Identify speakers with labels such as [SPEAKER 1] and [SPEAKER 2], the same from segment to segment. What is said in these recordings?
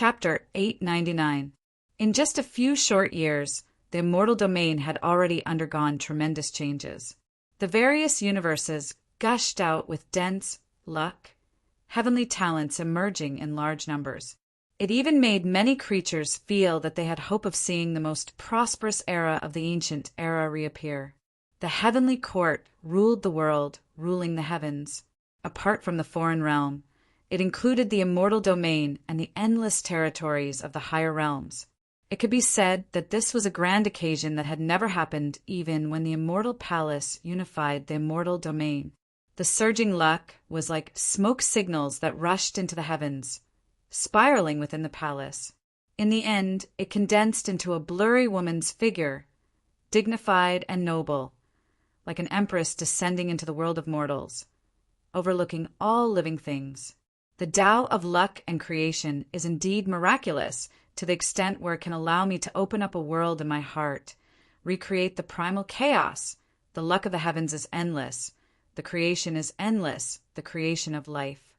[SPEAKER 1] Chapter 899. In just a few short years, the immortal domain had already undergone tremendous changes. The various universes gushed out with dense luck, heavenly talents emerging in large numbers. It even made many creatures feel that they had hope of seeing the most prosperous era of the ancient era reappear. The heavenly court ruled the world, ruling the heavens. Apart from the foreign realm, it included the immortal domain and the endless territories of the higher realms. It could be said that this was a grand occasion that had never happened even when the immortal palace unified the immortal domain. The surging luck was like smoke signals that rushed into the heavens, spiraling within the palace. In the end, it condensed into a blurry woman's figure, dignified and noble, like an empress descending into the world of mortals, overlooking all living things. The Tao of luck and creation is indeed miraculous to the extent where it can allow me to open up a world in my heart, recreate the primal chaos. The luck of the heavens is endless. The creation is endless, the creation of life.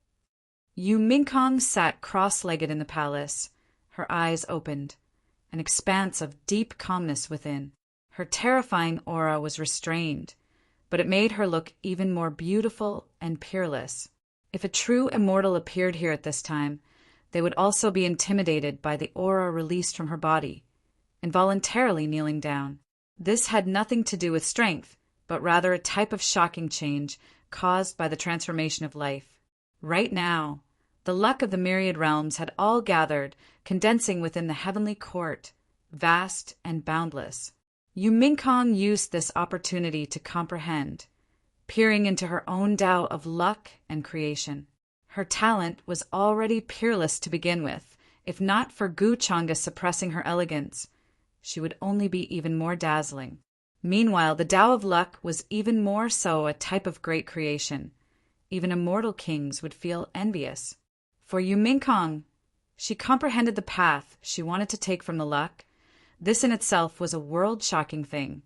[SPEAKER 1] Yu Mingkong sat cross-legged in the palace, her eyes opened, an expanse of deep calmness within. Her terrifying aura was restrained, but it made her look even more beautiful and peerless. If a true immortal appeared here at this time, they would also be intimidated by the aura released from her body, involuntarily kneeling down. This had nothing to do with strength, but rather a type of shocking change caused by the transformation of life. Right now, the luck of the myriad realms had all gathered, condensing within the heavenly court, vast and boundless. Yu Mingkong used this opportunity to comprehend, peering into her own Tao of luck and creation. Her talent was already peerless to begin with. If not for Gu Changa suppressing her elegance, she would only be even more dazzling. Meanwhile, the Tao of luck was even more so a type of great creation. Even immortal kings would feel envious. For Yu Mingkong, she comprehended the path she wanted to take from the luck. This in itself was a world-shocking thing.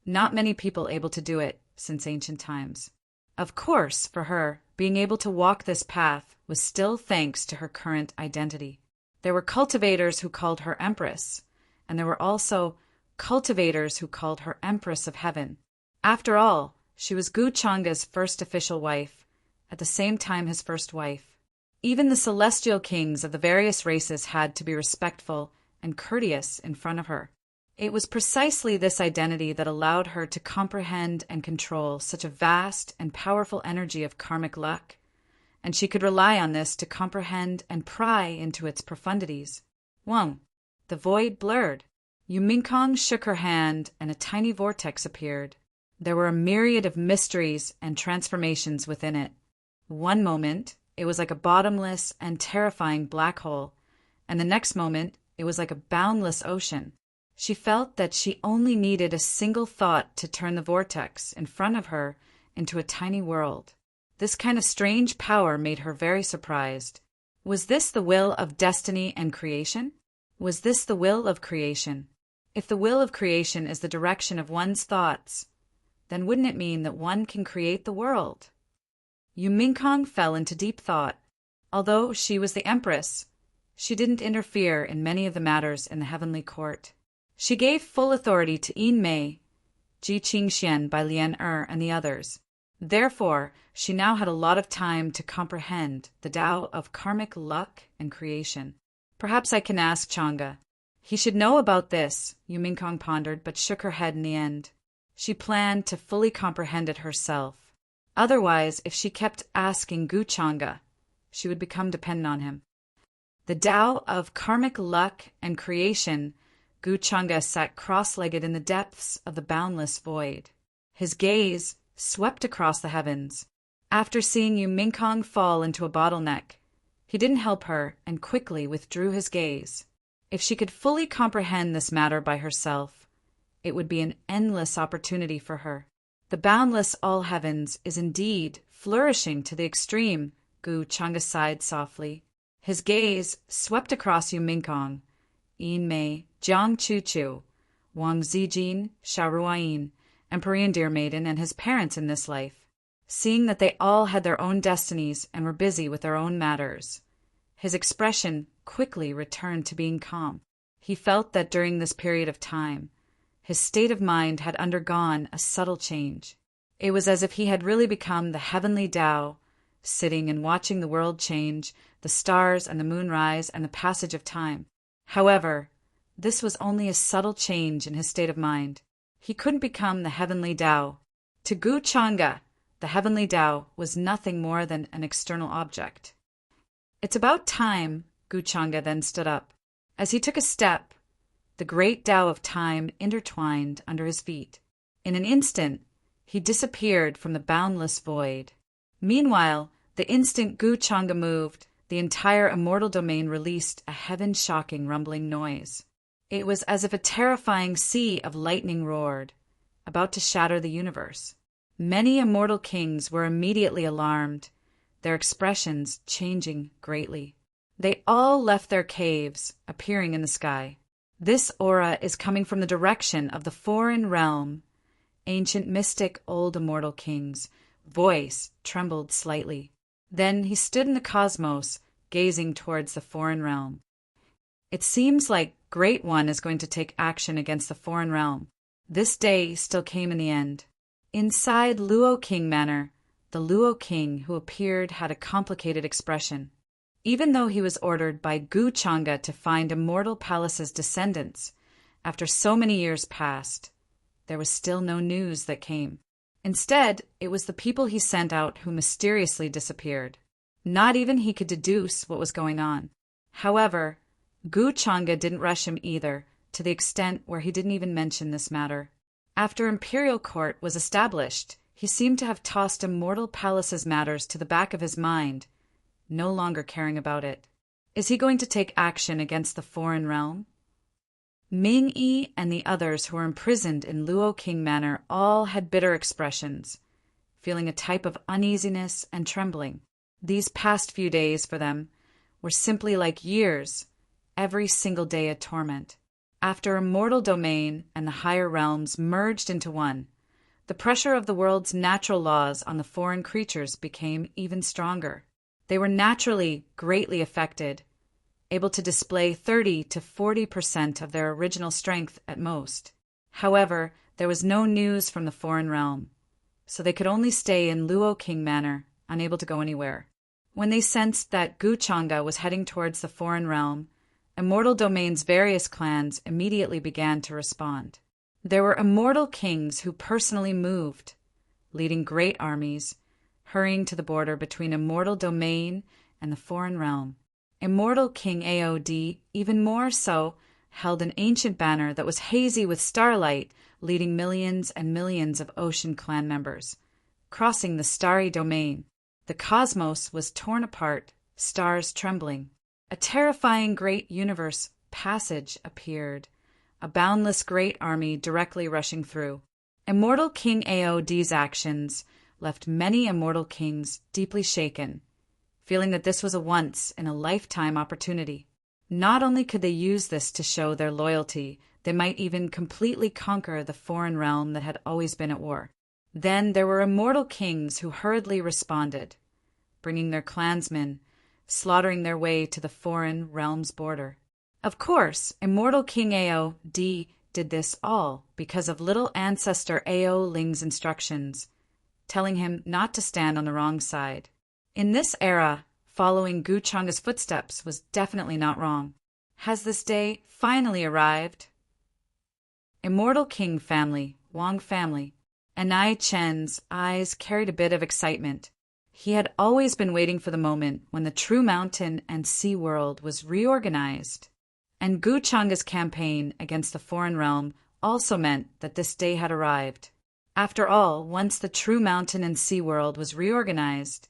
[SPEAKER 1] Not many people able to do it since ancient times. Of course, for her, being able to walk this path was still thanks to her current identity. There were cultivators who called her Empress, and there were also cultivators who called her Empress of Heaven. After all, she was Gu Changa's first official wife, at the same time his first wife. Even the celestial kings of the various races had to be respectful and courteous in front of her. It was precisely this identity that allowed her to comprehend and control such a vast and powerful energy of karmic luck, and she could rely on this to comprehend and pry into its profundities. Wang, the void blurred. Yu Mingkong shook her hand, and a tiny vortex appeared. There were a myriad of mysteries and transformations within it. One moment, it was like a bottomless and terrifying black hole, and the next moment, it was like a boundless ocean. She felt that she only needed a single thought to turn the vortex in front of her into a tiny world. This kind of strange power made her very surprised. Was this the will of destiny and creation? Was this the will of creation? If the will of creation is the direction of one's thoughts, then wouldn't it mean that one can create the world? Yu Mingkong fell into deep thought. Although she was the Empress, she didn't interfere in many of the matters in the heavenly court. She gave full authority to Yin Mei, Ji Qingxian by Lian and the others. Therefore, she now had a lot of time to comprehend the Tao of karmic luck and creation. Perhaps I can ask Changa. He should know about this, Yu Mingkong pondered, but shook her head in the end. She planned to fully comprehend it herself. Otherwise, if she kept asking Gu Changa, she would become dependent on him. The Tao of karmic luck and creation. Gu Changa sat cross-legged in the depths of the boundless void. His gaze swept across the heavens. After seeing Yu Mingkong fall into a bottleneck, he didn't help her and quickly withdrew his gaze. If she could fully comprehend this matter by herself, it would be an endless opportunity for her. The boundless all heavens is indeed flourishing to the extreme, Gu Changa sighed softly. His gaze swept across Yu Mingkong, Yin Mei, Jiang Chu, Wang Zijin, Sharuayin, Emperor Deer Maiden, and his parents in this life. Seeing that they all had their own destinies and were busy with their own matters, His expression quickly returned to being calm. He felt that during this period of time, his state of mind had undergone a subtle change. It was as if he had really become the heavenly Tao, sitting and watching the world change, the stars and the moon rise, and the passage of time. However, this was only a subtle change in his state of mind. He couldn't become the heavenly Tao. To Gu Changa, the heavenly Tao was nothing more than an external object. It's about time, Gu Changa then stood up. As he took a step, the great Tao of time intertwined under his feet. In an instant, he disappeared from the boundless void. Meanwhile, the instant Gu Changa moved, the entire immortal domain released a heaven-shocking rumbling noise. It was as if a terrifying sea of lightning roared, about to shatter the universe. Many immortal kings were immediately alarmed, their expressions changing greatly. They all left their caves, appearing in the sky. This aura is coming from the direction of the foreign realm. Ancient mystic old immortal king's voice trembled slightly. Then he stood in the cosmos, gazing towards the foreign realm. It seems like Great One is going to take action against the foreign realm. This day still came in the end. Inside Luo King Manor, the Luo King who appeared had a complicated expression. Even though he was ordered by Gu Changa to find Immortal Palace's descendants, after so many years passed, there was still no news that came. Instead, it was the people he sent out who mysteriously disappeared. Not even he could deduce what was going on. However, Gu Changa didn't rush him either, to the extent where he didn't even mention this matter. After imperial court was established, he seemed to have tossed Immortal Palace's matters to the back of his mind, no longer caring about it. Is he going to take action against the foreign realm? Ming Yi and the others who were imprisoned in Luo King Manor all had bitter expressions, feeling a type of uneasiness and trembling. These past few days for them were simply like years, every single day a torment. After Immortal Domain and the higher realms merged into one, the pressure of the world's natural laws on the foreign creatures became even stronger. They were naturally greatly affected, able to display 30 to 40% of their original strength at most. However, there was no news from the foreign realm, so they could only stay in Luo King Manor, unable to go anywhere. When they sensed that Gu Changa was heading towards the foreign realm, Immortal Domain's various clans immediately began to respond. There were immortal kings who personally moved, leading great armies, hurrying to the border between Immortal Domain and the foreign realm. Immortal King Aod, even more so, held an ancient banner that was hazy with starlight, leading millions and millions of Ocean Clan members. Crossing the starry domain, the cosmos was torn apart, stars trembling. A terrifying great universe passage appeared, a boundless great army directly rushing through. Immortal King Aod's actions left many immortal kings deeply shaken, feeling that this was a once-in-a-lifetime opportunity. Not only could they use this to show their loyalty, they might even completely conquer the foreign realm that had always been at war. Then there were immortal kings who hurriedly responded, bringing their clansmen, slaughtering their way to the foreign realm's border. Of course, Immortal King Ao did this all because of little ancestor Ao Ling's instructions, telling him not to stand on the wrong side. In this era, following Gu Changa's footsteps was definitely not wrong. Has this day finally arrived? Immortal King family, Wang family, Anai Chen's eyes carried a bit of excitement. He had always been waiting for the moment when the True Mountain and Sea World was reorganized. And Gu Changa's campaign against the foreign realm also meant that this day had arrived. After all, once the True Mountain and Sea World was reorganized,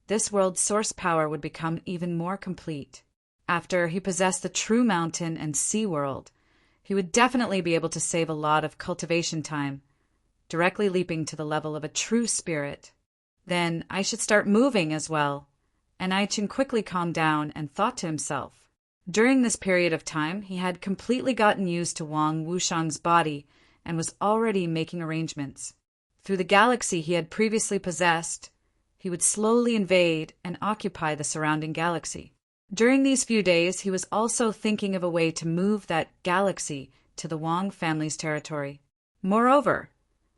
[SPEAKER 1] this world's source power would become even more complete. After he possessed the True Mountain and Sea World, he would definitely be able to save a lot of cultivation time, directly leaping to the level of a true spirit. Then I should start moving as well. And Aichin quickly calmed down and thought to himself. During this period of time, he had completely gotten used to Wang Wushang's body and was already making arrangements. Through the galaxy he had previously possessed, he would slowly invade and occupy the surrounding galaxy. During these few days, he was also thinking of a way to move that galaxy to the Wang family's territory. Moreover,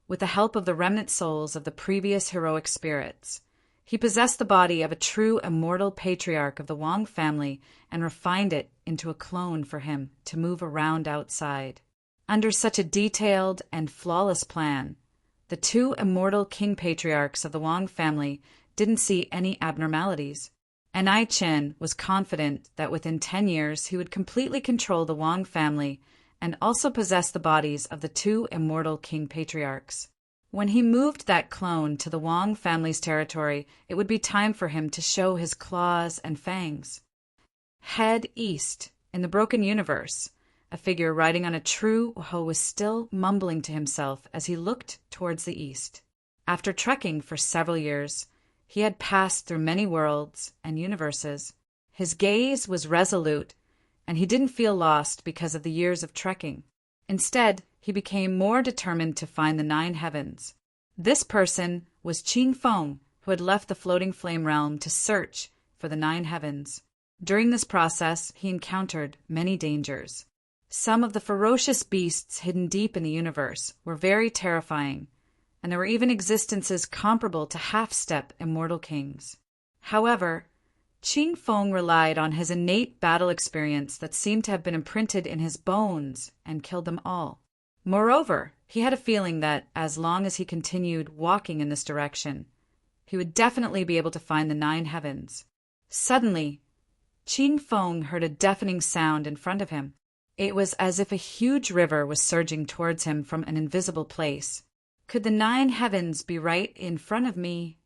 [SPEAKER 1] with the help of the remnant souls of the previous heroic spirits, he possessed the body of a true immortal patriarch of the Wang family and refined it into a clone for him to move around outside. Under such a detailed and flawless plan, the two immortal king patriarchs of the Wang family didn't see any abnormalities, and I Chen was confident that within 10 years he would completely control the Wang family and also possess the bodies of the two immortal king patriarchs. When he moved that clone to the Wang family's territory, it would be time for him to show his claws and fangs. Head east, in the broken universe, a figure riding on a true Ho was still mumbling to himself as he looked towards the east. After trekking for several years, he had passed through many worlds and universes. His gaze was resolute, and he didn't feel lost because of the years of trekking. Instead, he became more determined to find the 9 heavens. This person was Qing Feng, who had left the floating flame realm to search for the 9 heavens. During this process, he encountered many dangers. Some of the ferocious beasts hidden deep in the universe were very terrifying, and there were even existences comparable to half-step immortal kings. However, Qing Feng relied on his innate battle experience that seemed to have been imprinted in his bones and killed them all. Moreover, he had a feeling that, as long as he continued walking in this direction, he would definitely be able to find the 9 heavens. Suddenly, Qing Feng heard a deafening sound in front of him. It was as if a huge river was surging towards him from an invisible place. Could the 9 heavens be right in front of me?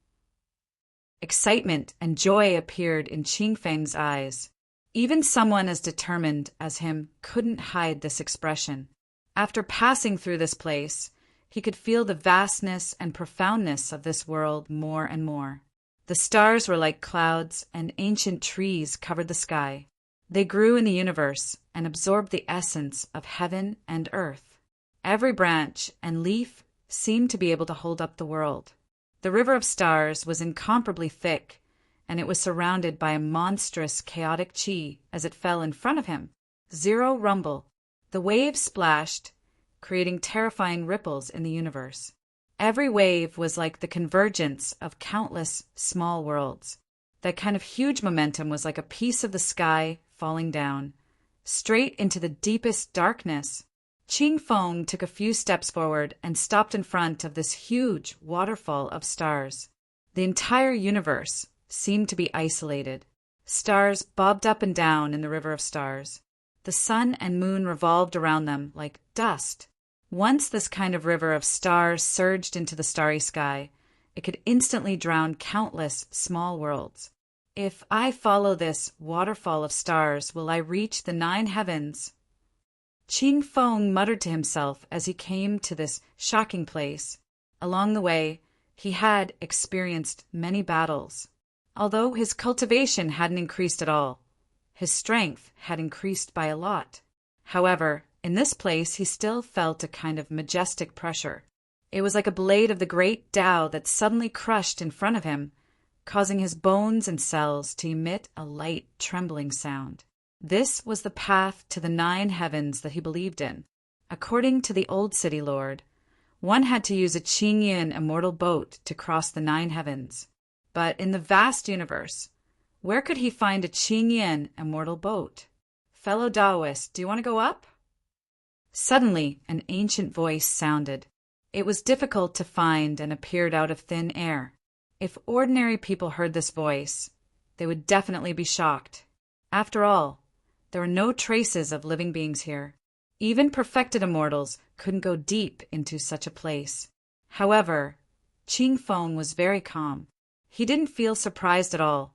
[SPEAKER 1] Excitement and joy appeared in Qing Feng's eyes. Even someone as determined as him couldn't hide this expression. After passing through this place, he could feel the vastness and profoundness of this world more and more. The stars were like clouds, and ancient trees covered the sky. They grew in the universe and absorbed the essence of heaven and earth. Every branch and leaf seemed to be able to hold up the world. The river of stars was incomparably thick, and it was surrounded by a monstrous chaotic qi as it fell in front of him. Zero rumble. The waves splashed, creating terrifying ripples in the universe. Every wave was like the convergence of countless small worlds. That kind of huge momentum was like a piece of the sky falling down, straight into the deepest darkness. Qing Feng took a few steps forward and stopped in front of this huge waterfall of stars. The entire universe seemed to be isolated. Stars bobbed up and down in the river of stars. The sun and moon revolved around them like dust. Once this kind of river of stars surged into the starry sky, it could instantly drown countless small worlds. If I follow this waterfall of stars, will I reach the 9 heavens? Qing Feng muttered to himself as he came to this shocking place. Along the way, he had experienced many battles. Although his cultivation hadn't increased at all, his strength had increased by a lot. However, in this place he still felt a kind of majestic pressure. It was like a blade of the great Tao that suddenly crushed in front of him, causing his bones and cells to emit a light, trembling sound. This was the path to the 9 heavens that he believed in. According to the old city lord, one had to use a Qingyin immortal boat to cross the 9 heavens. But in the vast universe, where could he find a Qingyin immortal boat? Fellow Taoist, do you want to go up? Suddenly, an ancient voice sounded. It was difficult to find and appeared out of thin air. If ordinary people heard this voice, they would definitely be shocked. After all, there were no traces of living beings here. Even perfected immortals couldn't go deep into such a place. However, Qing Feng was very calm. He didn't feel surprised at all,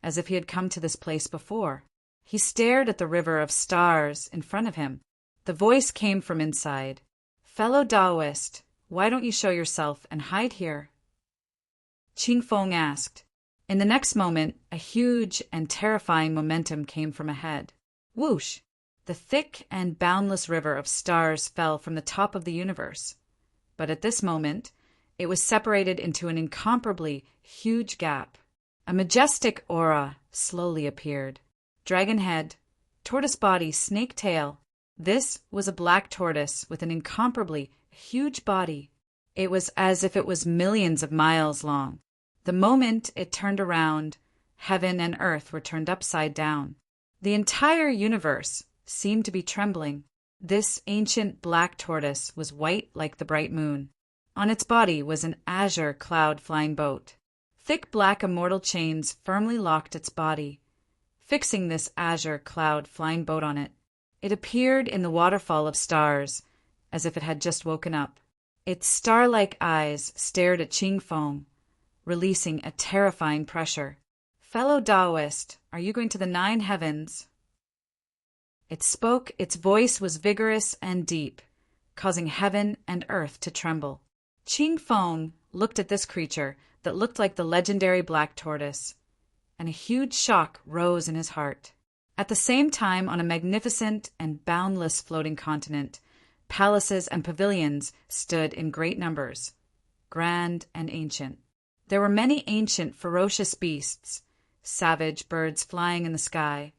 [SPEAKER 1] as if he had come to this place before. He stared at the river of stars in front of him. The voice came from inside. Fellow Taoist, why don't you show yourself and hide here? Qing Feng asked. In the next moment, a huge and terrifying momentum came from ahead. Whoosh! The thick and boundless river of stars fell from the top of the universe. But at this moment, it was separated into an incomparably huge gap. A majestic aura slowly appeared. dragon head, tortoise body, snake tail. This was a black tortoise with an incomparably huge body. It was as if it was millions of miles long. The moment it turned around, heaven and earth were turned upside down. The entire universe seemed to be trembling. This ancient black tortoise was white like the bright moon. On its body was an azure cloud-flying boat. Thick black immortal chains firmly locked its body, fixing this azure cloud-flying boat on it. It appeared in the waterfall of stars, as if it had just woken up. Its star-like eyes stared at Ching Fong, releasing a terrifying pressure. "Fellow Taoist, are you going to the 9 heavens?" It spoke, its voice was vigorous and deep, causing heaven and earth to tremble. Ching Fong looked at this creature that looked like the legendary black tortoise, and a huge shock rose in his heart. At the same time, on a magnificent and boundless floating continent, palaces and pavilions stood in great numbers, grand and ancient. There were many ancient, ferocious beasts, savage birds flying in the sky,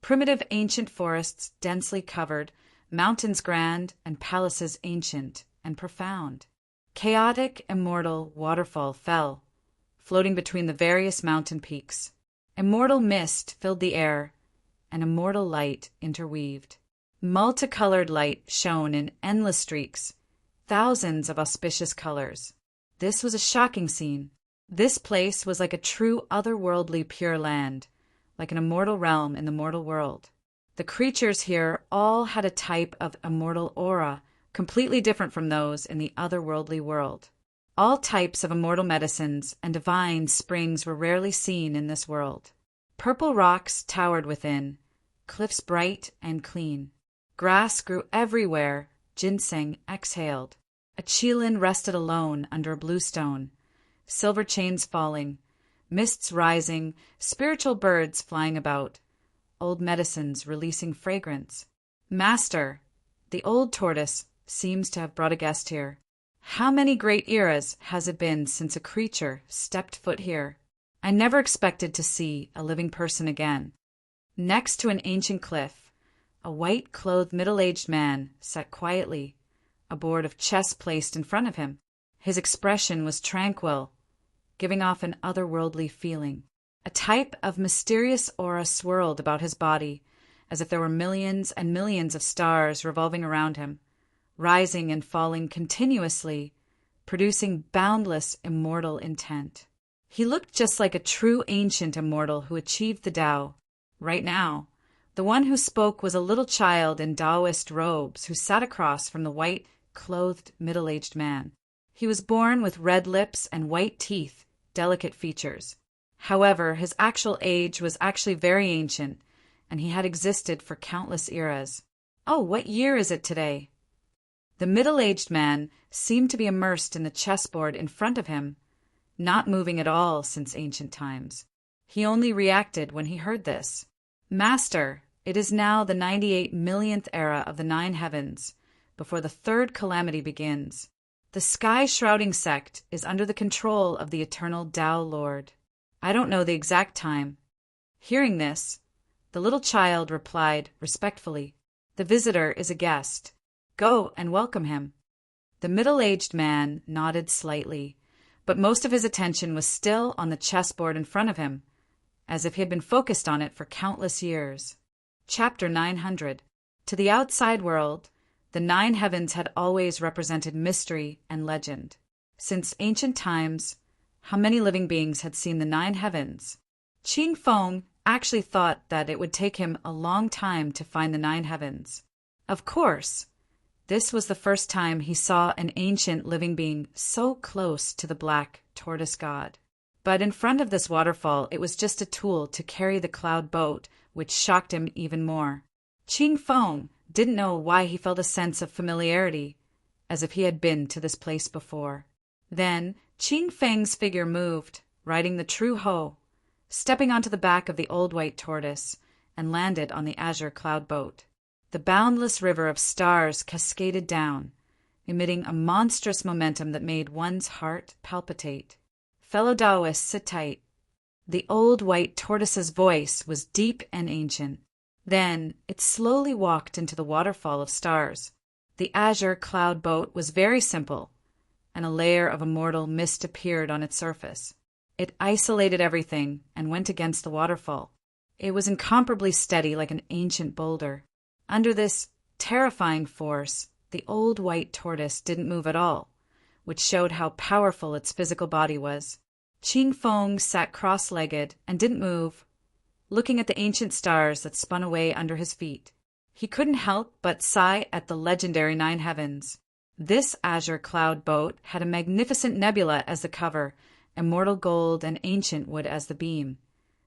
[SPEAKER 1] primitive ancient forests densely covered, mountains grand, and palaces ancient and profound. Chaotic, immortal waterfall fell, floating between the various mountain peaks. Immortal mist filled the air, and immortal light interweaved. Multicolored light shone in endless streaks, thousands of auspicious colors. This was a shocking scene. This place was like a true otherworldly pure land, like an immortal realm in the mortal world. The creatures here all had a type of immortal aura, completely different from those in the otherworldly world. All types of immortal medicines and divine springs were rarely seen in this world. Purple rocks towered within, cliffs bright and clean. Grass grew everywhere, ginseng exhaled. A qilin rested alone under a blue stone, silver chains falling, mists rising, spiritual birds flying about, old medicines releasing fragrance. "Master, the old tortoise seems to have brought a guest here. How many great eras has it been since a creature stepped foot here? I never expected to see a living person again." Next to an ancient cliff, a white-clothed middle-aged man sat quietly, a board of chess placed in front of him. His expression was tranquil, giving off an otherworldly feeling. A type of mysterious aura swirled about his body, as if there were millions and millions of stars revolving around him, rising and falling continuously, producing boundless immortal intent. He looked just like a true ancient immortal who achieved the Tao. Right now, the one who spoke was a little child in Taoist robes who sat across from the white-clothed middle-aged man. He was born with red lips and white teeth, delicate features. However, his actual age was actually very ancient, and he had existed for countless eras. "Oh, what year is it today?" The middle-aged man seemed to be immersed in the chessboard in front of him, not moving at all since ancient times. He only reacted when he heard this. "Master, it is now the 98 millionth era of the 9 heavens, before the third calamity begins. The sky-shrouding sect is under the control of the eternal Tao Lord. I don't know the exact time." Hearing this, the little child replied respectfully, "The visitor is a guest. Go and welcome him." The middle-aged man nodded slightly, but most of his attention was still on the chessboard in front of him, as if he had been focused on it for countless years. Chapter 900. To the outside world, the 9 heavens had always represented mystery and legend. Since ancient times, how many living beings had seen the 9 heavens? Ching Fong actually thought that it would take him a long time to find the 9 heavens. Of course, this was the first time he saw an ancient living being so close to the black tortoise god. But in front of this waterfall, it was just a tool to carry the cloud boat, which shocked him even more. Ching Fong didn't know why he felt a sense of familiarity, as if he had been to this place before. Then Ching Feng's figure moved, riding the true Ho, stepping onto the back of the old white tortoise, and landed on the azure cloud boat. The boundless river of stars cascaded down, emitting a monstrous momentum that made one's heart palpitate. "Fellow Taoists, sit tight. The old white tortoise's voice was deep and ancient. Then it slowly walked into the waterfall of stars. The azure cloud boat was very simple, and a layer of immortal mist appeared on its surface. It isolated everything and went against the waterfall. It was incomparably steady like an ancient boulder. Under this terrifying force, the old white tortoise didn't move at all, which showed how powerful its physical body was. Ching Fong sat cross-legged and didn't move, looking at the ancient stars that spun away under his feet. He couldn't help but sigh at the legendary nine heavens. This azure cloud boat had a magnificent nebula as the cover, immortal gold and ancient wood as the beam,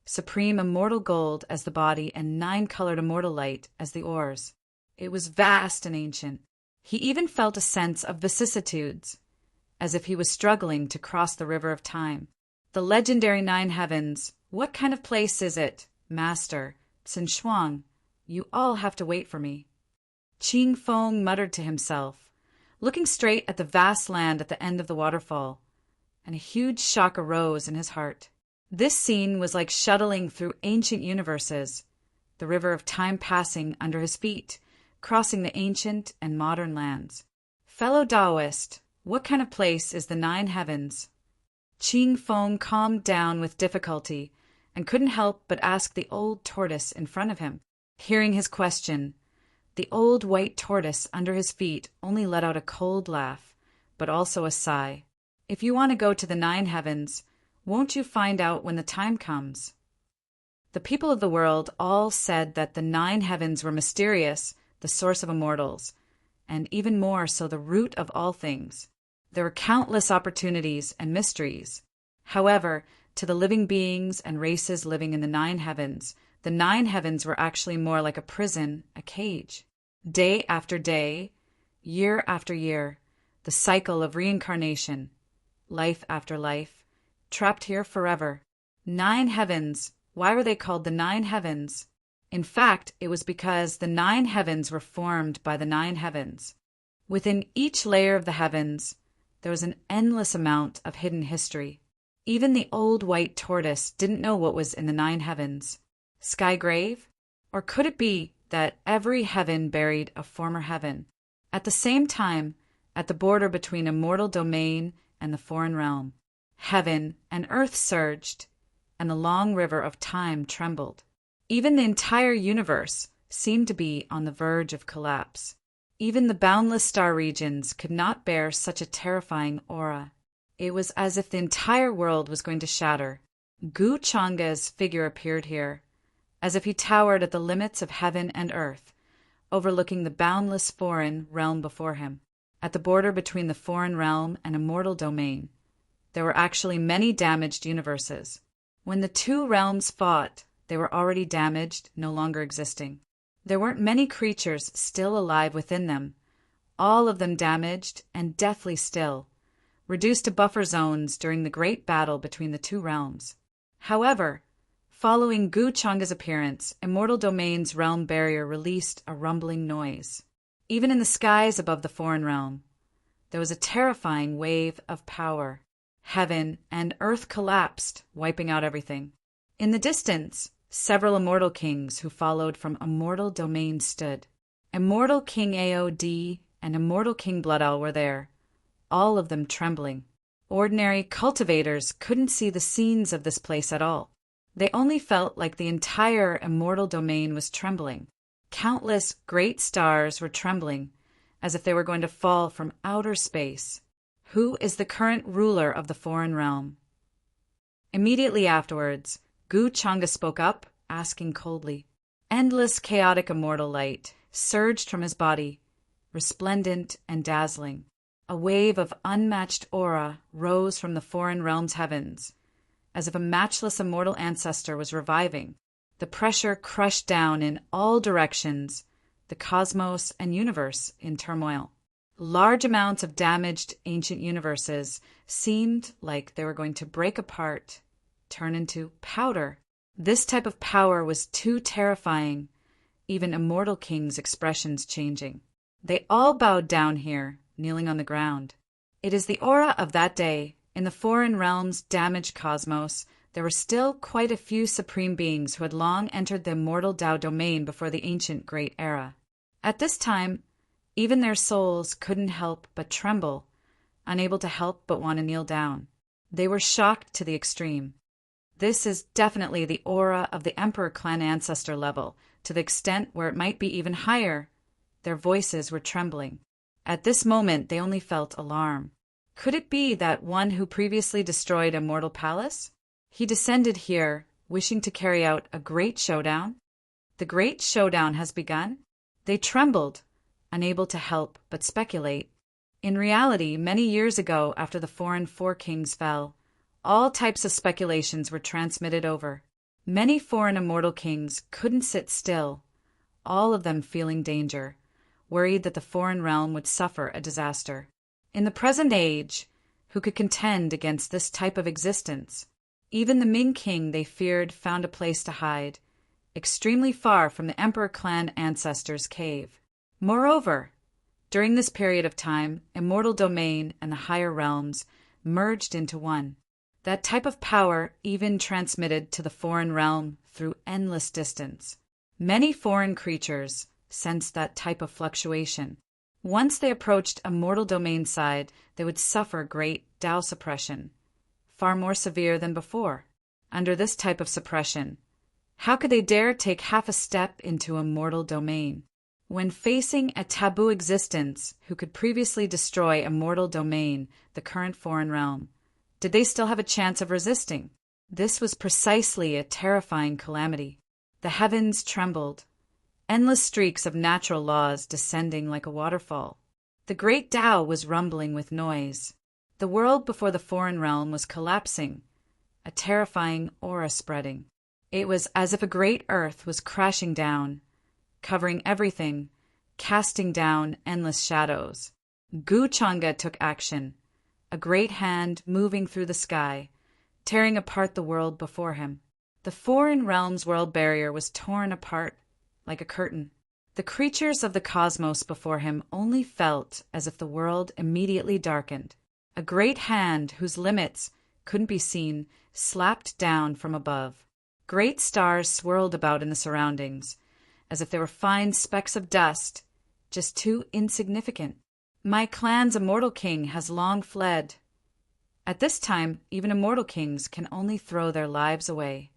[SPEAKER 1] supreme immortal gold as the body, and nine-colored immortal light as the oars. It was vast and ancient. He even felt a sense of vicissitudes, as if he was struggling to cross the river of time. The legendary nine heavens. What kind of place is it, Master? Sin Shuang, you all have to wait for me. Ching Fong muttered to himself, looking straight at the vast land at the end of the waterfall, and a huge shock arose in his heart. This scene was like shuttling through ancient universes, the river of time passing under his feet, crossing the ancient and modern lands. Fellow Taoist, what kind of place is the nine heavens? Ching Fong calmed down with difficulty and couldn't help but ask the old tortoise in front of him. Hearing his question, the old white tortoise under his feet only let out a cold laugh, but also a sigh. If you want to go to the nine heavens, won't you find out when the time comes? The people of the world all said that the nine heavens were mysterious, the source of immortals, and even more so the root of all things. There were countless opportunities and mysteries. However, to the living beings and races living in the nine heavens were actually more like a prison, a cage. Day after day, year after year, the cycle of reincarnation, life after life, trapped here forever. Nine heavens. Why were they called the nine heavens? In fact, it was because the nine heavens were formed by the nine heavens. Within each layer of the heavens, there was an endless amount of hidden history. Even the old white tortoise didn't know what was in the nine heavens. Sky grave? Or could it be that every heaven buried a former heaven? At the same time, at the border between a mortal domain and the foreign realm, heaven and earth surged, and the long river of time trembled. Even the entire universe seemed to be on the verge of collapse. Even the boundless star regions could not bear such a terrifying aura. It was as if the entire world was going to shatter. Gu Changa's figure appeared here, as if he towered at the limits of heaven and earth, overlooking the boundless foreign realm before him. At the border between the foreign realm and immortal domain, there were actually many damaged universes. When the two realms fought, they were already damaged, no longer existing. There weren't many creatures still alive within them, all of them damaged and deathly still, reduced to buffer zones during the great battle between the two realms. However, following Gu Changa's appearance, Immortal Domain's realm barrier released a rumbling noise. Even in the skies above the foreign realm, there was a terrifying wave of power. Heaven and earth collapsed, wiping out everything. In the distance, several immortal kings who followed from Immortal Domain stood. Immortal King AOD and Immortal King Blood Owl were there, all of them trembling. Ordinary cultivators couldn't see the scenes of this place at all. They only felt like the entire Immortal Domain was trembling. Countless great stars were trembling, as if they were going to fall from outer space. Who is the current ruler of the foreign realm? Immediately afterwards, Gu Changa spoke up, asking coldly. Endless chaotic immortal light surged from his body, resplendent and dazzling. A wave of unmatched aura rose from the foreign realm's heavens, as if a matchless immortal ancestor was reviving. The pressure crushed down in all directions, the cosmos and universe in turmoil. Large amounts of damaged ancient universes seemed like they were going to break apart, turn into powder. This type of power was too terrifying, even immortal kings' expressions changing. They all bowed down here, kneeling on the ground. It is the aura of that day. In the foreign realm's damaged cosmos, there were still quite a few supreme beings who had long entered the immortal Tao domain before the ancient Great Era. At this time, even their souls couldn't help but tremble, unable to help but want to kneel down. They were shocked to the extreme. This is definitely the aura of the Emperor clan ancestor level, to the extent where it might be even higher. Their voices were trembling. At this moment, they only felt alarm. Could it be that one who previously destroyed a mortal palace? He descended here, wishing to carry out a great showdown. The great showdown has begun? They trembled, unable to help but speculate. In reality, many years ago, after the foreign four kings fell, all types of speculations were transmitted over. Many foreign immortal kings couldn't sit still, all of them feeling danger, worried that the foreign realm would suffer a disaster. In the present age, who could contend against this type of existence? Even the Ming king they feared found a place to hide, extremely far from the Emperor clan ancestors' cave. Moreover, during this period of time, immortal domain and the higher realms merged into one. That type of power even transmitted to the foreign realm through endless distance. Many foreign creatures sensed that type of fluctuation. Once they approached a mortal domain side, they would suffer great Tao suppression, far more severe than before. Under this type of suppression, how could they dare take half a step into a mortal domain? When facing a taboo existence who could previously destroy a mortal domain, the current foreign realm, did they still have a chance of resisting? This was precisely a terrifying calamity. The heavens trembled, endless streaks of natural laws descending like a waterfall. The great Tao was rumbling with noise. The world before the foreign realm was collapsing, a terrifying aura spreading. It was as if a great earth was crashing down, covering everything, casting down endless shadows. Gu Changa took action, a great hand moving through the sky, tearing apart the world before him. The foreign realm's world barrier was torn apart like a curtain. The creatures of the cosmos before him only felt as if the world immediately darkened. A great hand whose limits couldn't be seen slapped down from above. Great stars swirled about in the surroundings, as if they were fine specks of dust, just too insignificant. My clan's immortal king has long fled. At this time, even immortal kings can only throw their lives away.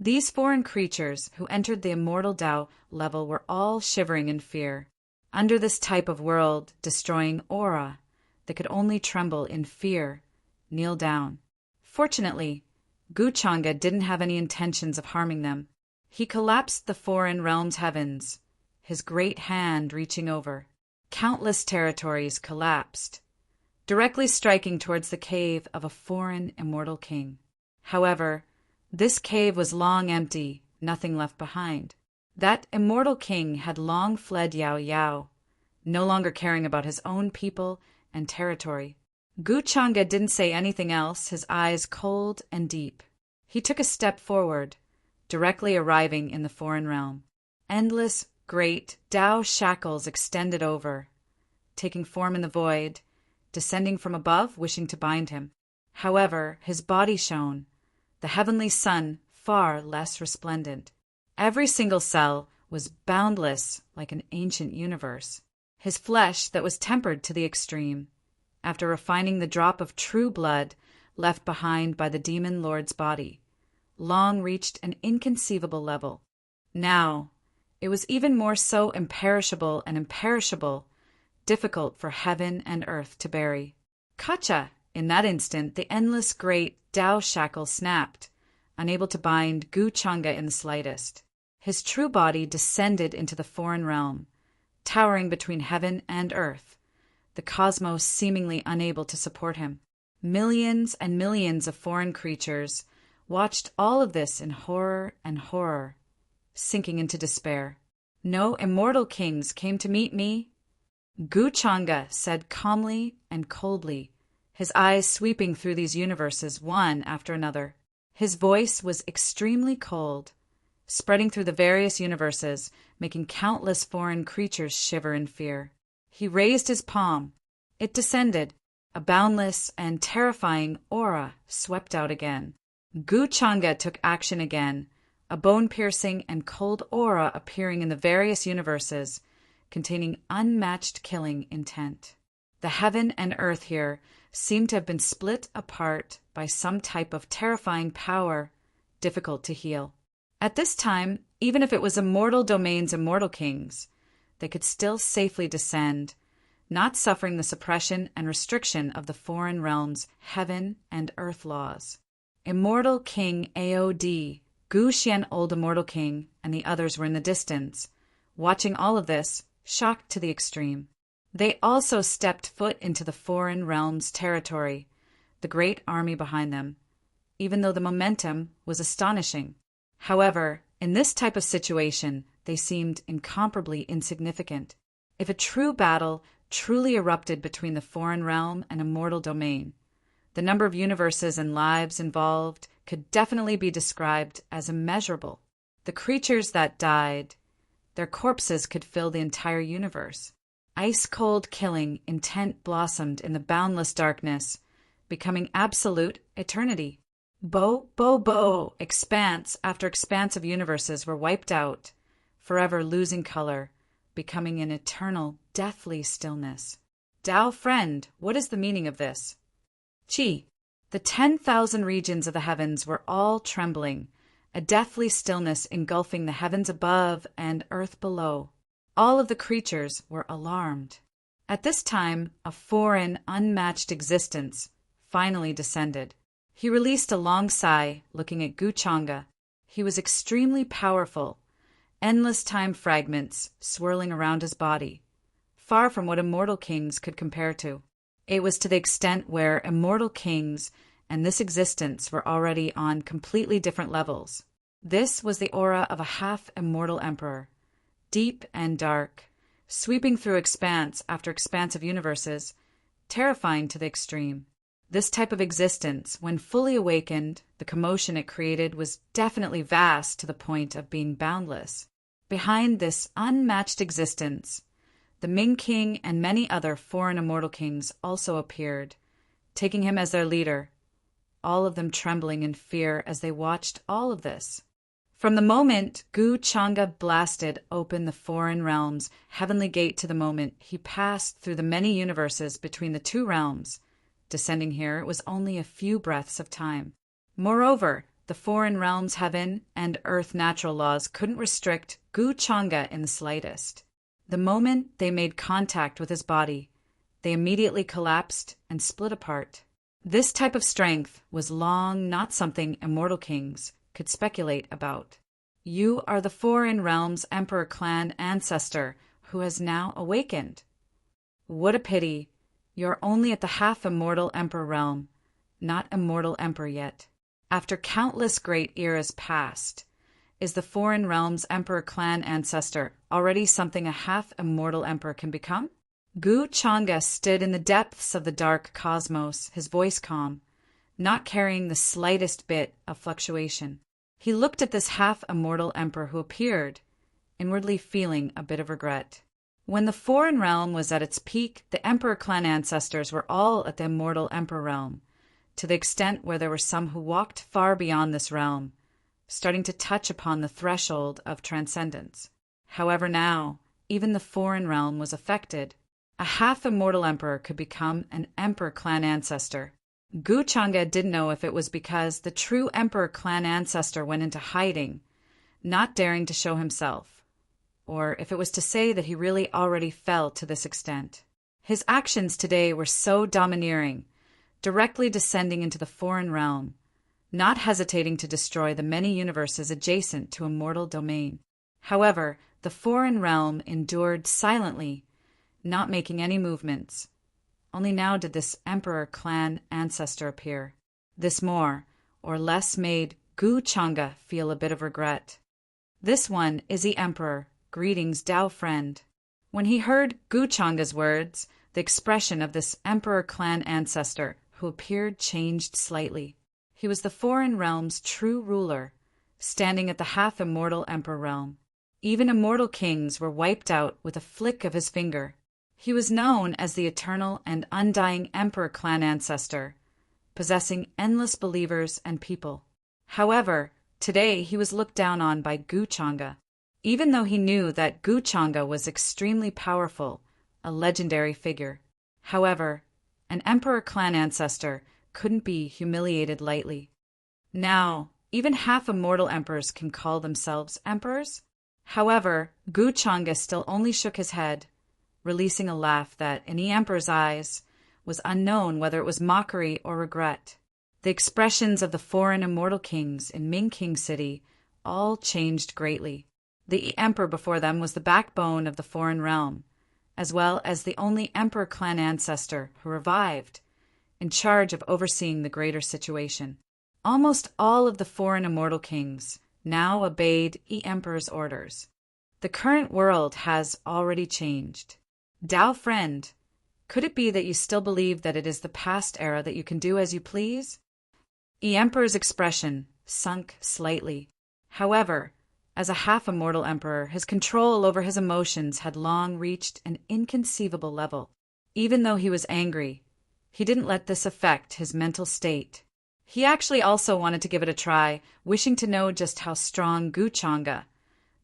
[SPEAKER 1] These foreign creatures who entered the immortal Tao level were all shivering in fear. Under this type of world-destroying aura, they could only tremble in fear, kneel down. Fortunately, Gu Changa didn't have any intentions of harming them. He collapsed the foreign realm's heavens, his great hand reaching over. Countless territories collapsed, directly striking towards the cave of a foreign immortal king. However, this cave was long empty, nothing left behind. That immortal king had long fled Yao Yao, no longer caring about his own people and territory. Gu Changa didn't say anything else, his eyes cold and deep. He took a step forward, directly arriving in the foreign realm. Endless, great Tao shackles extended over, taking form in the void, descending from above, wishing to bind him. However, his body shone, the heavenly sun far less resplendent. Every single cell was boundless like an ancient universe. His flesh that was tempered to the extreme, after refining the drop of true blood left behind by the demon lord's body, long reached an inconceivable level. Now, it was even more so imperishable and imperishable, difficult for heaven and earth to bury. Kacha! In that instant, the endless great Tao shackle snapped, unable to bind Gu Changa in the slightest. His true body descended into the foreign realm, towering between heaven and earth, the cosmos seemingly unable to support him. Millions and millions of foreign creatures watched all of this in horror and horror, sinking into despair. No immortal kings came to meet me, Gu Changa said calmly and coldly, his eyes sweeping through these universes one after another. His voice was extremely cold, spreading through the various universes, making countless foreign creatures shiver in fear. He raised his palm. It descended. A boundless and terrifying aura swept out again. Gu Changa took action again, a bone-piercing and cold aura appearing in the various universes, containing unmatched killing intent. The heaven and earth here seemed to have been split apart by some type of terrifying power, difficult to heal. At this time, even if it was immortal domains and mortal kings, they could still safely descend, not suffering the suppression and restriction of the foreign realms' heaven and earth laws. Immortal King AOD, Gu Xian Old Immortal King, and the others were in the distance, watching all of this, shocked to the extreme. They also stepped foot into the foreign realms' territory, the great army behind them, even though the momentum was astonishing. However, in this type of situation, they seemed incomparably insignificant. If a true battle truly erupted between the foreign realm and immortal domain, the number of universes and lives involved could definitely be described as immeasurable. The creatures that died, their corpses could fill the entire universe. Ice-cold killing intent blossomed in the boundless darkness, becoming absolute eternity. Expanse after expanse of universes were wiped out, forever losing color, becoming an eternal, deathly stillness. Tao friend, what is the meaning of this? Qi. The 10,000 regions of the heavens were all trembling, a deathly stillness engulfing the heavens above and earth below. All of the creatures were alarmed. At this time, a foreign, unmatched existence finally descended. He released a long sigh, looking at Gu Changa. He was extremely powerful, endless time fragments swirling around his body, far from what immortal kings could compare to. It was to the extent where immortal kings and this existence were already on completely different levels. This was the aura of a half-immortal emperor, deep and dark, sweeping through expanse after expanse of universes, terrifying to the extreme. This type of existence, when fully awakened, the commotion it created was definitely vast to the point of being boundless. Behind this unmatched existence, the Ming King and many other foreign immortal kings also appeared, taking him as their leader, all of them trembling in fear as they watched all of this. From the moment Gu Changa blasted open the foreign realms' heavenly gate to the moment he passed through the many universes between the two realms, descending here, it was only a few breaths of time. Moreover, the foreign realms' heaven and earth natural laws couldn't restrict Gu Changa in the slightest. The moment they made contact with his body, they immediately collapsed and split apart. This type of strength was long not something immortal kings could speculate about. You are the foreign realms' emperor clan ancestor who has now awakened. What a pity. You're only at the half-immortal emperor realm, not immortal emperor yet. After countless great eras past, is the foreign realm's emperor clan ancestor already something a half-immortal emperor can become? Gu Changa stood in the depths of the dark cosmos, his voice calm, not carrying the slightest bit of fluctuation. He looked at this half-immortal emperor who appeared, inwardly feeling a bit of regret. When the foreign realm was at its peak, the emperor clan ancestors were all at the immortal emperor realm, to the extent where there were some who walked far beyond this realm, starting to touch upon the threshold of transcendence. However, now, even the foreign realm was affected. A half-immortal emperor could become an emperor clan ancestor. Gu Changa didn't know if it was because the true emperor clan ancestor went into hiding, not daring to show himself, or if it was to say that he really already fell to this extent. His actions today were so domineering, directly descending into the foreign realm, not hesitating to destroy the many universes adjacent to immortal domain. However, the foreign realm endured silently, not making any movements. Only now did this emperor clan ancestor appear. This more or less made Gu Changa feel a bit of regret. This one is the emperor. Greetings, Tao friend. When he heard Gu Changa's words, the expression of this emperor clan ancestor who appeared changed slightly. He was the foreign realm's true ruler, standing at the half-immortal emperor realm. Even immortal kings were wiped out with a flick of his finger. He was known as the eternal and undying emperor clan ancestor, possessing endless believers and people. However, today he was looked down on by Gu Changa, even though he knew that Gu Changa was extremely powerful, a legendary figure. However, an emperor clan ancestor couldn't be humiliated lightly. Now, even half immortal emperors can call themselves emperors. However, Gu Changa still only shook his head, releasing a laugh that, in the emperor's eyes, was unknown whether it was mockery or regret. The expressions of the foreign immortal kings in Ming King City all changed greatly. The emperor before them was the backbone of the foreign realm, as well as the only emperor clan ancestor who revived, in charge of overseeing the greater situation. Almost all of the foreign immortal kings now obeyed the emperor's orders. The current world has already changed. Dao friend, could it be that you still believe that it is the past era that you can do as you please? The emperor's expression sunk slightly. However, as a half-immortal emperor, his control over his emotions had long reached an inconceivable level. Even though he was angry, he didn't let this affect his mental state. He actually also wanted to give it a try, wishing to know just how strong Gu Changa,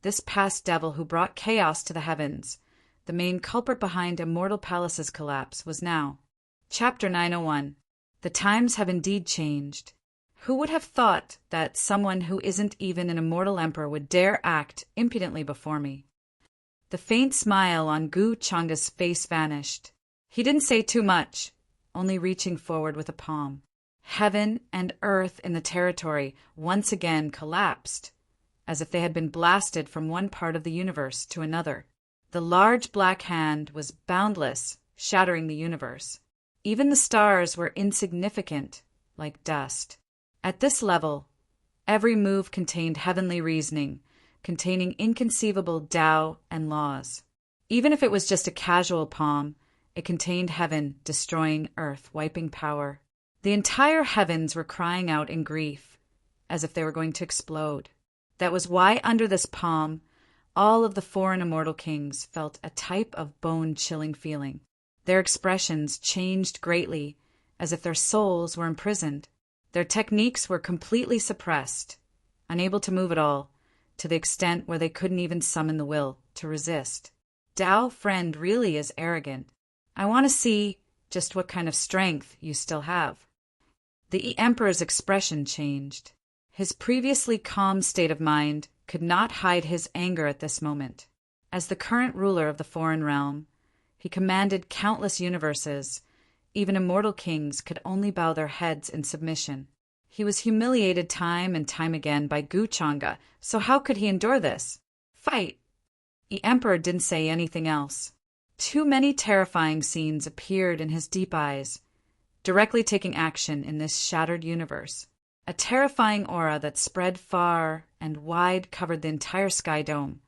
[SPEAKER 1] this past devil who brought chaos to the heavens, the main culprit behind Immortal Palace's collapse, was now. Chapter 901. The times have indeed changed. Who would have thought that someone who isn't even an immortal emperor would dare act impudently before me? The faint smile on Gu Changa's face vanished. He didn't say too much, only reaching forward with a palm. Heaven and earth in the territory once again collapsed, as if they had been blasted from one part of the universe to another. The large black hand was boundless, shattering the universe. Even the stars were insignificant, like dust. At this level, every move contained heavenly reasoning, containing inconceivable Tao and laws. Even if it was just a casual palm, it contained heaven destroying earth, wiping power. The entire heavens were crying out in grief, as if they were going to explode. That was why under this palm, all of the foreign immortal kings felt a type of bone-chilling feeling. Their expressions changed greatly, as if their souls were imprisoned. Their techniques were completely suppressed, unable to move at all, to the extent where they couldn't even summon the will to resist. Dao friend really is arrogant. I want to see just what kind of strength you still have. The emperor's expression changed. His previously calm state of mind could not hide his anger at this moment. As the current ruler of the foreign realm, he commanded countless universes. Even immortal kings could only bow their heads in submission. He was humiliated time and time again by Gu Changa, so how could he endure this? Fight! The emperor didn't say anything else. Too many terrifying scenes appeared in his deep eyes, directly taking action in this shattered universe. A terrifying aura that spread far and wide covered the entire sky dome,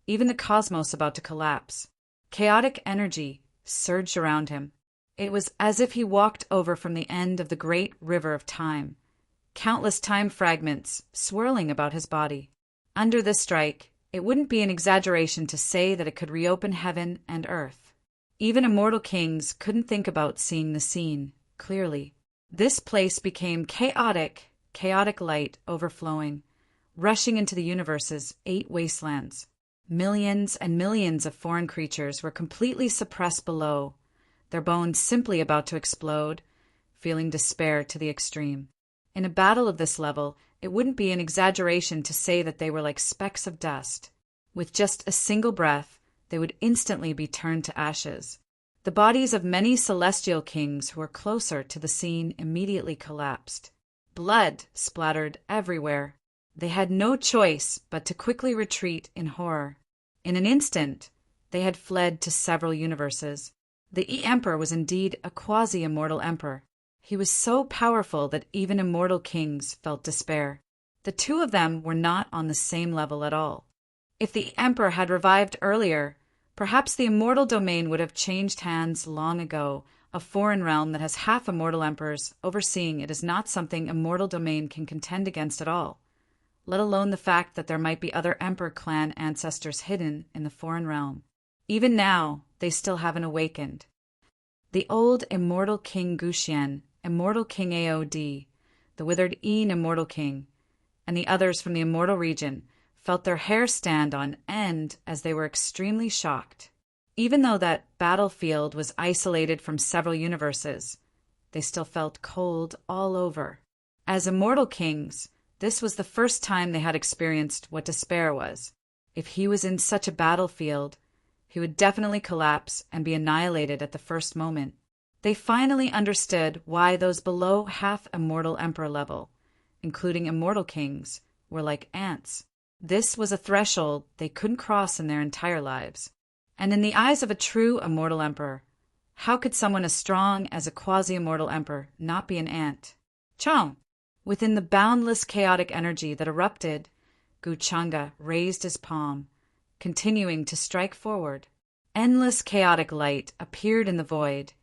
[SPEAKER 1] even the cosmos about to collapse. Chaotic energy surged around him. It was as if he walked over from the end of the great river of time, countless time fragments swirling about his body. Under this strike, it wouldn't be an exaggeration to say that it could reopen heaven and earth. Even immortal kings couldn't think about seeing the scene clearly. This place became chaotic light overflowing, rushing into the universe's 8 wastelands. Millions and millions of foreign creatures were completely suppressed below, their bones simply about to explode, feeling despair to the extreme. In a battle of this level, it wouldn't be an exaggeration to say that they were like specks of dust. With just a single breath, they would instantly be turned to ashes. The bodies of many celestial kings who were closer to the scene immediately collapsed. Blood splattered everywhere. They had no choice but to quickly retreat in horror. In an instant, they had fled to several universes. The emperor was indeed a quasi-immortal emperor. He was so powerful that even immortal kings felt despair. The two of them were not on the same level at all. If the emperor had revived earlier, perhaps the immortal domain would have changed hands long ago. A foreign realm that has half immortal emperors overseeing it is not something immortal domain can contend against at all, let alone the fact that there might be other emperor clan ancestors hidden in the foreign realm. Even now, they still haven't awakened. The old immortal king Guxian, immortal king Aod, the withered Immortal king, and the others from the immortal region felt their hair stand on end as they were extremely shocked. Even though that battlefield was isolated from several universes, they still felt cold all over. As immortal kings, this was the first time they had experienced what despair was. If he was in such a battlefield, he would definitely collapse and be annihilated at the first moment. They finally understood why those below half-immortal emperor level, including immortal kings, were like ants. This was a threshold they couldn't cross in their entire lives. And in the eyes of a true immortal emperor, how could someone as strong as a quasi-immortal emperor not be an ant? Chong! Within the boundless chaotic energy that erupted, Guchanga raised his palm, continuing to strike forward. Endless chaotic light appeared in the void,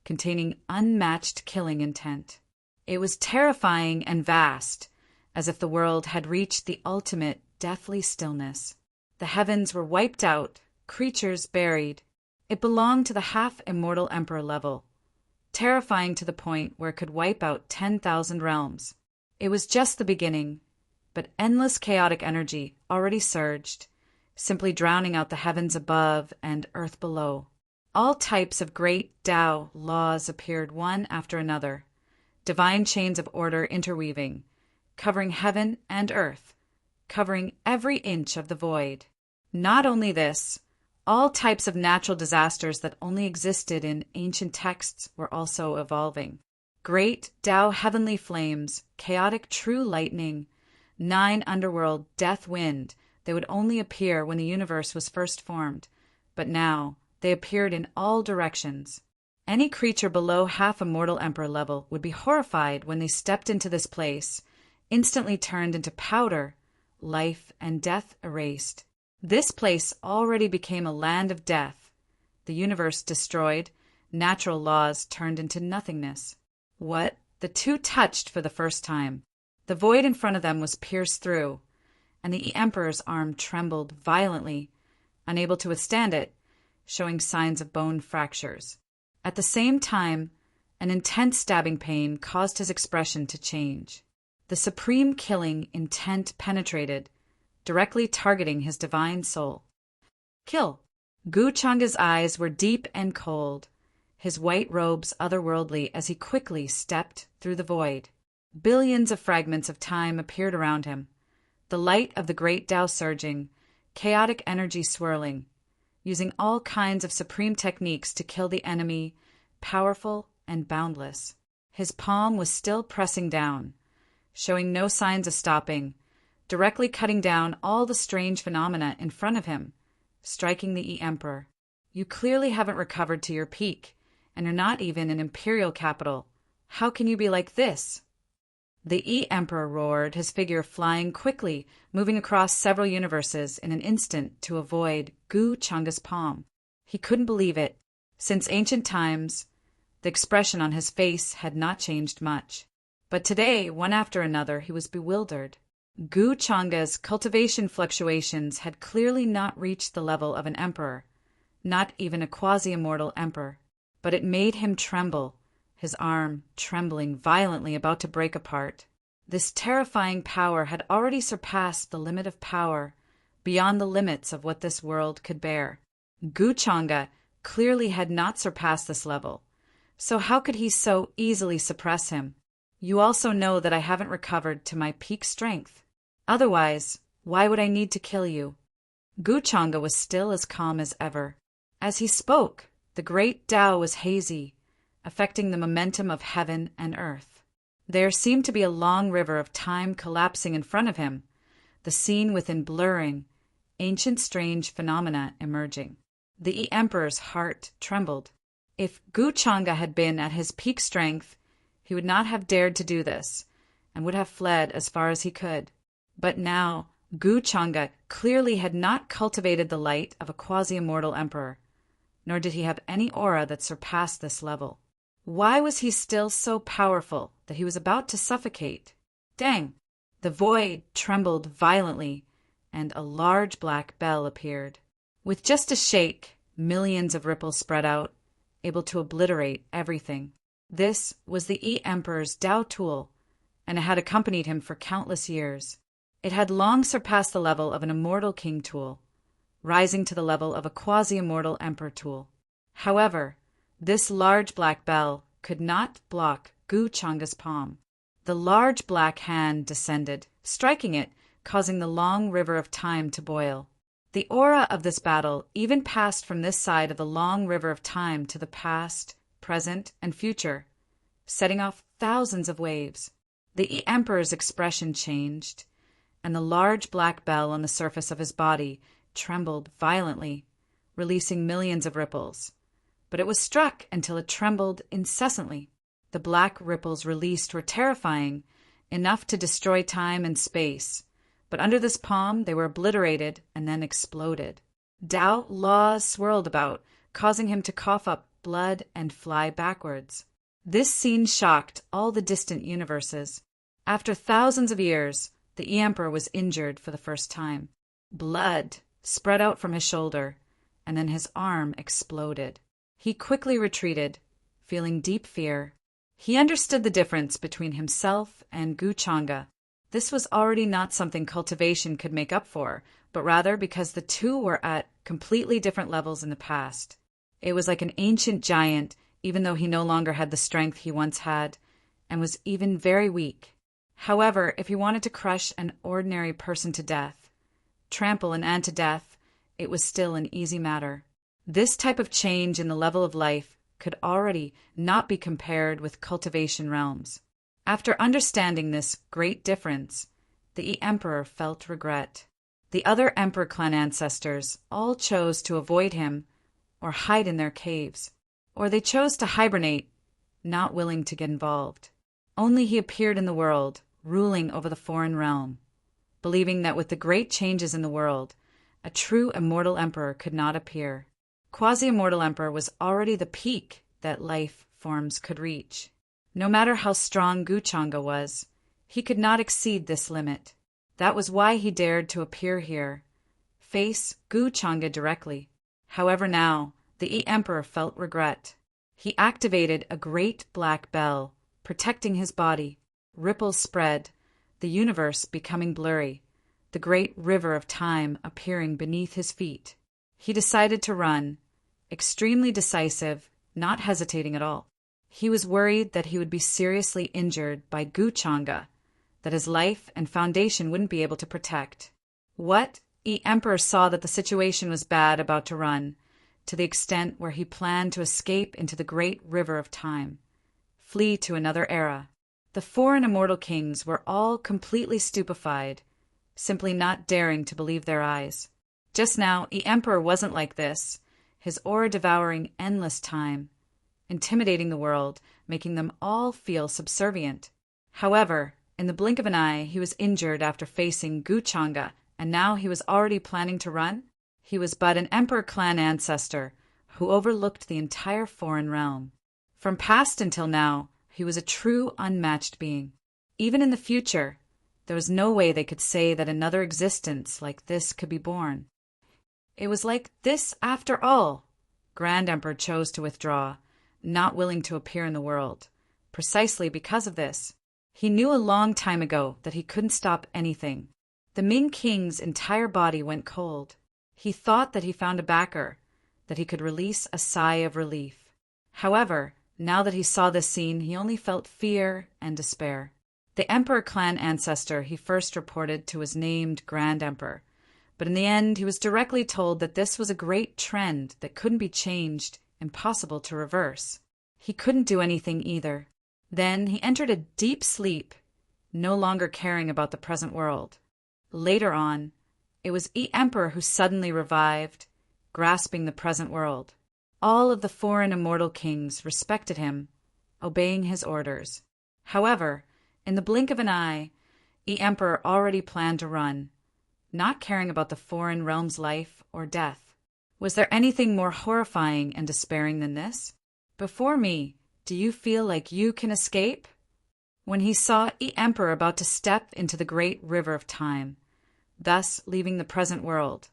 [SPEAKER 1] containing unmatched killing intent. It was terrifying and vast, as if the world had reached the ultimate deathly stillness. The heavens were wiped out, creatures buried. It belonged to the half-immortal emperor level, terrifying to the point where it could wipe out 10,000 realms. It was just the beginning, but endless chaotic energy already surged, simply drowning out the heavens above and earth below. All types of great Tao laws appeared one after another, divine chains of order interweaving, covering heaven and earth, covering every inch of the void. Not only this, all types of natural disasters that only existed in ancient texts were also evolving. Great Tao heavenly flames, chaotic true lightning, 9 underworld death wind, they would only appear when the universe was first formed, but now they appeared in all directions. Any creature below half-immortal emperor level would be horrified when they stepped into this place, instantly turned into powder, life and death erased. This place already became a land of death, the universe destroyed, natural laws turned into nothingness. What? The two touched for the first time. The void in front of them was pierced through, and the emperor's arm trembled violently, unable to withstand it, showing signs of bone fractures. At the same time, an intense stabbing pain caused his expression to change. The supreme killing intent penetrated, directly targeting his divine soul. Kill! Guchanga's eyes were deep and cold, his white robes otherworldly as he quickly stepped through the void. Billions of fragments of time appeared around him, the light of the great Tao surging, chaotic energy swirling, using all kinds of supreme techniques to kill the enemy, powerful and boundless. His palm was still pressing down, showing no signs of stopping, directly cutting down all the strange phenomena in front of him, striking the Emperor. You clearly haven't recovered to your peak, and you're not even an imperial capital. How can you be like this? The Emperor roared, his figure flying quickly, moving across several universes in an instant to avoid Guchanga's palm. He couldn't believe it. Since ancient times, the expression on his face had not changed much. But today, one after another, he was bewildered. Guchanga's cultivation fluctuations had clearly not reached the level of an emperor, not even a quasi-immortal emperor. But it made him tremble, his arm trembling violently, about to break apart. This terrifying power had already surpassed the limit of power, beyond the limits of what this world could bear. Guchanga clearly had not surpassed this level, so how could he so easily suppress him? You also know that I haven't recovered to my peak strength. Otherwise, why would I need to kill you? Guchanga was still as calm as ever. As he spoke, the great Tao was hazy, affecting the momentum of heaven and earth. There seemed to be a long river of time collapsing in front of him, the scene within blurring, ancient strange phenomena emerging. The Emperor's heart trembled. If Guchanga had been at his peak strength, he would not have dared to do this, and would have fled as far as he could. But now, Guchanga clearly had not cultivated the light of a quasi-immortal emperor, nor did he have any aura that surpassed this level. Why was he still so powerful that he was about to suffocate? Dang! The void trembled violently, and a large black bell appeared. With just a shake, millions of ripples spread out, able to obliterate everything. This was the Emperor's Tao tool, and it had accompanied him for countless years. It had long surpassed the level of an immortal king tool, rising to the level of a quasi-immortal emperor tool. However, this large black bell could not block Gu Changa's palm. The large black hand descended, striking it, causing the long river of time to boil. The aura of this battle even passed from this side of the long river of time to the past, present, and future, setting off thousands of waves. The Emperor's expression changed, and the large black bell on the surface of his body trembled violently, releasing millions of ripples. But it was struck until it trembled incessantly. The black ripples released were terrifying, enough to destroy time and space, but under this palm they were obliterated and then exploded. Doubt laws swirled about, causing him to cough up blood and fly backwards. This scene shocked all the distant universes. After thousands of years, the Emperor was injured for the first time. Blood spread out from his shoulder, and then his arm exploded. He quickly retreated, feeling deep fear. He understood the difference between himself and Gu Changa. This was already not something cultivation could make up for, but rather because the two were at completely different levels in the past. It was like an ancient giant, even though he no longer had the strength he once had, and was even very weak. However, if he wanted to crush an ordinary person to death, trample an ant to death, it was still an easy matter. This type of change in the level of life could already not be compared with cultivation realms. After understanding this great difference, the Emperor felt regret. The other Emperor clan ancestors all chose to avoid him or hide in their caves, or they chose to hibernate, not willing to get involved. Only he appeared in the world, ruling over the foreign realm, believing that with the great changes in the world, a true immortal emperor could not appear. Quasi-immortal emperor was already the peak that life forms could reach. No matter how strong Gu Changa was, he could not exceed this limit. That was why he dared to appear here, face Gu Changa directly. However now, the Emperor felt regret. He activated a great black bell, protecting his body. Ripples spread, the universe becoming blurry, the great river of time appearing beneath his feet. He decided to run, extremely decisive, not hesitating at all. He was worried that he would be seriously injured by Gu Changa, that his life and foundation wouldn't be able to protect. What? Emperor saw that the situation was bad about to run, to the extent where he planned to escape into the great river of time, flee to another era. The foreign immortal kings were all completely stupefied, simply not daring to believe their eyes. Just now, Emperor wasn't like this, his aura devouring endless time, intimidating the world, making them all feel subservient. However, in the blink of an eye, he was injured after facing Gu Changa, and now he was already planning to run? He was but an Emperor clan ancestor who overlooked the entire foreign realm. From past until now, he was a true unmatched being. Even in the future, there was no way they could say that another existence like this could be born. It was like this after all. Grand Emperor chose to withdraw, not willing to appear in the world, precisely because of this. He knew a long time ago that he couldn't stop anything. The Ming King's entire body went cold. He thought that he found a backer, that he could release a sigh of relief. However, now that he saw this scene, he only felt fear and despair. The Emperor clan ancestor he first reported to was named Grand Emperor, but in the end he was directly told that this was a great trend that couldn't be changed, impossible to reverse. He couldn't do anything either. Then he entered a deep sleep, no longer caring about the present world. Later on, it was Emperor who suddenly revived, grasping the present world. All of the foreign immortal kings respected him, obeying his orders. However, in the blink of an eye, Emperor already planned to run, not caring about the foreign realm's life or death. Was there anything more horrifying and despairing than this? Before me, do you feel like you can escape? When he saw Emperor about to step into the great river of time, thus leaving the present world,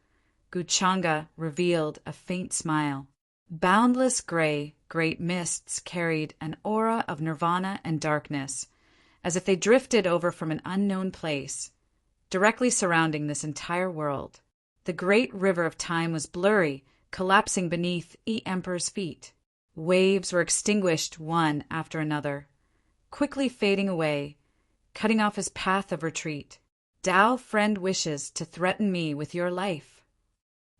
[SPEAKER 1] Gu Changa revealed a faint smile. Boundless gray, great mists carried an aura of nirvana and darkness, as if they drifted over from an unknown place, directly surrounding this entire world. The great river of time was blurry, collapsing beneath Emperor's feet. Waves were extinguished one after another, quickly fading away, cutting off his path of retreat. Tao friend wishes to threaten me with your life.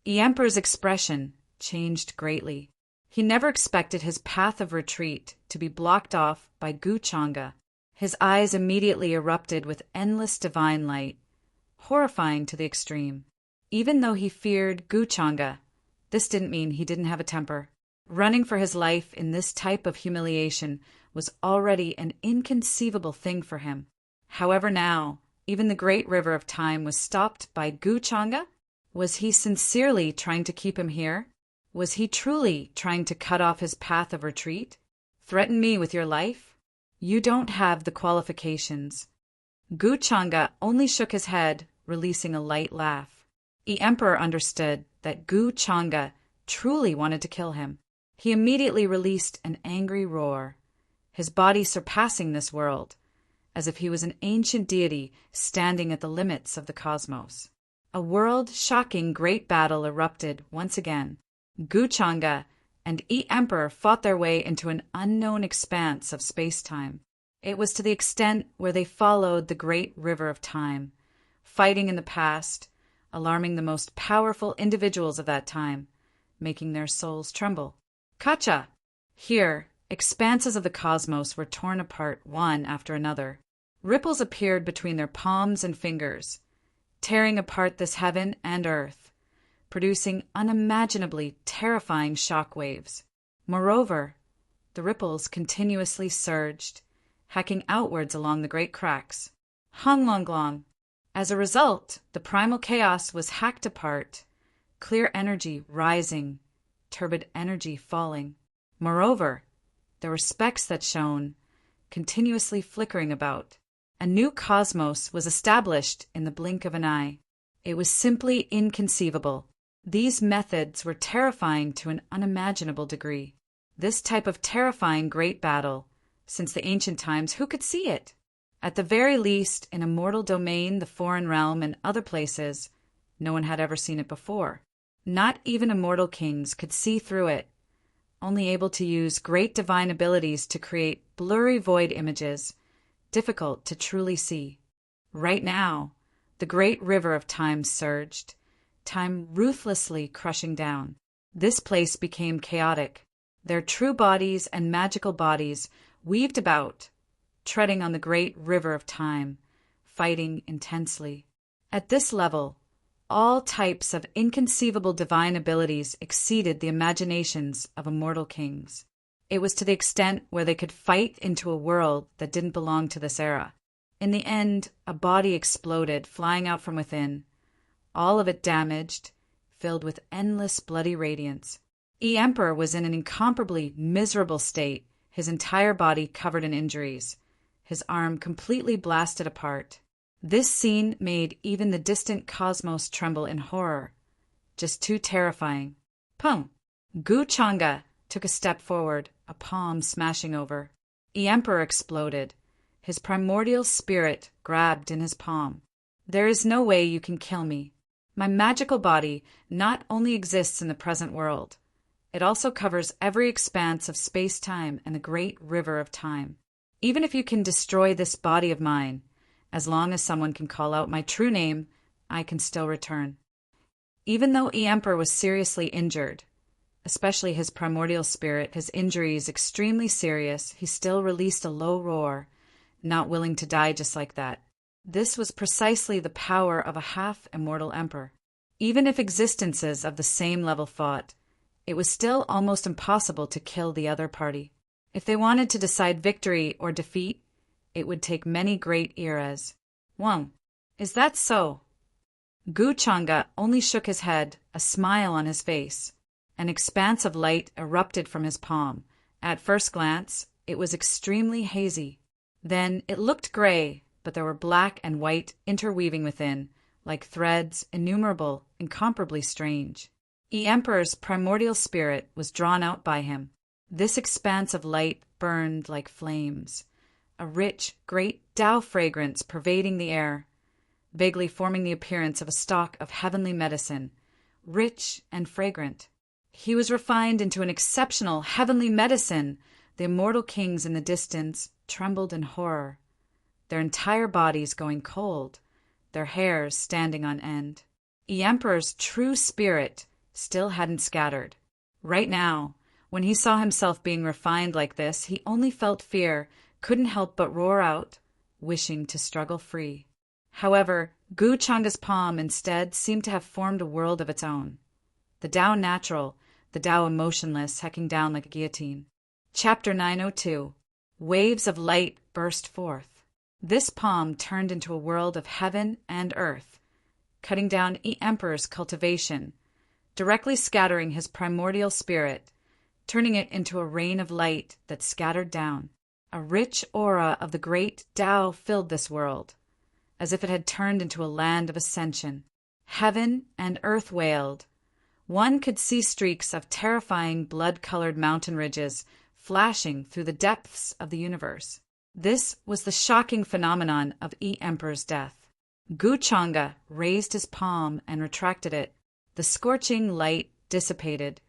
[SPEAKER 1] Emperor's expression changed greatly. He never expected his path of retreat to be blocked off by Gu Changa. His eyes immediately erupted with endless divine light, horrifying to the extreme. Even though he feared Gu Changa, this didn't mean he didn't have a temper. Running for his life in this type of humiliation was already an inconceivable thing for him. However, now, even the great river of time was stopped by Gu Changa. Was he sincerely trying to keep him here? Was he truly trying to cut off his path of retreat? Threaten me with your life? You don't have the qualifications. Gu Changa only shook his head, releasing a light laugh. The emperor understood that Gu Changa truly wanted to kill him. He immediately released an angry roar, his body surpassing this world, as if he was an ancient deity standing at the limits of the cosmos. A world-shocking great battle erupted once again. Gu Changa and Emperor fought their way into an unknown expanse of space-time. It was to the extent where they followed the great river of time, fighting in the past, alarming the most powerful individuals of that time, making their souls tremble. Kacha! Here, expanses of the cosmos were torn apart one after another. Ripples appeared between their palms and fingers, tearing apart this heaven and earth, producing unimaginably terrifying shock waves. Moreover, the ripples continuously surged, hacking outwards along the great cracks. Honglonglong. As a result, the primal chaos was hacked apart, clear energy rising, turbid energy falling. Moreover, there were specks that shone, continuously flickering about. A new cosmos was established in the blink of an eye. It was simply inconceivable. These methods were terrifying to an unimaginable degree. This type of terrifying great battle, since the ancient times, who could see it? At the very least, in a mortal domain, the foreign realm, and other places, no one had ever seen it before. Not even immortal kings could see through it, only able to use great divine abilities to create blurry void images, difficult to truly see. Right now, the great river of time surged, time ruthlessly crushing down. This place became chaotic. Their true bodies and magical bodies weaved about, treading on the great river of time, fighting intensely. At this level, all types of inconceivable divine abilities exceeded the imaginations of immortal kings. It was to the extent where they could fight into a world that didn't belong to this era. In the end, a body exploded, flying out from within, all of it damaged, filled with endless bloody radiance. Emperor was in an incomparably miserable state, his entire body covered in injuries, his arm completely blasted apart. This scene made even the distant cosmos tremble in horror, just too terrifying. Pum! Gu Changa took a step forward, a palm smashing over. Emperor exploded. His primordial spirit grabbed in his palm. There is no way you can kill me. My magical body not only exists in the present world, it also covers every expanse of space-time and the great river of time. Even if you can destroy this body of mine, as long as someone can call out my true name, I can still return. Even though Emperor was seriously injured, especially his primordial spirit, his injuries extremely serious, he still released a low roar, not willing to die just like that. This was precisely the power of a half-immortal emperor. Even if existences of the same level fought, it was still almost impossible to kill the other party. If they wanted to decide victory or defeat, it would take many great eras. Wang, is that so? Gu Changa only shook his head, a smile on his face. An expanse of light erupted from his palm. At first glance, it was extremely hazy. Then it looked gray, but there were black and white interweaving within, like threads, innumerable, incomparably strange. The Emperor's primordial spirit was drawn out by him. This expanse of light burned like flames, a rich, great Tao fragrance pervading the air. vaguely forming the appearance of a stalk of heavenly medicine, rich and fragrant. He was refined into an exceptional heavenly medicine. The immortal kings in the distance trembled in horror, their entire bodies going cold, their hairs standing on end. The Emperor's true spirit still hadn't scattered. Right now, when he saw himself being refined like this, he only felt fear, couldn't help but roar out, wishing to struggle free. However, Gu Changa's palm instead seemed to have formed a world of its own. The Tao natural, the Tao emotionless, hecking down like a guillotine. Chapter 902. Waves of light burst forth. This palm turned into a world of heaven and earth, cutting down the Emperor's cultivation, directly scattering his primordial spirit, turning it into a rain of light that scattered down. A rich aura of the great Tao filled this world, as if it had turned into a land of ascension. Heaven and earth wailed. One could see streaks of terrifying blood-colored mountain ridges flashing through the depths of the universe. This was the shocking phenomenon of the Emperor's death. Gu Changa raised his palm and retracted it. The scorching light dissipated,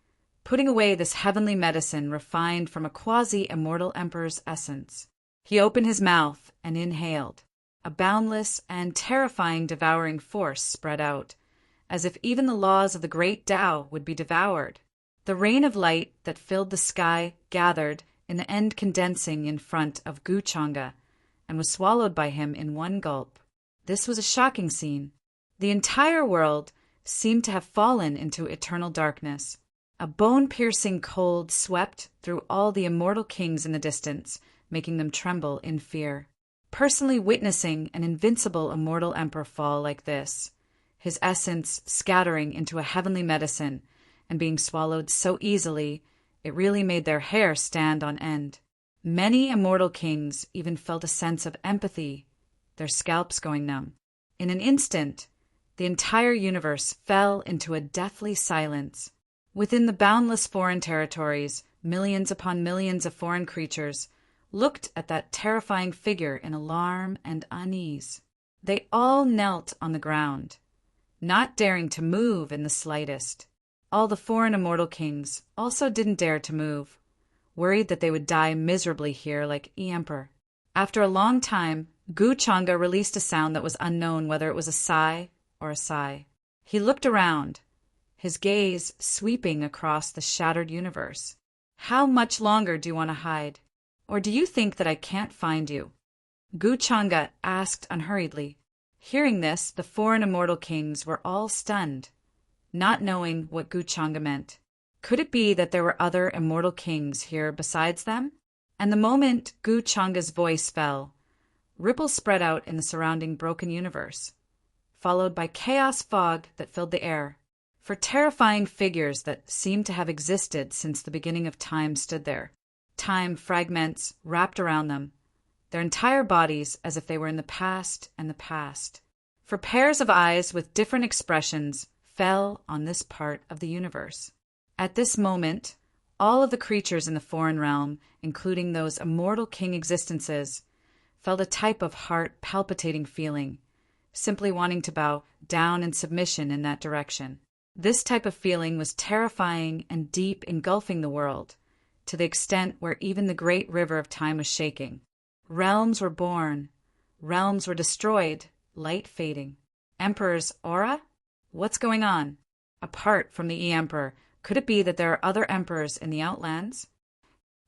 [SPEAKER 1] putting away this heavenly medicine refined from a quasi-immortal emperor's essence. He opened his mouth and inhaled. A boundless and terrifying devouring force spread out, as if even the laws of the great Tao would be devoured. The rain of light that filled the sky gathered, in the end condensing in front of Gu Changa, and was swallowed by him in one gulp. This was a shocking scene. The entire world seemed to have fallen into eternal darkness. A bone-piercing cold swept through all the immortal kings in the distance, making them tremble in fear. Personally witnessing an invincible immortal emperor fall like this, his essence scattering into a heavenly medicine and being swallowed so easily, it really made their hair stand on end. Many immortal kings even felt a sense of empathy, their scalps going numb. In an instant, the entire universe fell into a deathly silence. Within the boundless foreign territories, millions upon millions of foreign creatures looked at that terrifying figure in alarm and unease. They all knelt on the ground, not daring to move in the slightest. All the foreign immortal kings also didn't dare to move, worried that they would die miserably here like the Emperor. After a long time, Gu Changa released a sound that was unknown whether it was a sigh or a sigh. He looked around, his gaze sweeping across the shattered universe. How much longer do you want to hide? Or do you think that I can't find you? Gu Changa asked unhurriedly. Hearing this, the foreign immortal kings were all stunned, not knowing what Gu Changa meant. Could it be that there were other immortal kings here besides them? And the moment Gu Changa's voice fell, ripples spread out in the surrounding broken universe, followed by chaos fog that filled the air. For terrifying figures that seemed to have existed since the beginning of time stood there, time fragments wrapped around them, their entire bodies as if they were in the past and the past. For pairs of eyes with different expressions fell on this part of the universe. At this moment, all of the creatures in the foreign realm, including those immortal king existences, felt a type of heart-palpitating feeling, simply wanting to bow down in submission in that direction. This type of feeling was terrifying and deep, engulfing the world, to the extent where even the great river of time was shaking. Realms were born, realms were destroyed, light fading. Emperor's aura? What's going on? Apart from the Emperor, could it be that there are other emperors in the Outlands?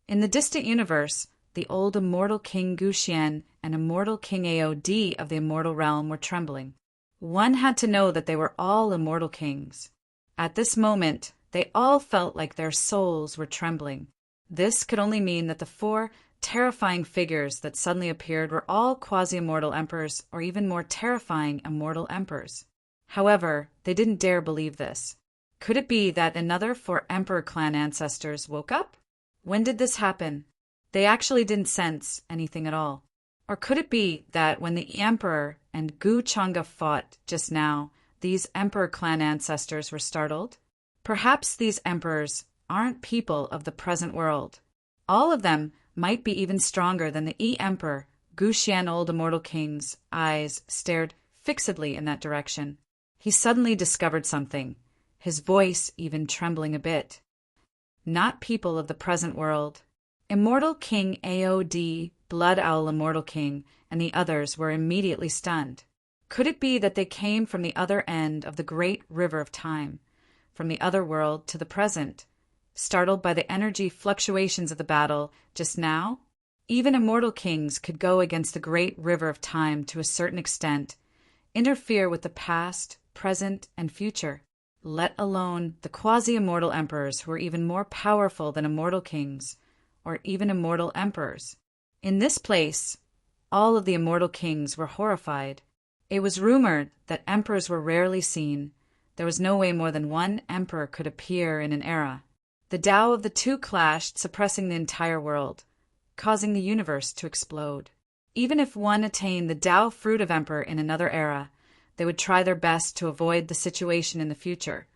[SPEAKER 1] In the distant universe, the old immortal King Guxian and immortal King Aod of the immortal realm were trembling. One had to know that they were all immortal kings. At this moment, they all felt like their souls were trembling. This could only mean that the four terrifying figures that suddenly appeared were all quasi-immortal emperors or even more terrifying immortal emperors. However, they didn't dare believe this. Could it be that another four emperor clan ancestors woke up? When did this happen? They actually didn't sense anything at all. Or could it be that when the emperor and Gu Changa fought just now, these emperor clan ancestors were startled? Perhaps these emperors aren't people of the present world. All of them might be even stronger than the emperor. Guxian old immortal king's eyes stared fixedly in that direction. He suddenly discovered something, his voice even trembling a bit. Not people of the present world. Immortal King Aod, Blood Owl Immortal King, and the others were immediately stunned. Could it be that they came from the other end of the great river of time, from the other world to the present, startled by the energy fluctuations of the battle just now? Even immortal kings could go against the great river of time to a certain extent, interfere with the past, present, and future, let alone the quasi-immortal emperors who were even more powerful than immortal kings, or even immortal emperors. In this place, all of the immortal kings were horrified. It was rumored that emperors were rarely seen. There was no way more than one emperor could appear in an era. The Tao of the two clashed, suppressing the entire world, causing the universe to explode. Even if one attained the Tao fruit of emperor in another era, they would try their best to avoid the situation in the future,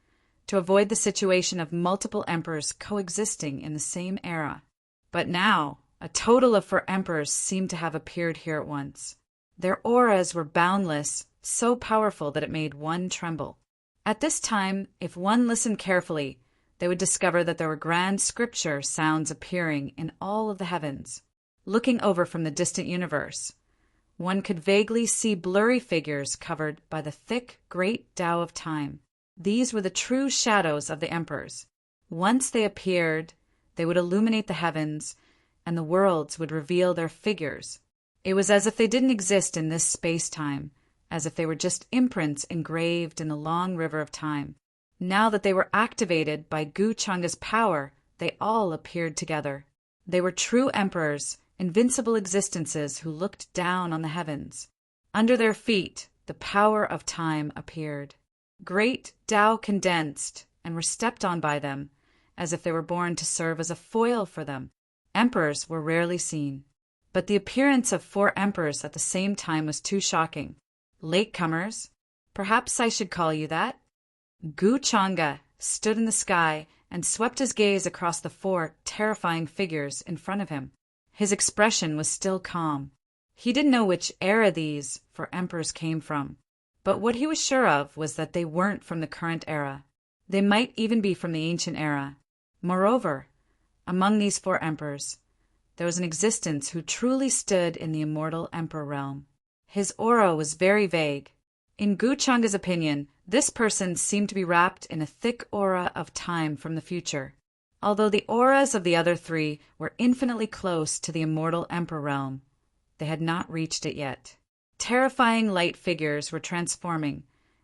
[SPEAKER 1] to avoid the situation of multiple emperors coexisting in the same era. But now, a total of 4 emperors seemed to have appeared here at once. Their auras were boundless, so powerful that it made one tremble. At this time, if one listened carefully, they would discover that there were grand scripture sounds appearing in all of the heavens. Looking over from the distant universe, one could vaguely see blurry figures covered by the thick, great Tao of time. These were the true shadows of the emperors. Once they appeared, they would illuminate the heavens, and the worlds would reveal their figures. It was as if they didn't exist in this space-time, as if they were just imprints engraved in the long river of time. Now that they were activated by Gu Changa's power, they all appeared together. They were true emperors, invincible existences who looked down on the heavens. Under their feet, the power of time appeared. Great Tao condensed and were stepped on by them, as if they were born to serve as a foil for them. Emperors were rarely seen. But the appearance of 4 emperors at the same time was too shocking. Latecomers, perhaps I should call you that. Gu Changa stood in the sky and swept his gaze across the 4 terrifying figures in front of him. His expression was still calm. He didn't know which era these 4 emperors came from, but what he was sure of was that they weren't from the current era. They might even be from the ancient era. Moreover, among these 4 emperors, there was an existence who truly stood in the immortal emperor realm. His aura was very vague. In Gu Changa's opinion, this person seemed to be wrapped in a thick aura of time from the future, although the auras of the other 3 were infinitely close to the immortal emperor realm. They had not reached it yet. Terrifying light figures were transforming,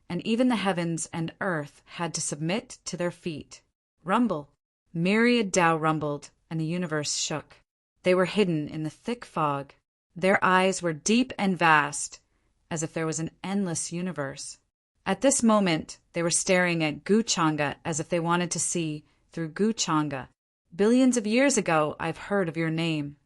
[SPEAKER 1] and even the heavens and earth had to submit to their feet. Rumble. Myriad Tao rumbled, and the universe shook. They were hidden in the thick fog. Their eyes were deep and vast, as if there was an endless universe. At this moment, they were staring at Gu Changa as if they wanted to see through Gu Changa. Billions of years ago, I've heard of your name.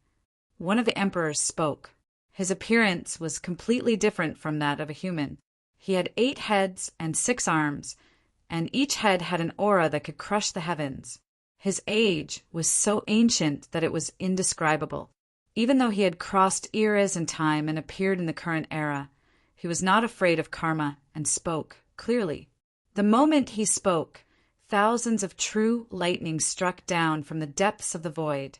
[SPEAKER 1] One of the emperors spoke. His appearance was completely different from that of a human. He had 8 heads and 6 arms, and each head had an aura that could crush the heavens. His age was so ancient that it was indescribable. Even though he had crossed eras in time and appeared in the current era, he was not afraid of karma and spoke clearly. The moment he spoke, thousands of true lightning struck down from the depths of the void,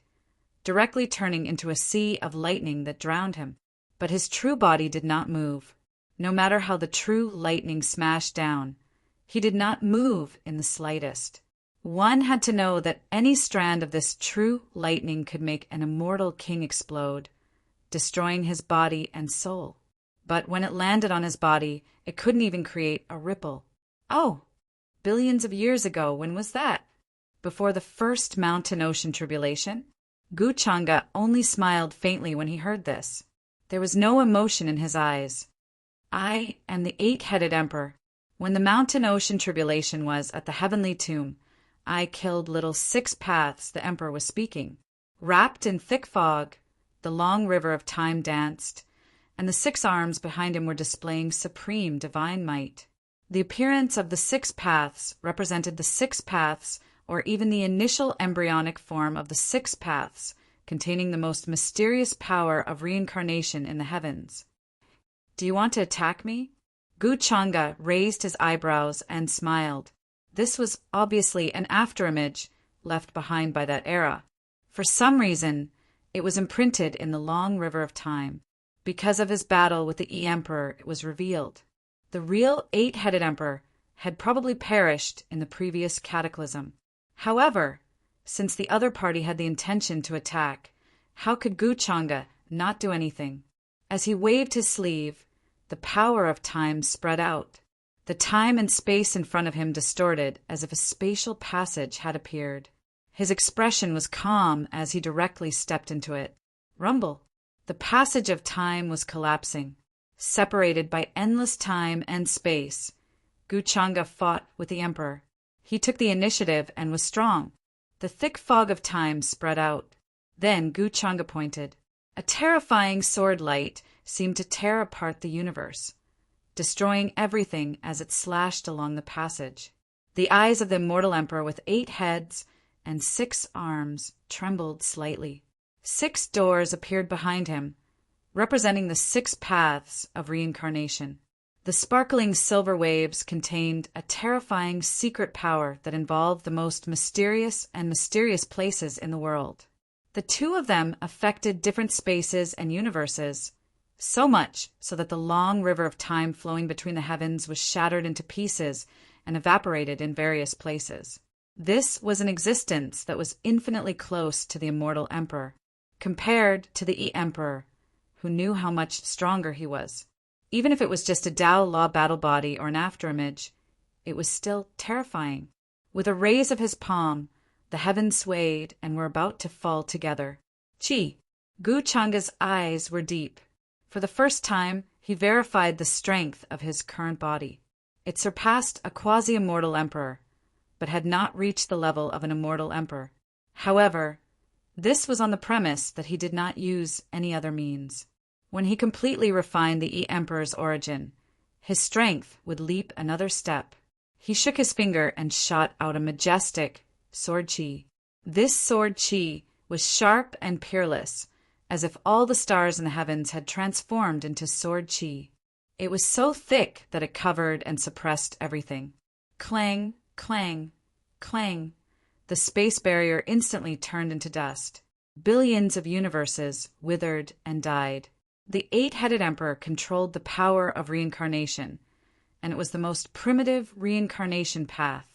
[SPEAKER 1] directly turning into a sea of lightning that drowned him. But his true body did not move. No matter how the true lightning smashed down, he did not move in the slightest. One had to know that any strand of this true lightning could make an immortal king explode, destroying his body and soul. But when it landed on his body, it couldn't even create a ripple. Oh, billions of years ago, when was that? Before the first mountain-ocean tribulation? Gu Changa only smiled faintly when he heard this. There was no emotion in his eyes. I am the 8-headed emperor. When the mountain-ocean tribulation was at the heavenly tomb, I killed little 6 paths, the emperor was speaking. Wrapped in thick fog, the long river of time danced, and the 6 arms behind him were displaying supreme divine might. The appearance of the 6 paths represented the 6 paths, or even the initial embryonic form of the 6 paths, containing the most mysterious power of reincarnation in the heavens. Do you want to attack me? Gu Changa raised his eyebrows and smiled. This was obviously an afterimage left behind by that era. For some reason, it was imprinted in the long river of time. Because of his battle with the Emperor, it was revealed. The real eight-headed emperor had probably perished in the previous cataclysm. However, since the other party had the intention to attack, how could Gu Changa not do anything? As he waved his sleeve, the power of time spread out. The time and space in front of him distorted as if a spatial passage had appeared. His expression was calm as he directly stepped into it. Rumble. The passage of time was collapsing. Separated by endless time and space, Gu Changa fought with the emperor. He took the initiative and was strong. The thick fog of time spread out. Then Gu Changa pointed. A terrifying sword light seemed to tear apart the universe, destroying everything as it slashed along the passage. The eyes of the immortal emperor with 8 heads and 6 arms trembled slightly. 6 doors appeared behind him, representing the 6 paths of reincarnation. The sparkling silver waves contained a terrifying secret power that involved the most mysterious places in the world. The 2 of them affected different spaces and universes, so much so that the long river of time flowing between the heavens was shattered into pieces and evaporated in various places. This was an existence that was infinitely close to the immortal emperor, compared to the emperor, who knew how much stronger he was. Even if it was just a Tao Law battle body or an afterimage, it was still terrifying. With a raise of his palm, the heavens swayed and were about to fall together. Chi. Gu Changa's eyes were deep. For the first time, he verified the strength of his current body. It surpassed a quasi-immortal emperor, but had not reached the level of an immortal emperor. However, this was on the premise that he did not use any other means. When he completely refined the emperor's origin, his strength would leap another step. He shook his finger and shot out a majestic sword chi. This sword chi was sharp and peerless, as if all the stars in the heavens had transformed into sword chi. It was so thick that it covered and suppressed everything. Clang, clang, clang. The space barrier instantly turned into dust. Billions of universes withered and died. The 8-headed emperor controlled the power of reincarnation, and it was the most primitive reincarnation path.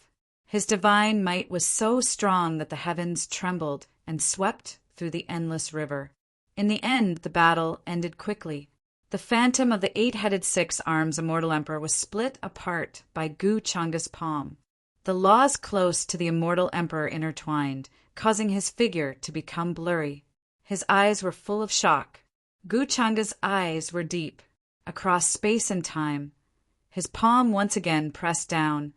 [SPEAKER 1] His divine might was so strong that the heavens trembled and swept through the endless river. In the end, the battle ended quickly. The phantom of the 8-headed 6-arms immortal emperor was split apart by Gu Changa's palm. The laws close to the immortal emperor intertwined, causing his figure to become blurry. His eyes were full of shock. Gu Changa's eyes were deep, across space and time. His palm once again pressed down,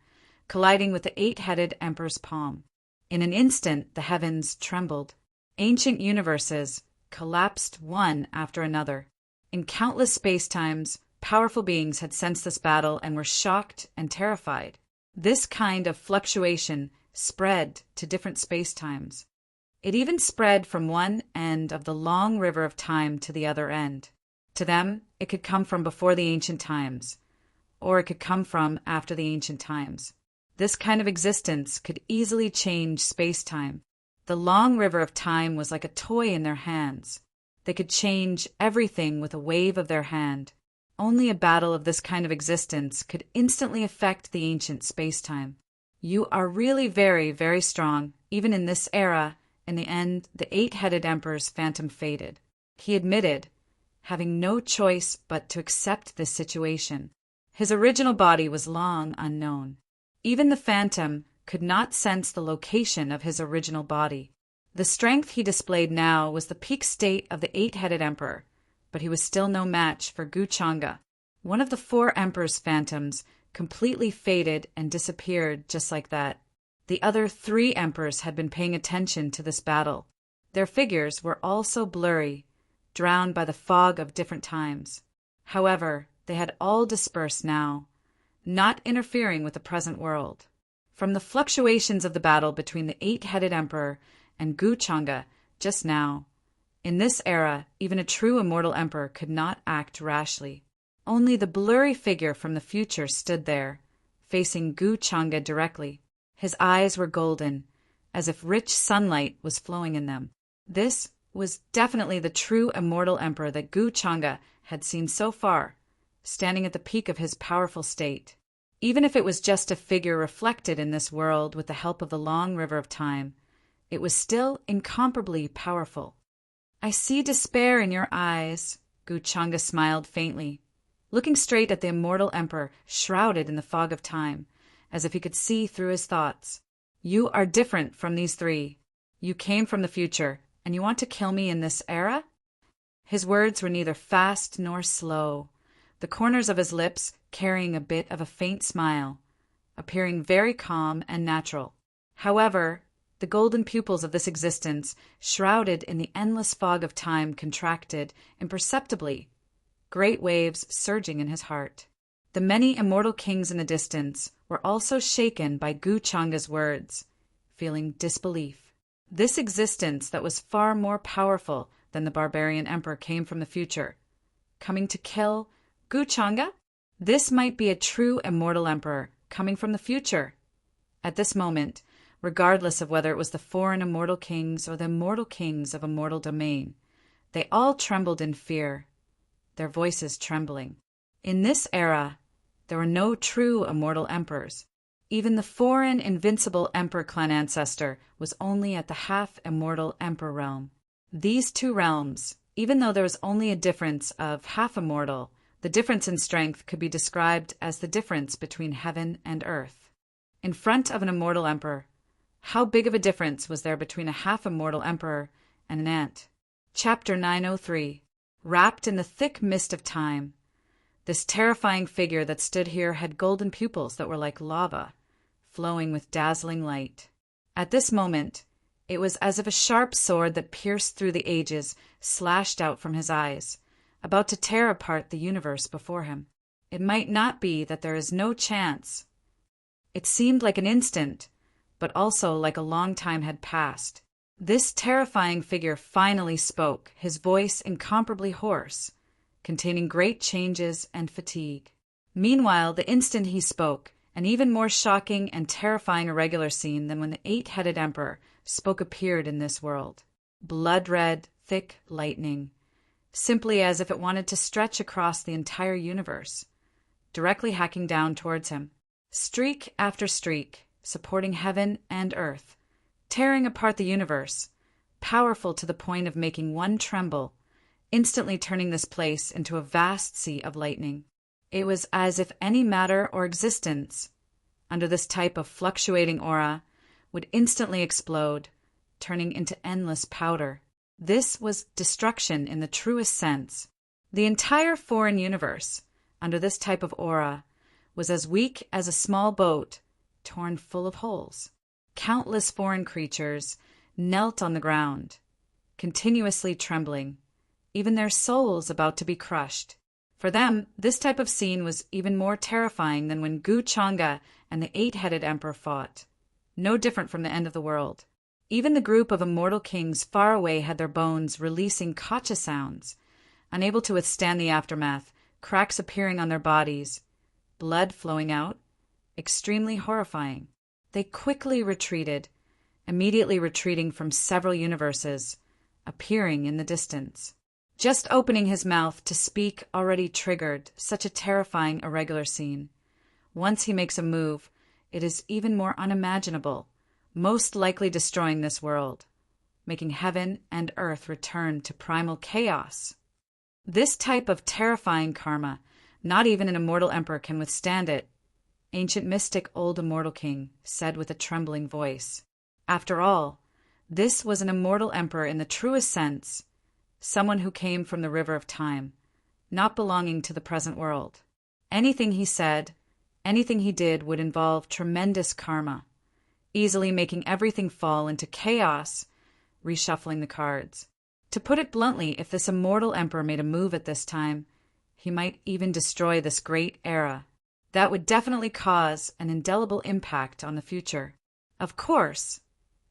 [SPEAKER 1] colliding with the 8-headed emperor's palm. In an instant, the heavens trembled. Ancient universes collapsed one after another. In countless space-times, powerful beings had sensed this battle and were shocked and terrified. This kind of fluctuation spread to different space-times. It even spread from one end of the long river of time to the other end. To them, it could come from before the ancient times, or it could come from after the ancient times. This kind of existence could easily change space-time. The long river of time was like a toy in their hands. They could change everything with a wave of their hand. Only a battle of this kind of existence could instantly affect the ancient space-time. You are really very, very strong, even in this era. In the end, the 8-headed emperor's phantom faded. He admitted, having no choice but to accept this situation. His original body was long unknown. Even the phantom could not sense the location of his original body. The strength he displayed now was the peak state of the 8-headed emperor, but he was still no match for Gu Changa. One of the 4 emperor's phantoms completely faded and disappeared just like that. The other 3 emperors had been paying attention to this battle. Their figures were also blurry, drowned by the fog of different times. However, they had all dispersed now, not interfering with the present world. From the fluctuations of the battle between the 8-headed emperor and Gu Changa just now, in this era, even a true immortal emperor could not act rashly. Only the blurry figure from the future stood there, facing Gu Changa directly. His eyes were golden, as if rich sunlight was flowing in them. This was definitely the true immortal emperor that Gu Changa had seen so far, standing at the peak of his powerful state. Even if it was just a figure reflected in this world with the help of the long river of time, it was still incomparably powerful. "I see despair in your eyes," Gu Changa smiled faintly, looking straight at the immortal emperor shrouded in the fog of time, as if he could see through his thoughts. "You are different from these three. You came from the future, and you want to kill me in this era?" His words were neither fast nor slow, the corners of his lips carrying a bit of a faint smile, appearing very calm and natural. However, the golden pupils of this existence, shrouded in the endless fog of time, contracted imperceptibly, great waves surging in his heart. The many immortal kings in the distance were also shaken by Gu Changa's words, feeling disbelief. This existence that was far more powerful than the barbarian emperor came from the future, coming to kill Gu Changa? This might be a true immortal emperor coming from the future. At this moment, regardless of whether it was the foreign immortal kings or the immortal kings of a mortal domain, they all trembled in fear, their voices trembling. In this era, there were no true immortal emperors. Even the foreign invincible emperor clan ancestor was only at the half-immortal emperor realm. These two realms, even though there was only a difference of half-immortal, the difference in strength could be described as the difference between heaven and earth. In front of an immortal emperor, how big of a difference was there between a half-immortal emperor and an ant? Chapter 903. Wrapped in the thick mist of time. This terrifying figure that stood here had golden pupils that were like lava, flowing with dazzling light. At this moment, it was as if a sharp sword that pierced through the ages slashed out from his eyes, about to tear apart the universe before him. It might not be that there is no chance. It seemed like an instant, but also like a long time had passed. This terrifying figure finally spoke, his voice incomparably hoarse, containing great changes and fatigue. Meanwhile, the instant he spoke, an even more shocking and terrifying irregular scene than when the eight-headed emperor spoke appeared in this world. Blood-red, thick lightning, simply as if it wanted to stretch across the entire universe, directly hacking down towards him. Streak after streak, supporting heaven and earth, tearing apart the universe, powerful to the point of making one tremble, instantly turning this place into a vast sea of lightning. It was as if any matter or existence, under this type of fluctuating aura, would instantly explode, turning into endless powder. This was destruction in the truest sense. The entire foreign universe, under this type of aura, was as weak as a small boat, torn full of holes. Countless foreign creatures knelt on the ground, continuously trembling, even their souls about to be crushed. For them, this type of scene was even more terrifying than when Gu Changa and the eight-headed emperor fought. No different from the end of the world. Even the group of immortal kings far away had their bones releasing kacha sounds, unable to withstand the aftermath, cracks appearing on their bodies, blood flowing out, extremely horrifying. They quickly retreated, immediately retreating from several universes, appearing in the distance. Just opening his mouth to speak already triggered such a terrifying irregular scene. Once he makes a move, it is even more unimaginable, most likely destroying this world, making heaven and earth return to primal chaos. This type of terrifying karma, not even an immortal emperor can withstand it, ancient mystic old immortal king said with a trembling voice. After all, this was an immortal emperor in the truest sense, someone who came from the river of time, not belonging to the present world. Anything he said, anything he did would involve tremendous karma, easily making everything fall into chaos, reshuffling the cards. To put it bluntly, if this immortal emperor made a move at this time, he might even destroy this great era. That would definitely cause an indelible impact on the future. Of course,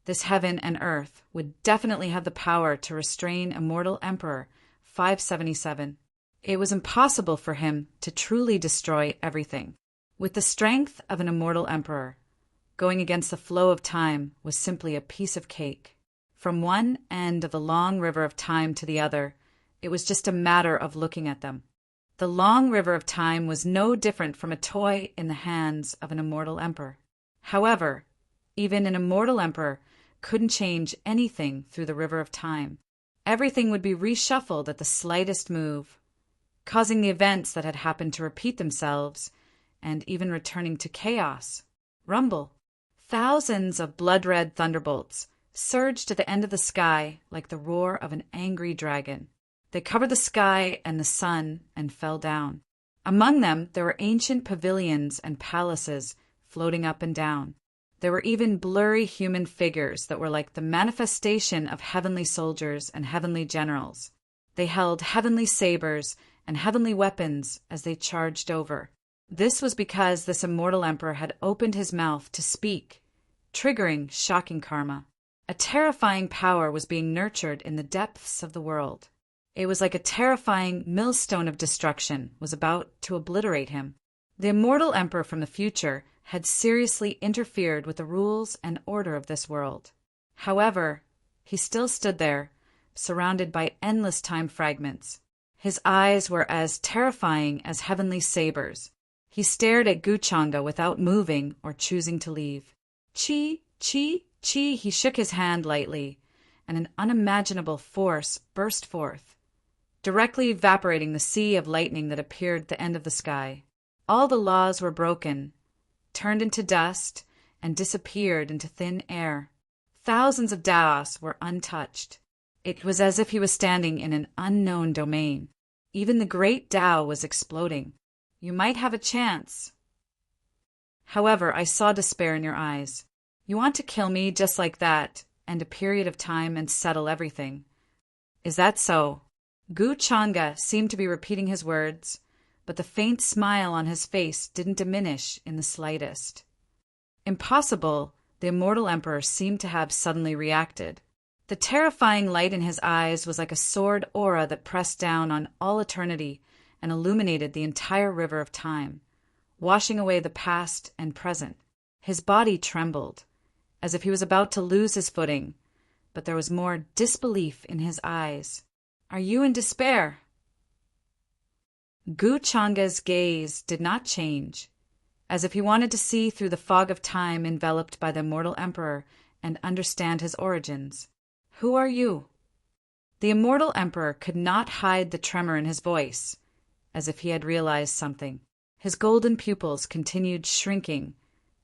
[SPEAKER 1] this heaven and earth would definitely have the power to restrain immortal emperor 577. It was impossible for him to truly destroy everything. With the strength of an immortal emperor, going against the flow of time was simply a piece of cake. From one end of the long river of time to the other, it was just a matter of looking at them. The long river of time was no different from a toy in the hands of an immortal emperor. However, even an immortal emperor couldn't change anything through the river of time. Everything would be reshuffled at the slightest move, causing the events that had happened to repeat themselves and even returning to chaos. Rumble. Thousands of blood-red thunderbolts surged to the end of the sky like the roar of an angry dragon. They covered the sky and the sun and fell down. Among them, there were ancient pavilions and palaces floating up and down. There were even blurry human figures that were like the manifestation of heavenly soldiers and heavenly generals. They held heavenly sabers and heavenly weapons as they charged over. This was because this immortal emperor had opened his mouth to speak, triggering shocking karma. A terrifying power was being nurtured in the depths of the world. It was like a terrifying millstone of destruction was about to obliterate him. The immortal emperor from the future had seriously interfered with the rules and order of this world. However, he still stood there, surrounded by endless time fragments. His eyes were as terrifying as heavenly sabers. He stared at Guchanga without moving or choosing to leave. Chi, chi, chi, he shook his hand lightly, and an unimaginable force burst forth, directly evaporating the sea of lightning that appeared at the end of the sky. All the laws were broken, turned into dust, and disappeared into thin air. Thousands of Daos were untouched. It was as if he was standing in an unknown domain. Even the great Tao was exploding. You might have a chance. However, I saw despair in your eyes. You want to kill me just like that, and a period of time and settle everything. Is that so? Gu Changa seemed to be repeating his words, but the faint smile on his face didn't diminish in the slightest. Impossible, the immortal emperor seemed to have suddenly reacted. The terrifying light in his eyes was like a sword aura that pressed down on all eternity and illuminated the entire river of time, washing away the past and present. His body trembled, as if he was about to lose his footing, but there was more disbelief in his eyes. Are you in despair? Gu Changa's gaze did not change, as if he wanted to see through the fog of time enveloped by the immortal emperor and understand his origins. Who are you? The immortal emperor could not hide the tremor in his voice, as if he had realized something. His golden pupils continued shrinking,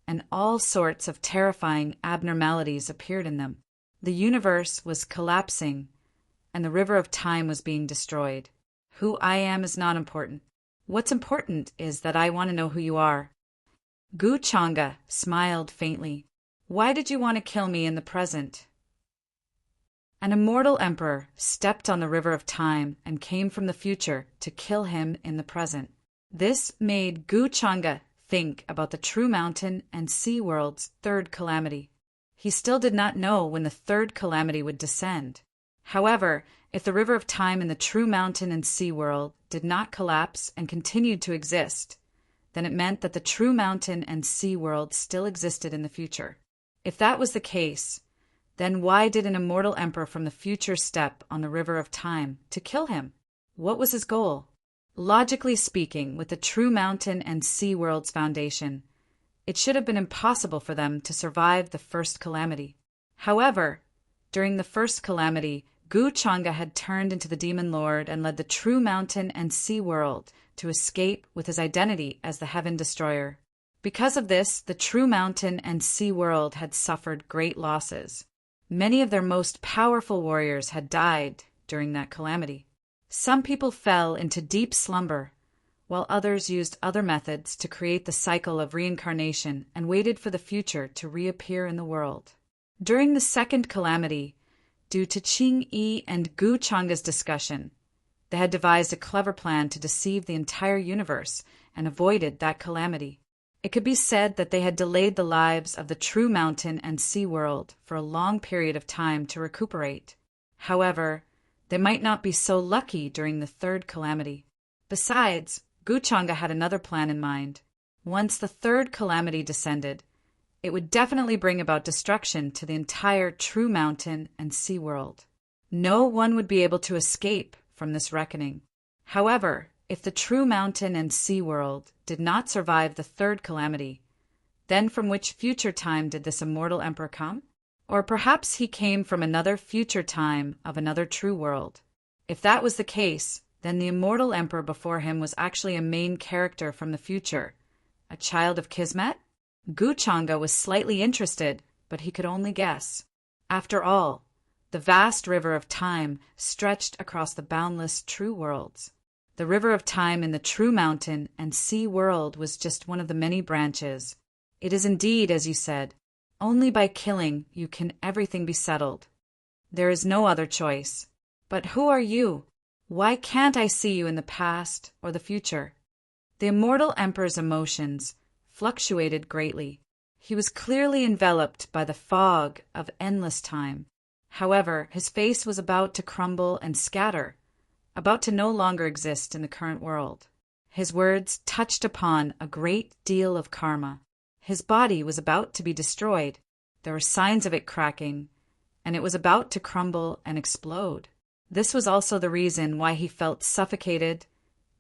[SPEAKER 1] and all sorts of terrifying abnormalities appeared in them. The universe was collapsing, and the river of time was being destroyed. Who I am is not important. What's important is that I want to know who you are. Gu Changa smiled faintly. Why did you want to kill me in the present? An immortal emperor stepped on the river of time and came from the future to kill him in the present. This made Gu Changa think about the true mountain and sea world's third calamity. He still did not know when the third calamity would descend. However, if the river of time in the true mountain and sea world did not collapse and continued to exist, then it meant that the true mountain and sea world still existed in the future. If that was the case, then why did an immortal emperor from the future step on the river of time to kill him? What was his goal? Logically speaking, with the true mountain and sea world's foundation, it should have been impossible for them to survive the first calamity. However, during the first calamity, Gu Changa had turned into the demon lord and led the true mountain and sea world to escape with his identity as the heaven destroyer. Because of this, the true mountain and sea world had suffered great losses. Many of their most powerful warriors had died during that calamity. Some people fell into deep slumber, while others used other methods to create the cycle of reincarnation and waited for the future to reappear in the world. During the second calamity, due to Qing Yi and Gu Changa's discussion, they had devised a clever plan to deceive the entire universe and avoided that calamity. It could be said that they had delayed the lives of the true mountain and sea world for a long period of time to recuperate. However, they might not be so lucky during the third calamity. Besides, Guchanga had another plan in mind. Once the third calamity descended, it would definitely bring about destruction to the entire True Mountain and Sea World. No one would be able to escape from this reckoning. However, if the True Mountain and Sea World did not survive the third calamity, then from which future time did this immortal emperor come? Or perhaps he came from another future time of another true world. If that was the case, then the immortal emperor before him was actually a main character from the future, a child of Kismet? Guchanga was slightly interested, but he could only guess. After all, the vast river of time stretched across the boundless true worlds. The river of time in the True Mountain and Sea World was just one of the many branches. It is indeed, as you said, only by killing you can everything be settled. There is no other choice. But who are you? Why can't I see you in the past or the future? The immortal emperor's emotions fluctuated greatly. He was clearly enveloped by the fog of endless time. However, his face was about to crumble and scatter, about to no longer exist in the current world. His words touched upon a great deal of karma. His body was about to be destroyed. There were signs of it cracking, and it was about to crumble and explode. This was also the reason why he felt suffocated,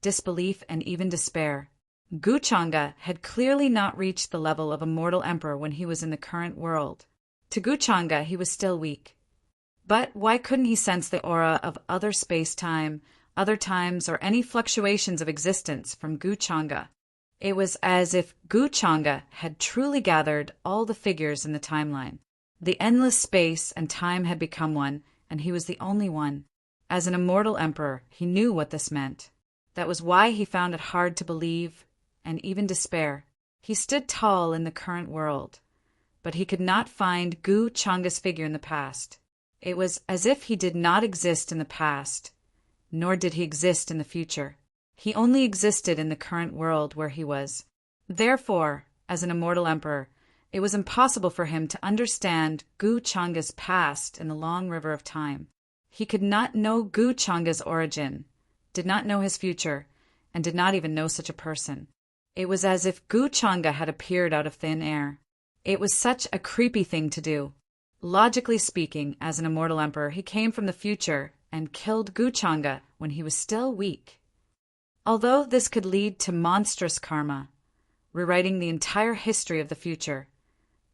[SPEAKER 1] disbelief, and even despair. Guchanga had clearly not reached the level of a mortal emperor when he was in the current world. To Guchanga, he was still weak. But why couldn't he sense the aura of other space-time, other times, or any fluctuations of existence from Guchanga? It was as if Guchanga had truly gathered all the figures in the timeline. The endless space and time had become one, and he was the only one. As an immortal emperor, he knew what this meant. That was why he found it hard to believe and even despair. He stood tall in the current world, but he could not find Guchanga's figure in the past. It was as if he did not exist in the past, nor did he exist in the future. He only existed in the current world where he was. Therefore, as an immortal emperor, it was impossible for him to understand Guchanga's past in the long river of time. He could not know Guchanga's origin, did not know his future, and did not even know such a person. It was as if Guchanga had appeared out of thin air. It was such a creepy thing to do. Logically speaking, as an immortal emperor, he came from the future and killed Guchanga when he was still weak. Although this could lead to monstrous karma, rewriting the entire history of the future,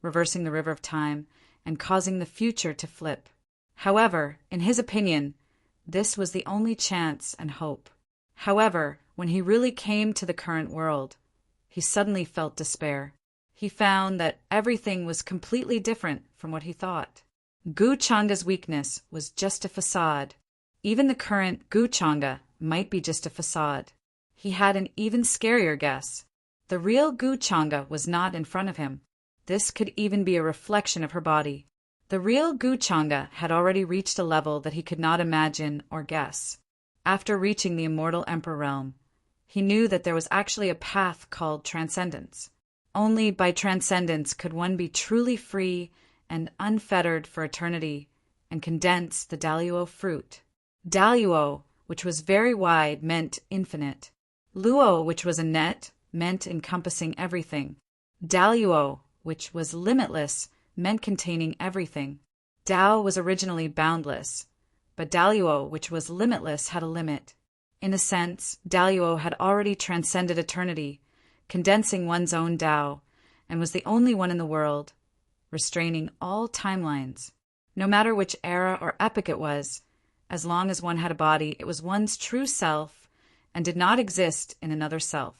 [SPEAKER 1] reversing the river of time, and causing the future to flip. However, in his opinion, this was the only chance and hope. However, when he really came to the current world, he suddenly felt despair. He found that everything was completely different from what he thought. Guchanga's weakness was just a facade. Even the current Guchanga might be just a facade. He had an even scarier guess. The real Guchanga was not in front of him. This could even be a reflection of her body. The real Guchanga had already reached a level that he could not imagine or guess. After reaching the immortal emperor realm, he knew that there was actually a path called transcendence. Only by transcendence could one be truly free and unfettered for eternity and condense the Daluo fruit. Daluo, which was very wide, meant infinite. Luo, which was a net, meant encompassing everything. Daluo, which was limitless, meant containing everything. Dao was originally boundless, but Daluo, which was limitless, had a limit. In a sense, Daluo had already transcended eternity, condensing one's own Dao, and was the only one in the world, restraining all timelines. No matter which era or epoch it was, as long as one had a body, it was one's true self and did not exist in another self.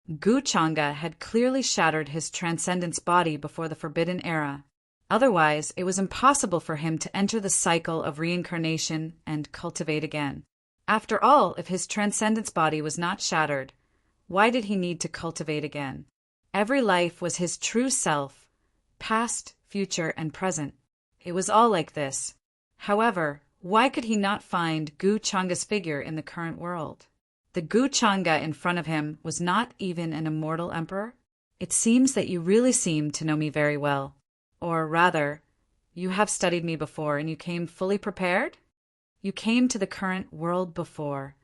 [SPEAKER 1] Guchanga had clearly shattered his transcendence body before the Forbidden Era. Otherwise, it was impossible for him to enter the cycle of reincarnation and cultivate again. After all, if his transcendence body was not shattered, why did he need to cultivate again? Every life was his true self, past, future, and present. It was all like this. However, why could he not find Guchanga's figure in the current world? The Guchanga in front of him was not even an immortal emperor. It seems that you really seem to know me very well. Or rather, you have studied me before and you came fully prepared? You came to the current world before,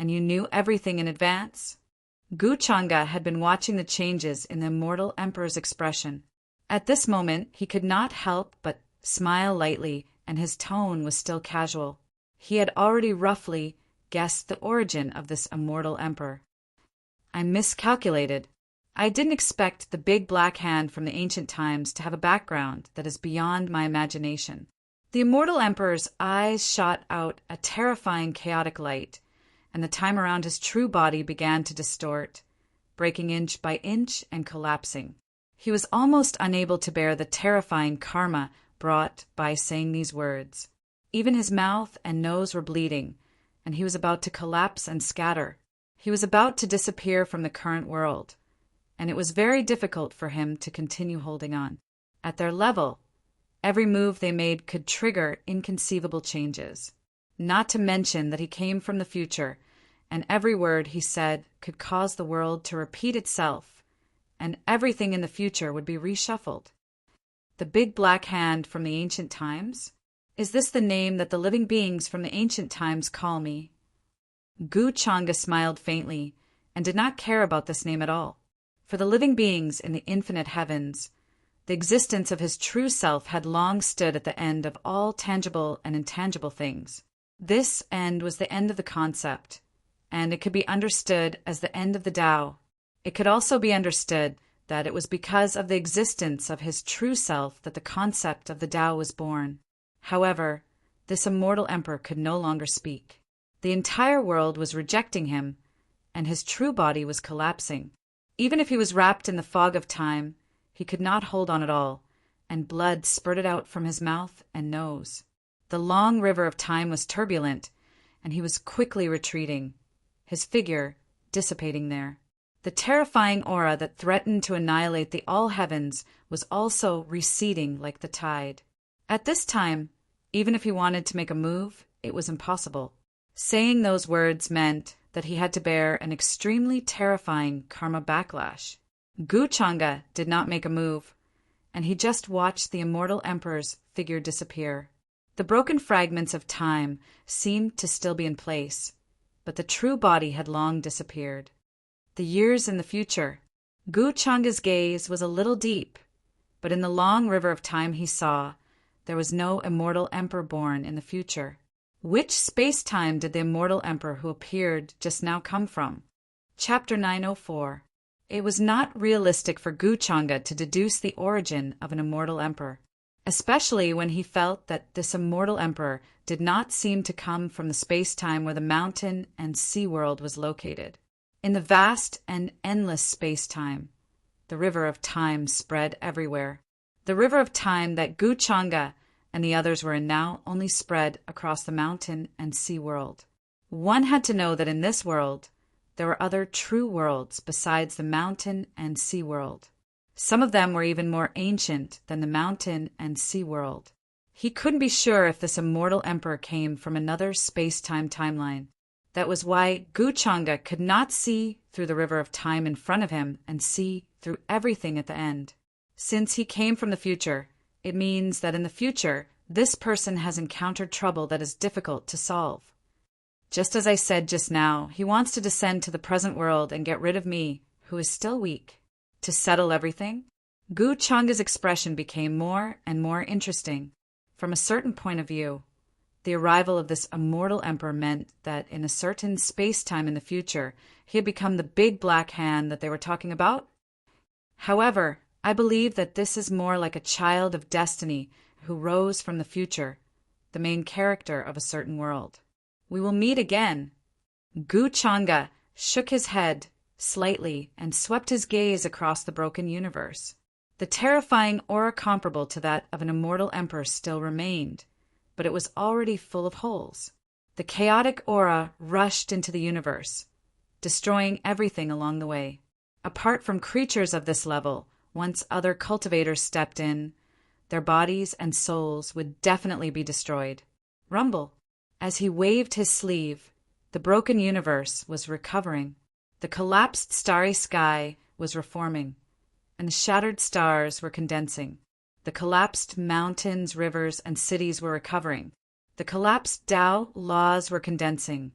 [SPEAKER 1] and you knew everything in advance? Gu Changa had been watching the changes in the immortal emperor's expression. At this moment, he could not help but smile lightly, and his tone was still casual. He had already roughly guessed the origin of this immortal emperor. I miscalculated. I didn't expect the big black hand from the ancient times to have a background that is beyond my imagination. The immortal emperor's eyes shot out a terrifying chaotic light, and the time around his true body began to distort, breaking inch by inch and collapsing. He was almost unable to bear the terrifying karma brought by saying these words. Even his mouth and nose were bleeding, and he was about to collapse and scatter. He was about to disappear from the current world, and it was very difficult for him to continue holding on. At their level, every move they made could trigger inconceivable changes. Not to mention that he came from the future, and every word he said could cause the world to repeat itself, and everything in the future would be reshuffled. The big black hand from the ancient times? Is this the name that the living beings from the ancient times call me? Gu Changa smiled faintly and did not care about this name at all. For the living beings in the infinite heavens, the existence of his true self had long stood at the end of all tangible and intangible things. This end was the end of the concept, and it could be understood as the end of the Tao. It could also be understood that it was because of the existence of his true self that the concept of the Tao was born. However, this immortal emperor could no longer speak. The entire world was rejecting him, and his true body was collapsing. Even if he was wrapped in the fog of time, he could not hold on at all, and blood spurted out from his mouth and nose. The long river of time was turbulent, and he was quickly retreating, his figure dissipating there. The terrifying aura that threatened to annihilate the all heavens was also receding like the tide. At this time, even if he wanted to make a move, it was impossible. Saying those words meant that he had to bear an extremely terrifying karma backlash. Gu Changa did not make a move, and he just watched the immortal emperor's figure disappear. The broken fragments of time seemed to still be in place, but the true body had long disappeared. The years in the future. Gu Changa's gaze was a little deep, but in the long river of time he saw, there was no immortal emperor born in the future. Which space-time did the immortal emperor who appeared just now come from? Chapter 904. It was not realistic for Gu Changa to deduce the origin of an immortal emperor, especially when he felt that this immortal emperor did not seem to come from the space-time where the mountain and sea world was located. In the vast and endless space-time, the river of time spread everywhere. The river of time that Gu Changa and the others were in now only spread across the mountain and sea world. One had to know that in this world, there were other true worlds besides the mountain and sea world. Some of them were even more ancient than the mountain and sea world. He couldn't be sure if this immortal emperor came from another space-time timeline. That was why Gu Changa could not see through the river of time in front of him and see through everything at the end. Since he came from the future, it means that in the future, this person has encountered trouble that is difficult to solve. Just as I said just now, he wants to descend to the present world and get rid of me, who is still weak. To settle everything? Gu Changa's expression became more and more interesting. From a certain point of view, the arrival of this immortal emperor meant that in a certain space-time in the future, he had become the big black hand that they were talking about. However, I believe that this is more like a child of destiny who rose from the future, the main character of a certain world. We will meet again. Gu Changa shook his head slightly and swept his gaze across the broken universe. The terrifying aura comparable to that of an immortal emperor still remained, but it was already full of holes. The chaotic aura rushed into the universe, destroying everything along the way. Apart from creatures of this level, once other cultivators stepped in, their bodies and souls would definitely be destroyed. Rumble. As he waved his sleeve, the broken universe was recovering. The collapsed starry sky was reforming, and the shattered stars were condensing. The collapsed mountains, rivers, and cities were recovering. The collapsed Tao laws were condensing,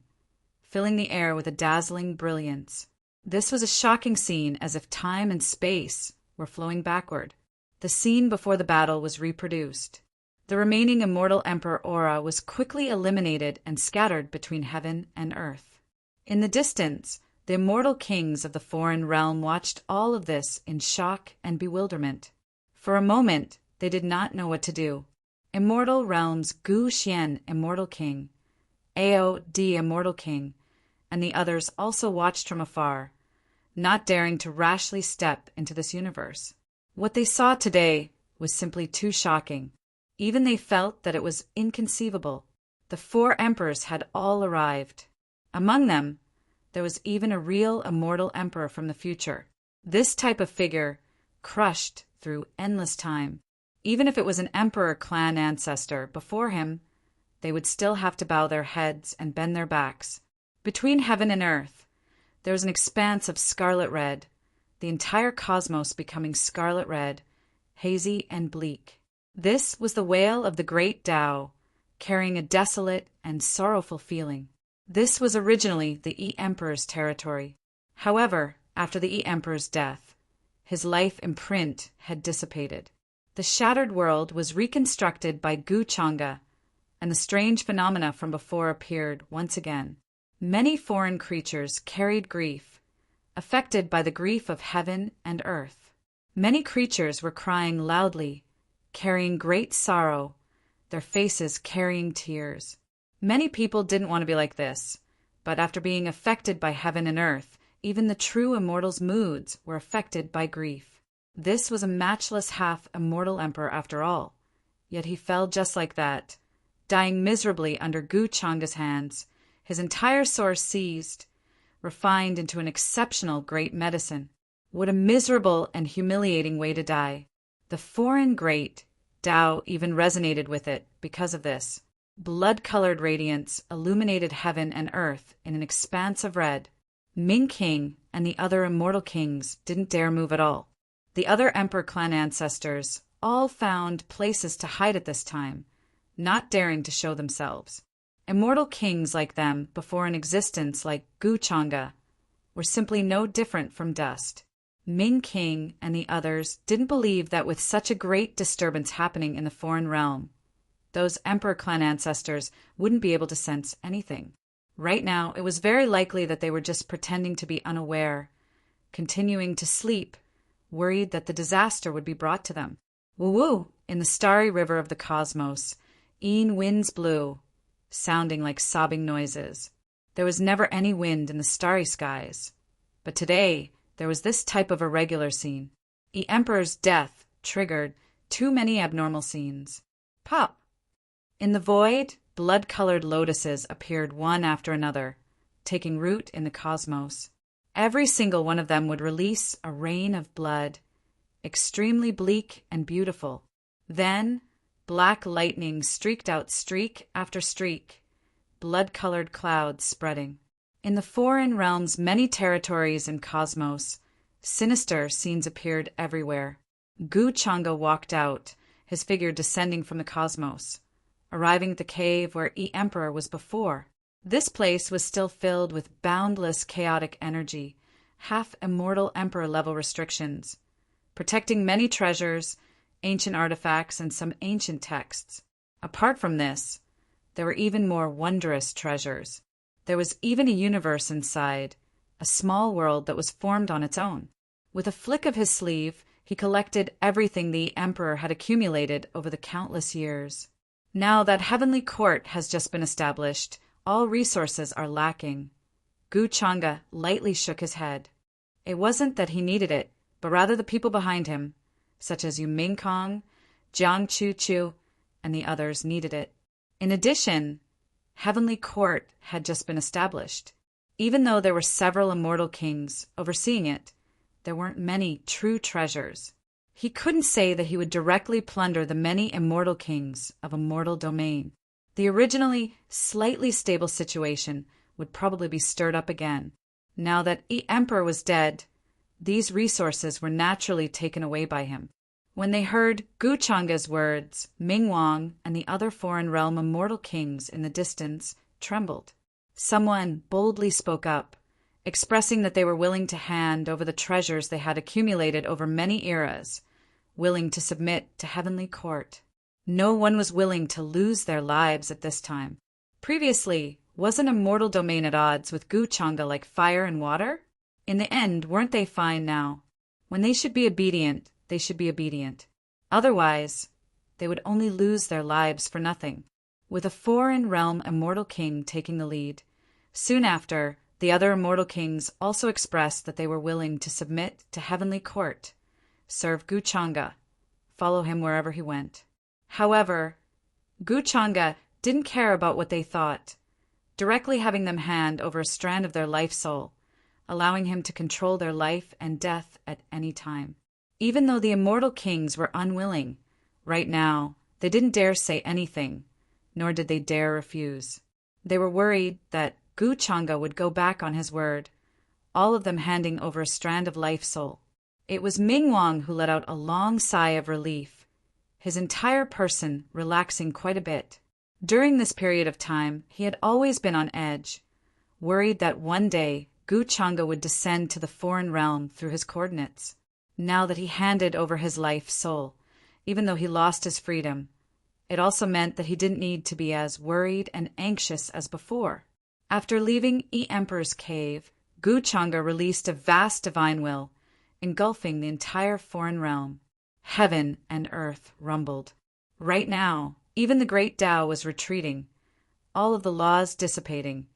[SPEAKER 1] filling the air with a dazzling brilliance. This was a shocking scene, as if time and space were flowing backward. The scene before the battle was reproduced. The remaining immortal Emperor Aura was quickly eliminated and scattered between heaven and earth. In the distance, the immortal kings of the foreign realm watched all of this in shock and bewilderment. For a moment, they did not know what to do. Immortal Realms Gu Xian, Immortal King, Ao Di, Immortal King, and the others also watched from afar, not daring to rashly step into this universe. What they saw today was simply too shocking. Even they felt that it was inconceivable. The four emperors had all arrived. Among them, there was even a real immortal emperor from the future. This type of figure crushed through endless time. Even if it was an emperor clan ancestor before him, they would still have to bow their heads and bend their backs. Between heaven and earth, there was an expanse of scarlet red, the entire cosmos becoming scarlet red, hazy and bleak. This was the wail of the great Tao, carrying a desolate and sorrowful feeling. This was originally the E-Emperor's territory. However, after the E-Emperor's death, his life imprint had dissipated. The shattered world was reconstructed by Gu Changa, and the strange phenomena from before appeared once again. Many foreign creatures carried grief, affected by the grief of heaven and earth. Many creatures were crying loudly, carrying great sorrow, their faces carrying tears. Many people didn't want to be like this, but after being affected by heaven and earth, even the true immortals' moods were affected by grief. This was a matchless half-immortal emperor after all, yet he fell just like that, dying miserably under Gu Changa's hands, his entire source seized, refined into an exceptional great medicine. What a miserable and humiliating way to die. The foreign great Tao even resonated with it because of this. Blood-colored radiance illuminated heaven and earth in an expanse of red. Ming King and the other immortal kings didn't dare move at all. The other emperor clan ancestors all found places to hide at this time, not daring to show themselves. Immortal kings like them, before an existence like Gu Changa, were simply no different from dust. Ming King and the others didn't believe that with such a great disturbance happening in the foreign realm, those emperor clan ancestors wouldn't be able to sense anything. Right now, it was very likely that they were just pretending to be unaware, continuing to sleep, worried that the disaster would be brought to them. Woo-woo! In the starry river of the cosmos, winds blew, sounding like sobbing noises. There was never any wind in the starry skies. But today, there was this type of irregular scene. The Emperor's death triggered too many abnormal scenes. Pop! In the void, blood-colored lotuses appeared one after another, taking root in the cosmos. Every single one of them would release a rain of blood, extremely bleak and beautiful. Then, black lightning streaked out streak after streak, blood-colored clouds spreading. In the foreign realm's many territories and cosmos, sinister scenes appeared everywhere. Gu Changa walked out, his figure descending from the cosmos, arriving at the cave where E-Emperor was before. This place was still filled with boundless chaotic energy, half-immortal emperor-level restrictions, protecting many treasures, ancient artifacts, and some ancient texts. Apart from this, there were even more wondrous treasures. There was even a universe inside, a small world that was formed on its own. With a flick of his sleeve, he collected everything the emperor had accumulated over the countless years. Now that heavenly court has just been established, all resources are lacking. Gu Changa lightly shook his head. It wasn't that he needed it, but rather the people behind him, such as Yu Mingkong, Jiang Chu, and the others needed it. In addition, heavenly court had just been established. Even though there were several immortal kings overseeing it, there weren't many true treasures. He couldn't say that he would directly plunder the many immortal kings of a mortal domain. The originally slightly stable situation would probably be stirred up again. Now that E-Emperor was dead, these resources were naturally taken away by him. When they heard Gu Changa's words, Ming Wang and the other foreign realm immortal kings in the distance trembled. Someone boldly spoke up, expressing that they were willing to hand over the treasures they had accumulated over many eras, willing to submit to heavenly court. No one was willing to lose their lives at this time. Previously, wasn't a mortal domain at odds with Guchanga like fire and water? In the end, weren't they fine now? When they should be obedient, they should be obedient. Otherwise, they would only lose their lives for nothing. With a foreign realm immortal king taking the lead. Soon after, the other immortal kings also expressed that they were willing to submit to heavenly court, serve Guchanga, follow him wherever he went. However, Guchanga didn't care about what they thought, directly having them hand over a strand of their life soul, allowing him to control their life and death at any time. Even though the immortal kings were unwilling, right now, they didn't dare say anything, nor did they dare refuse. They were worried that Guchanga would go back on his word, all of them handing over a strand of life soul. It was Mingwang who let out a long sigh of relief, his entire person relaxing quite a bit. During this period of time, he had always been on edge, worried that one day Guchanga would descend to the foreign realm through his coordinates. Now that he handed over his life soul, even though he lost his freedom, it also meant that he didn't need to be as worried and anxious as before. After leaving Emperor's cave, Guchanga released a vast divine will, engulfing the entire foreign realm. Heaven and earth rumbled. Right now, even the great Tao was retreating, all of the laws dissipating,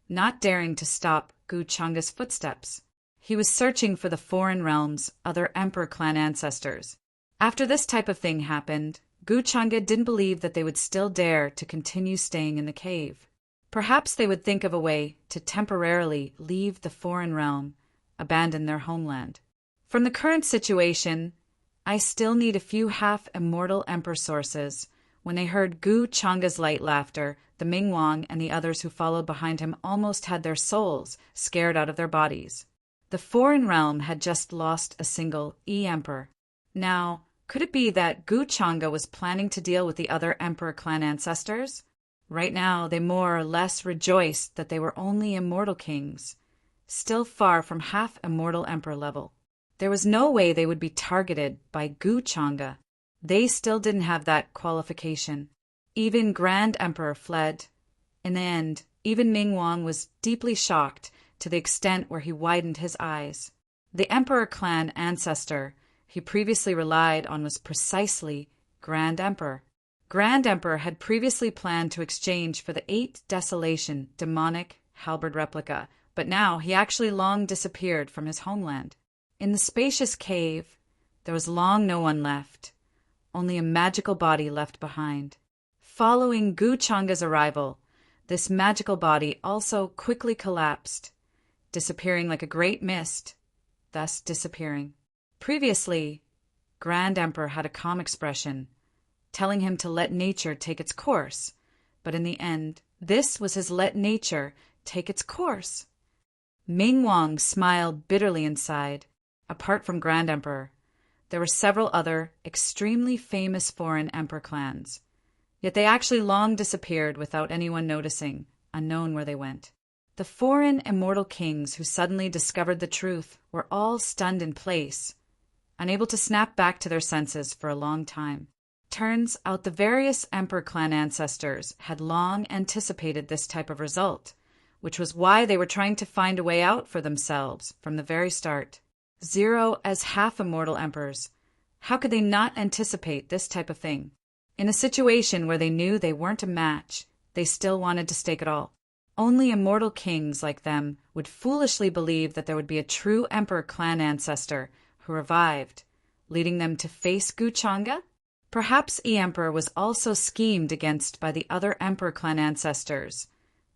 [SPEAKER 1] not daring to stop Guchanga's footsteps. He was searching for the foreign realm's other Emperor clan ancestors. After this type of thing happened, Guchanga didn't believe that they would still dare to continue staying in the cave. Perhaps they would think of a way to temporarily leave the foreign realm, abandon their homeland. From the current situation, I still need a few half-immortal Emperor sources. When they heard Guchanga's light laughter, the Mingwang and the others who followed behind him almost had their souls scared out of their bodies. The foreign realm had just lost a single Emperor. Now, could it be that Guchanga was planning to deal with the other Emperor clan ancestors? Right now, they more or less rejoiced that they were only immortal kings, still far from half-immortal Emperor level. There was no way they would be targeted by Guchanga. They still didn't have that qualification. Even Grand Emperor fled. In the end, even Mingwang was deeply shocked to the extent where he widened his eyes. The Emperor clan ancestor he previously relied on was precisely Grand Emperor. Grand Emperor had previously planned to exchange for the 8 Desolation demonic halberd replica, but now he actually long disappeared from his homeland. In the spacious cave, there was long no one left, only a magical body left behind. Following Guchanga's arrival, this magical body also quickly collapsed, disappearing like a great mist, thus disappearing. Previously, Grand Emperor had a calm expression, telling him to let nature take its course, but in the end, this was his let nature take its course. Mingwang smiled bitterly inside. Apart from Grand Emperor, there were several other extremely famous foreign Emperor clans, yet they actually long disappeared without anyone noticing, unknown where they went. The foreign immortal kings who suddenly discovered the truth were all stunned in place, unable to snap back to their senses for a long time. Turns out the various Emperor clan ancestors had long anticipated this type of result, which was why they were trying to find a way out for themselves from the very start. 0 as half-immortal emperors. How could they not anticipate this type of thing? In a situation where they knew they weren't a match, they still wanted to stake it all. Only immortal kings like them would foolishly believe that there would be a true Emperor clan ancestor who revived, leading them to face Guchanga? Perhaps Emperor was also schemed against by the other Emperor clan ancestors,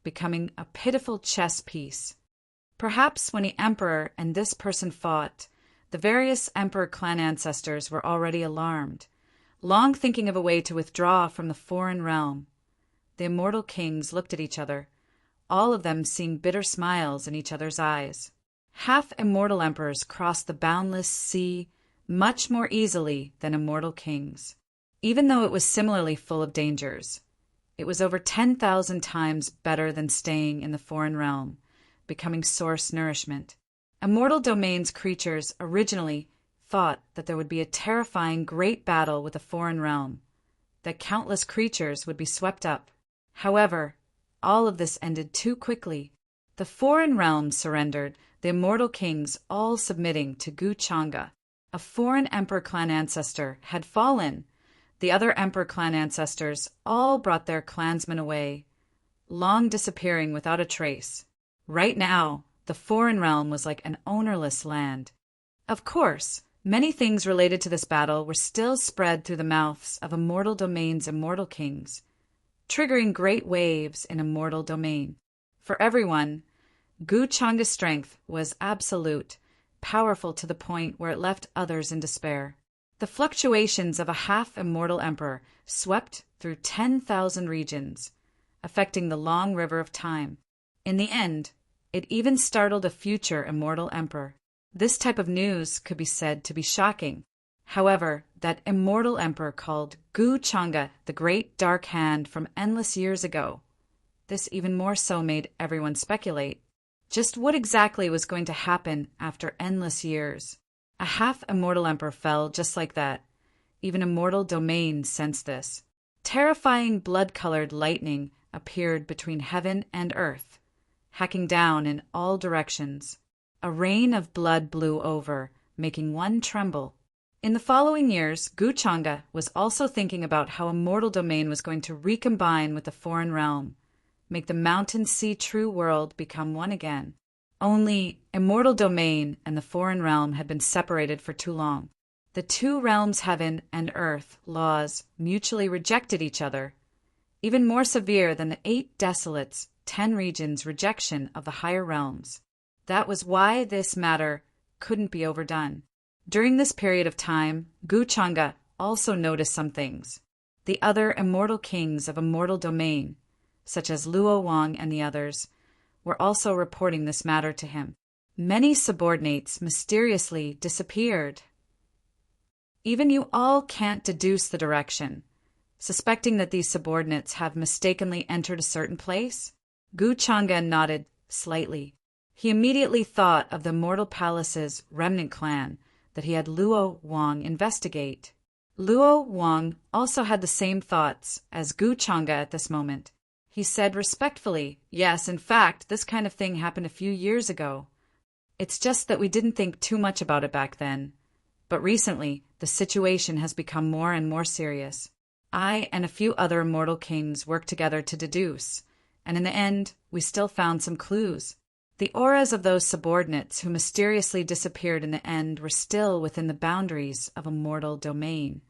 [SPEAKER 1] becoming a pitiful chess piece. Perhaps when the Emperor and this person fought, the various Emperor clan ancestors were already alarmed, long thinking of a way to withdraw from the foreign realm. The immortal kings looked at each other, all of them seeing bitter smiles in each other's eyes. Half-immortal emperors crossed the boundless sea much more easily than immortal kings, even though it was similarly full of dangers. It was over 10,000 times better than staying in the foreign realm, becoming source nourishment. Immortal Domain's creatures originally thought that there would be a terrifying great battle with the foreign realm, that countless creatures would be swept up. However, all of this ended too quickly. The foreign realm surrendered, the immortal kings all submitting to Gu Changa. A foreign emperor clan ancestor had fallen. The other emperor clan ancestors all brought their clansmen away, long disappearing without a trace. Right now, the foreign realm was like an ownerless land. Of course, many things related to this battle were still spread through the mouths of Immortal Domain's immortal kings, triggering great waves in Immortal Domain. For everyone, Gu Changa's strength was absolute, powerful to the point where it left others in despair. The fluctuations of a half-immortal emperor swept through 10,000 regions, affecting the long river of time. In the end, it even startled a future immortal emperor. This type of news could be said to be shocking. However, that immortal emperor called Gu Changa, the Great Dark Hand from endless years ago. This even more so made everyone speculate. Just what exactly was going to happen after endless years? A half-immortal emperor fell just like that. Even Immortal Domain sensed this. Terrifying blood-colored lightning appeared between heaven and earth, hacking down in all directions. A rain of blood blew over, making one tremble. In the following years, Gu Changa was also thinking about how Immortal Domain was going to recombine with the foreign realm, make the mountain sea true world become one again. Only Immortal Domain and the foreign realm had been separated for too long. The two realms, heaven and earth, laws mutually rejected each other, even more severe than the 8 desolates, 10 regions' rejection of the higher realms. That was why this matter couldn't be overdone. During this period of time, Gu Changa also noticed some things. The other immortal kings of Immortal Domain, such as Luo Wang and the others, were also reporting this matter to him. Many subordinates mysteriously disappeared. Even you all can't deduce the direction, suspecting that these subordinates have mistakenly entered a certain place? Gu Changa nodded slightly. He immediately thought of the Immortal Palace's remnant clan that he had Luo Wang investigate. Luo Wang also had the same thoughts as Gu Changa at this moment. He said respectfully, "Yes, in fact, this kind of thing happened a few years ago. It's just that we didn't think too much about it back then. But recently, the situation has become more and more serious. I and a few other immortal kings worked together to deduce, and in the end, we still found some clues. The auras of those subordinates who mysteriously disappeared in the end were still within the boundaries of Immortal Domain.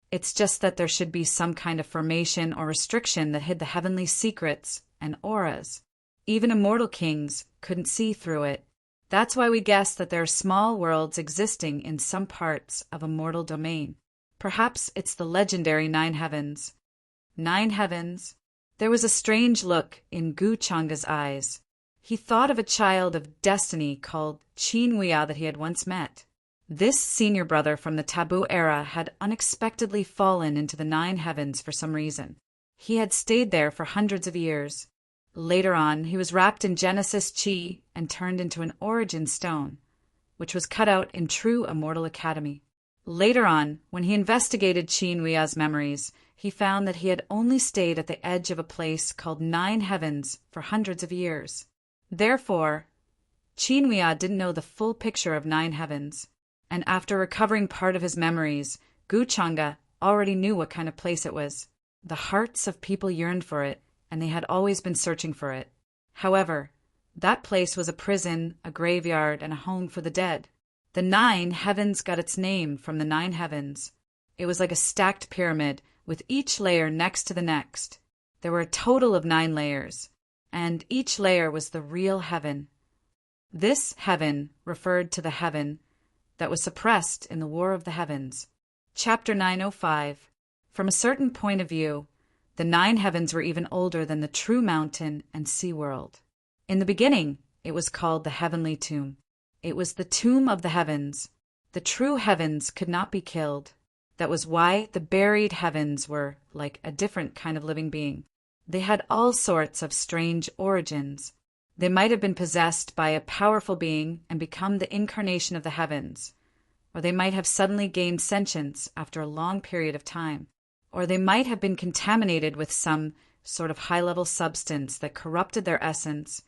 [SPEAKER 1] It's just that there should be some kind of formation or restriction that hid the heavenly secrets and auras. Even immortal kings couldn't see through it. That's why we guess that there are small worlds existing in some parts of Immortal Domain. Perhaps it's the legendary 9 heavens. 9 heavens? There was a strange look in Gu Changa's eyes. He thought of a child of destiny called Qinhuia that he had once met. This senior brother from the taboo era had unexpectedly fallen into the 9 heavens for some reason. He had stayed there for hundreds of years. Later on, he was wrapped in Genesis Chi and turned into an origin stone, which was cut out in true Immortal Academy. Later on, when he investigated Qinhuia's memories, he found that he had only stayed at the edge of a place called 9 heavens for hundreds of years. Therefore, Qinhuia didn't know the full picture of 9 heavens. And after recovering part of his memories, Gu Changa already knew what kind of place it was. The hearts of people yearned for it, and they had always been searching for it. However, that place was a prison, a graveyard, and a home for the dead. The 9 heavens got its name from the 9 heavens. It was like a stacked pyramid, with each layer next to the next. There were a total of 9 layers, and each layer was the real heaven. This heaven referred to the heaven that was suppressed in the War of the Heavens. Chapter 905. From a certain point of view, the 9 heavens were even older than the true mountain and sea world. In the beginning, it was called the Heavenly Tomb. It was the tomb of the heavens. The true heavens could not be killed. That was why the buried heavens were like a different kind of living being. They had all sorts of strange origins. They might have been possessed by a powerful being and become the incarnation of the heavens, or they might have suddenly gained sentience after a long period of time, or they might have been contaminated with some sort of high-level substance that corrupted their essence,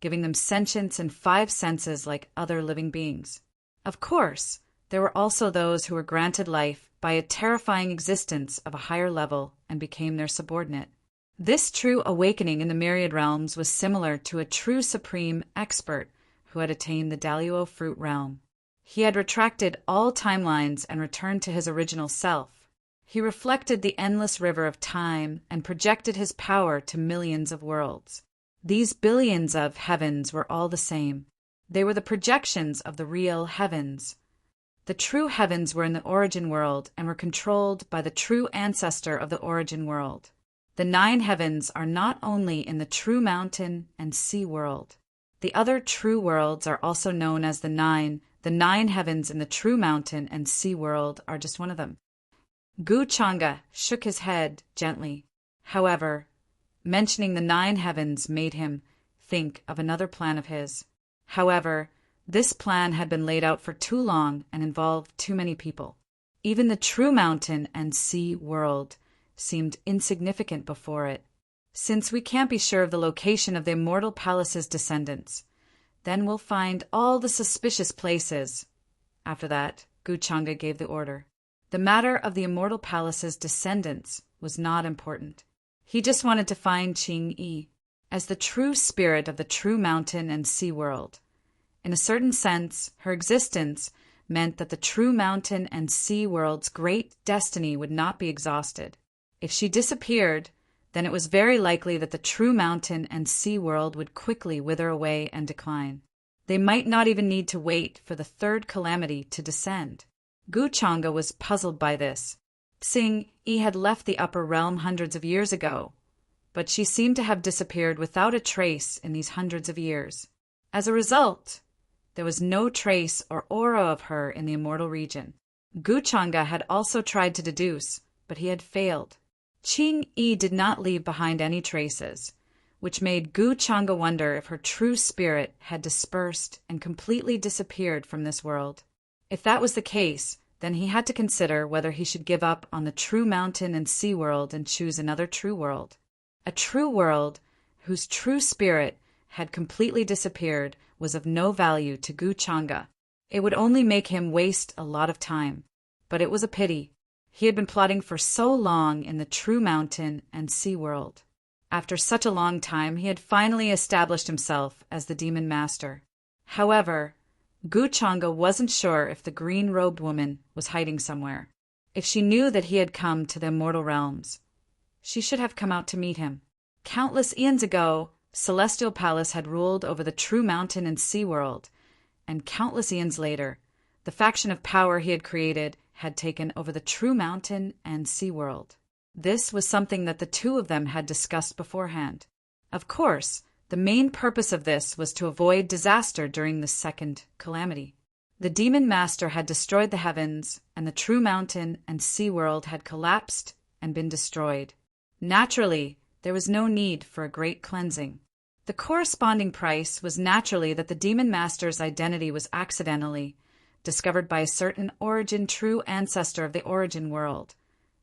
[SPEAKER 1] giving them sentience and 5 senses like other living beings. Of course, there were also those who were granted life by a terrifying existence of a higher level and became their subordinate. This true awakening in the myriad realms was similar to a true supreme expert who had attained the Daluo fruit realm. He had retracted all timelines and returned to his original self. He reflected the endless river of time and projected his power to millions of worlds. These billions of heavens were all the same. They were the projections of the real heavens. The true heavens were in the origin world and were controlled by the true ancestor of the origin world. The 9 heavens are not only in the true mountain and sea world. The other true worlds are also known as the 9. The 9 heavens in the true mountain and sea world are just one of them. Gu Changa shook his head gently. However, mentioning the 9 heavens made him think of another plan of his. However, this plan had been laid out for too long and involved too many people. Even the true mountain and sea world seemed insignificant before it. Since we can't be sure of the location of the Immortal Palace's descendants, then we'll find all the suspicious places. After that, Gu Changa gave the order. The matter of the Immortal Palace's descendants was not important. He just wanted to find Qing Yi as the true spirit of the true mountain and sea world. In a certain sense, her existence meant that the true mountain and sea world's great destiny would not be exhausted. If she disappeared, then it was very likely that the true mountain and sea world would quickly wither away and decline. They might not even need to wait for the 3rd calamity to descend. Gu Changa was puzzled by this. Xing Yi had left the upper realm hundreds of years ago, but she seemed to have disappeared without a trace in these hundreds of years. As a result, there was no trace or aura of her in the immortal region. Gu Changa had also tried to deduce, but he had failed. Qing Yi did not leave behind any traces, which made Gu Changa wonder if her true spirit had dispersed and completely disappeared from this world. If that was the case, then he had to consider whether he should give up on the true mountain and sea world and choose another true world. A true world whose true spirit had completely disappeared was of no value to Gu Changa. It would only make him waste a lot of time. But it was a pity. He had been plotting for so long in the true mountain and sea world. After such a long time, he had finally established himself as the demon master. However, Gu Changa wasn't sure if the green-robed woman was hiding somewhere. If she knew that he had come to the immortal realms, she should have come out to meet him. Countless eons ago, Celestial Palace had ruled over the true mountain and sea world, and countless eons later, the faction of power he had created had taken over the true mountain and sea world. This was something that the 2 of them had discussed beforehand. Of course, the main purpose of this was to avoid disaster during the 2nd calamity. The demon master had destroyed the heavens, and the true mountain and sea world had collapsed and been destroyed. Naturally, there was no need for a great cleansing. The corresponding price was naturally that the demon master's identity was accidentally discovered by a certain origin true ancestor of the origin world,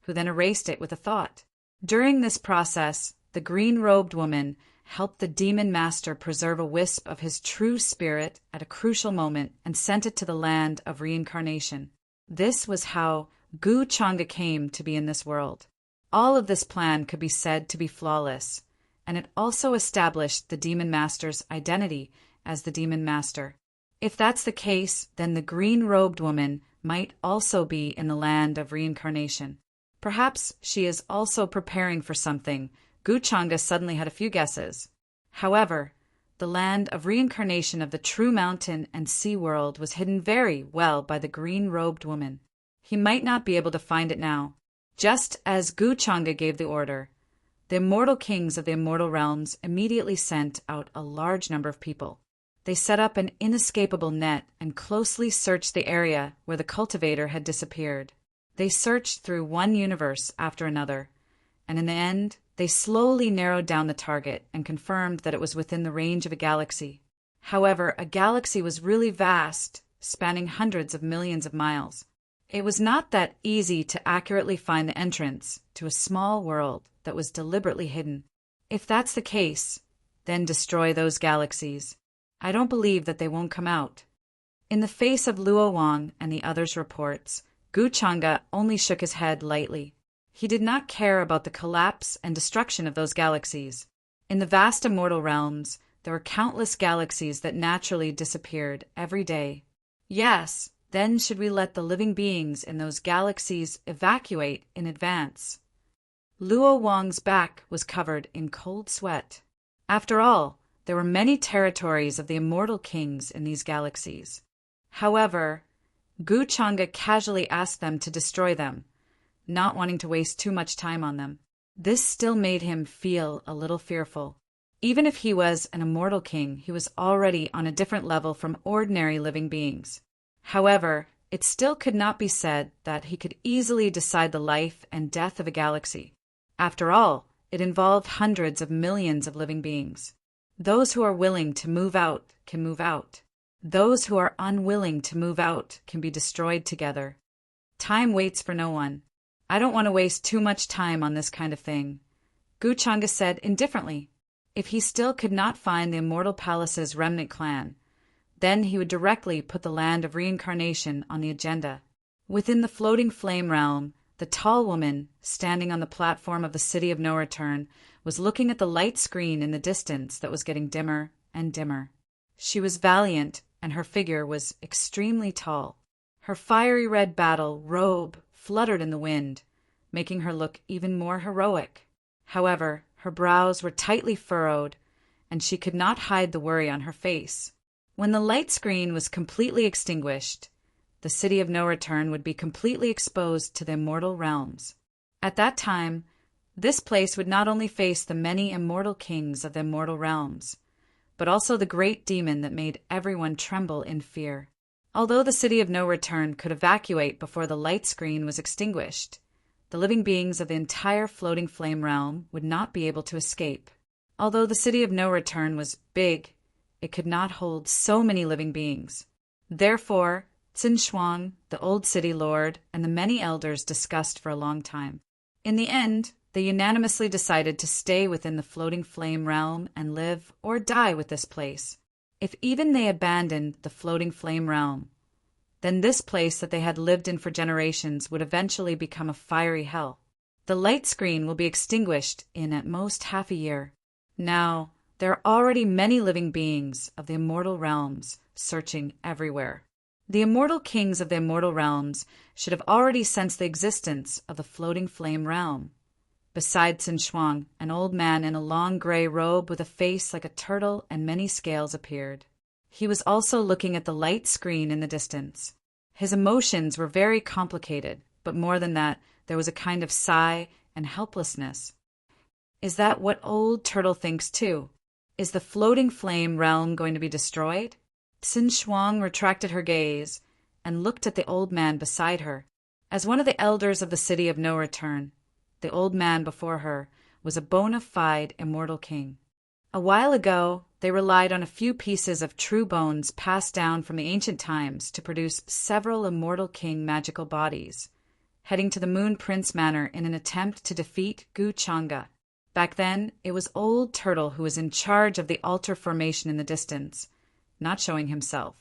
[SPEAKER 1] who then erased it with a thought. During this process, the green-robed woman helped the demon master preserve a wisp of his true spirit at a crucial moment and sent it to the land of reincarnation. This was how Gu Changa came to be in this world. All of this plan could be said to be flawless, and it also established the demon master's identity as the demon master. If that's the case, then the green-robed woman might also be in the land of reincarnation. Perhaps she is also preparing for something. Gu Changa suddenly had a few guesses. However, the land of reincarnation of the true mountain and sea world was hidden very well by the green-robed woman. He might not be able to find it now. Just as Gu Changa gave the order, the immortal kings of the immortal realms immediately sent out a large number of people. They set up an inescapable net and closely searched the area where the cultivator had disappeared. They searched through one universe after another, and in the end, They slowly narrowed down the target and confirmed that it was within the range of a galaxy. However, a galaxy was really vast, spanning hundreds of millions of miles. It was not that easy to accurately find the entrance to a small world that was deliberately hidden. If that's the case, then destroy those galaxies. I don't believe that they won't come out. In the face of Luo Wang and the others' reports, Gu Chang'e only shook his head lightly. He did not care about the collapse and destruction of those galaxies. In the vast immortal realms, there were countless galaxies that naturally disappeared every day. Yes, then should we let the living beings in those galaxies evacuate in advance? Luo Wang's back was covered in cold sweat. After all, there were many territories of the immortal kings in these galaxies. However, Gu Chang'e casually asked them to destroy them, not wanting to waste too much time on them. This still made him feel a little fearful. Even if he was an immortal king, he was already on a different level from ordinary living beings. However, it still could not be said that he could easily decide the life and death of a galaxy. After all, it involved hundreds of millions of living beings. Those who are willing to move out can move out. Those who are unwilling to move out can be destroyed together. Time waits for no one. I don't want to waste too much time on this kind of thing, Gu Chang'e said indifferently. If he still could not find the Immortal Palace's remnant clan, then he would directly put the land of reincarnation on the agenda. Within the floating flame realm, the tall woman, standing on the platform of the City of No Return, was looking at the light screen in the distance that was getting dimmer and dimmer. She was valiant, and her figure was extremely tall. Her fiery red battle robe fluttered in the wind, making her look even more heroic. However, her brows were tightly furrowed, and she could not hide the worry on her face. When the light screen was completely extinguished, the City of No Return would be completely exposed to the immortal realms. At that time, this place would not only face the many immortal kings of the immortal realms, but also the great demon that made everyone tremble in fear. Although the City of No Return could evacuate before the light screen was extinguished, the living beings of the entire floating flame realm would not be able to escape. Although the City of No Return was big, it could not hold so many living beings. Therefore, Qin Shuang, the old city lord, and the many elders discussed for a long time. In the end, they unanimously decided to stay within the floating flame realm and live or die with this place. If even they abandoned the floating flame realm, then this place that they had lived in for generations would eventually become a fiery hell. The light screen will be extinguished in at most half a year. Now, there are already many living beings of the immortal realms searching everywhere. The immortal kings of the immortal realms should have already sensed the existence of the floating flame realm. Beside Qin Shuang, an old man in a long gray robe with a face like a turtle and many scales appeared. He was also looking at the light screen in the distance. His emotions were very complicated, but more than that, there was a kind of sigh and helplessness. Is that what old turtle thinks too? Is the floating flame realm going to be destroyed? Qin Shuang retracted her gaze and looked at the old man beside her. As one of the elders of the City of No Return, the old man before her was a bona fide immortal king. A while ago, they relied on a few pieces of true bones passed down from the ancient times to produce several immortal king magical bodies, heading to the Moon Prince Manor in an attempt to defeat Gu Chang'e. Back then, it was Old Turtle who was in charge of the altar formation in the distance, not showing himself.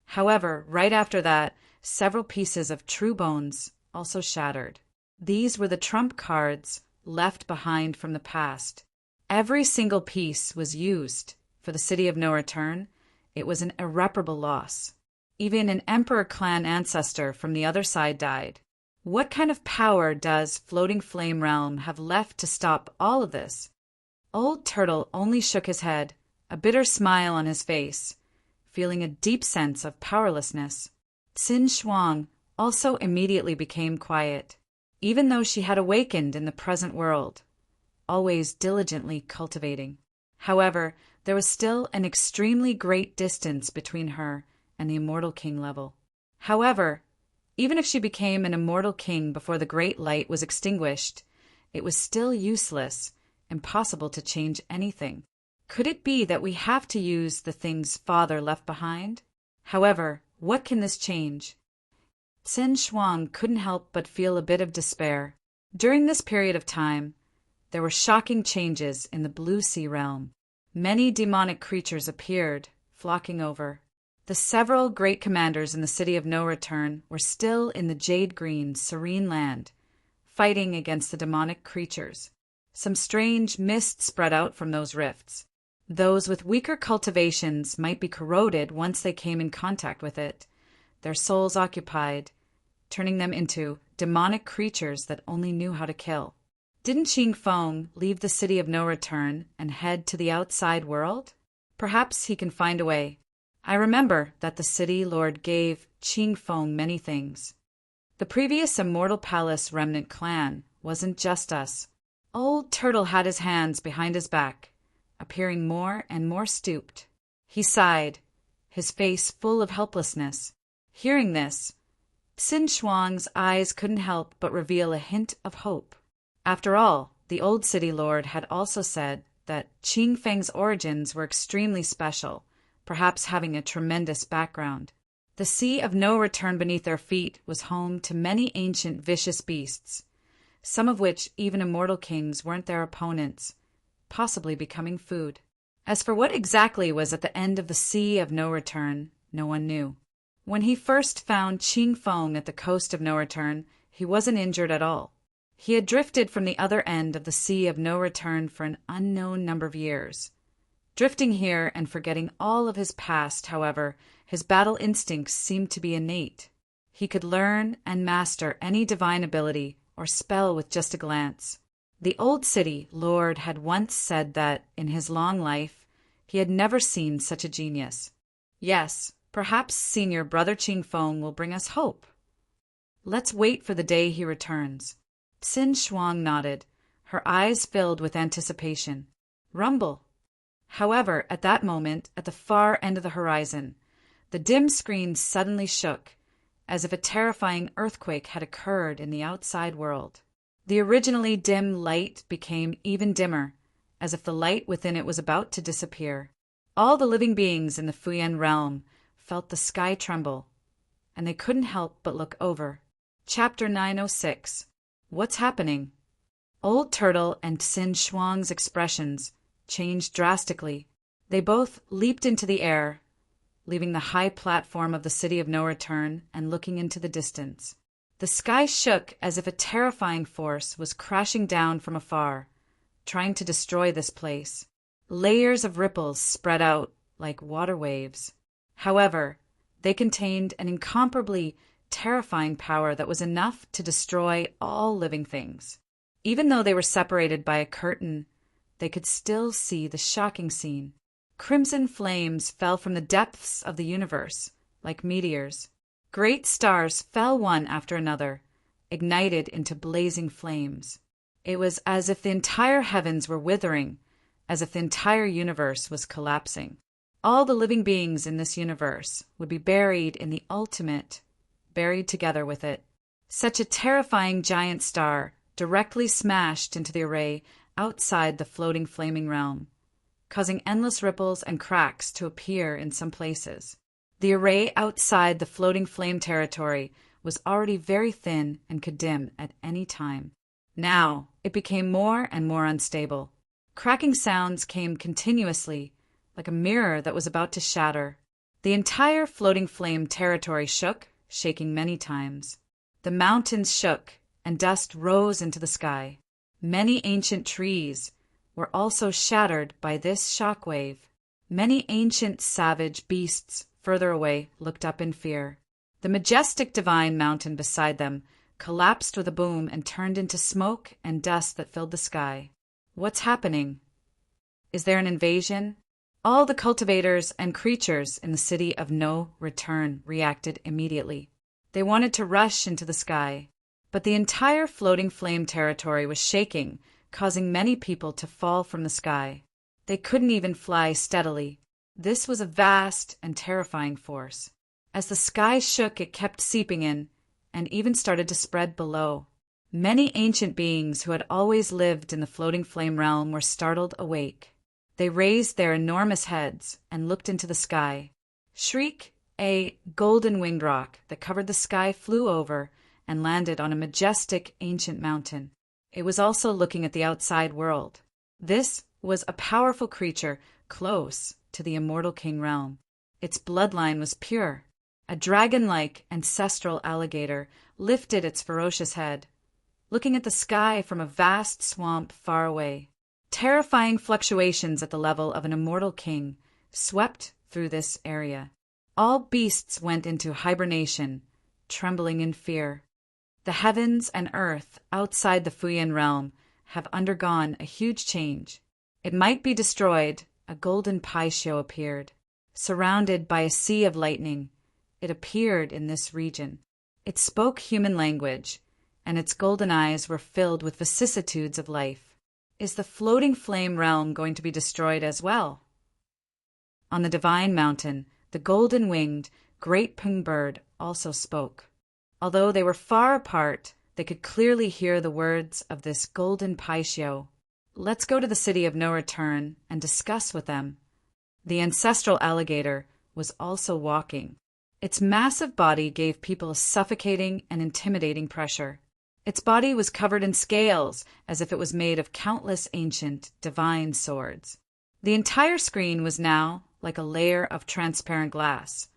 [SPEAKER 1] However, right after that, several pieces of true bones also shattered. These were the trump cards left behind from the past. Every single piece was used. For the City of No Return, it was an irreparable loss. Even an Emperor clan ancestor from the other side died. What kind of power does Floating Flame Realm have left to stop all of this? Old Turtle only shook his head, a bitter smile on his face, feeling a deep sense of powerlessness. Qin Shuang also immediately became quiet, even though she had awakened in the present world, always diligently cultivating. However, there was still an extremely great distance between her and the Immortal King level. However, even if she became an Immortal King before the Great Light was extinguished, it was still useless impossible to change anything. Could it be that we have to use the things Father left behind? However, what can this change? Qin Shuang couldn't help but feel a bit of despair. During this period of time, there were shocking changes in the Blue Sea realm. Many demonic creatures appeared, flocking over. The several great commanders in the City of No Return were still in the jade-green, serene land, fighting against the demonic creatures. Some strange mist spread out from those rifts. Those with weaker cultivations might be corroded once they came in contact with it, their souls occupied, turning them into demonic creatures that only knew how to kill. Didn't Qing Feng leave the City of No Return and head to the outside world? Perhaps he can find a way. I remember that the City Lord gave Qing Feng many things. The previous Immortal Palace remnant clan wasn't just us. Old Turtle had his hands behind his back, appearing more and more stooped. He sighed, his face full of helplessness. Hearing this, Qin Shuang's eyes couldn't help but reveal a hint of hope. After all, the old city lord had also said that Qing Feng's origins were extremely special, perhaps having a tremendous background. The Sea of No Return beneath their feet was home to many ancient vicious beasts, some of which even immortal kings weren't their opponents, possibly becoming food. As for what exactly was at the end of the Sea of No Return, no one knew. When he first found Qing Feng at the coast of No Return, he wasn't injured at all. He had drifted from the other end of the Sea of No Return for an unknown number of years. Drifting here and forgetting all of his past, however, his battle instincts seemed to be innate. He could learn and master any divine ability or spell with just a glance. The old city lord had once said that, in his long life, he had never seen such a genius. Yes, perhaps Senior Brother Qing Feng will bring us hope. Let's wait for the day he returns. Qin Shuang nodded, her eyes filled with anticipation. Rumble. However, at that moment, at the far end of the horizon, the dim screen suddenly shook, as if a terrifying earthquake had occurred in the outside world. The originally dim light became even dimmer, as if the light within it was about to disappear. All the living beings in the Fuyan realm felt the sky tremble, and they couldn't help but look over. Chapter 906. What's happening? Old Turtle and Qin Shuang's expressions changed drastically. They both leaped into the air, leaving the high platform of the City of No Return and looking into the distance. The sky shook as if a terrifying force was crashing down from afar, trying to destroy this place. Layers of ripples spread out like water waves. However, they contained an incomparably terrifying power that was enough to destroy all living things. Even though they were separated by a curtain, they could still see the shocking scene. Crimson flames fell from the depths of the universe, like meteors. Great stars fell one after another, ignited into blazing flames. It was as if the entire heavens were withering, as if the entire universe was collapsing. All the living beings in this universe would be buried in the ultimate, buried together with it. Such a terrifying giant star directly smashed into the array outside the floating flaming realm, causing endless ripples and cracks to appear in some places. The array outside the floating flame territory was already very thin and could dim at any time. Now it became more and more unstable. Cracking sounds came continuously, like a mirror that was about to shatter. The entire floating flame territory shook, shaking many times. The mountains shook, and dust rose into the sky. Many ancient trees were also shattered by this shock wave. Many ancient savage beasts further away looked up in fear. The majestic divine mountain beside them collapsed with a boom and turned into smoke and dust that filled the sky. What's happening? Is there an invasion? All the cultivators and creatures in the City of No Return reacted immediately. They wanted to rush into the sky, but the entire floating flame territory was shaking, causing many people to fall from the sky. They couldn't even fly steadily. This was a vast and terrifying force. As the sky shook, it kept seeping in, and even started to spread below. Many ancient beings who had always lived in the floating flame realm were startled awake. They raised their enormous heads and looked into the sky. Shriek, a golden-winged rock that covered the sky, flew over and landed on a majestic ancient mountain. It was also looking at the outside world. This was a powerful creature close to the immortal king realm. Its bloodline was pure. A dragon-like ancestral alligator lifted its ferocious head, looking at the sky from a vast swamp far away. Terrifying fluctuations at the level of an immortal king swept through this area. All beasts went into hibernation, trembling in fear. The heavens and earth outside the Fuyan realm have undergone a huge change. It might be destroyed. A golden Paisho appeared. Surrounded by a sea of lightning, it appeared in this region. It spoke human language, and its golden eyes were filled with vicissitudes of life. Is the floating flame realm going to be destroyed as well? On the divine mountain, the golden-winged, great Pung bird also spoke. Although they were far apart, they could clearly hear the words of this golden Paisho. Let's go to the city of no return and discuss with them. The ancestral alligator was also walking. Its massive body gave people a suffocating and intimidating pressure. Its body was covered in scales, as if it was made of countless ancient, divine swords. The entire screen was now like a layer of transparent glass,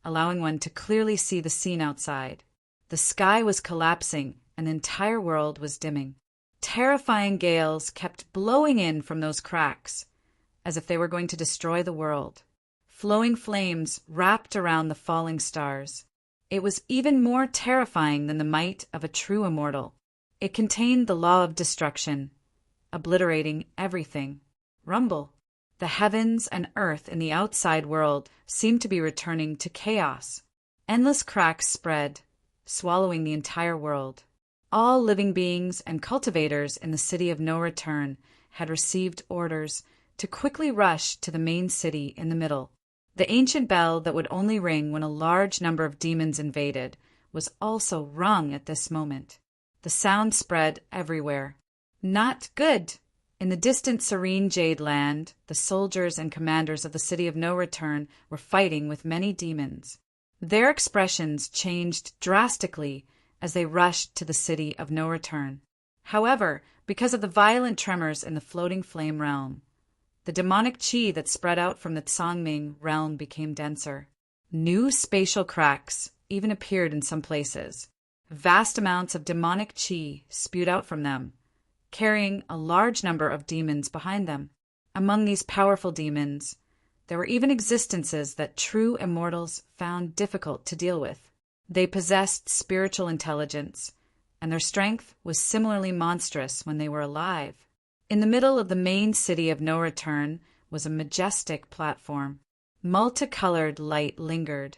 [SPEAKER 1] allowing one to clearly see the scene outside. The sky was collapsing, and the entire world was dimming. Terrifying gales kept blowing in from those cracks, as if they were going to destroy the world. Flowing flames wrapped around the falling stars. It was even more terrifying than the might of a true immortal. It contained the law of destruction, obliterating everything. Rumble. The heavens and earth in the outside world seemed to be returning to chaos. Endless cracks spread, swallowing the entire world. All living beings and cultivators in the city of no return had received orders to quickly rush to the main city in the middle. The ancient bell that would only ring when a large number of demons invaded was also rung at this moment. The sound spread everywhere. Not good! In the distant serene Jade Land, the soldiers and commanders of the city of no return were fighting with many demons. Their expressions changed drastically as they rushed to the city of no return. However, because of the violent tremors in the floating flame realm, the demonic chi that spread out from the Tsangming realm became denser. New spatial cracks even appeared in some places. Vast amounts of demonic chi spewed out from them, carrying a large number of demons behind them. Among these powerful demons, there were even existences that true immortals found difficult to deal with. They possessed spiritual intelligence, and their strength was similarly monstrous when they were alive. In the middle of the main city of no return was a majestic platform. Multicolored light lingered,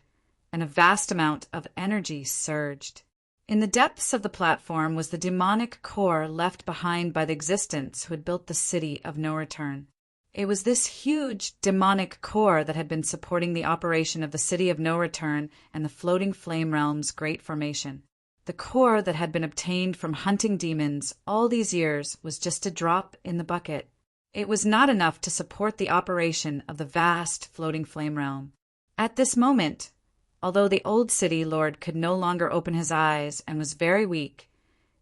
[SPEAKER 1] and a vast amount of energy surged. In the depths of the platform was the demonic core left behind by the existence who had built the city of no return. It was this huge demonic core that had been supporting the operation of the city of no return and the floating flame realm's great formation. The core that had been obtained from hunting demons all these years was just a drop in the bucket. It was not enough to support the operation of the vast floating flame realm. At this moment, although the old city lord could no longer open his eyes and was very weak,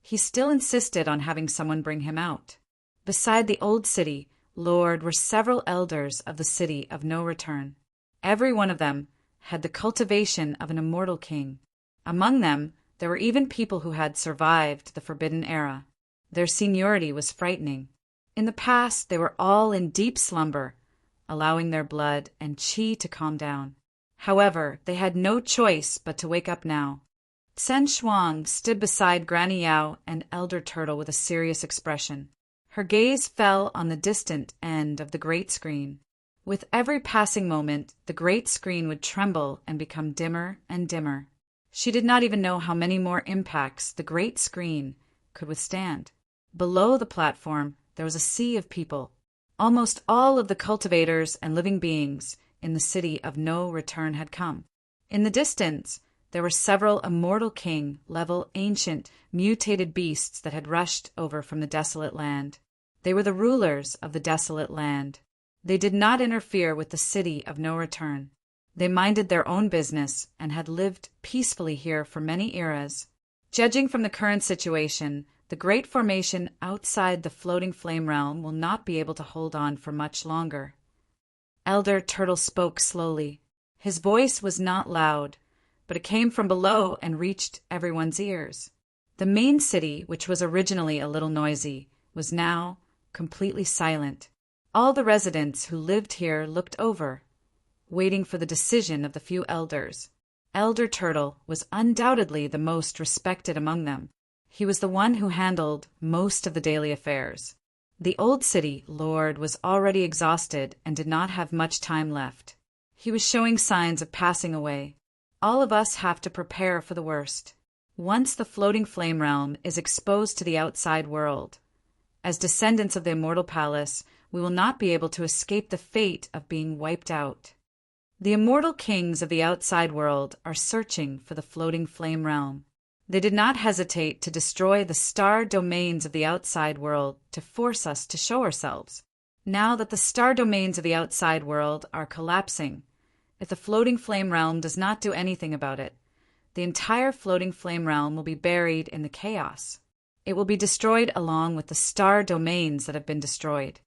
[SPEAKER 1] he still insisted on having someone bring him out. Beside the old city lord were several elders of the city of no return. Every one of them had the cultivation of an immortal king. Among them, there were even people who had survived the Forbidden Era. Their seniority was frightening. In the past, they were all in deep slumber, allowing their blood and qi to calm down. However, they had no choice but to wake up now. Sen Shuang stood beside Granny Yao and Elder Turtle with a serious expression. Her gaze fell on the distant end of the great screen. With every passing moment, the great screen would tremble and become dimmer and dimmer. She did not even know how many more impacts the great screen could withstand. Below the platform, there was a sea of people. Almost all of the cultivators and living beings in the city of no return had come. In the distance, there were several immortal king-level ancient, mutated beasts that had rushed over from the desolate land. They were the rulers of the desolate land. They did not interfere with the city of no return. They minded their own business and had lived peacefully here for many eras. Judging from the current situation, the great formation outside the floating flame realm will not be able to hold on for much longer. Elder Turtle spoke slowly. His voice was not loud, but it came from below and reached everyone's ears. The main city, which was originally a little noisy, was now completely silent. All the residents who lived here looked over, waiting for the decision of the few elders. Elder Turtle was undoubtedly the most respected among them. He was the one who handled most of the daily affairs. The old city lord was already exhausted and did not have much time left. He was showing signs of passing away. All of us have to prepare for the worst. Once the floating flame realm is exposed to the outside world, as descendants of the immortal palace, we will not be able to escape the fate of being wiped out. The immortal kings of the outside world are searching for the floating flame realm. They did not hesitate to destroy the star domains of the outside world to force us to show ourselves. Now that the star domains of the outside world are collapsing, if the floating flame realm does not do anything about it, the entire floating flame realm will be buried in the chaos. It will be destroyed along with the star domains that have been destroyed.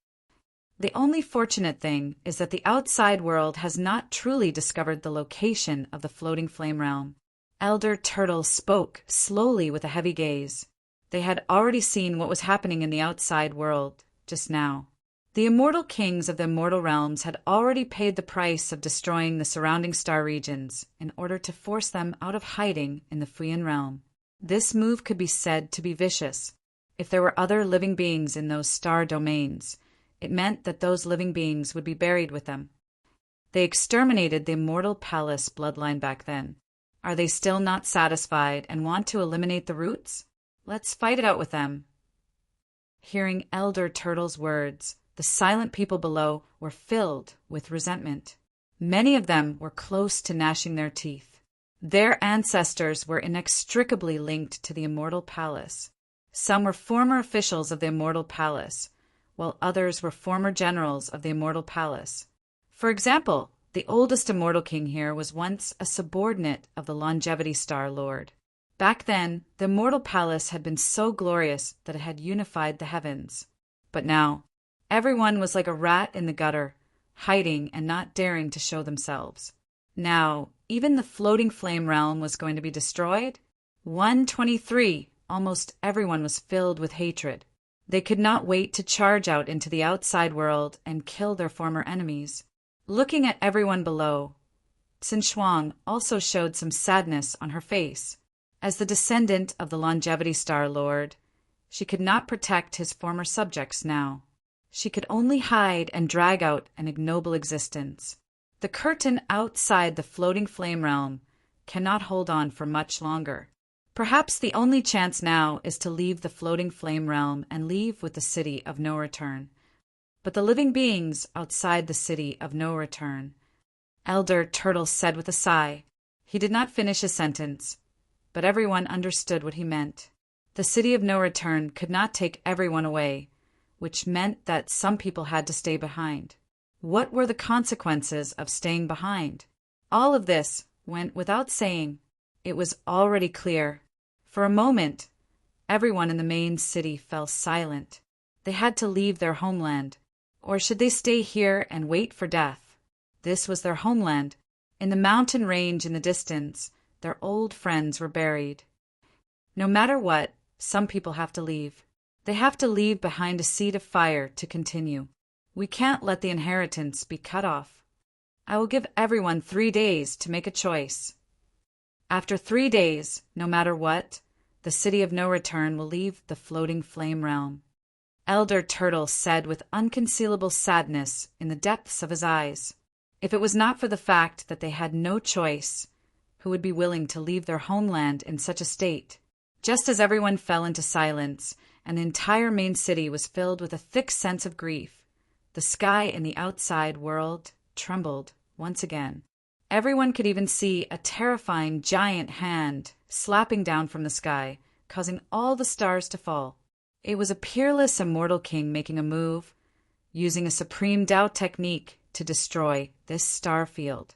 [SPEAKER 1] The only fortunate thing is that the outside world has not truly discovered the location of the floating flame realm. Elder Turtle spoke slowly with a heavy gaze. They had already seen what was happening in the outside world just now. The immortal kings of the immortal realms had already paid the price of destroying the surrounding star regions in order to force them out of hiding in the Fuyan realm. This move could be said to be vicious. If there were other living beings in those star domains, it meant that those living beings would be buried with them. They exterminated the immortal palace bloodline back then. Are they still not satisfied and want to eliminate the roots? Let's fight it out with them. Hearing Elder Turtle's words, the silent people below were filled with resentment. Many of them were close to gnashing their teeth. Their ancestors were inextricably linked to the immortal palace. Some were former officials of the immortal palace, while others were former generals of the immortal palace. For example, the oldest immortal king here was once a subordinate of the Longevity Star Lord. Back then, the immortal palace had been so glorious that it had unified the heavens. But now, everyone was like a rat in the gutter, hiding and not daring to show themselves. Now, even the floating flame realm was going to be destroyed. 123, almost everyone was filled with hatred. They could not wait to charge out into the outside world and kill their former enemies. Looking at everyone below, Xin Shuang also showed some sadness on her face. As the descendant of the Longevity Star Lord, she could not protect his former subjects now. She could only hide and drag out an ignoble existence. The curtain outside the floating flame realm cannot hold on for much longer. Perhaps the only chance now is to leave the floating flame realm and leave with the city of no return. But the living beings outside the city of no return, Elder Turtle said with a sigh. He did not finish his sentence, but everyone understood what he meant. The city of no return could not take everyone away, which meant that some people had to stay behind. What were the consequences of staying behind? All of this went without saying. It was already clear. For a moment, everyone in the main city fell silent. They had to leave their homeland. Or should they stay here and wait for death? This was their homeland. In the mountain range in the distance, their old friends were buried. No matter what, some people have to leave. They have to leave behind a seed of fire to continue. We can't let the inheritance be cut off. I will give everyone 3 days to make a choice. After 3 days, no matter what, the city of no return will leave the floating flame realm. Elder Turtle said with unconcealable sadness in the depths of his eyes. If it was not for the fact that they had no choice, who would be willing to leave their homeland in such a state? Just as everyone fell into silence, and the entire main city was filled with a thick sense of grief, the sky in the outside world trembled once again. Everyone could even see a terrifying giant hand slapping down from the sky, causing all the stars to fall. It was a peerless immortal king making a move, using a supreme Tao technique to destroy this star field.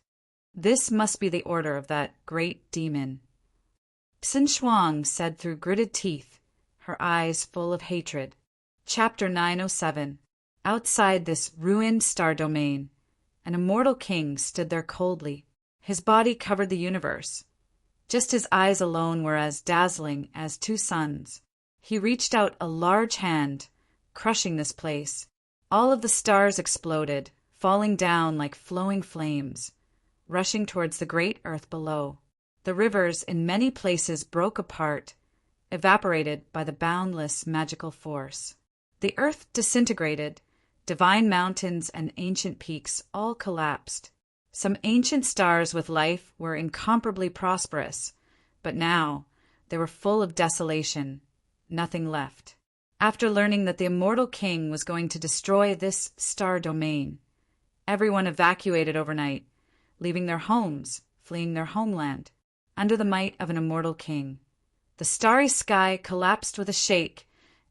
[SPEAKER 1] This must be the order of that great demon. Xin Shuang said through gritted teeth, her eyes full of hatred. Chapter 907. Outside this ruined star domain, an immortal king stood there coldly. His body covered the universe. Just his eyes alone were as dazzling as two suns. He reached out a large hand, crushing this place. All of the stars exploded, falling down like flowing flames, rushing towards the great earth below. The rivers in many places broke apart, evaporated by the boundless magical force. The earth disintegrated, divine mountains and ancient peaks all collapsed. Some ancient stars with life were incomparably prosperous, but now they were full of desolation, nothing left. After learning that the immortal king was going to destroy this star domain, everyone evacuated overnight, leaving their homes, fleeing their homeland, under the might of an immortal king. The starry sky collapsed with a shake,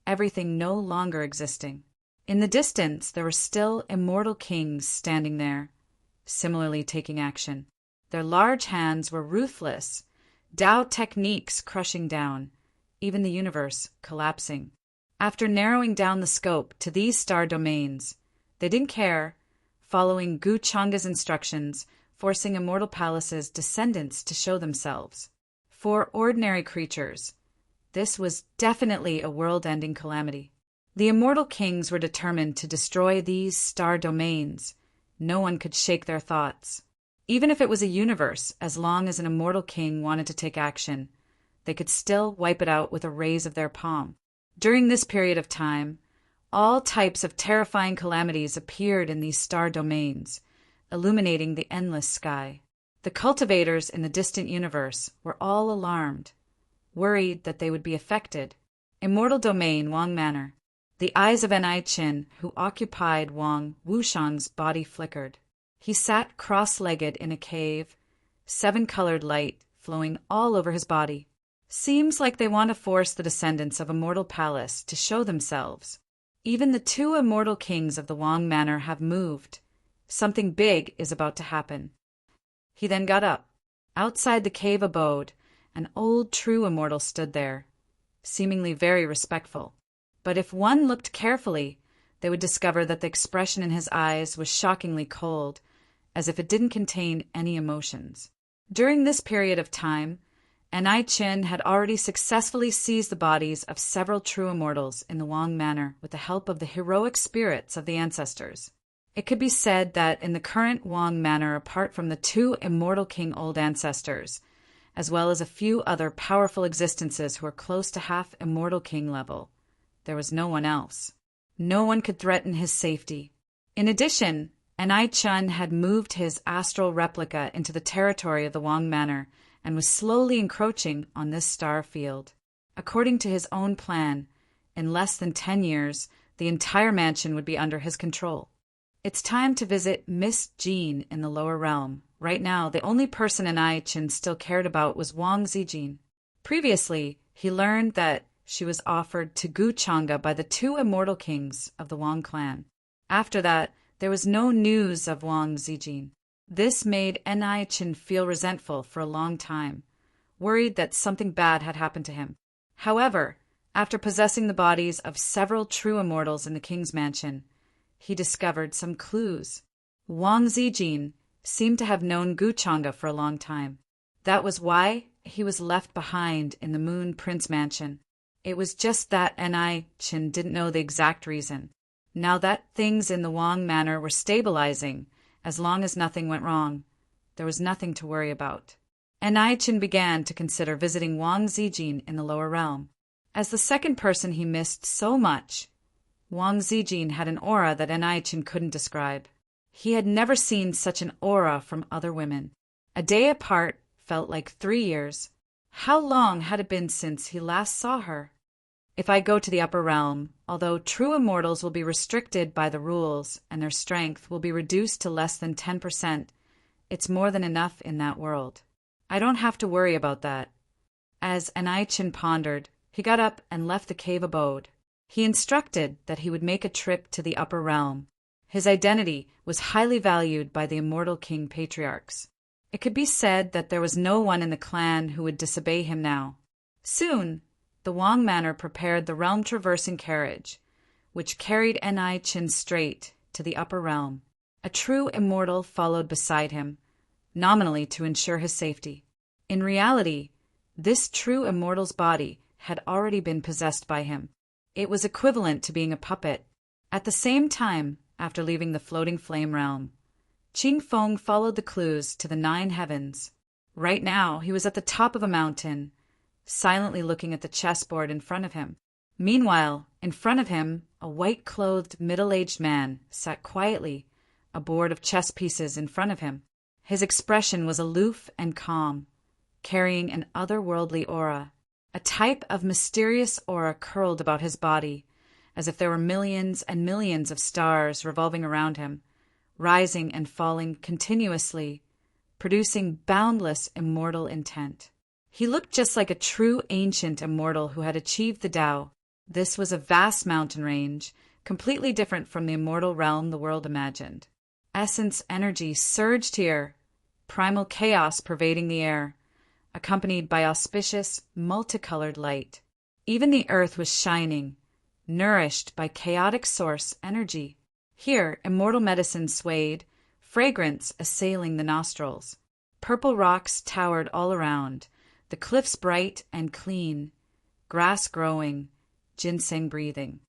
[SPEAKER 1] everything no longer existing. In the distance, there were still immortal kings standing there, similarly taking action. Their large hands were ruthless, Tao techniques crushing down, even the universe collapsing. After narrowing down the scope to these star domains, they didn't care, following Gu Changa's instructions, forcing Immortal Palace's descendants to show themselves. For ordinary creatures, this was definitely a world-ending calamity. The immortal kings were determined to destroy these star domains. No one could shake their thoughts. Even if it was a universe, as long as an immortal king wanted to take action, they could still wipe it out with a raise of their palm. During this period of time, all types of terrifying calamities appeared in these star domains, illuminating the endless sky. The cultivators in the distant universe were all alarmed, worried that they would be affected. Immortal Domain, Wang Manor. The eyes of N.I. Chin, who occupied Wang Wushang's body, flickered. He sat cross-legged in a cave, 7-colored light flowing all over his body. Seems like they want to force the descendants of Immortal Palace to show themselves. Even the 2 immortal kings of the Wang Manor have moved. Something big is about to happen. He then got up. Outside the cave abode, an old true immortal stood there, seemingly very respectful. But if one looked carefully, they would discover that the expression in his eyes was shockingly cold, as if it didn't contain any emotions. During this period of time, N.I. Chin had already successfully seized the bodies of several true immortals in the Wang Manor with the help of the heroic spirits of the ancestors. It could be said that in the current Wang Manor, apart from the 2 immortal king old ancestors, as well as a few other powerful existences who were close to half immortal king level, there was no one else. No one could threaten his safety. In addition, N.I. Chun had moved his astral replica into the territory of the Wang Manor and was slowly encroaching on this star field. According to his own plan, in less than 10 years, the entire mansion would be under his control. It's time to visit Miss Jean in the lower realm. Right now, the only person N.I. Chin still cared about was Wang Zijin. Previously, he learned that she was offered to Gu Changa by the 2 immortal kings of the Wang clan. After that, there was no news of Wang Zijin. This made N.I. Chin feel resentful for a long time, worried that something bad had happened to him. However, after possessing the bodies of several true immortals in the king's mansion, he discovered some clues. Wang Zijin seemed to have known Gu Changa for a long time. That was why he was left behind in the Moon Prince mansion. It was just that N.I. Chin didn't know the exact reason. Now that things in the Wang Manor were stabilizing, as long as nothing went wrong, there was nothing to worry about. N.I. Chin began to consider visiting Wang Zijin in the lower realm. As the second person he missed so much, Wang Zijin had an aura that N.I. Chin couldn't describe. He had never seen such an aura from other women. A day apart felt like 3 years. How long had it been since he last saw her? If I go to the upper realm, although true immortals will be restricted by the rules and their strength will be reduced to less than 10%, It's more than enough in that world. I don't have to worry about that. As Anaichin pondered, he got up and left the cave abode. He instructed that he would make a trip to the upper realm. His identity was highly valued by the immortal king patriarchs. It could be said that there was no one in the clan who would disobey him now. Soon, the Wang Manor prepared the realm-traversing carriage, which carried Anaichin straight to the upper realm. A true immortal followed beside him, nominally to ensure his safety. In reality, this true immortal's body had already been possessed by him. It was equivalent to being a puppet. At the same time, after leaving the floating flame realm, Qing Feng followed the clues to the 9 heavens. Right now, he was at the top of a mountain, silently looking at the chessboard in front of him. Meanwhile, in front of him, a white-clothed, middle-aged man sat quietly, a board of chess pieces in front of him. His expression was aloof and calm, carrying an otherworldly aura. A type of mysterious aura curled about his body, as if there were millions and millions of stars revolving around him, rising and falling continuously, producing boundless immortal intent. He looked just like a true ancient immortal who had achieved the Tao. This was a vast mountain range, completely different from the immortal realm the world imagined. Essence energy surged here, primal chaos pervading the air, accompanied by auspicious, multicolored light. Even the earth was shining, nourished by chaotic source energy. Here, immortal medicine swayed, fragrance assailing the nostrils. Purple rocks towered all around, the cliffs bright and clean, grass growing, ginseng breathing.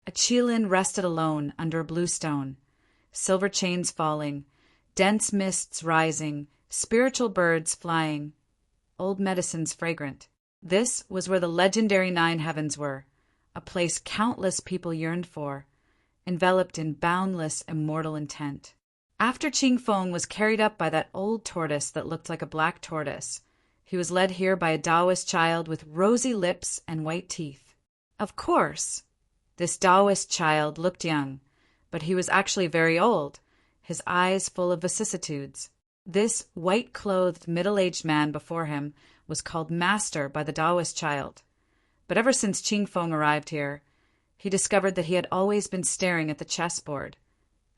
[SPEAKER 1] A Qilin rested alone under a blue stone, silver chains falling, dense mists rising, spiritual birds flying, old medicines fragrant. This was where the legendary 9 heavens were, a place countless people yearned for, enveloped in boundless immortal intent. After Qing Feng was carried up by that old tortoise that looked like a black tortoise, he was led here by a Taoist child with rosy lips and white teeth. Of course, this Taoist child looked young, but he was actually very old, his eyes full of vicissitudes. This white-clothed, middle-aged man before him was called Master by the Taoist child. But ever since Qing Feng arrived here, he discovered that he had always been staring at the chessboard,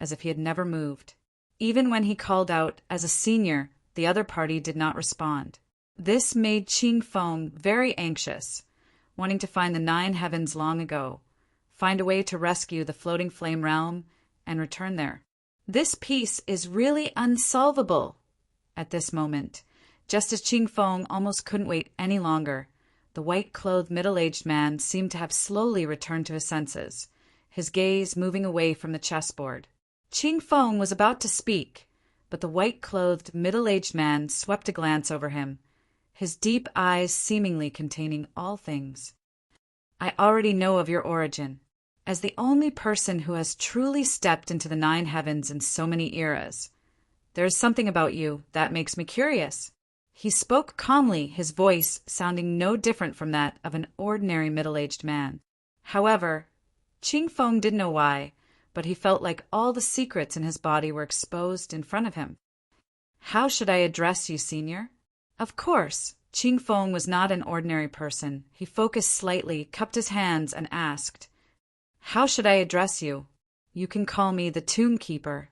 [SPEAKER 1] as if he had never moved. Even when he called out as a senior, the other party did not respond. This made Qing Feng very anxious, wanting to find the 9 heavens long ago, find a way to rescue the floating flame realm, and return there. This piece is really unsolvable. At this moment, just as Qing Feng almost couldn't wait any longer, the white-clothed middle-aged man seemed to have slowly returned to his senses, his gaze moving away from the chessboard. Qing Feng was about to speak, but the white-clothed middle-aged man swept a glance over him, his deep eyes seemingly containing all things. I already know of your origin. As the only person who has truly stepped into the 9 heavens in so many eras, there is something about you that makes me curious. He spoke calmly, his voice sounding no different from that of an ordinary middle-aged man. However, Qing Feng didn't know why, but he felt like all the secrets in his body were exposed in front of him. How should I address you, senior? Of course, Qing Feng was not an ordinary person. He focused slightly, cupped his hands, and asked, How should I address you? You can call me the Tomb Keeper.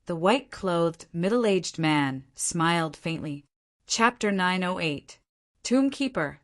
[SPEAKER 1] The white-clothed, middle-aged man smiled faintly. Chapter 908. Tomb Keeper.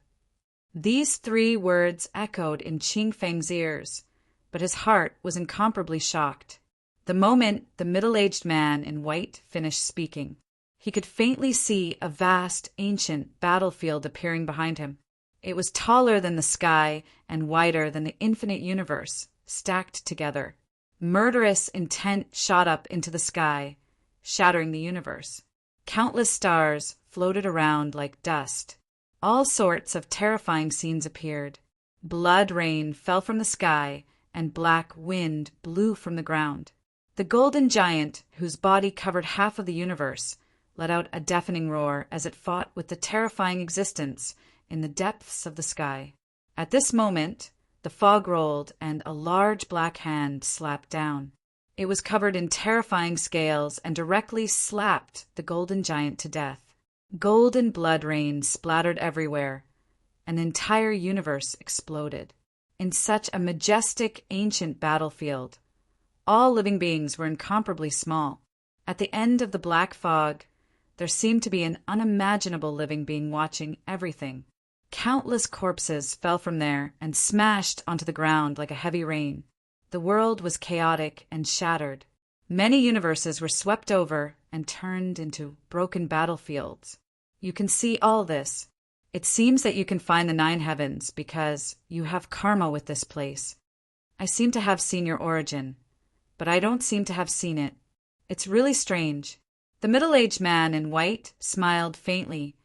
[SPEAKER 1] These 3 words echoed in Qing Feng's ears, but his heart was incomparably shocked. The moment the middle-aged man in white finished speaking, he could faintly see a vast, ancient battlefield appearing behind him. It was taller than the sky and wider than the infinite universe, stacked together. Murderous intent shot up into the sky, shattering the universe. Countless stars floated around like dust. All sorts of terrifying scenes appeared. Blood rain fell from the sky, and black wind blew from the ground. The golden giant, whose body covered half of the universe, let out a deafening roar as it fought with the terrifying existence in the depths of the sky. At this moment, the fog rolled and a large black hand slapped down. It was covered in terrifying scales and directly slapped the golden giant to death. Golden blood rain splattered everywhere. An entire universe exploded. In such a majestic, ancient battlefield, all living beings were incomparably small. At the end of the black fog, there seemed to be an unimaginable living being watching everything. Countless corpses fell from there and smashed onto the ground like a heavy rain. The world was chaotic and shattered. Many universes were swept over and turned into broken battlefields. You can see all this. It seems that you can find the 9 heavens because you have karma with this place. I seem to have seen your origin, but I don't seem to have seen it. It's really strange. The middle-aged man in white smiled faintly,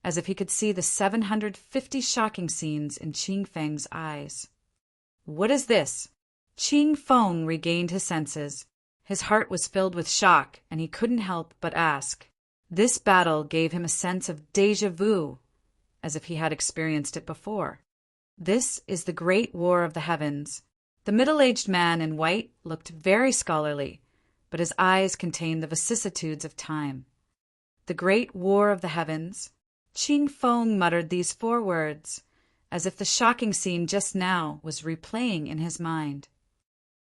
[SPEAKER 1] as if he could see the 750 shocking scenes in Qing Feng's eyes. What is this? Qing Feng regained his senses. His heart was filled with shock, and he couldn't help but ask. This battle gave him a sense of déjà vu, as if he had experienced it before. This is the Great War of the Heavens. The middle-aged man in white looked very scholarly, but his eyes contained the vicissitudes of time. The Great War of the Heavens. Qing Feng muttered these 4 words, as if the shocking scene just now was replaying in his mind.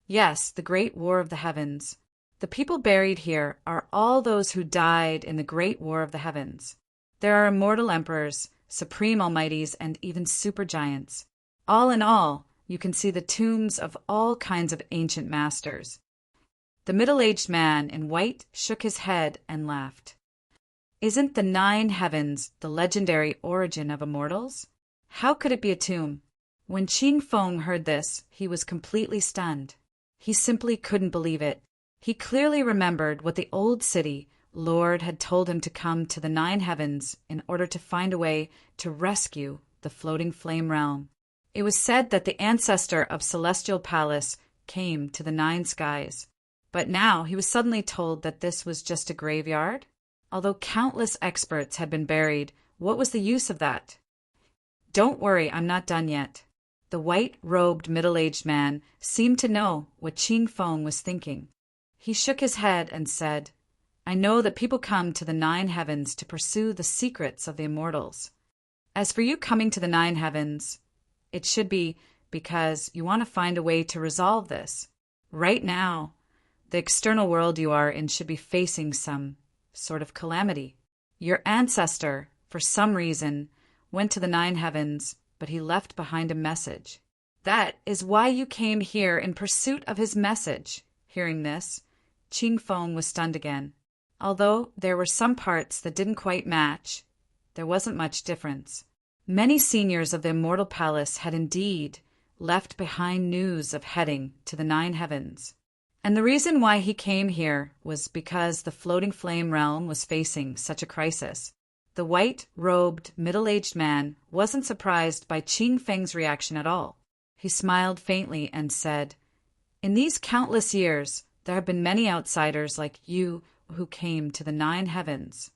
[SPEAKER 1] Yes, the Great War of the Heavens. The people buried here are all those who died in the Great War of the Heavens. There are immortal emperors, supreme almighties, and even supergiants. All in all, you can see the tombs of all kinds of ancient masters. The middle-aged man in white shook his head and laughed. Isn't the 9 heavens the legendary origin of immortals? How could it be a tomb? When Qing Feng heard this, he was completely stunned. He simply couldn't believe it. He clearly remembered what the old city Lord had told him to come to the 9 heavens in order to find a way to rescue the floating flame realm. It was said that the ancestor of Celestial Palace came to the 9 skies. But now he was suddenly told that this was just a graveyard? Although countless experts had been buried, what was the use of that? Don't worry, I'm not done yet. The white-robed middle-aged man seemed to know what Qing Feng was thinking. He shook his head and said, I know that people come to the 9 heavens to pursue the secrets of the immortals. As for you coming to the 9 heavens, it should be because you want to find a way to resolve this. Right now, the external world you are in should be facing some sort of calamity. Your ancestor, for some reason, went to the 9 heavens, but he left behind a message. That is why you came here in pursuit of his message. Hearing this, Qing Feng was stunned again. Although there were some parts that didn't quite match, there wasn't much difference. Many seniors of the Immortal Palace had indeed left behind news of heading to the 9 heavens. And the reason why he came here was because the floating flame realm was facing such a crisis. The white-robed, middle-aged man wasn't surprised by Qing Feng's reaction at all. He smiled faintly and said, In these countless years, there have been many outsiders like you who came to the 9 heavens.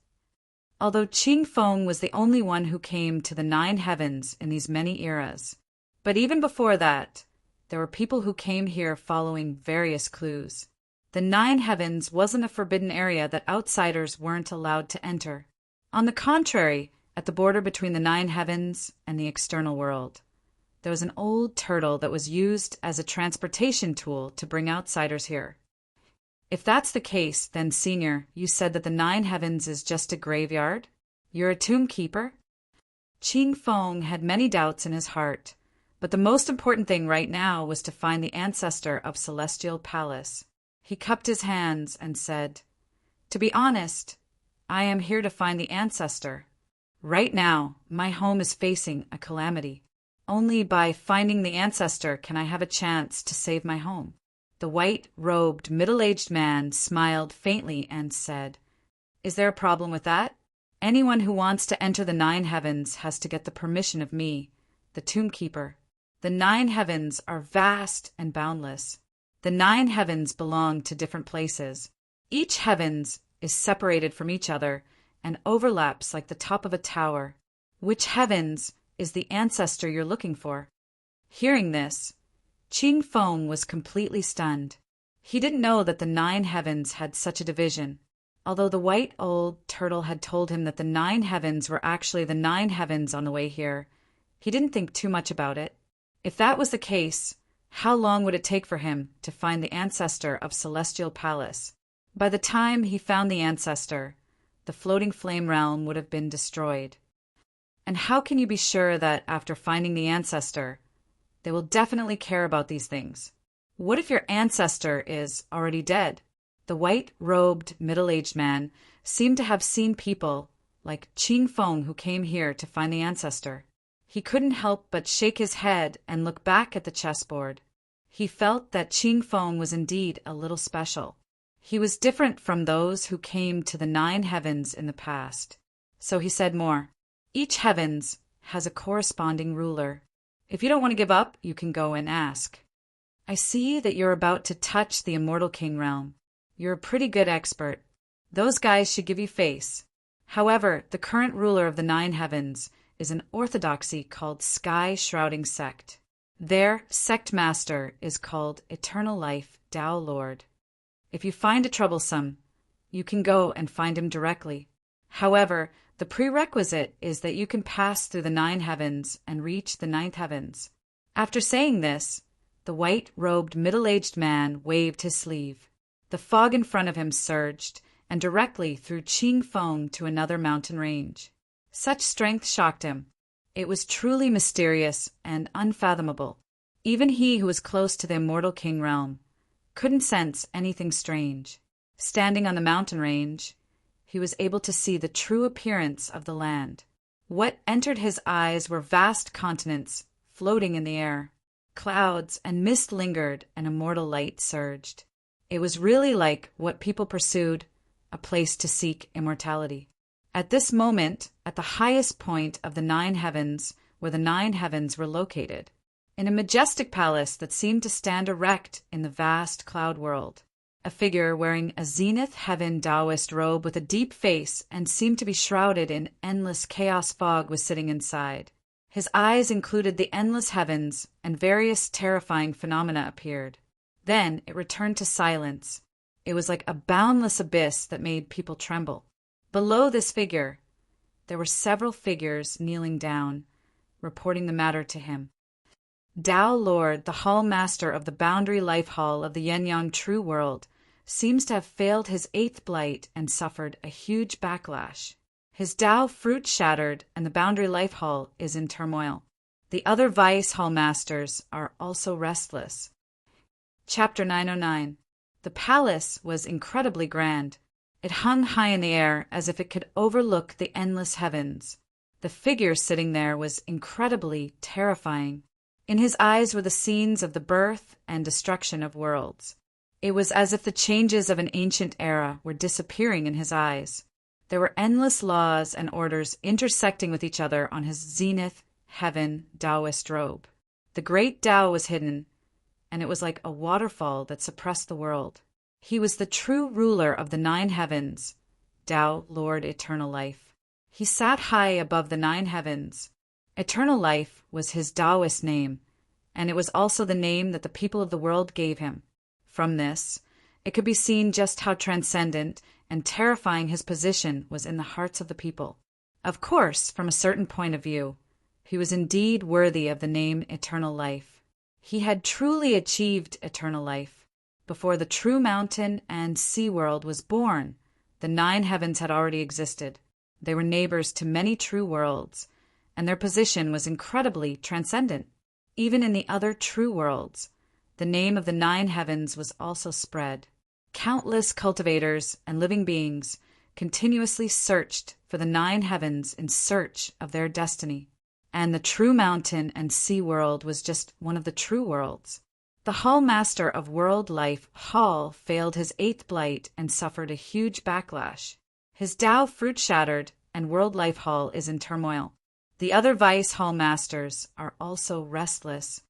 [SPEAKER 1] Although Qing Feng was the only one who came to the 9 heavens in these many eras. But even before that, there were people who came here following various clues. The 9 heavens wasn't a forbidden area that outsiders weren't allowed to enter. On the contrary, at the border between the 9 heavens and the external world, there was an old turtle that was used as a transportation tool to bring outsiders here. If that's the case, then, Senior, you said that the 9 heavens is just a graveyard? You're a tomb keeper? Qing Feng had many doubts in his heart, but the most important thing right now was to find the ancestor of Celestial Palace. He cupped his hands and said, To be honest, I am here to find the ancestor. Right now, my home is facing a calamity. Only by finding the ancestor can I have a chance to save my home. The white-robed, middle-aged man smiled faintly and said, Is there a problem with that? Anyone who wants to enter the 9 heavens has to get the permission of me, the tomb keeper. The 9 heavens are vast and boundless. The 9 heavens belong to different places. Each heavens is separated from each other and overlaps like the top of a tower. Which heavens is the ancestor you're looking for? Hearing this, Qing Feng was completely stunned. He didn't know that the 9 heavens had such a division. Although the white old turtle had told him that the 9 heavens were actually the 9 heavens on the way here, he didn't think too much about it. If that was the case, how long would it take for him to find the ancestor of Celestial Palace? By the time he found the ancestor, the floating flame realm would have been destroyed. And how can you be sure that after finding the ancestor, they will definitely care about these things? What if your ancestor is already dead? The white-robed, middle-aged man seemed to have seen people like Ching Feng who came here to find the ancestor. He couldn't help but shake his head and look back at the chessboard. He felt that Ching Feng was indeed a little special. He was different from those who came to the 9 heavens in the past. So he said more. Each heavens has a corresponding ruler. If you don't want to give up, you can go and ask. I see that you're about to touch the Immortal King realm. You're a pretty good expert. Those guys should give you face. However, the current ruler of the 9 heavens is an orthodoxy called Sky Shrouding Sect. Their sect master is called Eternal Life Tao Lord. If you find it troublesome, you can go and find him directly. However, the prerequisite is that you can pass through the 9 heavens and reach the 9th heavens. After saying this, the white-robed middle-aged man waved his sleeve. The fog in front of him surged, and directly threw Ching Feng to another mountain range. Such strength shocked him. It was truly mysterious and unfathomable. Even he who was close to the Immortal King realm couldn't sense anything strange. Standing on the mountain range, he was able to see the true appearance of the land. What entered his eyes were vast continents floating in the air. Clouds and mist lingered, and immortal light surged. It was really like what people pursued, a place to seek immortality. At this moment, at the highest point of the 9 heavens, where the 9 heavens were located, in a majestic palace that seemed to stand erect in the vast cloud world, a figure wearing a zenith heaven Taoist robe with a deep face and seemed to be shrouded in endless chaos fog was sitting inside. His eyes included the endless heavens, and various terrifying phenomena appeared. Then it returned to silence. It was like a boundless abyss that made people tremble. Below this figure, there were several figures kneeling down, reporting the matter to him. Tao Lord, the Hall Master of the Boundary Life Hall of the Yin-Yang True World, seems to have failed his 8th blight and suffered a huge backlash. His Tao fruit shattered, and the Boundary Life Hall is in turmoil. The other Vice Hall Masters are also restless. Chapter 909. The palace was incredibly grand. It hung high in the air as if it could overlook the endless heavens. The figure sitting there was incredibly terrifying. In his eyes were the scenes of the birth and destruction of worlds. It was as if the changes of an ancient era were disappearing in his eyes. There were endless laws and orders intersecting with each other on his zenith heaven Taoist robe. The great Tao was hidden, and it was like a waterfall that suppressed the world. He was the true ruler of the 9 heavens, Tao Lord Eternal Life. He sat high above the 9 heavens. Eternal Life was his Taoist name, and it was also the name that the people of the world gave him. From this, it could be seen just how transcendent and terrifying his position was in the hearts of the people. Of course, from a certain point of view, he was indeed worthy of the name Eternal Life. He had truly achieved eternal life. Before the true mountain and sea world was born, the 9 heavens had already existed. They were neighbors to many true worlds, and their position was incredibly transcendent. Even in the other true worlds, the name of the 9 heavens was also spread. Countless cultivators and living beings continuously searched for the 9 heavens in search of their destiny. And the true mountain and sea world was just one of the true worlds. The Hall Master of World Life Hall failed his 8th blight and suffered a huge backlash. His Tao fruit shattered, and World Life Hall is in turmoil. The other Vice Hall Masters are also restless.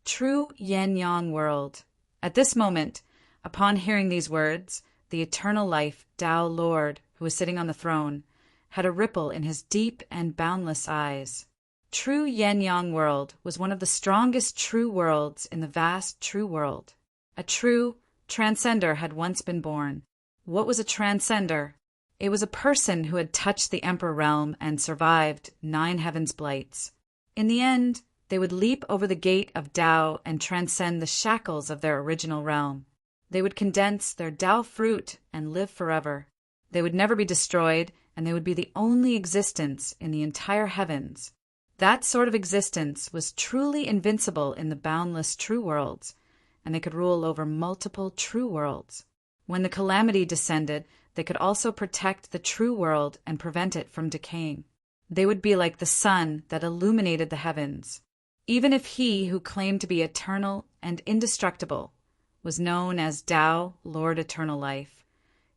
[SPEAKER 1] True Yin-Yang world. At this moment, upon hearing these words, the Eternal Life Tao Lord, who was sitting on the throne, had a ripple in his deep and boundless eyes. True Yin-Yang world was one of the strongest true worlds in the vast true world. A true, transcender had once been born. What was a transcender? It was a person who had touched the Emperor realm and survived 9 heavens blights. In the end, they would leap over the gate of Tao and transcend the shackles of their original realm. They would condense their Tao fruit and live forever. They would never be destroyed, and they would be the only existence in the entire heavens. That sort of existence was truly invincible in the boundless true worlds, and they could rule over multiple true worlds. When the calamity descended, they could also protect the true world and prevent it from decaying. They would be like the sun that illuminated the heavens. Even if he who claimed to be eternal and indestructible was known as Tao, Lord Eternal Life,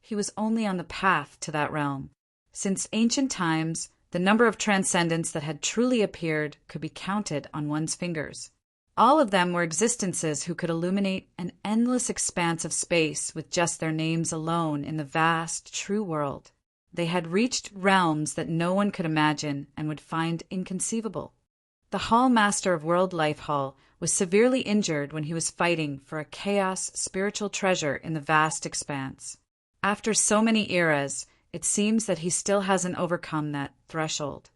[SPEAKER 1] he was only on the path to that realm. Since ancient times, the number of transcendents that had truly appeared could be counted on one's fingers. All of them were existences who could illuminate an endless expanse of space with just their names alone in the vast, true world. They had reached realms that no one could imagine and would find inconceivable. The Hall Master of World Life Hall was severely injured when he was fighting for a chaos spiritual treasure in the vast expanse. After so many eras, it seems that he still hasn't overcome that threshold.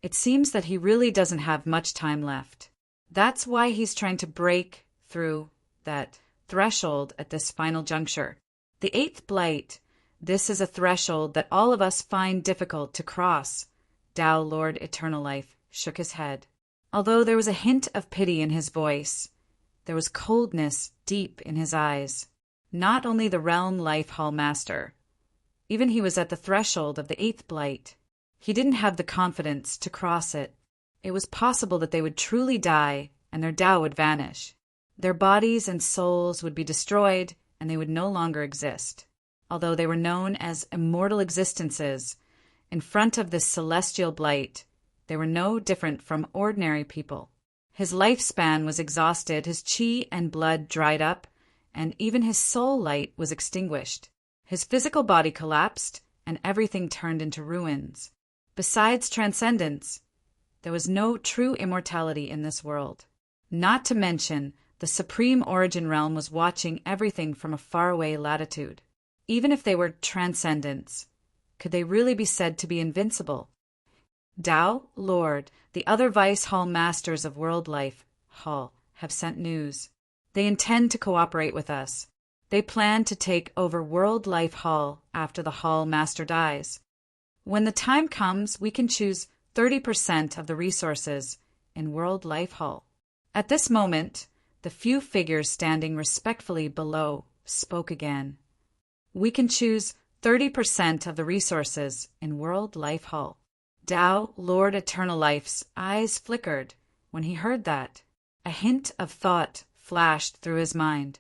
[SPEAKER 1] It seems that he really doesn't have much time left. That's why he's trying to break through that threshold at this final juncture. The 8th blight, this is a threshold that all of us find difficult to cross. Tao, Lord Eternal Life, shook his head. Although there was a hint of pity in his voice, there was coldness deep in his eyes. Not only the Realm Life Hall Master, even he was at the threshold of the 8th blight. He didn't have the confidence to cross it. It was possible that they would truly die and their Tao would vanish. Their bodies and souls would be destroyed and they would no longer exist. Although they were known as immortal existences, in front of this celestial blight, they were no different from ordinary people. His lifespan was exhausted, his chi and blood dried up, and even his soul light was extinguished. His physical body collapsed, and everything turned into ruins. Besides transcendence, there was no true immortality in this world. Not to mention, the Supreme Origin Realm was watching everything from a faraway latitude. Even if they were transcendents, could they really be said to be invincible? Tao, Lord, the other Vice Hall Masters of World Life Hall have sent news. They intend to cooperate with us. They plan to take over World Life Hall after the Hall Master dies. When the time comes, we can choose 30% of the resources in World Life Hall. At this moment, the few figures standing respectfully below spoke again. We can choose 30% of the resources in World Life Hall. Tao, Lord Eternal Life's eyes flickered when he heard that. A hint of thought flashed through his mind.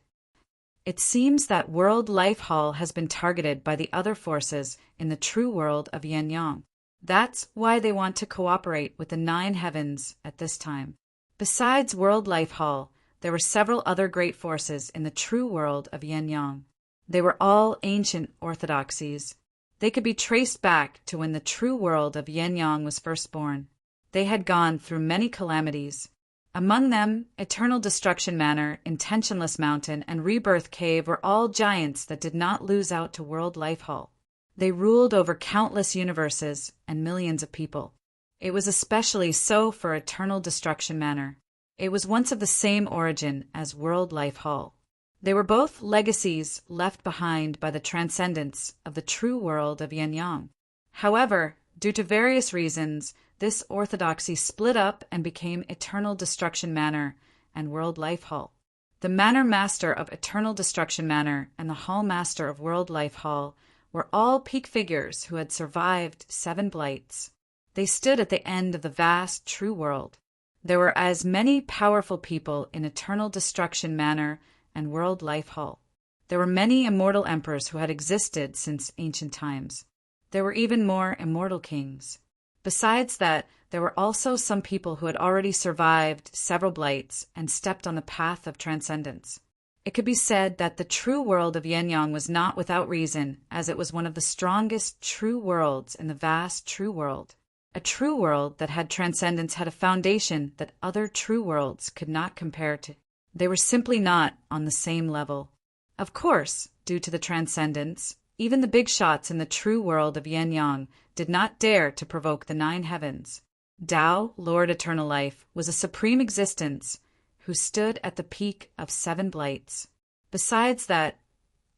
[SPEAKER 1] It seems that World Life Hall has been targeted by the other forces in the true world of Yin Yang. That's why they want to cooperate with the 9 heavens at this time. Besides World Life Hall, there were several other great forces in the true world of Yin Yang. They were all ancient orthodoxies. They could be traced back to when the true world of Yin Yang was first born. They had gone through many calamities. Among them, Eternal Destruction Manor, Intentionless Mountain, and Rebirth Cave were all giants that did not lose out to World Life Hall. They ruled over countless universes and millions of people. It was especially so for Eternal Destruction Manor. It was once of the same origin as World Life Hall. They were both legacies left behind by the transcendence of the true world of Yin Yang. However, due to various reasons, this orthodoxy split up and became Eternal Destruction Manor and World Life Hall. The Manor Master of Eternal Destruction Manor and the Hall Master of World Life Hall were all peak figures who had survived 7 blights. They stood at the end of the vast true world. There were as many powerful people in Eternal Destruction Manor and World Life Hall. There were many immortal emperors who had existed since ancient times. There were even more immortal kings. Besides that, there were also some people who had already survived several blights and stepped on the path of transcendence. It could be said that the true world of Yin Yang was not without reason, as it was one of the strongest true worlds in the vast true world. A true world that had transcendence had a foundation that other true worlds could not compare to. They were simply not on the same level. Of course, due to the transcendence, even the big shots in the true world of Yin-Yang did not dare to provoke the nine heavens. Tao, Lord Eternal Life, was a supreme existence who stood at the peak of 7 blights. Besides that,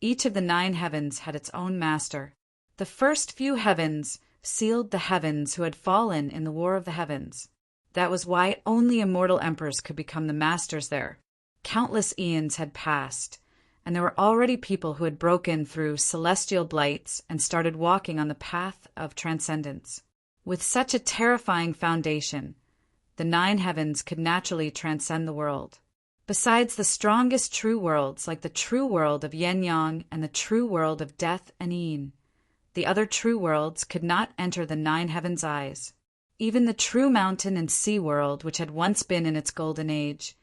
[SPEAKER 1] each of the 9 heavens had its own master. The first few heavens sealed the heavens who had fallen in the War of the Heavens. That was why only immortal emperors could become the masters there. Countless eons had passed, and there were already people who had broken through celestial blights and started walking on the path of transcendence. With such a terrifying foundation, the 9 heavens could naturally transcend the world. Besides the strongest true worlds, like the true world of Yin-Yang and the true world of death and Yin, the other true worlds could not enter the 9 heavens' eyes. Even the true mountain and sea world, which had once been in its golden age,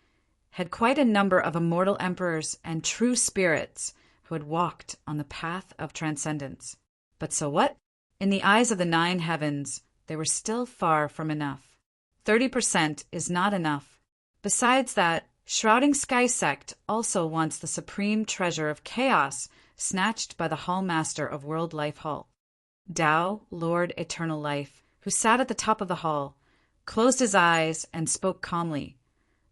[SPEAKER 1] had quite a number of immortal emperors and true spirits who had walked on the path of transcendence. But so what? In the eyes of the 9 heavens, they were still far from enough. 30% is not enough. Besides that, Shrouding Sky Sect also wants the supreme treasure of chaos snatched by the Hall Master of World Life Hall. Tao, Lord Eternal Life, who sat at the top of the hall, closed his eyes and spoke calmly,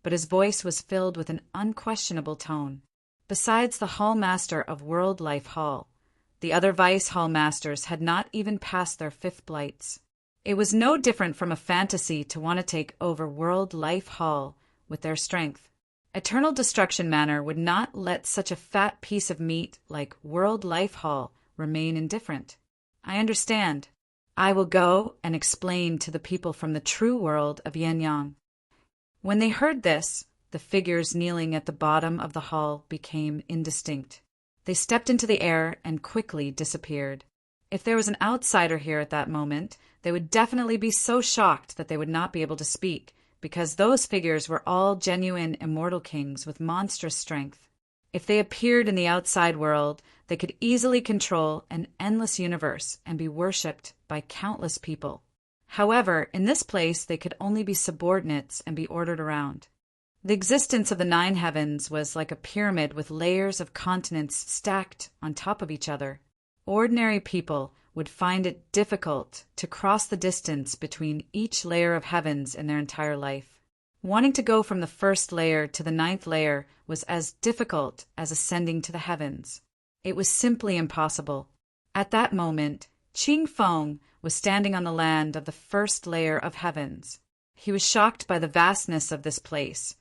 [SPEAKER 1] but his voice was filled with an unquestionable tone. Besides the Hall Master of World Life Hall, the other Vice Hall Masters had not even passed their 5th blights. It was no different from a fantasy to want to take over World Life Hall with their strength. Eternal Destruction Manor would not let such a fat piece of meat like World Life Hall remain indifferent. I understand. I will go and explain to the people from the true world of Yin-Yang. When they heard this, the figures kneeling at the bottom of the hall became indistinct. They stepped into the air and quickly disappeared. If there was an outsider here at that moment, they would definitely be so shocked that they would not be able to speak, because those figures were all genuine immortal kings with monstrous strength. If they appeared in the outside world, they could easily control an endless universe and be worshipped by countless people. However, in this place they could only be subordinates and be ordered around. The existence of the 9 heavens was like a pyramid with layers of continents stacked on top of each other. Ordinary people would find it difficult to cross the distance between each layer of heavens in their entire life. Wanting to go from the 1st layer to the 9th layer was as difficult as ascending to the heavens. It was simply impossible. At that moment, Qing Feng was standing on the land of the 1st layer of heavens. He was shocked by the vastness of this place,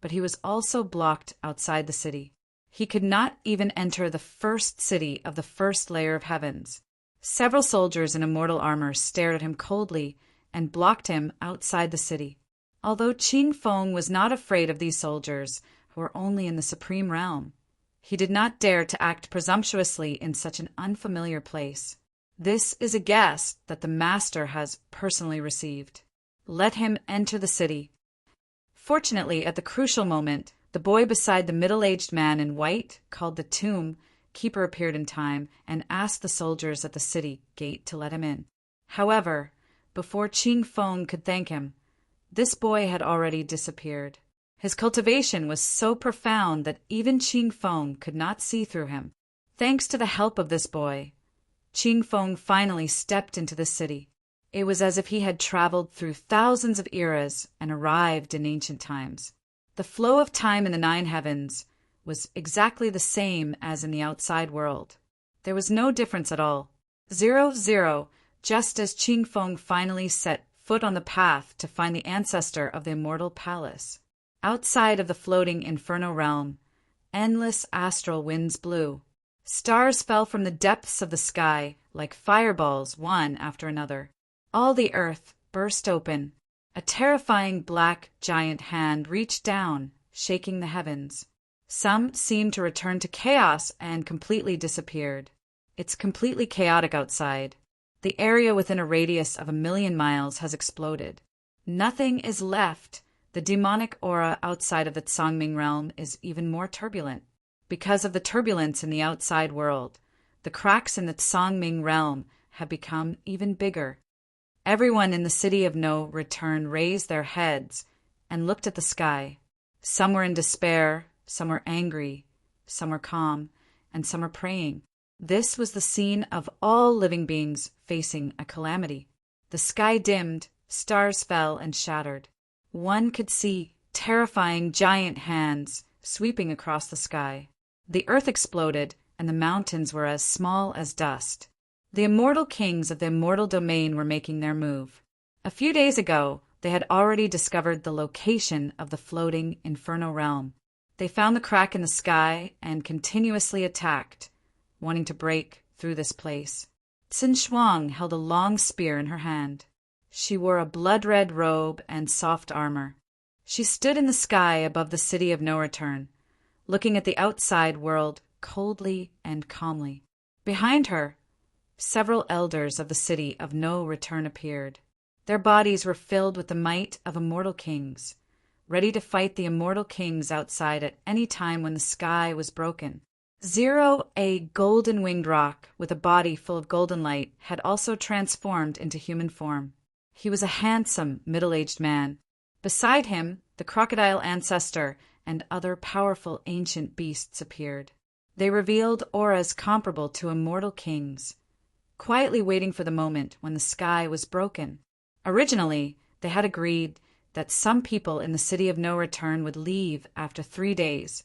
[SPEAKER 1] but he was also blocked outside the city. He could not even enter the 1st city of the 1st layer of heavens. Several soldiers in immortal armor stared at him coldly and blocked him outside the city. Although Qing Feng was not afraid of these soldiers, who were only in the supreme realm, he did not dare to act presumptuously in such an unfamiliar place. This is a guest that the master has personally received. Let him enter the city. Fortunately, at the crucial moment, the boy beside the middle-aged man in white, called the Tomb Keeper, appeared in time and asked the soldiers at the city gate to let him in. However, before Qing Feng could thank him, this boy had already disappeared. His cultivation was so profound that even Qing Feng could not see through him. Thanks to the help of this boy, Qing Feng finally stepped into the city. It was as if he had traveled through thousands of eras and arrived in ancient times. The flow of time in the 9 heavens was exactly the same as in the outside world. There was no difference at all. 0, just as Qing Feng finally set foot on the path to find the ancestor of the immortal palace. Outside of the floating inferno realm, endless astral winds blew. Stars fell from the depths of the sky like fireballs, one after another. All the earth burst open. A terrifying black giant hand reached down, shaking the heavens. Some seemed to return to chaos and completely disappeared. It's completely chaotic outside. The area within a radius of 1,000,000 miles has exploded. Nothing is left. The demonic aura outside of the Tsangming realm is even more turbulent. Because of the turbulence in the outside world, the cracks in the Tsangming realm have become even bigger. Everyone in the city of No Return raised their heads and looked at the sky. Some were in despair, some were angry, some were calm, and some are praying. This was the scene of all living beings facing a calamity. The sky dimmed, stars fell and shattered. One could see terrifying giant hands sweeping across the sky. The earth exploded, and the mountains were as small as dust. The immortal kings of the immortal domain were making their move. A few days ago, they had already discovered the location of the floating Inferno realm. They found the crack in the sky and continuously attacked, wanting to break through this place. Xin Shuang held a long spear in her hand. She wore a blood-red robe and soft armor. She stood in the sky above the city of no return, looking at the outside world coldly and calmly. Behind her, several elders of the city of no return appeared. Their bodies were filled with the might of immortal kings, ready to fight the immortal kings outside at any time when the sky was broken. Zero, a golden-winged rock with a body full of golden light, had also transformed into human form. He was a handsome, middle-aged man. Beside him, the crocodile ancestor and other powerful ancient beasts appeared. They revealed auras comparable to immortal kings, quietly waiting for the moment when the sky was broken. Originally, they had agreed that some people in the city of no return would leave after 3 days,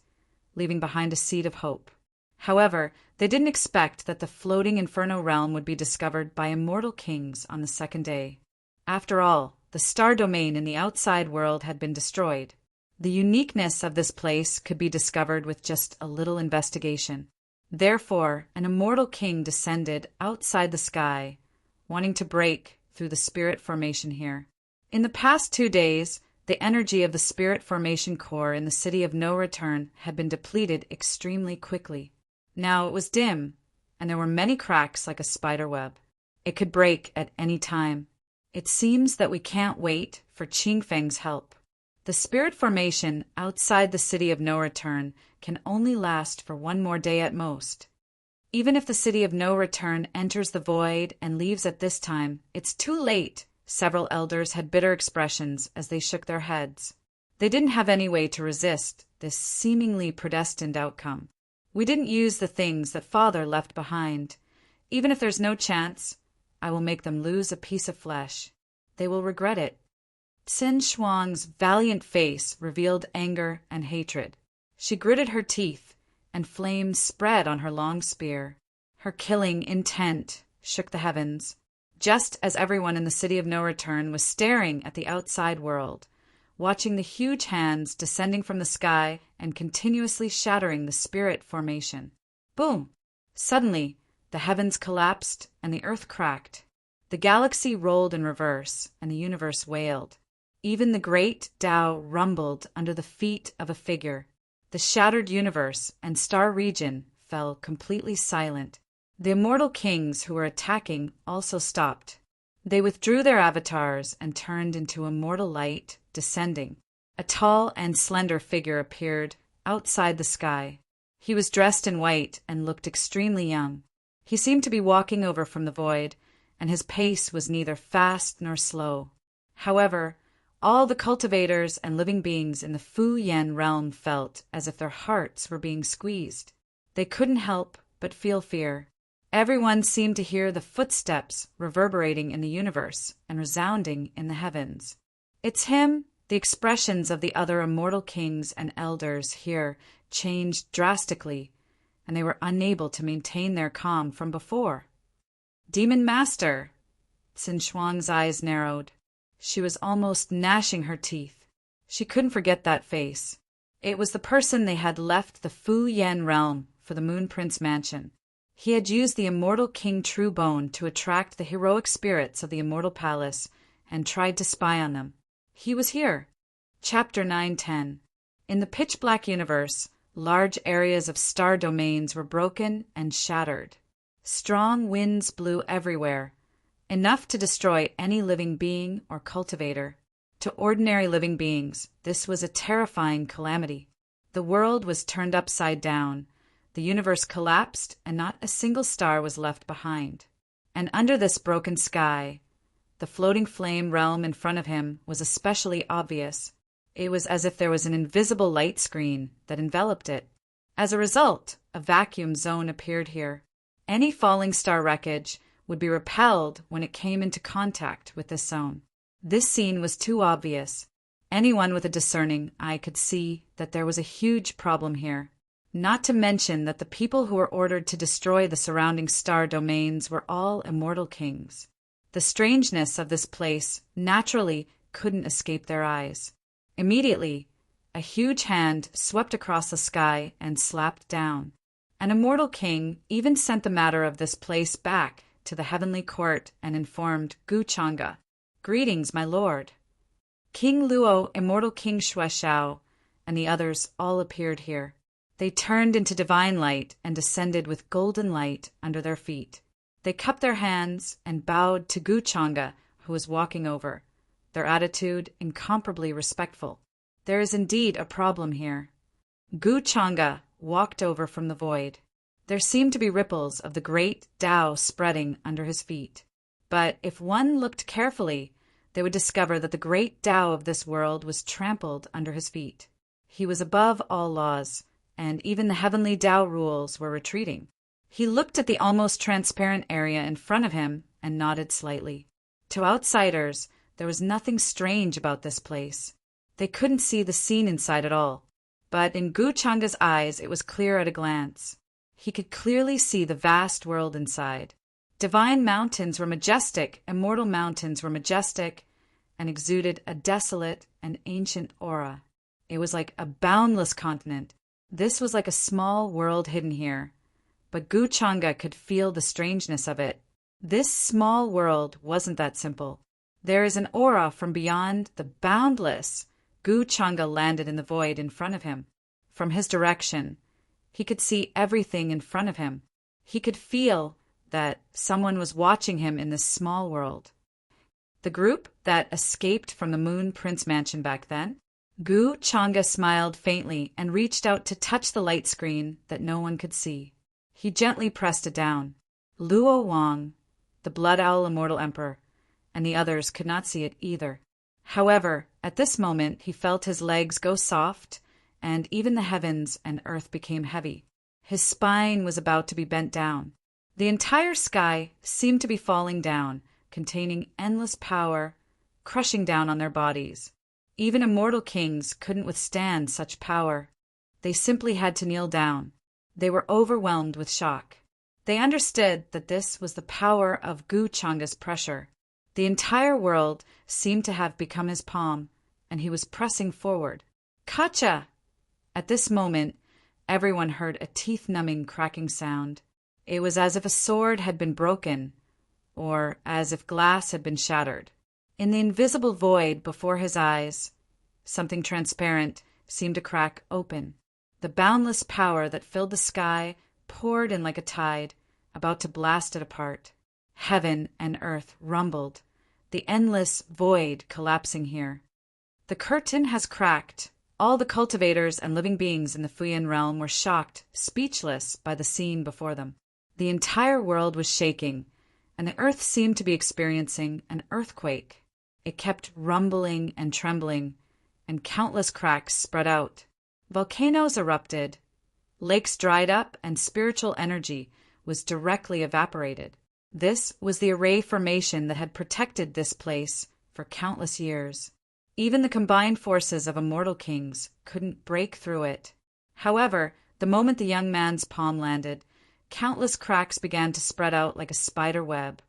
[SPEAKER 1] leaving behind a seed of hope. However, they didn't expect that the floating Inferno realm would be discovered by immortal kings on the second day. After all, the star domain in the outside world had been destroyed. The uniqueness of this place could be discovered with just a little investigation. Therefore, an immortal king descended outside the sky, wanting to break through the spirit formation here. In the past 2 days, the energy of the spirit formation core in the city of no return had been depleted extremely quickly. Now it was dim, and there were many cracks like a spider web. It could break at any time. It seems that we can't wait for Qingfeng's help. The spirit formation outside the city of no return can only last for 1 more day at most. Even if the city of no return enters the void and leaves at this time, it's too late. Several elders had bitter expressions as they shook their heads. They didn't have any way to resist this seemingly predestined outcome. We didn't use the things that Father left behind. Even if there's no chance, I will make them lose a piece of flesh. They will regret it. Xin Shuang's valiant face revealed anger and hatred. She gritted her teeth, and flames spread on her long spear. Her killing intent shook the heavens, just as everyone in the city of no return was staring at the outside world, watching the huge hands descending from the sky and continuously shattering the spirit formation. Boom! Suddenly, the heavens collapsed and the earth cracked. The galaxy rolled in reverse, and the universe wailed. Even the great Tao rumbled under the feet of a figure. The shattered universe and star region fell completely silent. The immortal kings who were attacking also stopped. They withdrew their avatars and turned into immortal light, descending. A tall and slender figure appeared outside the sky. He was dressed in white and looked extremely young. He seemed to be walking over from the void, and his pace was neither fast nor slow. However, all the cultivators and living beings in the Fu Yen realm felt as if their hearts were being squeezed. They couldn't help but feel fear. Everyone seemed to hear the footsteps reverberating in the universe and resounding in the heavens. It's him. The expressions of the other immortal kings and elders here changed drastically, and they were unable to maintain their calm from before. Demon Master! Xin Shuang's eyes narrowed. She was almost gnashing her teeth. She couldn't forget that face. It was the person they had left the Fu Yen realm for the Moon Prince Mansion. He had used the immortal King True Bone to attract the heroic spirits of the Immortal Palace and tried to spy on them. He was here. Chapter 910. In the pitch-black universe, large areas of star domains were broken and shattered. Strong winds blew everywhere, enough to destroy any living being or cultivator. To ordinary living beings, this was a terrifying calamity. The world was turned upside down. The universe collapsed, and not a single star was left behind. And under this broken sky, the floating flame realm in front of him was especially obvious. It was as if there was an invisible light screen that enveloped it. As a result, a vacuum zone appeared here. Any falling star wreckage would be repelled when it came into contact with this zone. This scene was too obvious. Anyone with a discerning eye could see that there was a huge problem here. Not to mention that the people who were ordered to destroy the surrounding star domains were all immortal kings. The strangeness of this place naturally couldn't escape their eyes. Immediately, a huge hand swept across the sky and slapped down. An immortal king even sent the matter of this place back to the heavenly court and informed Gu Changa, "Greetings, my lord." King Luo, immortal King Shueshao, and the others all appeared here. They turned into divine light and descended with golden light under their feet. They cupped their hands and bowed to Gu Changa, who was walking over, their attitude incomparably respectful. There is indeed a problem here. Gu Changa walked over from the void. There seemed to be ripples of the great Tao spreading under his feet. But if one looked carefully, they would discover that the great Tao of this world was trampled under his feet. He was above all laws, and even the heavenly Tao rules were retreating. He looked at the almost transparent area in front of him and nodded slightly. To outsiders, there was nothing strange about this place. They couldn't see the scene inside at all. But in Gu Changa's eyes it was clear at a glance. He could clearly see the vast world inside. Divine mountains were majestic, immortal mountains were majestic, and exuded a desolate and ancient aura. It was like a boundless continent. This was like a small world hidden here. But Gu Changa could feel the strangeness of it. This small world wasn't that simple. There is an aura from beyond the boundless. Gu Changa landed in the void in front of him. From his direction, he could see everything in front of him. He could feel that someone was watching him in this small world. The group that escaped from the Moon Prince Mansion back then? Gu Changa smiled faintly and reached out to touch the light screen that no one could see. He gently pressed it down. Luo Wang, the Blood Owl Immortal Emperor, and the others could not see it either. However, at this moment he felt his legs go soft, and even the heavens and earth became heavy. His spine was about to be bent down. The entire sky seemed to be falling down, containing endless power, crushing down on their bodies. Even immortal kings couldn't withstand such power. They simply had to kneel down. They were overwhelmed with shock. They understood that this was the power of Gu Changa's pressure. The entire world seemed to have become his palm, and he was pressing forward. Kacha! At this moment, everyone heard a teeth-numbing cracking sound. It was as if a sword had been broken, or as if glass had been shattered. In the invisible void before his eyes, something transparent seemed to crack open. The boundless power that filled the sky poured in like a tide, about to blast it apart. Heaven and earth rumbled, the endless void collapsing here. The curtain has cracked. All the cultivators and living beings in the Fuyan realm were shocked, speechless by the scene before them. The entire world was shaking, and the earth seemed to be experiencing an earthquake. It kept rumbling and trembling, and countless cracks spread out. Volcanoes erupted, lakes dried up, and spiritual energy was directly evaporated. This was the array formation that had protected this place for countless years. Even the combined forces of immortal kings couldn't break through it. However, the moment the young man's palm landed, countless cracks began to spread out like a spider web,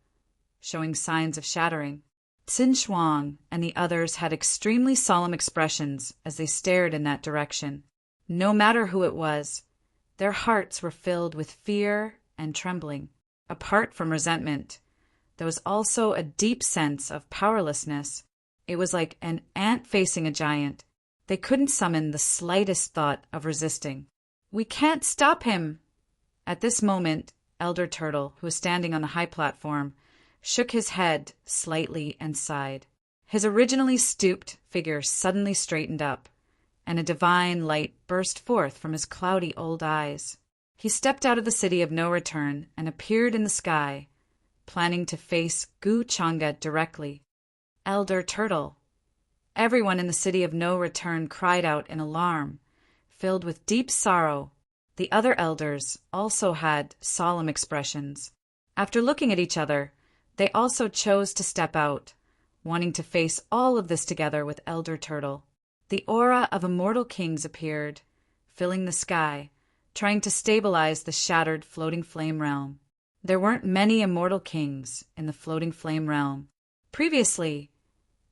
[SPEAKER 1] showing signs of shattering. Xin Shuang and the others had extremely solemn expressions as they stared in that direction. No matter who it was, their hearts were filled with fear and trembling. Apart from resentment, there was also a deep sense of powerlessness. It was like an ant facing a giant. They couldn't summon the slightest thought of resisting. "We can't stop him!" At this moment, Elder Turtle, who was standing on the high platform, shook his head slightly and sighed. His originally stooped figure suddenly straightened up, and a divine light burst forth from his cloudy old eyes. He stepped out of the city of no return and appeared in the sky, planning to face Gu Changa directly. "Elder Turtle!" Everyone in the city of no return cried out in alarm, filled with deep sorrow. The other elders also had solemn expressions. After looking at each other, they also chose to step out, wanting to face all of this together with Elder Turtle. The aura of immortal kings appeared, filling the sky, trying to stabilize the shattered floating flame realm. There weren't many immortal kings in the floating flame realm. Previously,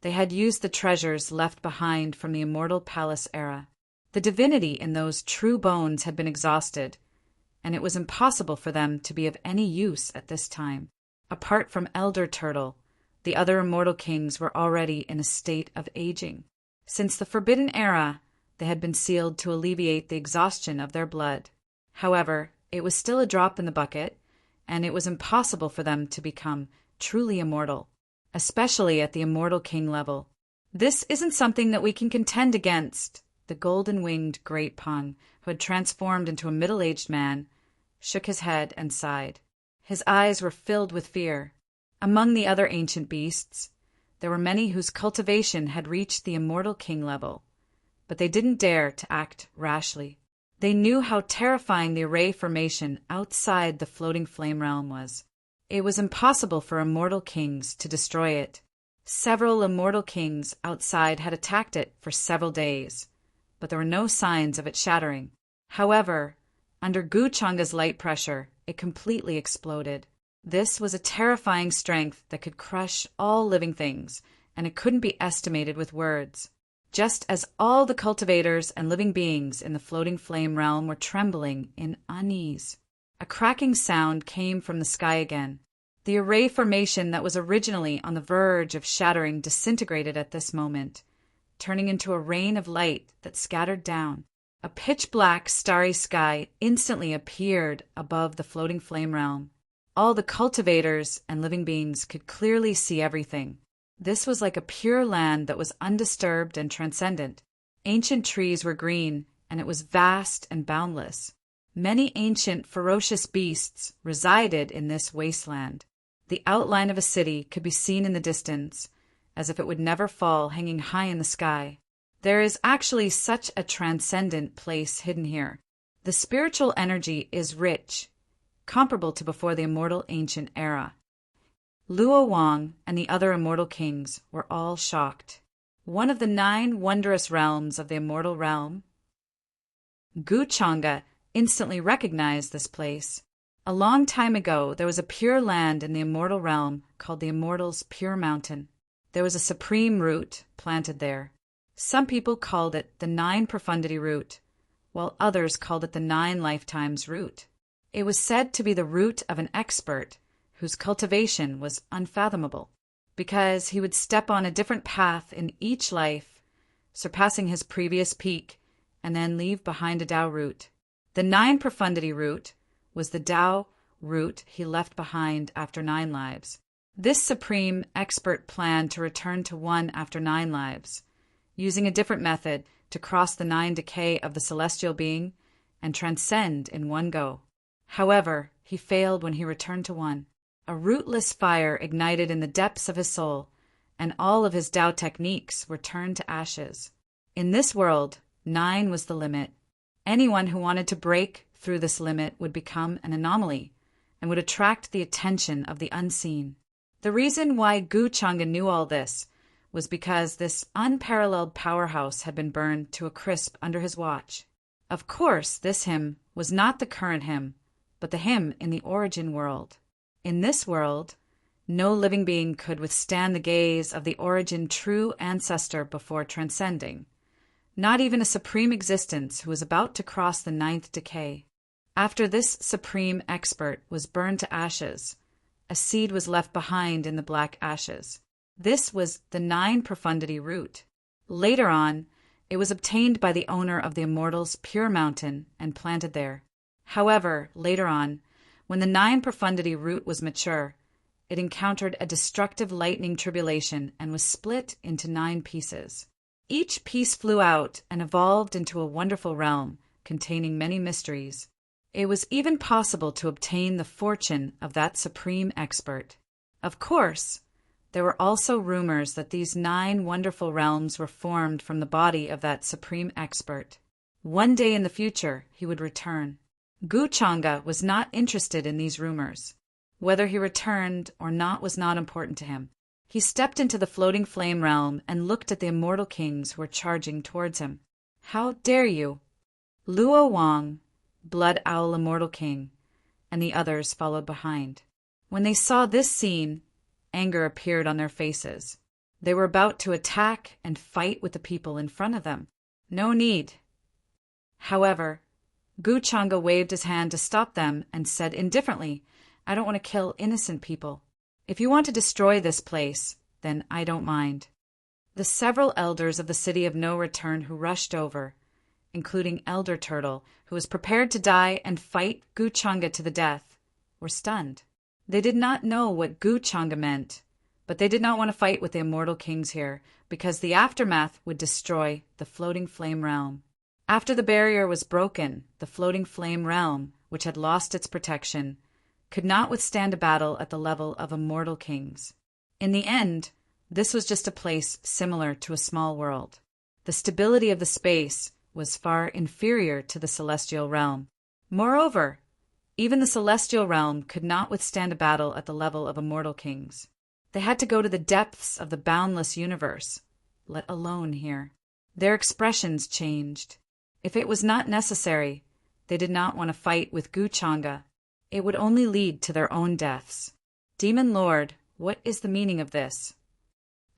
[SPEAKER 1] they had used the treasures left behind from the immortal palace era. The divinity in those true bones had been exhausted, and it was impossible for them to be of any use at this time. Apart from Elder Turtle, the other immortal kings were already in a state of aging. Since the Forbidden Era, they had been sealed to alleviate the exhaustion of their blood. However, it was still a drop in the bucket, and it was impossible for them to become truly immortal, especially at the immortal king level. This isn't something that we can contend against. The golden-winged great pun, who had transformed into a middle-aged man, shook his head and sighed. His eyes were filled with fear. Among the other ancient beasts, there were many whose cultivation had reached the immortal king level, but they didn't dare to act rashly. They knew how terrifying the array formation outside the floating flame realm was. It was impossible for immortal kings to destroy it. Several immortal kings outside had attacked it for several days, but there were no signs of it shattering. However, under Guchanga's light pressure, it completely exploded. This was a terrifying strength that could crush all living things, and it couldn't be estimated with words. Just as all the cultivators and living beings in the floating flame realm were trembling in unease, a cracking sound came from the sky again. The array formation that was originally on the verge of shattering disintegrated at this moment, turning into a rain of light that scattered down. A pitch-black, starry sky instantly appeared above the floating flame realm. All the cultivators and living beings could clearly see everything. This was like a pure land that was undisturbed and transcendent. Ancient trees were green, and it was vast and boundless. Many ancient, ferocious beasts resided in this wasteland. The outline of a city could be seen in the distance, as if it would never fall, hanging high in the sky. There is actually such a transcendent place hidden here. The spiritual energy is rich, comparable to before the immortal ancient era. Luo Wang and the other immortal kings were all shocked. One of the 9 wondrous realms of the immortal realm. Guchanga instantly recognized this place. A long time ago, there was a pure land in the immortal realm called the Immortals' Pure Mountain. There was a supreme root planted there. Some people called it the 9 profundity root, while others called it the 9 lifetimes root. It was said to be the root of an expert whose cultivation was unfathomable, because he would step on a different path in each life, surpassing his previous peak, and then leave behind a Tao root. The 9 profundity root was the Tao root he left behind after 9 lives. This supreme expert planned to return to 1 after 9 lives, using a different method to cross the 9 decay of the celestial being and transcend in one go. However, he failed when he returned to 1. A rootless fire ignited in the depths of his soul, and all of his Tao techniques were turned to ashes. In this world, 9 was the limit. Anyone who wanted to break through this limit would become an anomaly and would attract the attention of the unseen. The reason why Guchanga knew all this was because this unparalleled powerhouse had been burned to a crisp under his watch. Of course, this him was not the current him, but the him in the origin world. In this world, no living being could withstand the gaze of the origin true ancestor before transcending, not even a supreme existence who was about to cross the 9th decay. After this supreme expert was burned to ashes, a seed was left behind in the black ashes. This was the 9 profundity root. Later on, it was obtained by the owner of the Immortals' Pure Mountain and planted there. However, later on, when the 9 profundity root was mature, it encountered a destructive lightning tribulation and was split into 9 pieces. Each piece flew out and evolved into a wonderful realm containing many mysteries. It was even possible to obtain the fortune of that supreme expert. Of course, there were also rumors that these 9 wonderful realms were formed from the body of that supreme expert. One day in the future, he would return. Changa was not interested in these rumors. Whether he returned or not was not important to him. He stepped into the floating flame realm and looked at the immortal kings who were charging towards him. How dare you? Luo Wang, Blood Owl Immortal King, and the others followed behind. When they saw this scene, anger appeared on their faces. They were about to attack and fight with the people in front of them. No need. However, Changa waved his hand to stop them and said indifferently, I don't want to kill innocent people. If you want to destroy this place, then I don't mind. The several elders of the city of no return who rushed over, including Elder Turtle, who was prepared to die and fight Changa to the death, were stunned. They did not know what Changa meant, but they did not want to fight with the immortal kings here, because the aftermath would destroy the floating flame realm. After the barrier was broken, the floating flame realm, which had lost its protection, could not withstand a battle at the level of immortal kings. In the end, this was just a place similar to a small world. The stability of the space was far inferior to the celestial realm. Moreover, even the celestial realm could not withstand a battle at the level of immortal kings. They had to go to the depths of the boundless universe, let alone here. Their expressions changed. If it was not necessary, they did not want to fight with Changa. It would only lead to their own deaths. Demon Lord, what is the meaning of this?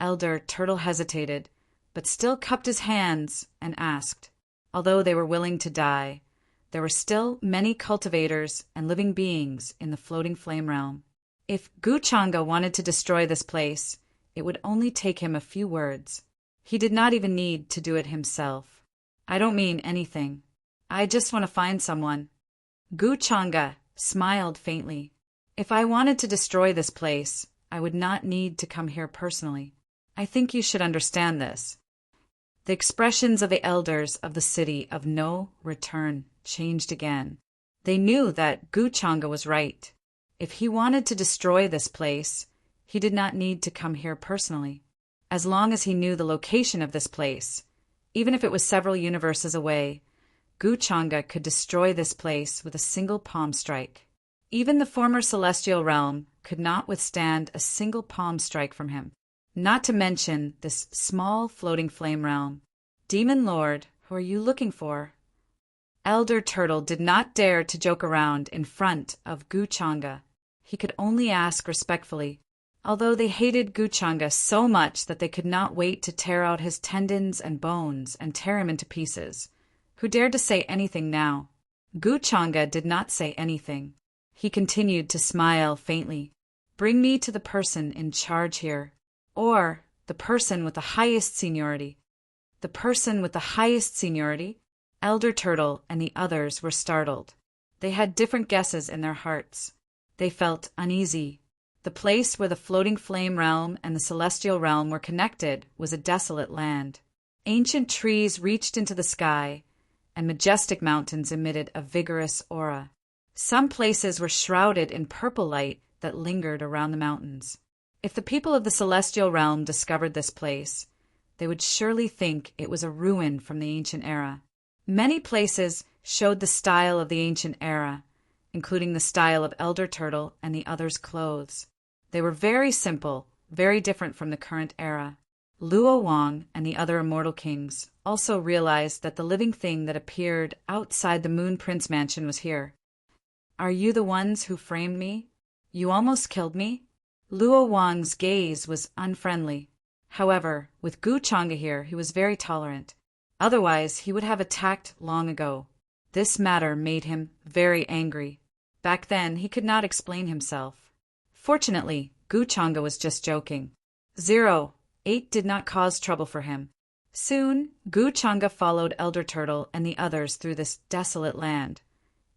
[SPEAKER 1] Elder Turtle hesitated, but still cupped his hands and asked. Although they were willing to die, there were still many cultivators and living beings in the floating flame realm. If Changa wanted to destroy this place, it would only take him a few words. He did not even need to do it himself. I don't mean anything. I just want to find someone. Changa smiled faintly. If I wanted to destroy this place, I would not need to come here personally. I think you should understand this. The expressions of the elders of the city of no return changed again. They knew that Changa was right. If he wanted to destroy this place, he did not need to come here personally. As long as he knew the location of this place, even if it was several universes away, Changa could destroy this place with a single palm strike. Even the former celestial realm could not withstand a single palm strike from him, not to mention this small floating flame realm. Demon Lord, who are you looking for? Elder Turtle did not dare to joke around in front of Changa. He could only ask respectfully, although they hated Changa so much that they could not wait to tear out his tendons and bones and tear him into pieces. Who dared to say anything now? Changa did not say anything. He continued to smile faintly. Bring me to the person in charge here, or the person with the highest seniority. The person with the highest seniority? Elder Turtle and the others were startled. They had different guesses in their hearts. They felt uneasy. The place where the floating flame realm and the celestial realm were connected was a desolate land. Ancient trees reached into the sky, and majestic mountains emitted a vigorous aura. Some places were shrouded in purple light that lingered around the mountains. If the people of the celestial realm discovered this place, they would surely think it was a ruin from the ancient era. Many places showed the style of the ancient era, including the style of Elder Turtle and the others' clothes. They were very simple, very different from the current era. Luo Wang and the other immortal kings also realized that the living thing that appeared outside the Moon Prince mansion was here. Are you the ones who framed me? You almost killed me? Luo Wang's gaze was unfriendly. However, with Changa here, he was very tolerant. Otherwise, he would have attacked long ago. This matter made him very angry. Back then, he could not explain himself. Fortunately, Changa was just joking. 08 did not cause trouble for him. Soon, Changa followed Elder Turtle and the others through this desolate land,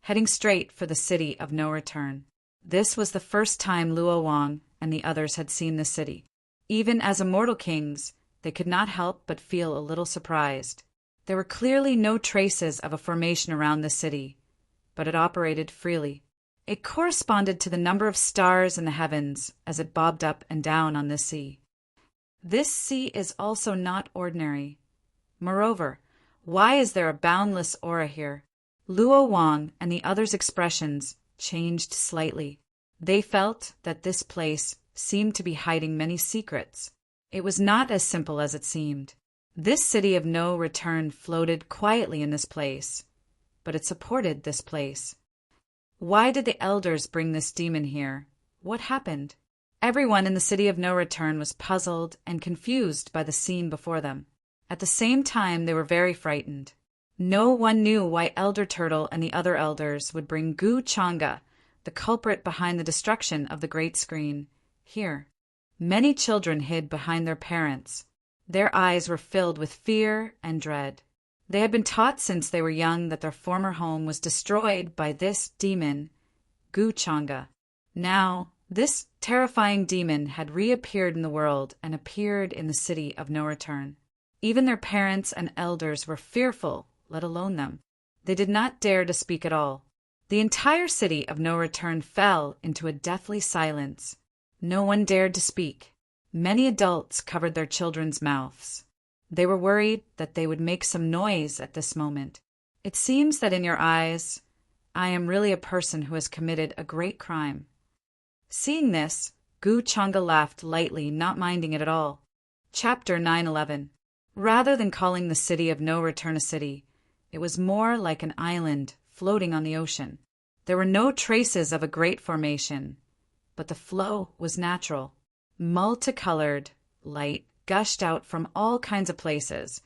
[SPEAKER 1] heading straight for the city of no return. This was the first time Luo Wang and the others had seen the city. Even as immortal kings, they could not help but feel a little surprised. There were clearly no traces of a formation around the city, but it operated freely. It corresponded to the number of stars in the heavens as it bobbed up and down on the sea. This sea is also not ordinary. Moreover, why is there a boundless aura here? Luo Wang and the others' expressions changed slightly. They felt that this place seemed to be hiding many secrets. It was not as simple as it seemed. This city of no return floated quietly in this place, but it supported this place. Why did the elders bring this demon here? What happened? Everyone in the city of no return was puzzled and confused by the scene before them. At the same time, they were very frightened. No one knew why Elder Turtle and the other elders would bring Gu Changa, the culprit behind the destruction of the Great Screen, here. Many children hid behind their parents. Their eyes were filled with fear and dread. They had been taught since they were young that their former home was destroyed by this demon, Gu Changa. Now, this terrifying demon had reappeared in the world and appeared in the city of no return. Even their parents and elders were fearful, let alone them. They did not dare to speak at all. The entire city of no return fell into a deathly silence. No one dared to speak. Many adults covered their children's mouths. They were worried that they would make some noise at this moment. It seems that in your eyes, I am really a person who has committed a great crime. Seeing this, Gu Changa laughed lightly, not minding it at all. Chapter 9:11. Rather than calling the city of no return a city, it was more like an island floating on the ocean. There were no traces of a great formation, but the flow was natural. Multicolored light gushed out from all kinds of places,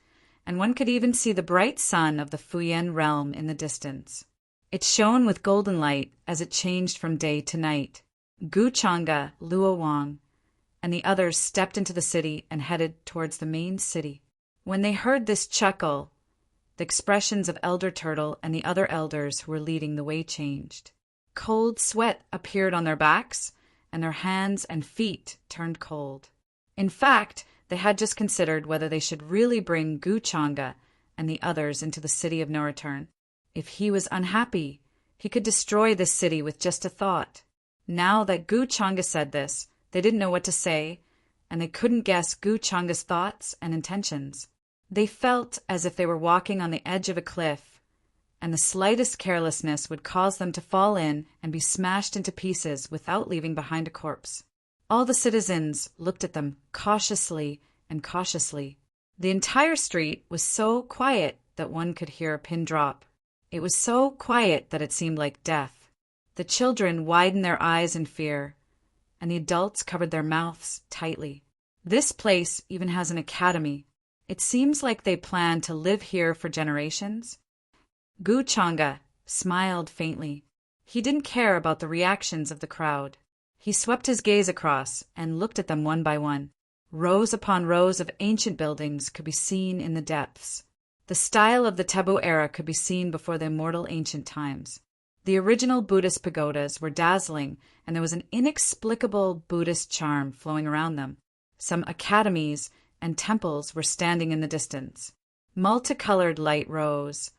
[SPEAKER 1] and one could even see the bright sun of the Fuyan realm in the distance. It shone with golden light as it changed from day to night. Gu Changa, Luo Wang, and the others stepped into the city and headed towards the main city. When they heard this chuckle, the expressions of Elder Turtle and the other elders who were leading the way changed. Cold sweat appeared on their backs, and their hands and feet turned cold. In fact, they had just considered whether they should really bring Gu Changa and the others into the city of no return. If he was unhappy, he could destroy this city with just a thought. Now that Gu Changa said this, they didn't know what to say, and they couldn't guess Gu Changa's thoughts and intentions. They felt as if they were walking on the edge of a cliff, and the slightest carelessness would cause them to fall in and be smashed into pieces without leaving behind a corpse. All the citizens looked at them cautiously and cautiously. The entire street was so quiet that one could hear a pin drop. It was so quiet that it seemed like death. The children widened their eyes in fear, and the adults covered their mouths tightly. This place even has an academy. It seems like they plan to live here for generations. Gu Changa smiled faintly. He didn't care about the reactions of the crowd. He swept his gaze across and looked at them one by one. Rows upon rows of ancient buildings could be seen in the depths. The style of the Taboo era could be seen before the immortal ancient times. The original Buddhist pagodas were dazzling, and there was an inexplicable Buddhist charm flowing around them. Some academies and temples were standing in the distance. Multicolored light rose,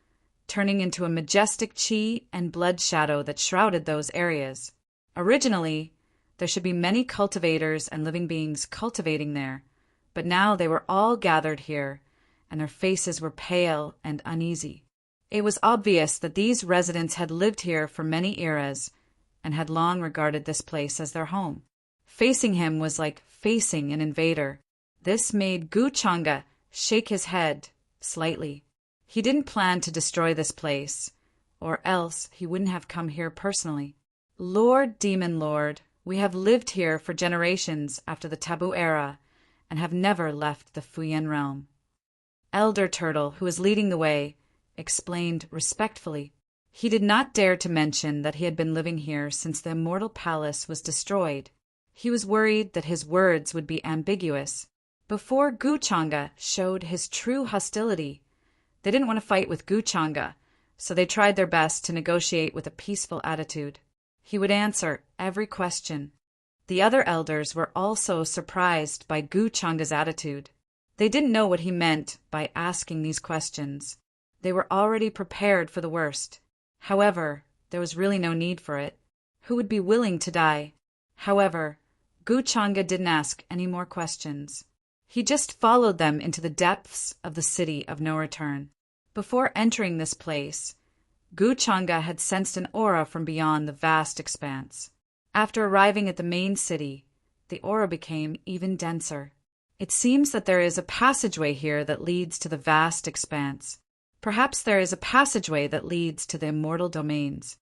[SPEAKER 1] turning into a majestic chi and blood shadow that shrouded those areas. Originally, there should be many cultivators and living beings cultivating there, but now they were all gathered here, and their faces were pale and uneasy. It was obvious that these residents had lived here for many eras and had long regarded this place as their home. Facing him was like facing an invader. This made Gu Changa shake his head slightly. He didn't plan to destroy this place, or else he wouldn't have come here personally. Lord, Demon Lord, we have lived here for generations after the Taboo era and have never left the Fuyan realm. Elder Turtle, who was leading the way, explained respectfully. He did not dare to mention that he had been living here since the immortal palace was destroyed. He was worried that his words would be ambiguous. Before Gu Changa showed his true hostility, they didn't want to fight with Gu Changa, so they tried their best to negotiate with a peaceful attitude. He would answer every question. The other elders were also surprised by Gu Changa's attitude. They didn't know what he meant by asking these questions. They were already prepared for the worst. However, there was really no need for it. Who would be willing to die? However, Gu Changa didn't ask any more questions. He just followed them into the depths of the city of no return. Before entering this place, Chang'e had sensed an aura from beyond the vast expanse. After arriving at the main city, the aura became even denser. It seems that there is a passageway here that leads to the vast expanse. Perhaps there is a passageway that leads to the immortal domains.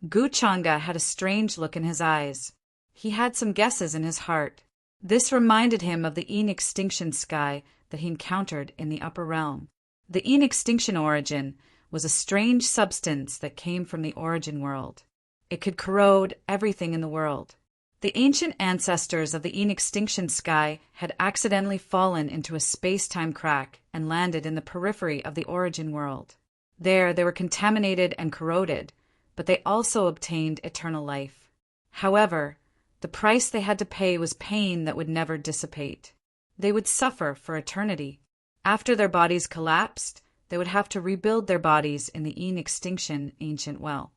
[SPEAKER 1] Chang'e had a strange look in his eyes. He had some guesses in his heart. This reminded him of the in-extinction sky that he encountered in the upper realm. The in-extinction origin was a strange substance that came from the origin world. It could corrode everything in the world. The ancient ancestors of the in-extinction sky had accidentally fallen into a space-time crack and landed in the periphery of the origin world. There, they were contaminated and corroded, but they also obtained eternal life. However, the price they had to pay was pain that would never dissipate. They would suffer for eternity. After their bodies collapsed, they would have to rebuild their bodies in the in-extinction ancient well.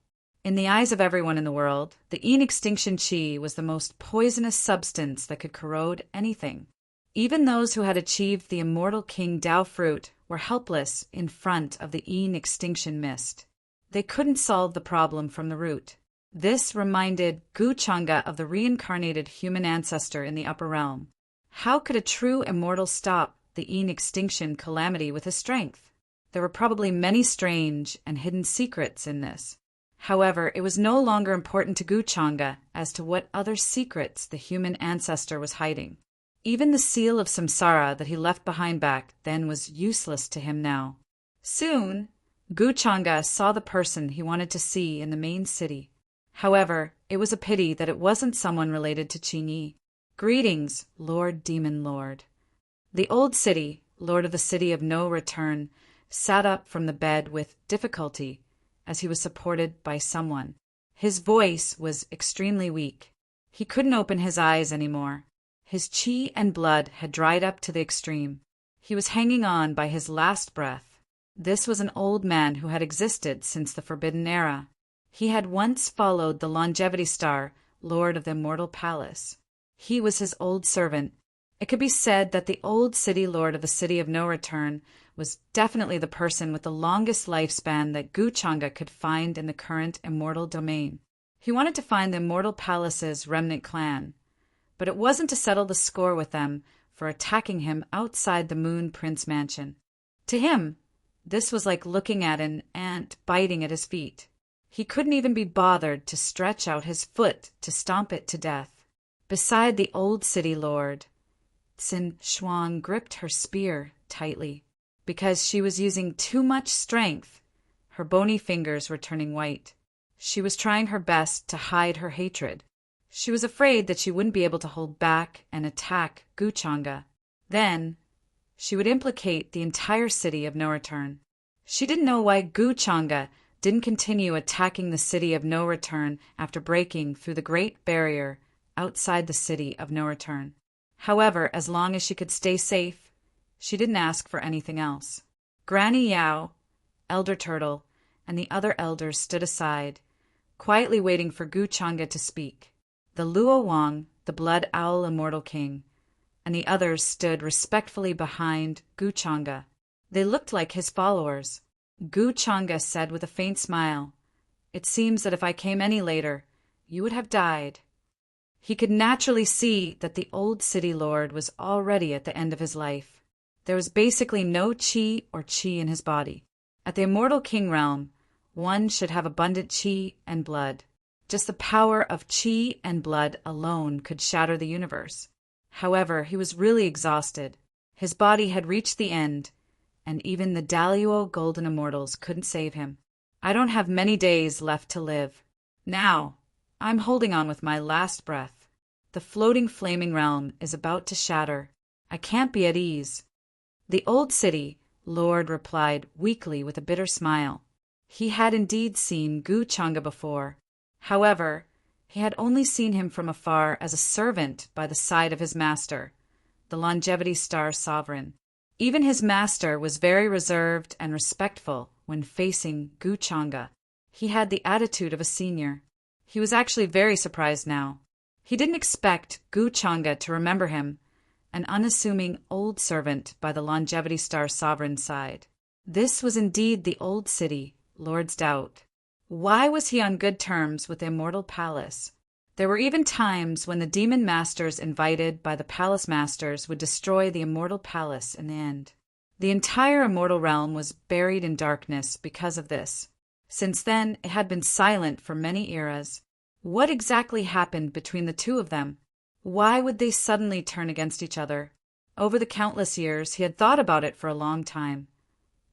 [SPEAKER 1] In the eyes of everyone in the world, the in-extinction chi was the most poisonous substance that could corrode anything. Even those who had achieved the immortal King Dao fruit were helpless in front of the in-extinction mist. They couldn't solve the problem from the root. This reminded Chang'e of the reincarnated human ancestor in the upper realm. How could a true immortal stop the in-extinction calamity with his strength? There were probably many strange and hidden secrets in this. However, it was no longer important to Chang'e as to what other secrets the human ancestor was hiding. Even the seal of samsara that he left behind back then was useless to him now. Soon, Chang'e saw the person he wanted to see in the main city. However, it was a pity that it wasn't someone related to Qingyi. Greetings, Lord Demon Lord. The old city, Lord of the City of No Return, sat up from the bed with difficulty as he was supported by someone. His voice was extremely weak. He couldn't open his eyes anymore. His chi and blood had dried up to the extreme. He was hanging on by his last breath. This was an old man who had existed since the Forbidden Era. He had once followed the Longevity Star, Lord of the Immortal Palace. He was his old servant. It could be said that the old city lord of the City of No Return was definitely the person with the longest lifespan that Chang'e could find in the current immortal domain. He wanted to find the Immortal Palace's remnant clan, but it wasn't to settle the score with them for attacking him outside the Moon Prince Mansion. To him, this was like looking at an ant biting at his feet. He couldn't even be bothered to stretch out his foot to stomp it to death. Beside the old city lord, Xin Shuang gripped her spear tightly. Because she was using too much strength, her bony fingers were turning white. She was trying her best to hide her hatred. She was afraid that she wouldn't be able to hold back and attack Chang'e. Then, she would implicate the entire city of No Return. She didn't know why Chang'e didn't continue attacking the city of No Return after breaking through the Great Barrier outside the city of No Return. However, as long as she could stay safe, she didn't ask for anything else. Granny Yao, Elder Turtle, and the other elders stood aside, quietly waiting for Chang'e to speak. The Luo Wang, the Blood Owl Immortal King, and the others stood respectfully behind Chang'e. They looked like his followers. Chang'e said with a faint smile, "It seems that if I came any later, you would have died." He could naturally see that the old city lord was already at the end of his life. There was basically no chi or chi in his body. At the Immortal King realm, one should have abundant chi and blood. Just the power of chi and blood alone could shatter the universe. However, he was really exhausted. His body had reached the end, and even the Daluo Golden Immortals couldn't save him. I don't have many days left to live. Now, I'm holding on with my last breath. The floating flaming realm is about to shatter. I can't be at ease. The old city lord replied weakly with a bitter smile. He had indeed seen Chang'e before. However, he had only seen him from afar as a servant by the side of his master, the Longevity Star Sovereign. Even his master was very reserved and respectful when facing Chang'e. He had the attitude of a senior. He was actually very surprised now. He didn't expect Chang'e to remember him, an unassuming old servant by the Longevity Star Sovereign's side. This was indeed the old city, Lord's doubt. Why was he on good terms with the Immortal Palace? There were even times when the demon masters invited by the palace masters would destroy the Immortal Palace in the end. The entire immortal realm was buried in darkness because of this. Since then, it had been silent for many eras. What exactly happened between the two of them? Why would they suddenly turn against each other? Over the countless years, he had thought about it for a long time,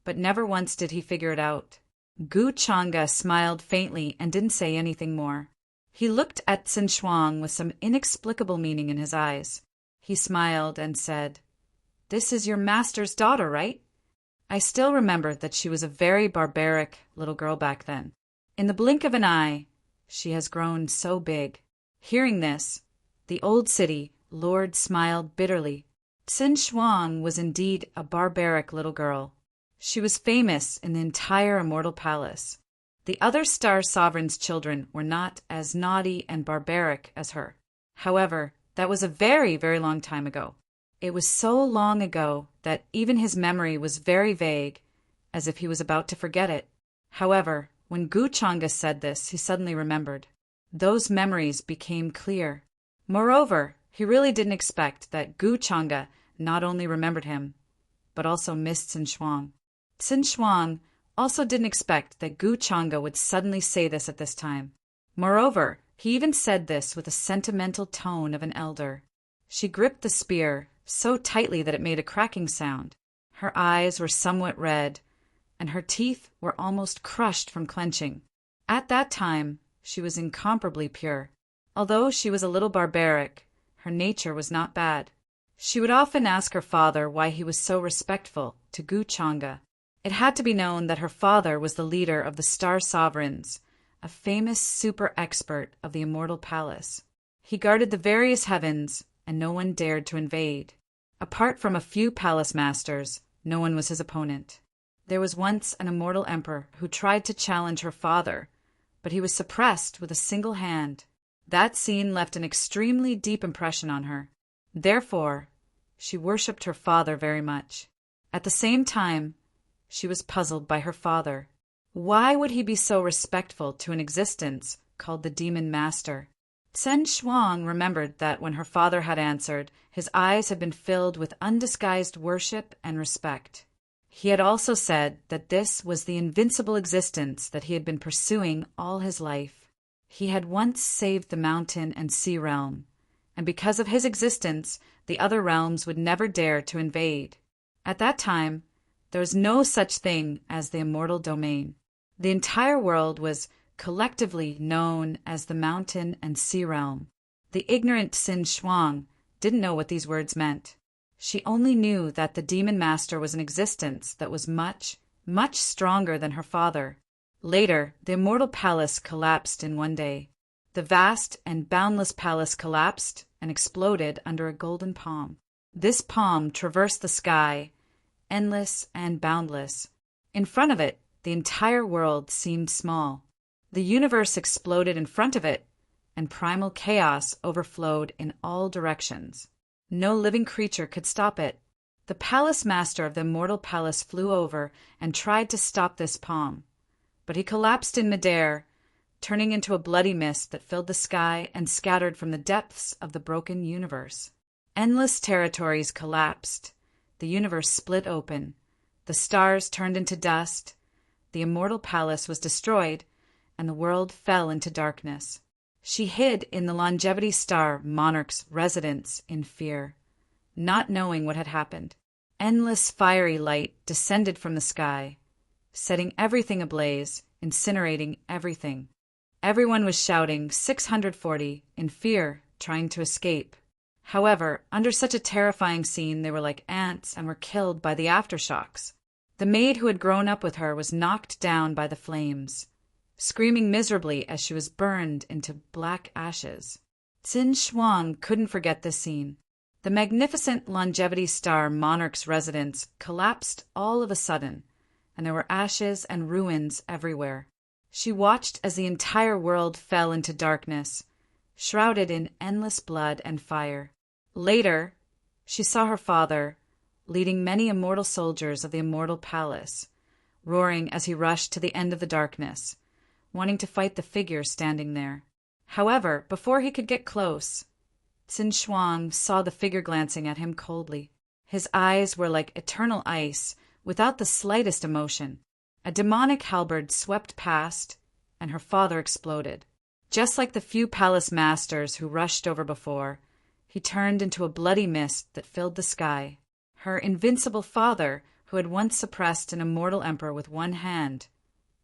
[SPEAKER 1] but never once did he figure it out. Gu Changa smiled faintly and didn't say anything more. He looked at Xin Shuang with some inexplicable meaning in his eyes. He smiled and said, "This is your master's daughter, right?" I still remember that she was a very barbaric little girl back then. In the blink of an eye, she has grown so big. Hearing this, the old city lord smiled bitterly. Xin Shuang was indeed a barbaric little girl. She was famous in the entire Immortal Palace. The other Star Sovereign's children were not as naughty and barbaric as her. However, that was a very, very long time ago. It was so long ago that even his memory was very vague, as if he was about to forget it. However, when Gu Changa said this, he suddenly remembered. Those memories became clear. Moreover, he really didn't expect that Gu Changa not only remembered him, but also missed Xin Shuang. Xin Shuang also didn't expect that Gu Changa would suddenly say this at this time. Moreover, he even said this with a sentimental tone of an elder. She gripped the spear so tightly that it made a cracking sound. Her eyes were somewhat red, and her teeth were almost crushed from clenching. At that time, she was incomparably pure. Although she was a little barbaric, her nature was not bad. She would often ask her father why he was so respectful to Gu Changa. It had to be known that her father was the leader of the Star Sovereigns, a famous super expert of the Immortal Palace. He guarded the various heavens, and no one dared to invade. Apart from a few palace masters, no one was his opponent. There was once an immortal emperor who tried to challenge her father, but he was suppressed with a single hand. That scene left an extremely deep impression on her. Therefore, she worshipped her father very much. At the same time, she was puzzled by her father. Why would he be so respectful to an existence called the Demon Master? Xin Shuang remembered that when her father had answered, his eyes had been filled with undisguised worship and respect. He had also said that this was the invincible existence that he had been pursuing all his life. He had once saved the mountain and sea realm, and because of his existence, the other realms would never dare to invade. At that time, there was no such thing as the immortal domain. The entire world was collectively known as the mountain and sea realm. The ignorant Xin Shuang didn't know what these words meant. She only knew that the demon master was an existence that was much, much stronger than her father. Later, the immortal palace collapsed in one day. The vast and boundless palace collapsed and exploded under a golden palm. This palm traversed the sky, endless and boundless. In front of it, the entire world seemed small. The universe exploded in front of it, and primal chaos overflowed in all directions. No living creature could stop it. The palace master of the immortal palace flew over and tried to stop this palm, but he collapsed in midair, turning into a bloody mist that filled the sky and scattered from the depths of the broken universe. Endless territories collapsed. The universe split open. The stars turned into dust. The immortal palace was destroyed, and the world fell into darkness. She hid in the Longevity Star monarch's residence in fear, not knowing what had happened. Endless fiery light descended from the sky, setting everything ablaze, incinerating everything. Everyone was shouting 640 in fear, trying to escape. However, under such a terrifying scene, they were like ants and were killed by the aftershocks. The maid who had grown up with her was knocked down by the flames, screaming miserably as she was burned into black ashes. Xin Shuang couldn't forget this scene. The magnificent Longevity Star monarch's residence collapsed all of a sudden, and there were ashes and ruins everywhere. She watched as the entire world fell into darkness, shrouded in endless blood and fire. Later, she saw her father, leading many immortal soldiers of the immortal palace, roaring as he rushed to the end of the darkness, wanting to fight the figure standing there. However, before he could get close, Qin Shuang saw the figure glancing at him coldly. His eyes were like eternal ice, without the slightest emotion. A demonic halberd swept past, and her father exploded. Just like the few palace masters who rushed over before, he turned into a bloody mist that filled the sky. Her invincible father, who had once suppressed an immortal emperor with one hand,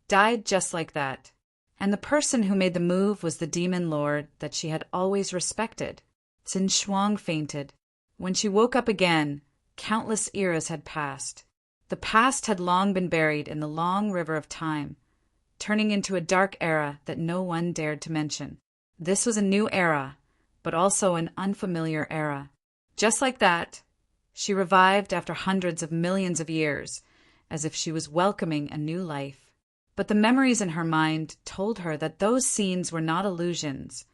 [SPEAKER 1] died just like that. And the person who made the move was the demon lord that she had always respected. Qin Shuang fainted. When she woke up again, countless eras had passed. The past had long been buried in the long river of time, turning into a dark era that no one dared to mention. This was a new era, but also an unfamiliar era. Just like that, she revived after hundreds of millions of years, as if she was welcoming a new life. But the memories in her mind told her that those scenes were not illusions,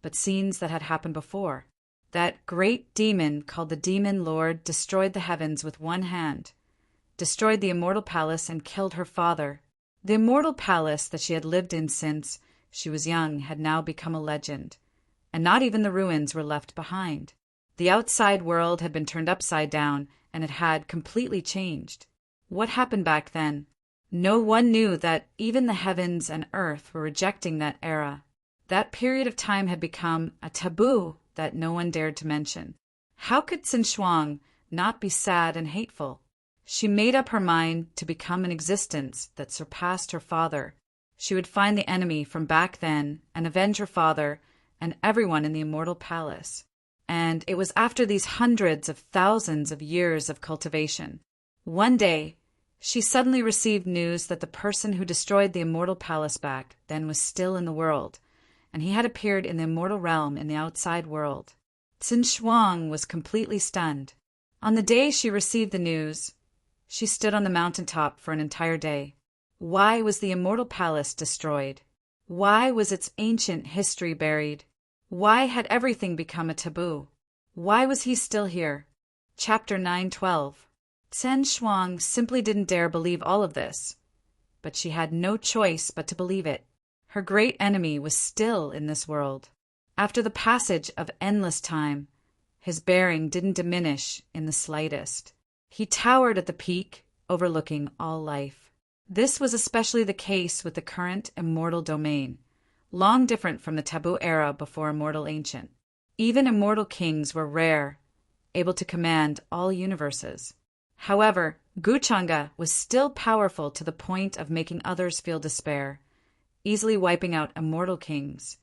[SPEAKER 1] but scenes that had happened before. That great demon called the Demon Lord destroyed the heavens with one hand, destroyed the immortal palace and killed her father. The immortal palace that she had lived in since she was young had now become a legend, and not even the ruins were left behind. The outside world had been turned upside down, and it had completely changed. What happened back then? No one knew that even the heavens and earth were rejecting that era. That period of time had become a taboo that no one dared to mention. How could Qin Shuang not be sad and hateful? She made up her mind to become an existence that surpassed her father. She would find the enemy from back then and avenge her father and everyone in the immortal palace. And it was after these hundreds of thousands of years of cultivation. One day, she suddenly received news that the person who destroyed the immortal palace back then was still in the world, and he had appeared in the immortal realm in the outside world. Qin Shuang was completely stunned. On the day she received the news, she stood on the mountaintop for an entire day. Why was the immortal palace destroyed? Why was its ancient history buried? Why had everything become a taboo? Why was he still here? Chapter 912. Qin Shuang simply didn't dare believe all of this, but she had no choice but to believe it. Her great enemy was still in this world. After the passage of endless time, his bearing didn't diminish in the slightest. He towered at the peak, overlooking all life. This was especially the case with the current immortal domain, long different from the taboo era before Immortal Ancient. Even immortal kings were rare, able to command all universes. However, Guchanga was still powerful to the point of making others feel despair, easily wiping out immortal kings,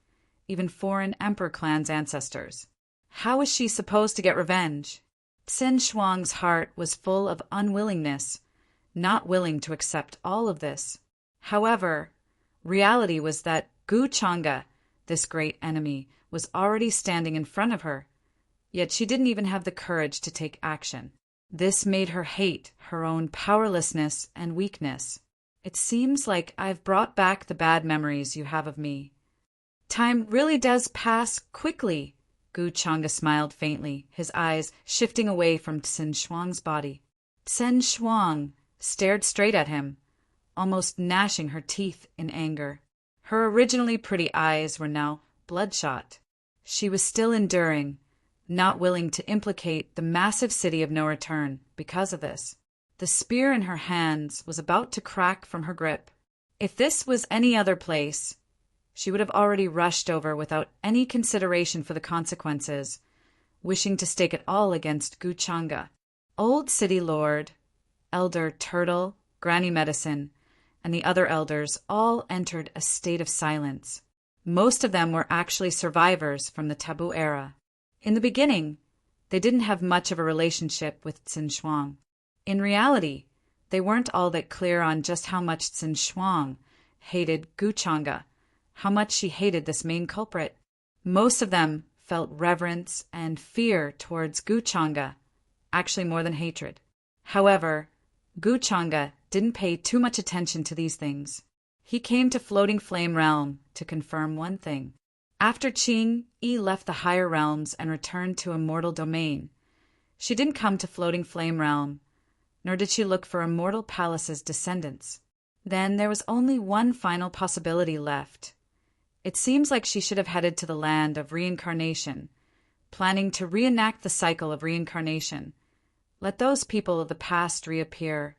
[SPEAKER 1] even foreign emperor clan's ancestors. How was she supposed to get revenge? Qin Shuang's heart was full of unwillingness, not willing to accept all of this. However, reality was that Guchanga, this great enemy, was already standing in front of her, yet she didn't even have the courage to take action. This made her hate her own powerlessness and weakness. It seems like I've brought back the bad memories you have of me. Time really does pass quickly. Guchanga smiled faintly, his eyes shifting away from Qin Shuang's body. Qin Shuang stared straight at him, almost gnashing her teeth in anger. Her originally pretty eyes were now bloodshot. She was still enduring, not willing to implicate the massive city of no return because of this. The spear in her hands was about to crack from her grip. If this was any other place, she would have already rushed over without any consideration for the consequences, wishing to stake it all against Guchanga. Old City Lord, Elder Turtle, Granny Medicine, and the other elders all entered a state of silence. Most of them were actually survivors from the taboo era. In the beginning, they didn't have much of a relationship with Qin Shuang. In reality, they weren't all that clear on just how much Qin Shuang hated Guchanga, how much she hated this main culprit. Most of them felt reverence and fear towards Guchanga, actually more than hatred. However, Guchanga didn't pay too much attention to these things. He came to Floating Flame Realm to confirm one thing. After Qing Yi left the higher realms and returned to Immortal Domain, she didn't come to Floating Flame Realm, nor did she look for Immortal Palace's descendants. Then there was only one final possibility left. It seems like she should have headed to the land of reincarnation, planning to reenact the cycle of reincarnation. Let those people of the past reappear.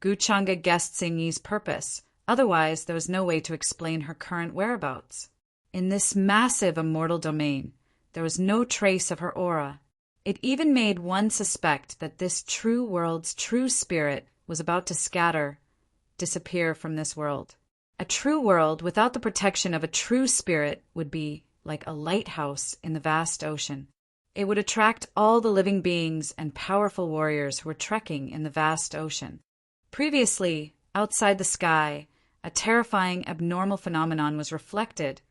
[SPEAKER 1] Guchanga guessed Xingyi's purpose, otherwise there was no way to explain her current whereabouts. In this massive immortal domain, there was no trace of her aura. It even made one suspect that this true world's true spirit was about to disappear from this world. A true world without the protection of a true spirit would be like a lighthouse in the vast ocean. It would attract all the living beings and powerful warriors who were trekking in the vast ocean. Previously, outside the sky, a terrifying abnormal phenomenon was reflected,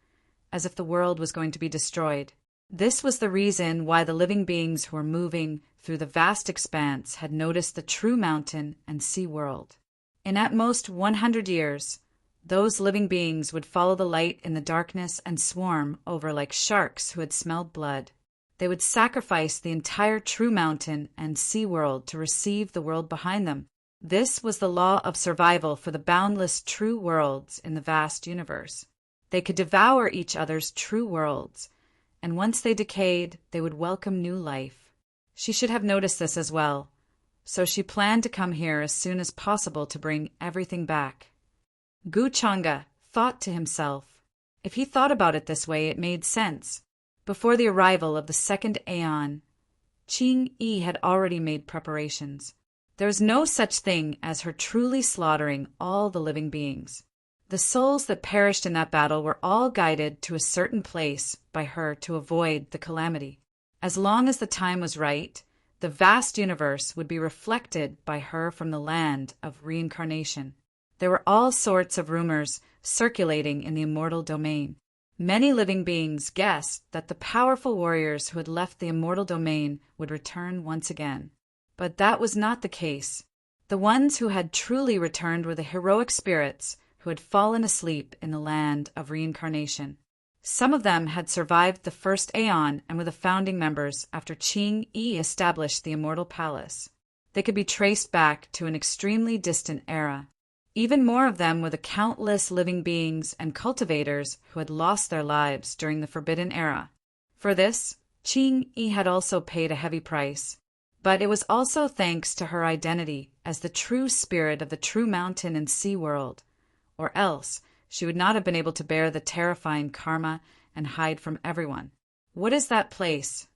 [SPEAKER 1] as if the world was going to be destroyed. This was the reason why the living beings who were moving through the vast expanse had noticed the true mountain and sea world. In at most 100 years, those living beings would follow the light in the darkness and swarm over like sharks who had smelled blood. They would sacrifice the entire true mountain and sea world to receive the world behind them. This was the law of survival for the boundless true worlds in the vast universe. They could devour each other's true worlds, and once they decayed, they would welcome new life. She should have noticed this as well, so she planned to come here as soon as possible to bring everything back. Guchanga thought to himself. If he thought about it this way, it made sense. Before the arrival of the second Aeon, Qing-Yi had already made preparations. There was no such thing as her truly slaughtering all the living beings. The souls that perished in that battle were all guided to a certain place by her to avoid the calamity. As long as the time was right, the vast universe would be reflected by her from the land of reincarnation. There were all sorts of rumors circulating in the immortal domain. Many living beings guessed that the powerful warriors who had left the immortal domain would return once again. But that was not the case. The ones who had truly returned were the heroic spirits who had fallen asleep in the land of reincarnation. Some of them had survived the first Aeon and were the founding members after Qing-Yi established the Immortal Palace. They could be traced back to an extremely distant era. Even more of them were the countless living beings and cultivators who had lost their lives during the Forbidden Era. For this, Qing-Yi had also paid a heavy price. But it was also thanks to her identity as the true spirit of the true mountain and sea world, or else she would not have been able to bear the terrifying karma and hide from everyone. What is that place?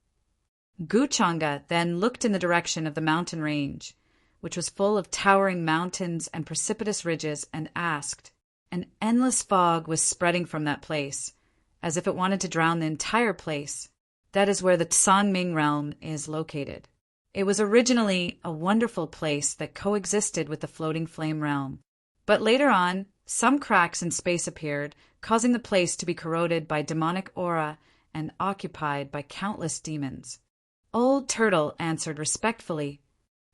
[SPEAKER 1] Guchanga then looked in the direction of the mountain range, which was full of towering mountains and precipitous ridges, and asked. An endless fog was spreading from that place, as if it wanted to drown the entire place. That is where the Sangming realm is located. It was originally a wonderful place that coexisted with the floating flame realm. But later on, some cracks in space appeared, causing the place to be corroded by demonic aura and occupied by countless demons. Old Turtle answered respectfully,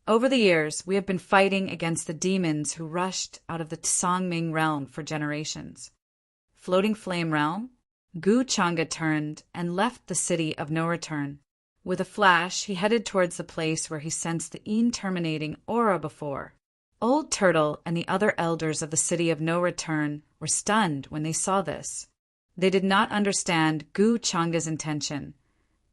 [SPEAKER 1] "Over the years, we have been fighting against the demons who rushed out of the Sangming realm for generations." Floating flame realm? Guchanga turned and left the city of no return. With a flash, he headed towards the place where he sensed the interminating aura before. Old Turtle and the other elders of the city of no return were stunned when they saw this. They did not understand Guchanga's intention,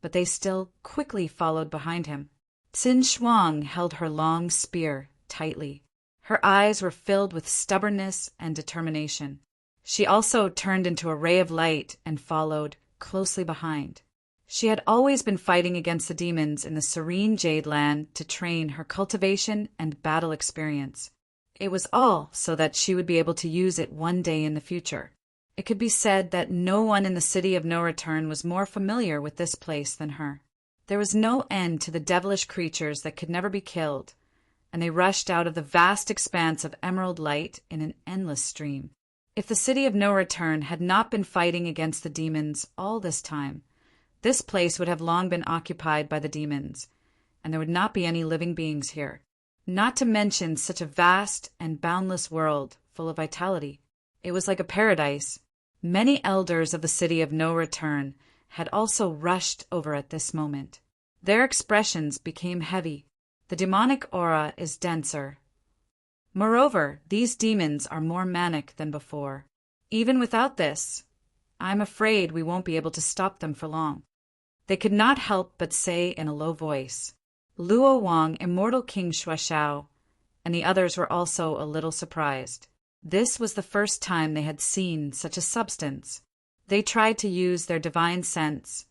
[SPEAKER 1] but they still quickly followed behind him. Qin Shuang held her long spear tightly. Her eyes were filled with stubbornness and determination. She also turned into a ray of light and followed closely behind. She had always been fighting against the demons in the serene Jade Land to train her cultivation and battle experience. It was all so that she would be able to use it one day in the future. It could be said that no one in the city of no return was more familiar with this place than her. There was no end to the devilish creatures that could never be killed, and they rushed out of the vast expanse of emerald light in an endless stream. If the city of no return had not been fighting against the demons all this time, this place would have long been occupied by the demons, and there would not be any living beings here, not to mention such a vast and boundless world full of vitality. It was like a paradise. Many elders of the city of no return had also rushed over at this moment. Their expressions became heavy. The demonic aura is denser. Moreover, these demons are more manic than before. Even without this, I'm afraid we won't be able to stop them for long." They could not help but say in a low voice, "Luo Wang, immortal King Shuashao," and the others were also a little surprised. This was the first time they had seen such a substance. They tried to use their divine sense,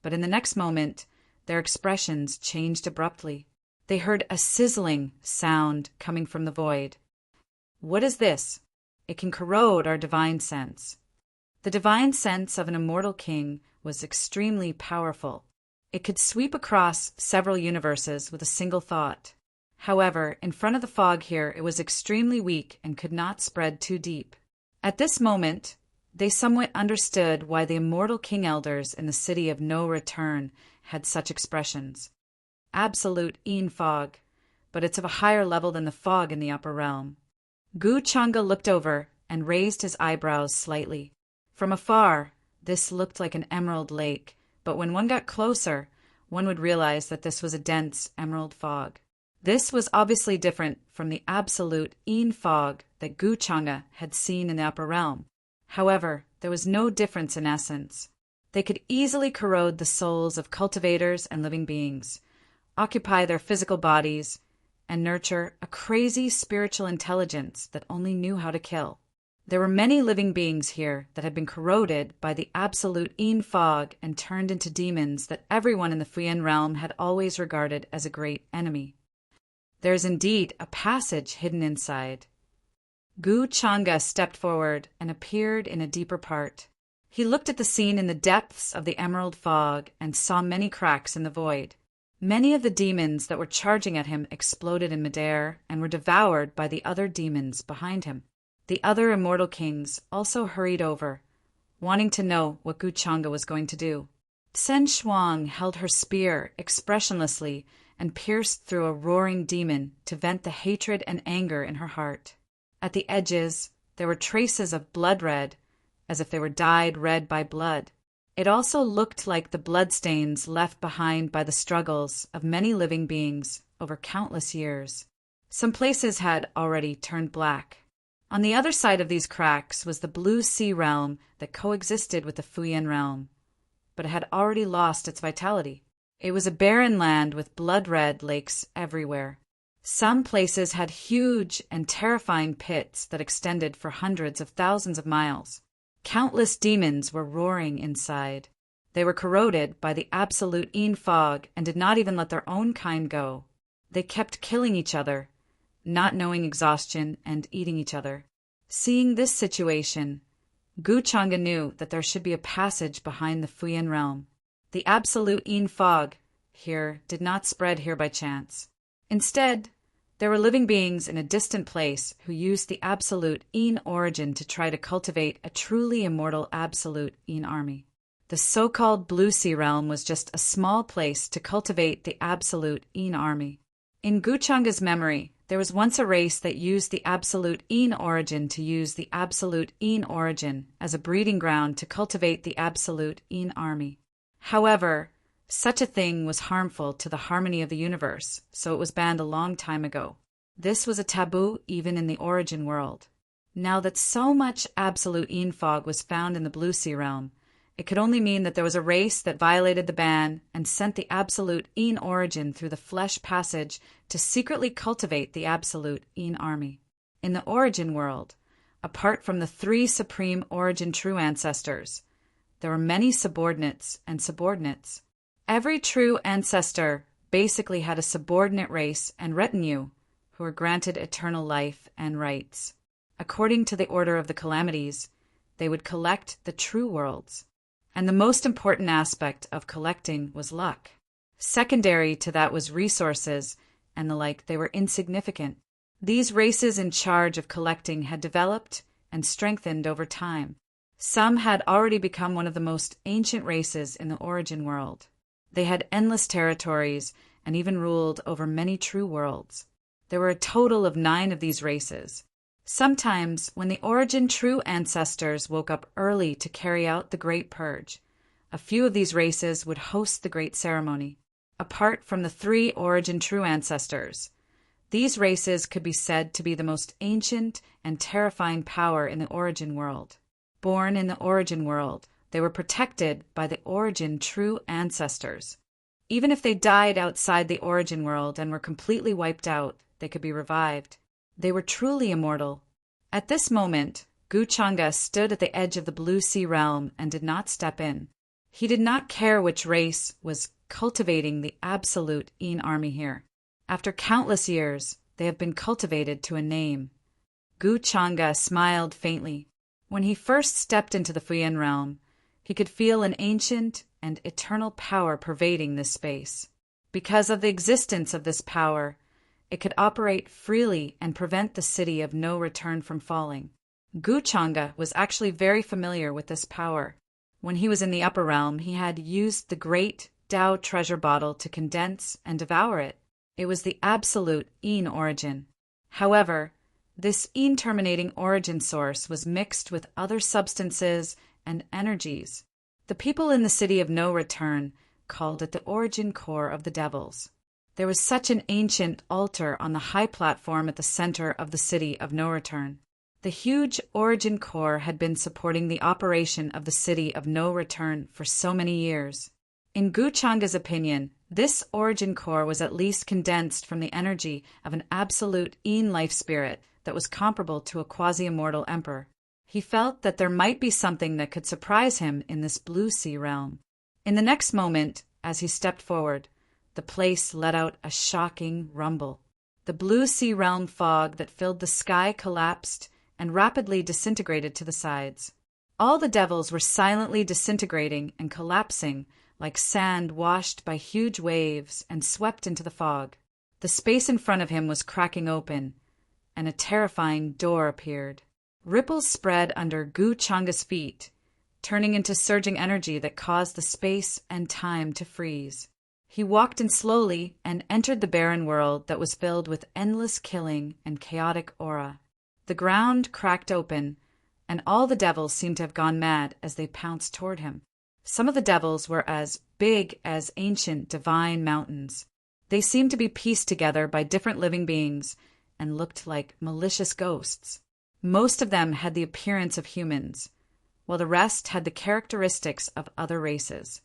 [SPEAKER 1] but in the next moment, their expressions changed abruptly. They heard a sizzling sound coming from the void. "What is this? It can corrode our divine sense." The divine sense of an immortal king was extremely powerful. It could sweep across several universes with a single thought. However, in front of the fog here, it was extremely weak and could not spread too deep. At this moment, they somewhat understood why the immortal king elders in the city of no return had such expressions. Absolute Yin fog, but it's of a higher level than the fog in the upper realm. Gu Changa looked over and raised his eyebrows slightly. From afar, this looked like an emerald lake, but when one got closer, one would realize that this was a dense emerald fog. This was obviously different from the absolute Yin fog that Gu Changa had seen in the upper realm. However, there was no difference in essence. They could easily corrode the souls of cultivators and living beings, occupy their physical bodies, and nurture a crazy spiritual intelligence that only knew how to kill. There were many living beings here that had been corroded by the absolute Yin fog and turned into demons that everyone in the Fuyan realm had always regarded as a great enemy. There is indeed a passage hidden inside. Gu Changa stepped forward and appeared in a deeper part. He looked at the scene in the depths of the emerald fog and saw many cracks in the void. Many of the demons that were charging at him exploded in midair and were devoured by the other demons behind him. The other immortal kings also hurried over, wanting to know what Gu Changa was going to do. Sen Shuang held her spear expressionlessly and pierced through a roaring demon to vent the hatred and anger in her heart. At the edges, there were traces of blood red, as if they were dyed red by blood. It also looked like the bloodstains left behind by the struggles of many living beings over countless years. Some places had already turned black. On the other side of these cracks was the blue sea realm that coexisted with the Fuyan realm, but it had already lost its vitality. It was a barren land with blood-red lakes everywhere. Some places had huge and terrifying pits that extended for hundreds of thousands of miles. Countless demons were roaring inside. They were corroded by the absolute Yin fog and did not even let their own kind go. They kept killing each other, not knowing exhaustion, and eating each other. Seeing this situation, Gu Changa knew that there should be a passage behind the Fuyan realm. The absolute Yin fog here did not spread here by chance. Instead, there were living beings in a distant place who used the absolute Yin origin to try to cultivate a truly immortal absolute Yin army. The so-called Blue Sea realm was just a small place to cultivate the absolute Yin army. In Gu Changa's memory, there was once a race that used the absolute Yin origin to use the absolute Yin origin as a breeding ground to cultivate the absolute Yin army. However, such a thing was harmful to the harmony of the universe, so it was banned a long time ago. This was a taboo even in the origin world. Now that so much absolute Yin fog was found in the Blue Sea realm, it could only mean that there was a race that violated the ban and sent the absolute Yin origin through the flesh passage to secretly cultivate the absolute Yin army. In the origin world, apart from the three supreme origin true ancestors, there were many subordinates and subordinates. Every true ancestor basically had a subordinate race and retinue who were granted eternal life and rights. According to the order of the calamities, they would collect the true worlds. And the most important aspect of collecting was luck. Secondary to that was resources and the like. They were insignificant. These races in charge of collecting had developed and strengthened over time. Some had already become one of the most ancient races in the origin world. They had endless territories and even ruled over many true worlds. There were a total of 9 of these races. Sometimes, when the origin true ancestors woke up early to carry out the Great Purge, a few of these races would host the great ceremony. Apart from the 3 origin true ancestors, These races could be said to be the most ancient and terrifying power in the origin world. Born in the origin world, they were protected by the origin true ancestors. Even if they died outside the origin world and were completely wiped out, they could be revived. They were truly immortal. At this moment, Guchanga stood at the edge of the Blue Sea realm and did not step in. He did not care which race was cultivating the absolute Een army here. After countless years, they have been cultivated to a name. Guchanga smiled faintly. When he first stepped into the Fuyan realm, he could feel an ancient and eternal power pervading this space. Because of the existence of this power, it could operate freely and prevent the city of no return from falling. Guchanga was actually very familiar with this power. When he was in the upper realm, he had used the great Tao treasure bottle to condense and devour it. It was the absolute Een origin. However, this Een terminating origin source was mixed with other substances and energies. The people in the city of no return called it the origin core of the devils. There was such an ancient altar on the high platform at the center of the city of no return. The huge origin core had been supporting the operation of the city of no return for so many years. In Guchanga's opinion, this origin core was at least condensed from the energy of an absolute Een life spirit that was comparable to a quasi-immortal emperor. He felt that there might be something that could surprise him in this Blue Sea realm. In the next moment, as he stepped forward, the place let out a shocking rumble. The Blue Sea realm fog that filled the sky collapsed and rapidly disintegrated to the sides. All the devils were silently disintegrating and collapsing like sand washed by huge waves and swept into the fog. The space in front of him was cracking open, and a terrifying door appeared. Ripples spread under Guchanga's feet, turning into surging energy that caused the space and time to freeze. He walked in slowly and entered the barren world that was filled with endless killing and chaotic aura. The ground cracked open, and all the devils seemed to have gone mad as they pounced toward him. Some of the devils were as big as ancient divine mountains. They seemed to be pieced together by different living beings and looked like malicious ghosts. Most of them had the appearance of humans, while the rest had the characteristics of other races.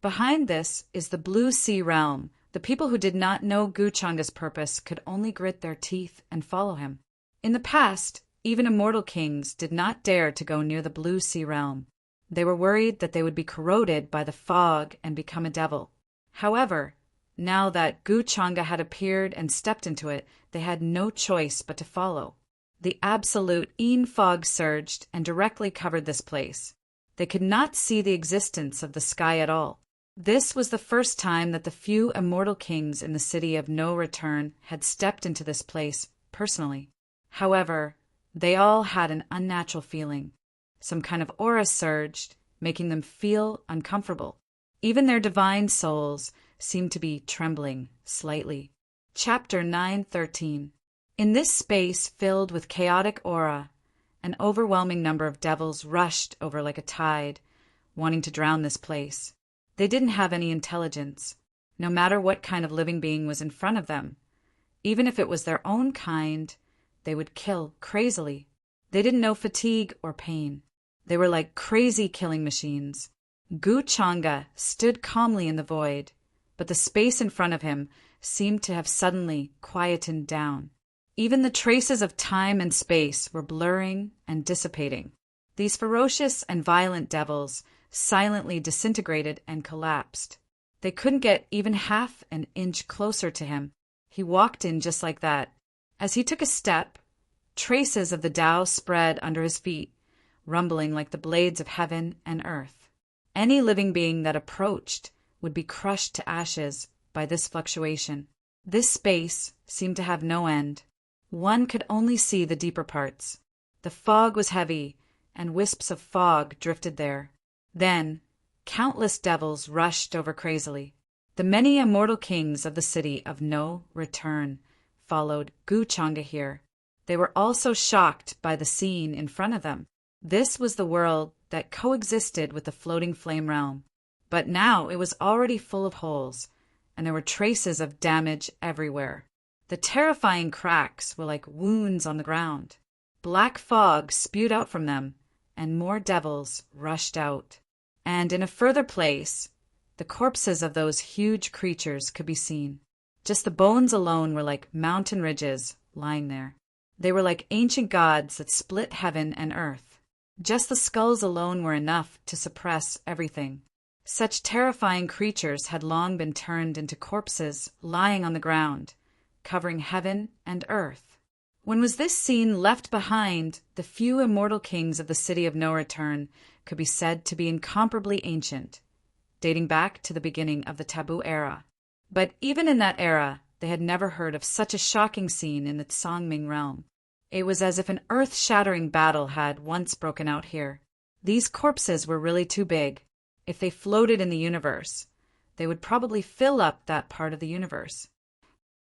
[SPEAKER 1] Behind this is the Blue Sea realm. The people who did not know Guchanga's purpose could only grit their teeth and follow him. In the past, even immortal kings did not dare to go near the Blue Sea realm. They were worried that they would be corroded by the fog and become a devil. However, now that Guchanga had appeared and stepped into it, they had no choice but to follow. The absolute Een fog surged and directly covered this place. They could not see the existence of the sky at all. This was the first time that the few immortal kings in the city of no return had stepped into this place personally. However, they all had an unnatural feeling. Some kind of aura surged, making them feel uncomfortable. Even their divine souls seemed to be trembling slightly. Chapter 9:13. In this space filled with chaotic aura, an overwhelming number of devils rushed over like a tide, wanting to drown this place. They didn't have any intelligence, no matter what kind of living being was in front of them. Even if it was their own kind, they would kill crazily. They didn't know fatigue or pain. They were like crazy killing machines. Guchanga stood calmly in the void, but the space in front of him seemed to have suddenly quietened down. Even the traces of time and space were blurring and dissipating. These ferocious and violent devils silently disintegrated and collapsed. They couldn't get even half an inch closer to him. He walked in just like that. As he took a step, traces of the Tao spread under his feet, rumbling like the blades of heaven and earth. Any living being that approached would be crushed to ashes by this fluctuation. This space seemed to have no end. One could only see the deeper parts. The fog was heavy, and wisps of fog drifted there. Then, countless devils rushed over crazily. The many immortal kings of the city of no return followed Guchanga here. They were also shocked by the scene in front of them. This was the world that coexisted with the floating flame realm. But now it was already full of holes, and there were traces of damage everywhere. The terrifying cracks were like wounds on the ground. Black fog spewed out from them, and more devils rushed out. And in a further place, the corpses of those huge creatures could be seen. Just the bones alone were like mountain ridges lying there. They were like ancient gods that split heaven and earth. Just the skulls alone were enough to suppress everything. Such terrifying creatures had long been turned into corpses lying on the ground, covering heaven and earth. When was this scene left behind, the few immortal kings of the city of no return could be said to be incomparably ancient, dating back to the beginning of the taboo era. But even in that era, they had never heard of such a shocking scene in the Songming realm. It was as if an earth-shattering battle had once broken out here. These corpses were really too big. If they floated in the universe, they would probably fill up that part of the universe.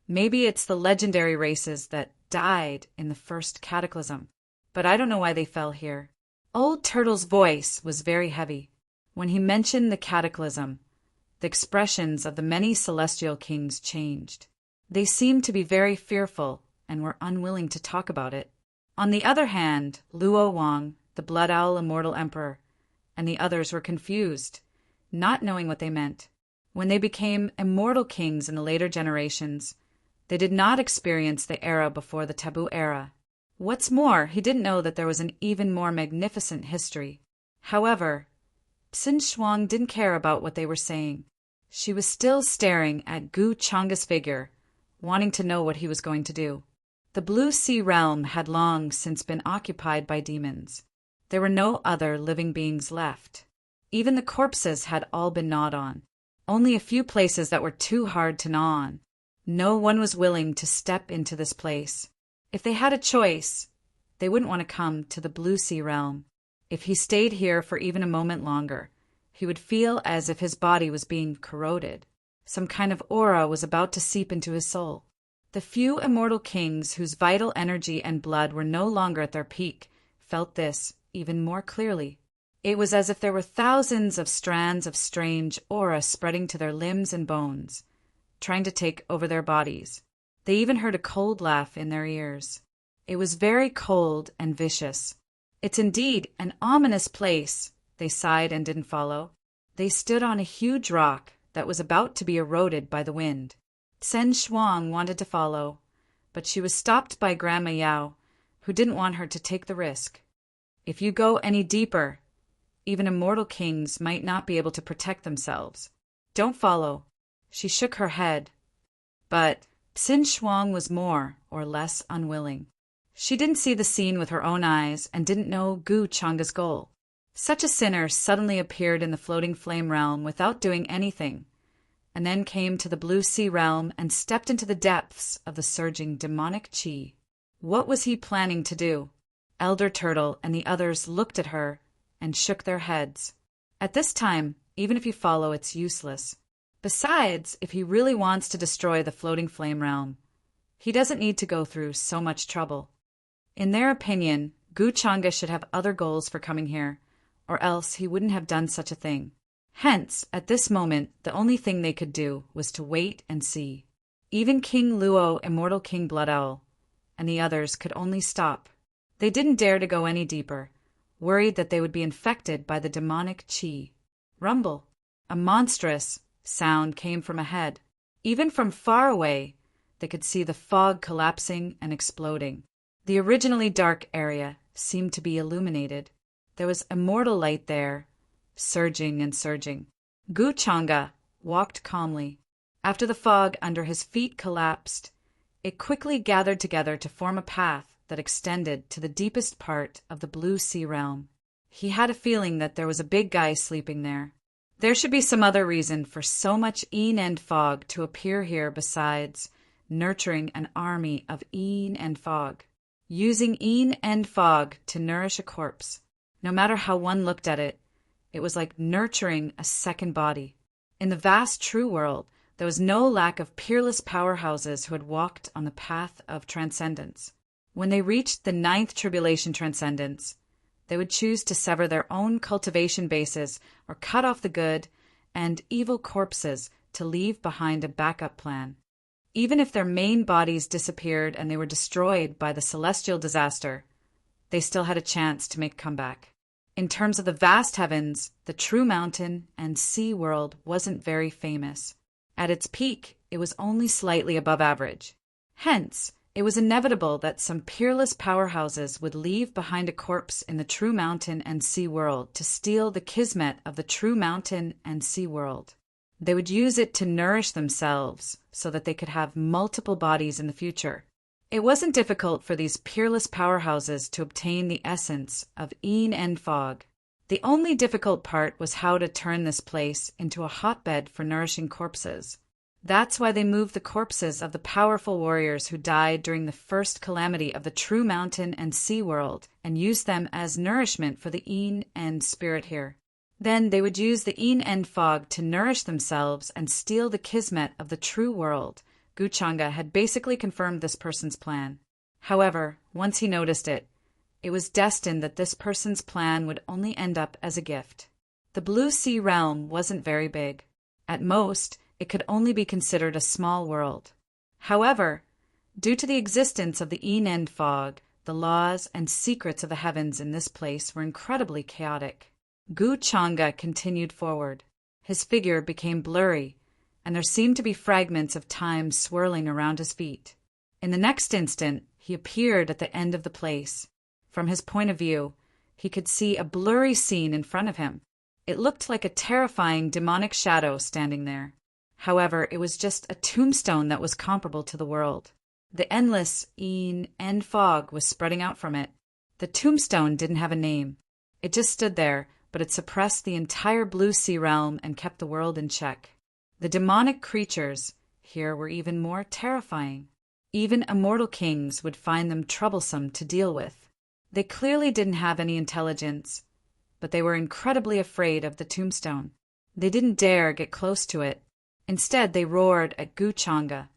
[SPEAKER 1] Maybe it's the legendary races that died in the first cataclysm, but I don't know why they fell here. Old Turtle's voice was very heavy. When he mentioned the cataclysm, the expressions of the many celestial kings changed. They seemed to be very fearful and were unwilling to talk about it. On the other hand, Luo Wang, the Blood Owl Immortal Emperor, and the others were confused, not knowing what they meant. When they became immortal kings in the later generations, they did not experience the era before the taboo era. What's more, he didn't know that there was an even more magnificent history. However, Xin Shuang didn't care about what they were saying. She was still staring at Gu Changa's figure, wanting to know what he was going to do. The Blue Sea realm had long since been occupied by demons. There were no other living beings left. Even the corpses had all been gnawed on. Only a few places that were too hard to gnaw on. No one was willing to step into this place. If they had a choice, they wouldn't want to come to the Blue Sea realm. If he stayed here for even a moment longer, he would feel as if his body was being corroded. Some kind of aura was about to seep into his soul. The few immortal kings whose vital energy and blood were no longer at their peak felt this even more clearly. It was as if there were thousands of strands of strange aura spreading to their limbs and bones, trying to take over their bodies. They even heard a cold laugh in their ears. It was very cold and vicious. It's indeed an ominous place, they sighed and didn't follow. They stood on a huge rock that was about to be eroded by the wind. Sen Shuang wanted to follow, but she was stopped by Grandma Yao, who didn't want her to take the risk. If you go any deeper, even immortal kings might not be able to protect themselves. Don't follow. She shook her head. But Xin Shuang was more or less unwilling. She didn't see the scene with her own eyes and didn't know Gu Changa's goal. Such a sinner suddenly appeared in the floating flame realm without doing anything, and then came to the Blue Sea realm and stepped into the depths of the surging demonic chi. What was he planning to do? Elder Turtle and the others looked at her and shook their heads. At this time, even if you follow, it's useless. Besides, if he really wants to destroy the floating flame realm, he doesn't need to go through so much trouble. In their opinion, Gu Changa should have other goals for coming here, or else he wouldn't have done such a thing. Hence, at this moment, the only thing they could do was to wait and see. Even King Luo, Immortal King Blood Owl, and the others could only stop. They didn't dare to go any deeper, worried that they would be infected by the demonic chi. Rumble. A monstrous sound came from ahead. Even from far away, they could see the fog collapsing and exploding. The originally dark area seemed to be illuminated. There was immortal light there, surging and surging. Gu Changa walked calmly. After the fog under his feet collapsed, it quickly gathered together to form a path that extended to the deepest part of the Blue Sea realm. He had a feeling that there was a big guy sleeping there. There should be some other reason for so much een and fog to appear here besides nurturing an army of een and fog. Using een and fog to nourish a corpse. No matter how one looked at it, it was like nurturing a second body. In the vast true world, there was no lack of peerless powerhouses who had walked on the path of transcendence. When they reached the 9th tribulation transcendence, they would choose to sever their own cultivation bases or cut off the good and evil corpses to leave behind a backup plan. Even if their main bodies disappeared and they were destroyed by the celestial disaster, they still had a chance to make a comeback. In terms of the vast heavens, the true mountain and sea world wasn't very famous. At its peak, it was only slightly above average. Hence, it was inevitable that some peerless powerhouses would leave behind a corpse in the true mountain and sea world to steal the kismet of the true mountain and sea world. They would use it to nourish themselves so that they could have multiple bodies in the future. It wasn't difficult for these peerless powerhouses to obtain the essence of Een en Fog. The only difficult part was how to turn this place into a hotbed for nourishing corpses. That's why they moved the corpses of the powerful warriors who died during the first calamity of the true mountain and sea world and used them as nourishment for the Een and spirit here. Then they would use the Een en Fog to nourish themselves and steal the kismet of the true world. Guchanga had basically confirmed this person's plan. However, once he noticed it, it was destined that this person's plan would only end up as a gift. The Blue Sea realm wasn't very big. At most, it could only be considered a small world. However, due to the existence of the Een en Fog, the laws and secrets of the heavens in this place were incredibly chaotic. Guchanga continued forward. His figure became blurry, and there seemed to be fragments of time swirling around his feet. In the next instant, he appeared at the end of the place. From his point of view, he could see a blurry scene in front of him. It looked like a terrifying demonic shadow standing there. However, it was just a tombstone that was comparable to the world. The endless Een en Fog was spreading out from it. The tombstone didn't have a name. It just stood there, but it suppressed the entire Blue Sea realm and kept the world in check. The demonic creatures here were even more terrifying. Even immortal kings would find them troublesome to deal with. They clearly didn't have any intelligence, but they were incredibly afraid of the tombstone. They didn't dare get close to it. Instead, they roared at Guchanga.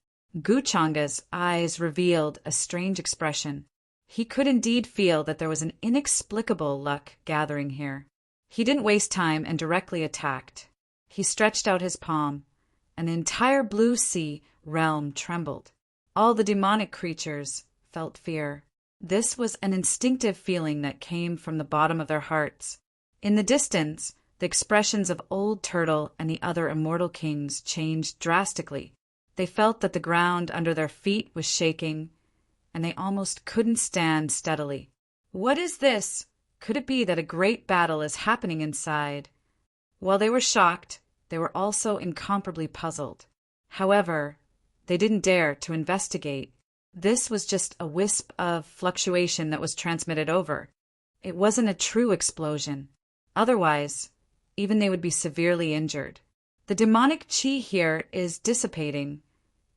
[SPEAKER 1] Guchanga's eyes revealed a strange expression. He could indeed feel that there was an inexplicable luck gathering here. He didn't waste time and directly attacked. He stretched out his palm, and the entire Blue Sea realm trembled. All the demonic creatures felt fear. This was an instinctive feeling that came from the bottom of their hearts. In the distance, the expressions of Old Turtle and the other immortal kings changed drastically. They felt that the ground under their feet was shaking, and they almost couldn't stand steadily. What is this? Could it be that a great battle is happening inside? While they were shocked, they were also incomparably puzzled. However, they didn't dare to investigate. This was just a wisp of fluctuation that was transmitted over. It wasn't a true explosion. Otherwise, even they would be severely injured. The demonic chi here is dissipating.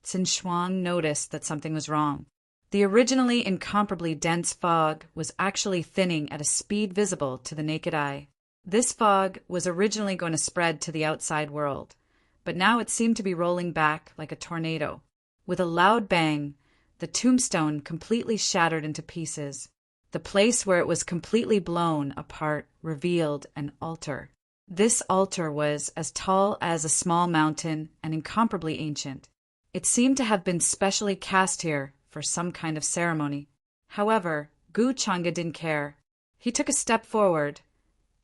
[SPEAKER 1] Qin Shuang noticed that something was wrong. The originally incomparably dense fog was actually thinning at a speed visible to the naked eye. This fog was originally going to spread to the outside world, but now it seemed to be rolling back like a tornado. With a loud bang, the tombstone completely shattered into pieces. The place where it was completely blown apart revealed an altar. This altar was as tall as a small mountain and incomparably ancient. It seemed to have been specially cast here for some kind of ceremony. However, Guchanga didn't care. He took a step forward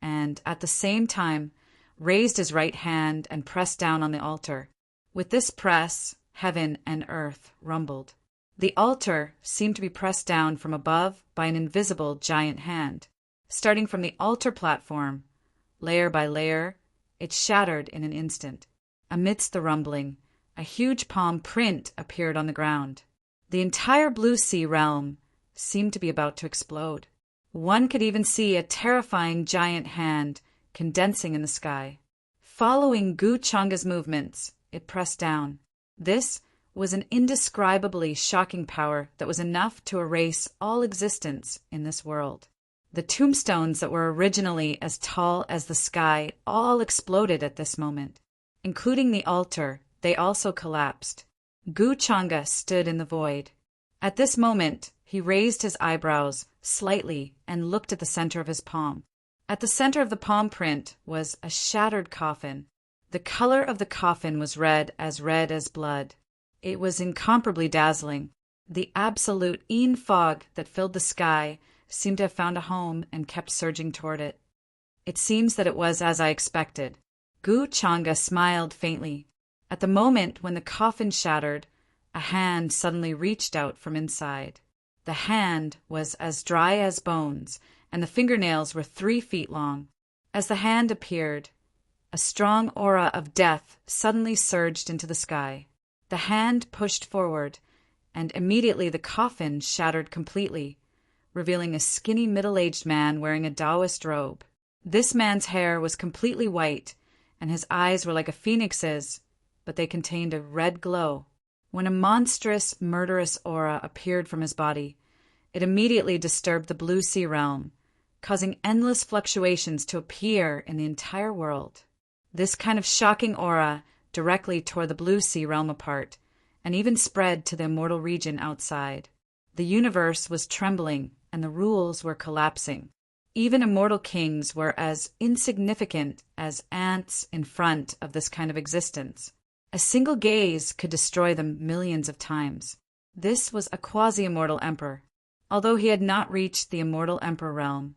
[SPEAKER 1] and, at the same time, raised his right hand and pressed down on the altar. With this press, heaven and earth rumbled. The altar seemed to be pressed down from above by an invisible giant hand. Starting from the altar platform, layer by layer, it shattered in an instant. Amidst the rumbling, a huge palm print appeared on the ground. The entire Blue Sea realm seemed to be about to explode. One could even see a terrifying giant hand condensing in the sky. Following Guchanga's movements, it pressed down. This was an indescribably shocking power that was enough to erase all existence in this world. The tombstones that were originally as tall as the sky all exploded at this moment. Including the altar, they also collapsed. Guchanga stood in the void. At this moment, he raised his eyebrows slightly and looked at the center of his palm. At the center of the palm print was a shattered coffin. The color of the coffin was red as blood. It was incomparably dazzling. The absolute fog that filled the sky seemed to have found a home and kept surging toward it. It seems that it was as I expected. Gu Changa smiled faintly. At the moment when the coffin shattered, a hand suddenly reached out from inside. The hand was as dry as bones, and the fingernails were 3 feet long. As the hand appeared, a strong aura of death suddenly surged into the sky. The hand pushed forward, and immediately the coffin shattered completely, revealing a skinny middle-aged man wearing a Taoist robe. This man's hair was completely white, and his eyes were like a phoenix's, but they contained a red glow. When a monstrous, murderous aura appeared from his body, it immediately disturbed the Blue Sea realm, causing endless fluctuations to appear in the entire world. This kind of shocking aura directly tore the Blue Sea realm apart, and even spread to the immortal region outside. The universe was trembling, and the rules were collapsing. Even immortal kings were as insignificant as ants in front of this kind of existence. A single gaze could destroy them millions of times. This was a quasi-immortal emperor. Although he had not reached the immortal emperor realm,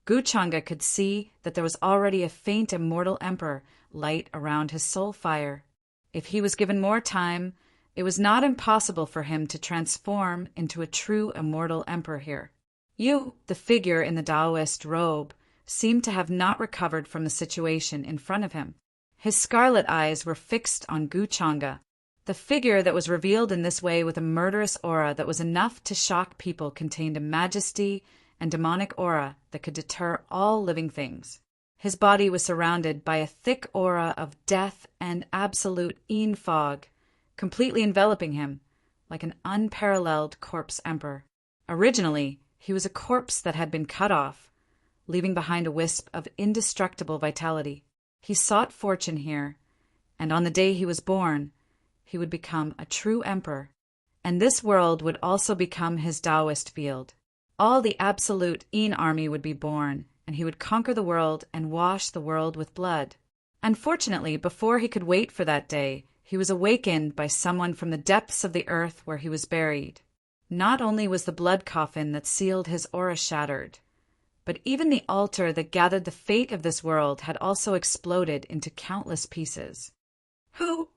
[SPEAKER 1] Gu Changa could see that there was already a faint immortal emperor light around his soul fire. If he was given more time, it was not impossible for him to transform into a true immortal emperor here. You, the figure in the Taoist robe, seemed to have not recovered from the situation in front of him. His scarlet eyes were fixed on Gu Changa. The figure that was revealed in this way with a murderous aura that was enough to shock people contained a majesty and demonic aura that could deter all living things. His body was surrounded by a thick aura of death and absolute fog, completely enveloping him, like an unparalleled corpse emperor. Originally, he was a corpse that had been cut off, leaving behind a wisp of indestructible vitality. He sought fortune here, and on the day he was born, he would become a true emperor, and this world would also become his Taoist field. All the absolute army would be born, and he would conquer the world and wash the world with blood. Unfortunately, before he could wait for that day, he was awakened by someone from the depths of the earth where he was buried. Not only was the blood coffin that sealed his aura shattered, but even the altar that gathered the fate of this world had also exploded into countless pieces. "Who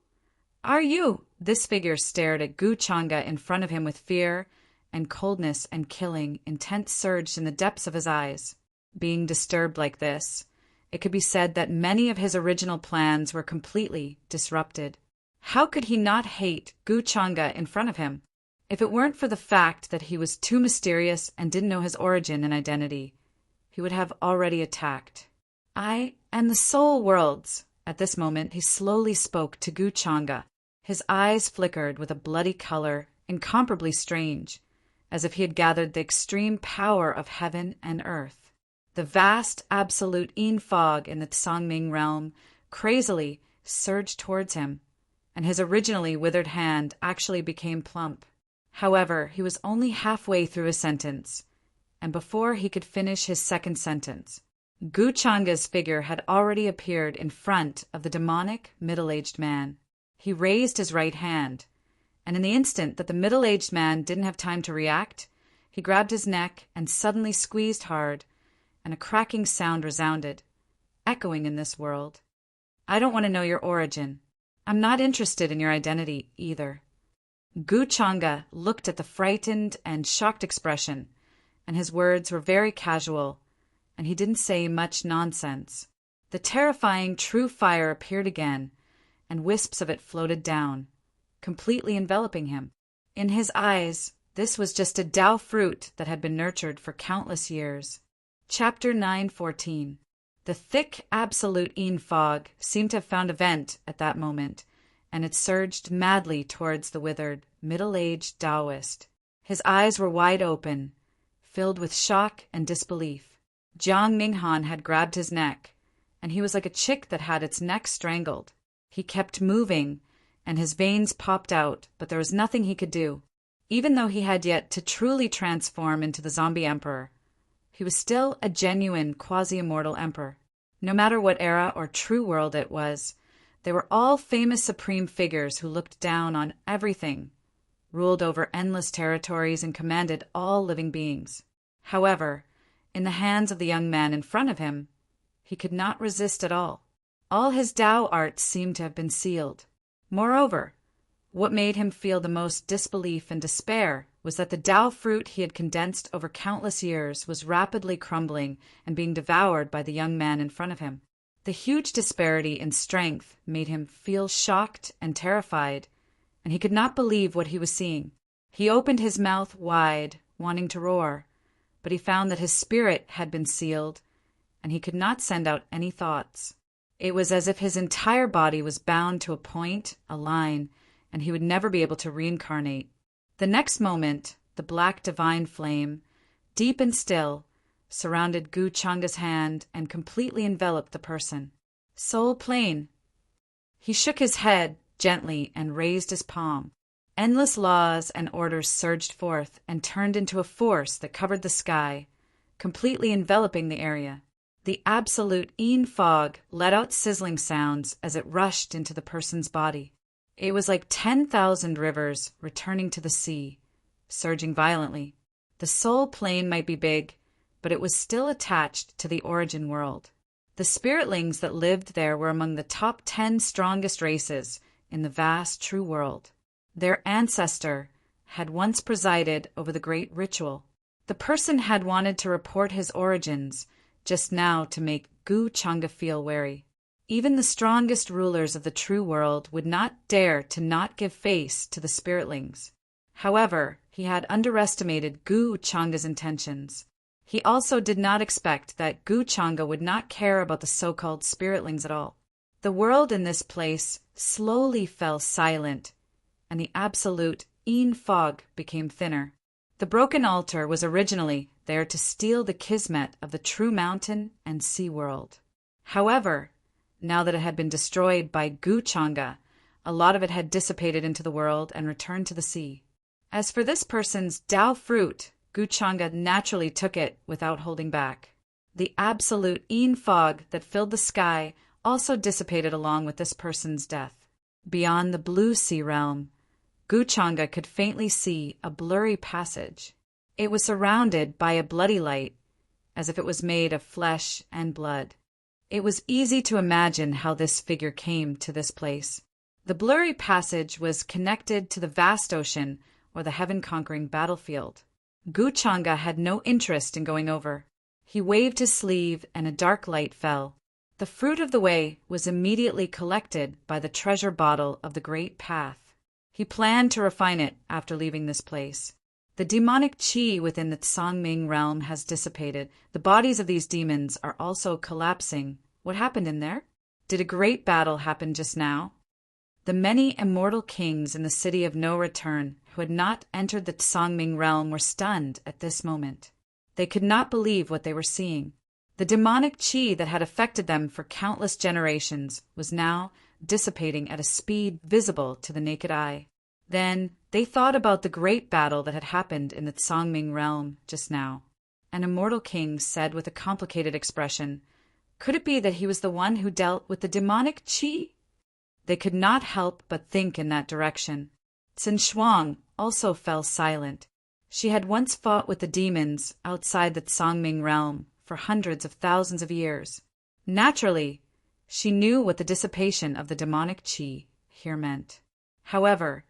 [SPEAKER 1] are you?" This figure stared at Gu Changa in front of him with fear and coldness and killing intent surged in the depths of his eyes. Being disturbed like this, it could be said that many of his original plans were completely disrupted. How could he not hate Gu Changa in front of him? If it weren't for the fact that he was too mysterious and didn't know his origin and identity, he would have already attacked. "I am the soul worlds." At this moment, he slowly spoke to Gu Changa. His eyes flickered with a bloody color, incomparably strange, as if he had gathered the extreme power of heaven and earth. The vast, absolute fog in the Songming realm crazily surged towards him, and his originally withered hand actually became plump. However, he was only halfway through a sentence, and before he could finish his second sentence, Gu Changa's figure had already appeared in front of the demonic middle-aged man. He raised his right hand, and in the instant that the middle-aged man didn't have time to react, he grabbed his neck and suddenly squeezed hard, and a cracking sound resounded, echoing in this world. "I don't want to know your origin. I'm not interested in your identity either." Gu Changa looked at the frightened and shocked expression, and his words were very casual, and he didn't say much nonsense. The terrifying true fire appeared again, and wisps of it floated down, completely enveloping him. In his eyes, this was just a Tao fruit that had been nurtured for countless years. Chapter 9:14. The thick, absolute fog seemed to have found a vent at that moment, and it surged madly towards the withered, middle-aged Taoist. His eyes were wide open, filled with shock and disbelief. Jiang Minghan had grabbed his neck, and he was like a chick that had its neck strangled. He kept moving, and his veins popped out, but there was nothing he could do. Even though he had yet to truly transform into the zombie emperor, he was still a genuine quasi-immortal emperor. No matter what era or true world it was, They were all famous supreme figures who looked down on everything, ruled over endless territories, and commanded all living beings. However, in the hands of the young man in front of him, he could not resist at all. All his Tao arts seemed to have been sealed. Moreover, what made him feel the most disbelief and despair was that the Tao fruit he had condensed over countless years was rapidly crumbling and being devoured by the young man in front of him. The huge disparity in strength made him feel shocked and terrified, and he could not believe what he was seeing. He opened his mouth wide, wanting to roar, but he found that his spirit had been sealed, and he could not send out any thoughts. It was as if his entire body was bound to a point, a line, and he would never be able to reincarnate. The next moment, the black divine flame, deep and still, surrounded Gu Changa's hand and completely enveloped the person. Soul plane. He shook his head gently and raised his palm. Endless laws and orders surged forth and turned into a force that covered the sky, completely enveloping the area. The absolute Yin fog let out sizzling sounds as it rushed into the person's body. It was like 10,000 rivers returning to the sea, surging violently. The soul plane might be big, but it was still attached to the origin world. The spiritlings that lived there were among the top 10 strongest races in the vast true world. Their ancestor had once presided over the great ritual. The person had wanted to report his origins just now to make Gu Changa feel wary. Even the strongest rulers of the true world would not dare to not give face to the spiritlings. However, he had underestimated Gu Changa's intentions. He also did not expect that Gu Changa would not care about the so-called spiritlings at all. The world in this place slowly fell silent, and the absolute Yin fog became thinner. The broken altar was originally there to steal the kismet of the true mountain and sea world. However, now that it had been destroyed by Gu Changa, a lot of it had dissipated into the world and returned to the sea. As for this person's Tao fruit, Gu Changa naturally took it without holding back. The absolute Yin fog that filled the sky also dissipated along with this person's death. Beyond the blue sea realm, Gu Changa could faintly see a blurry passage. It was surrounded by a bloody light, as if it was made of flesh and blood. It was easy to imagine how this figure came to this place. The blurry passage was connected to the vast ocean or the heaven-conquering battlefield. Gu Changa had no interest in going over. He waved his sleeve and a dark light fell. The fruit of the way was immediately collected by the treasure bottle of the great path. He planned to refine it after leaving this place. The demonic qi within the Sangming realm has dissipated. The bodies of these demons are also collapsing. What happened in there? Did a great battle happen just now? The many immortal kings in the city of no return who had not entered the Sangming realm were stunned at this moment. They could not believe what they were seeing. The demonic qi that had affected them for countless generations was now dissipating at a speed visible to the naked eye. Then they thought about the great battle that had happened in the Sangming realm just now. An immortal king said with a complicated expression, "Could it be that he was the one who dealt with the demonic qi?" They could not help but think in that direction. Xin Shuang also fell silent. She had once fought with the demons outside the Sangming realm for hundreds of thousands of years. Naturally, she knew what the dissipation of the demonic qi here meant. However,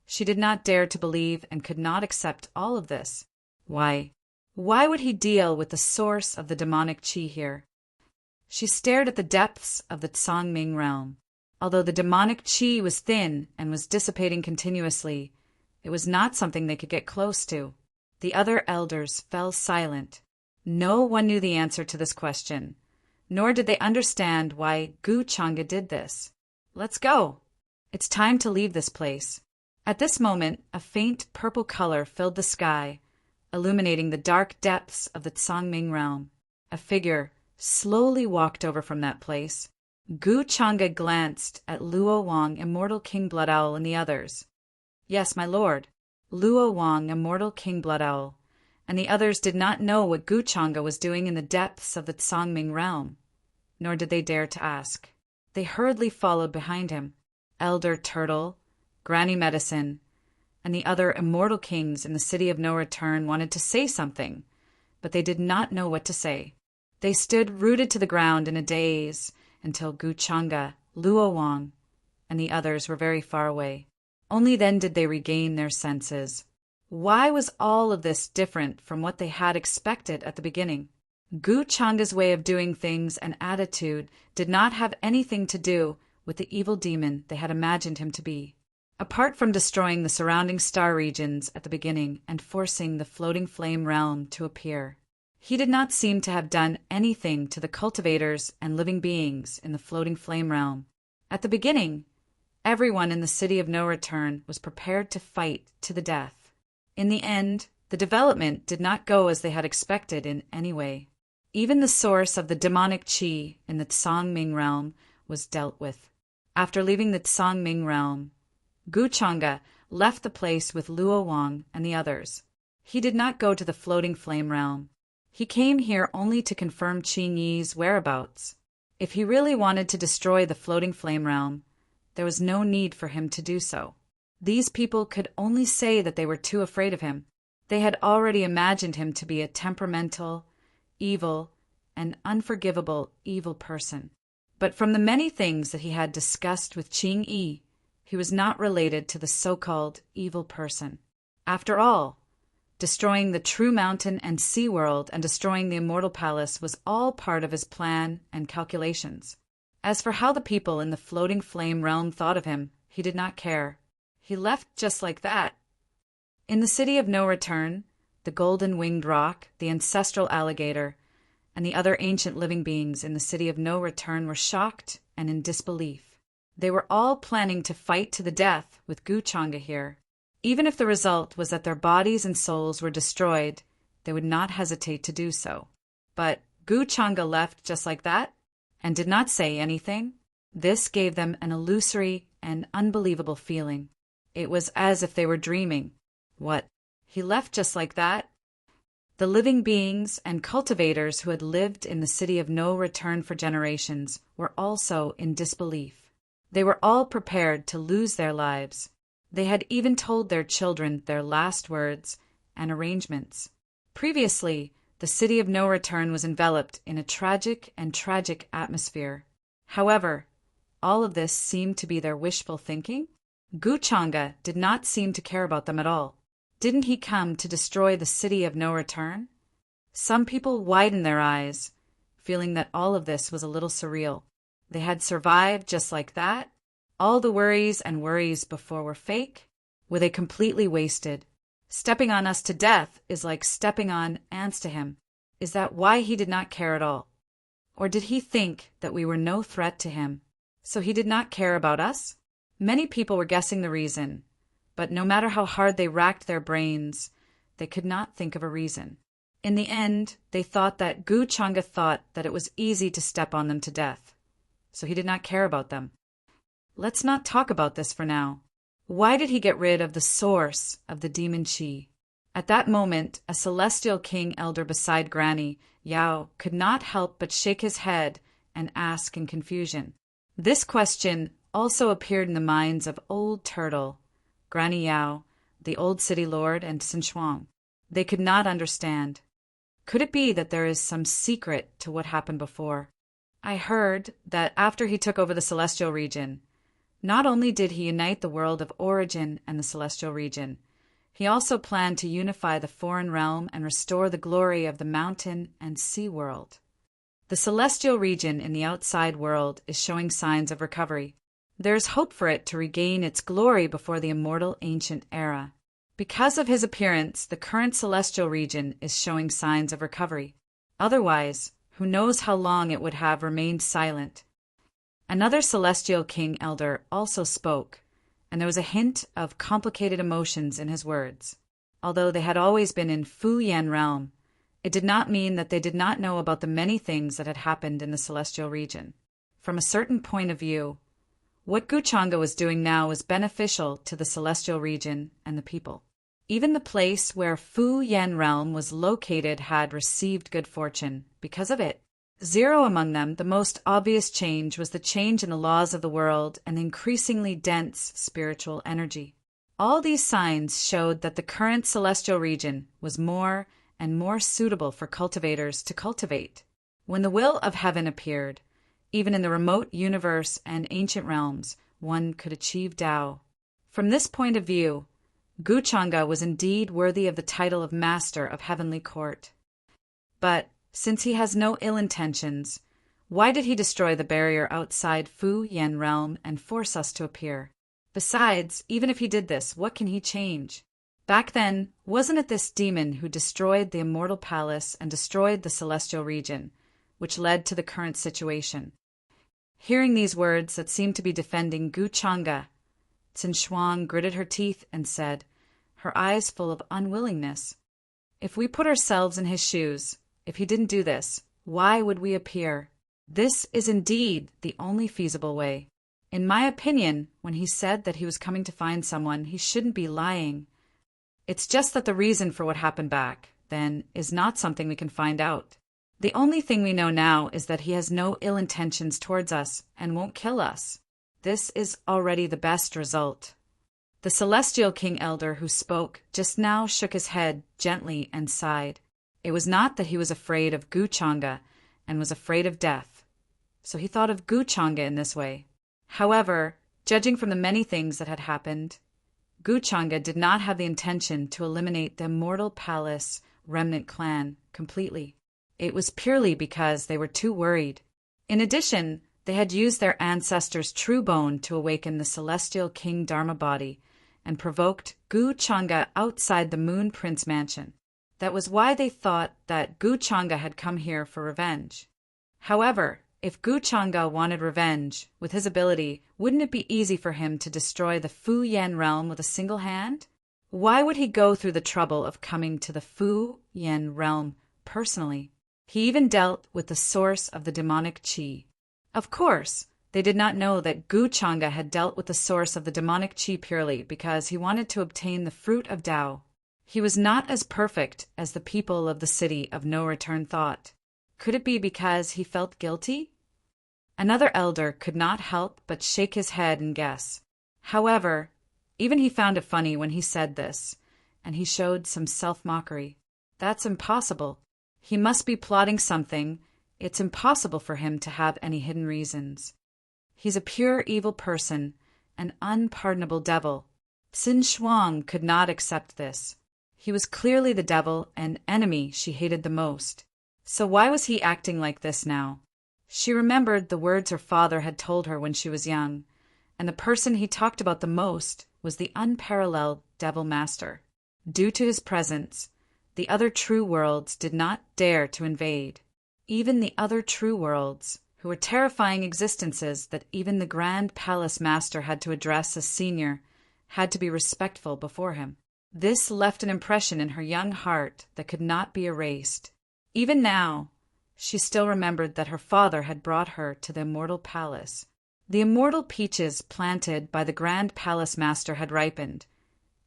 [SPEAKER 1] she did not dare to believe and could not accept all of this. Why? Why would he deal with the source of the demonic qi here? She stared at the depths of the Sangming realm. Although the demonic qi was thin and was dissipating continuously, it was not something they could get close to. The other elders fell silent. No one knew the answer to this question, nor did they understand why Gu Changa did this. Let's go. It's time to leave this place. At this moment, a faint purple color filled the sky, illuminating the dark depths of the Sangming realm. A figure slowly walked over from that place. Gu Changa glanced at Luo Wang, immortal King Blood Owl, and the others. Yes, my lord. Luo Wang, immortal King Blood Owl, and the others did not know what Gu Changa was doing in the depths of the Sangming realm, nor did they dare to ask. They hurriedly followed behind him. Elder Turtle, Granny Medicine, and the other immortal kings in the City of No Return wanted to say something, but they did not know what to say. They stood rooted to the ground in a daze until Guchanga, Luo Wang, and the others were very far away. Only then did they regain their senses. Why was all of this different from what they had expected at the beginning? Guchanga's way of doing things and attitude did not have anything to do with the evil demon they had imagined him to be. Apart from destroying the surrounding star regions at the beginning and forcing the floating flame realm to appear, he did not seem to have done anything to the cultivators and living beings in the floating flame realm. At the beginning, everyone in the City of No Return was prepared to fight to the death. In the end, the development did not go as they had expected in any way. Even the source of the demonic qi in the Tsangming realm was dealt with. After leaving the Tsangming realm, Guchanga left the place with Luo Wang and the others. He did not go to the floating flame realm. He came here only to confirm Qing Yi's whereabouts. If he really wanted to destroy the floating flame realm, there was no need for him to do so. These people could only say that they were too afraid of him. They had already imagined him to be a temperamental, evil, and unforgivable evil person. But from the many things that he had discussed with Qing Yi, he was not related to the so-called evil person. After all, destroying the true mountain and sea world and destroying the immortal palace was all part of his plan and calculations. As for how the people in the floating flame realm thought of him, he did not care. He left just like that. In the City of No Return, the golden-winged roc, the ancestral alligator, and the other ancient living beings in the City of No Return were shocked and in disbelief. They were all planning to fight to the death with Guchanga here. Even if the result was that their bodies and souls were destroyed, they would not hesitate to do so. But Guchanga left just like that and did not say anything. This gave them an illusory and unbelievable feeling. It was as if they were dreaming. What? He left just like that? The living beings and cultivators who had lived in the City of No Return for generations were also in disbelief. They were all prepared to lose their lives. They had even told their children their last words and arrangements. Previously, the City of No Return was enveloped in a tragic atmosphere. However, all of this seemed to be their wishful thinking. Guchanga did not seem to care about them at all. Didn't he come to destroy the City of No Return? Some people widened their eyes, feeling that all of this was a little surreal. They had survived just like that? All the worries and worries before were fake? Were they completely wasted? Stepping on us to death is like stepping on ants to him. Is that why he did not care at all? Or did he think that we were no threat to him, so he did not care about us? Many people were guessing the reason, but no matter how hard they racked their brains, they could not think of a reason. In the end, they thought that Guchanga thought that it was easy to step on them to death, so he did not care about them. Let's not talk about this for now. Why did he get rid of the source of the demon Qi? At that moment, a celestial king elder beside Granny, Yao, could not help but shake his head and ask in confusion. This question also appeared in the minds of Old Turtle, Granny Yao, the old city lord, and Sinshuang. They could not understand. Could it be that there is some secret to what happened before? I heard that after he took over the celestial region, not only did he unite the world of origin and the celestial region, he also planned to unify the foreign realm and restore the glory of the mountain and sea world. The celestial region in the outside world is showing signs of recovery. There is hope for it to regain its glory before the immortal ancient era. Because of his appearance, the current celestial region is showing signs of recovery. Otherwise, who knows how long it would have remained silent. Another celestial king elder also spoke, and there was a hint of complicated emotions in his words. Although they had always been in Fu Yan realm, it did not mean that they did not know about the many things that had happened in the celestial region. From a certain point of view, what Guchanga was doing now was beneficial to the celestial region and the people. Even the place where Fu Yan realm was located had received good fortune because of it. Zero among them, the most obvious change was the change in the laws of the world and the increasingly dense spiritual energy. All these signs showed that the current celestial region was more and more suitable for cultivators to cultivate. When the will of heaven appeared, even in the remote universe and ancient realms, one could achieve Tao. From this point of view, Guchanga was indeed worthy of the title of Master of Heavenly Court. But since he has no ill intentions, why did he destroy the barrier outside Fu Yen realm and force us to appear? Besides, even if he did this, what can he change? Back then, wasn't it this demon who destroyed the immortal palace and destroyed the celestial region, which led to the current situation? Hearing these words that seemed to be defending Guchanga, Qin Shuang gritted her teeth and said, her eyes full of unwillingness, "If we put ourselves in his shoes, if he didn't do this, why would we appear? This is indeed the only feasible way. In my opinion, when he said that he was coming to find someone, he shouldn't be lying. It's just that the reason for what happened back then is not something we can find out. The only thing we know now is that he has no ill intentions towards us and won't kill us. This is already the best result." The celestial king elder who spoke just now shook his head gently and sighed. It was not that he was afraid of Guchanga and was afraid of death. So he thought of Guchanga in this way. However, judging from the many things that had happened, Guchanga did not have the intention to eliminate the Immortal Palace remnant clan completely. It was purely because they were too worried. In addition, they had used their ancestors' true bone to awaken the celestial king Dharma body and provoked Guchanga outside the Moon Prince mansion. That was why they thought that Guchanga had come here for revenge. However, if Guchanga wanted revenge, with his ability, wouldn't it be easy for him to destroy the Fu Yen realm with a single hand? Why would he go through the trouble of coming to the Fu Yen realm personally? He even dealt with the source of the demonic qi. Of course, they did not know that Guchanga had dealt with the source of the demonic qi purely because he wanted to obtain the fruit of Tao. He was not as perfect as the people of the city of no return thought. Could it be because he felt guilty? Another elder could not help but shake his head and guess. However, even he found it funny when he said this, and he showed some self-mockery. That's impossible. He must be plotting something. It's impossible for him to have any hidden reasons. He's a pure evil person, an unpardonable devil. Qin Shuang could not accept this. He was clearly the devil, an enemy she hated the most. So why was he acting like this now? She remembered the words her father had told her when she was young, and the person he talked about the most was the unparalleled Devil Master. Due to his presence, the other true worlds did not dare to invade. Even the other true worlds, who were terrifying existences that even the Grand Palace Master had to address as senior, had to be respectful before him. This left an impression in her young heart that could not be erased. Even now, she still remembered that her father had brought her to the Immortal Palace. The immortal peaches planted by the Grand Palace Master had ripened,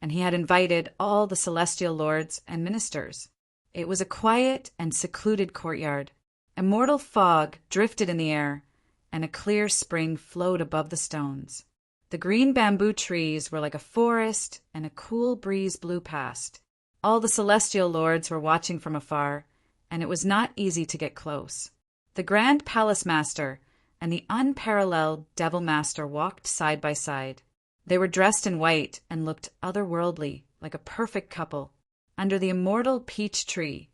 [SPEAKER 1] and he had invited all the celestial lords and ministers. It was a quiet and secluded courtyard. Immortal fog drifted in the air, and a clear spring flowed above the stones. The green bamboo trees were like a forest, and a cool breeze blew past. All the celestial lords were watching from afar, and it was not easy to get close. The Grand Palace Master and the unparalleled Devil Master walked side by side. They were dressed in white and looked otherworldly, like a perfect couple. Under the immortal peach tree,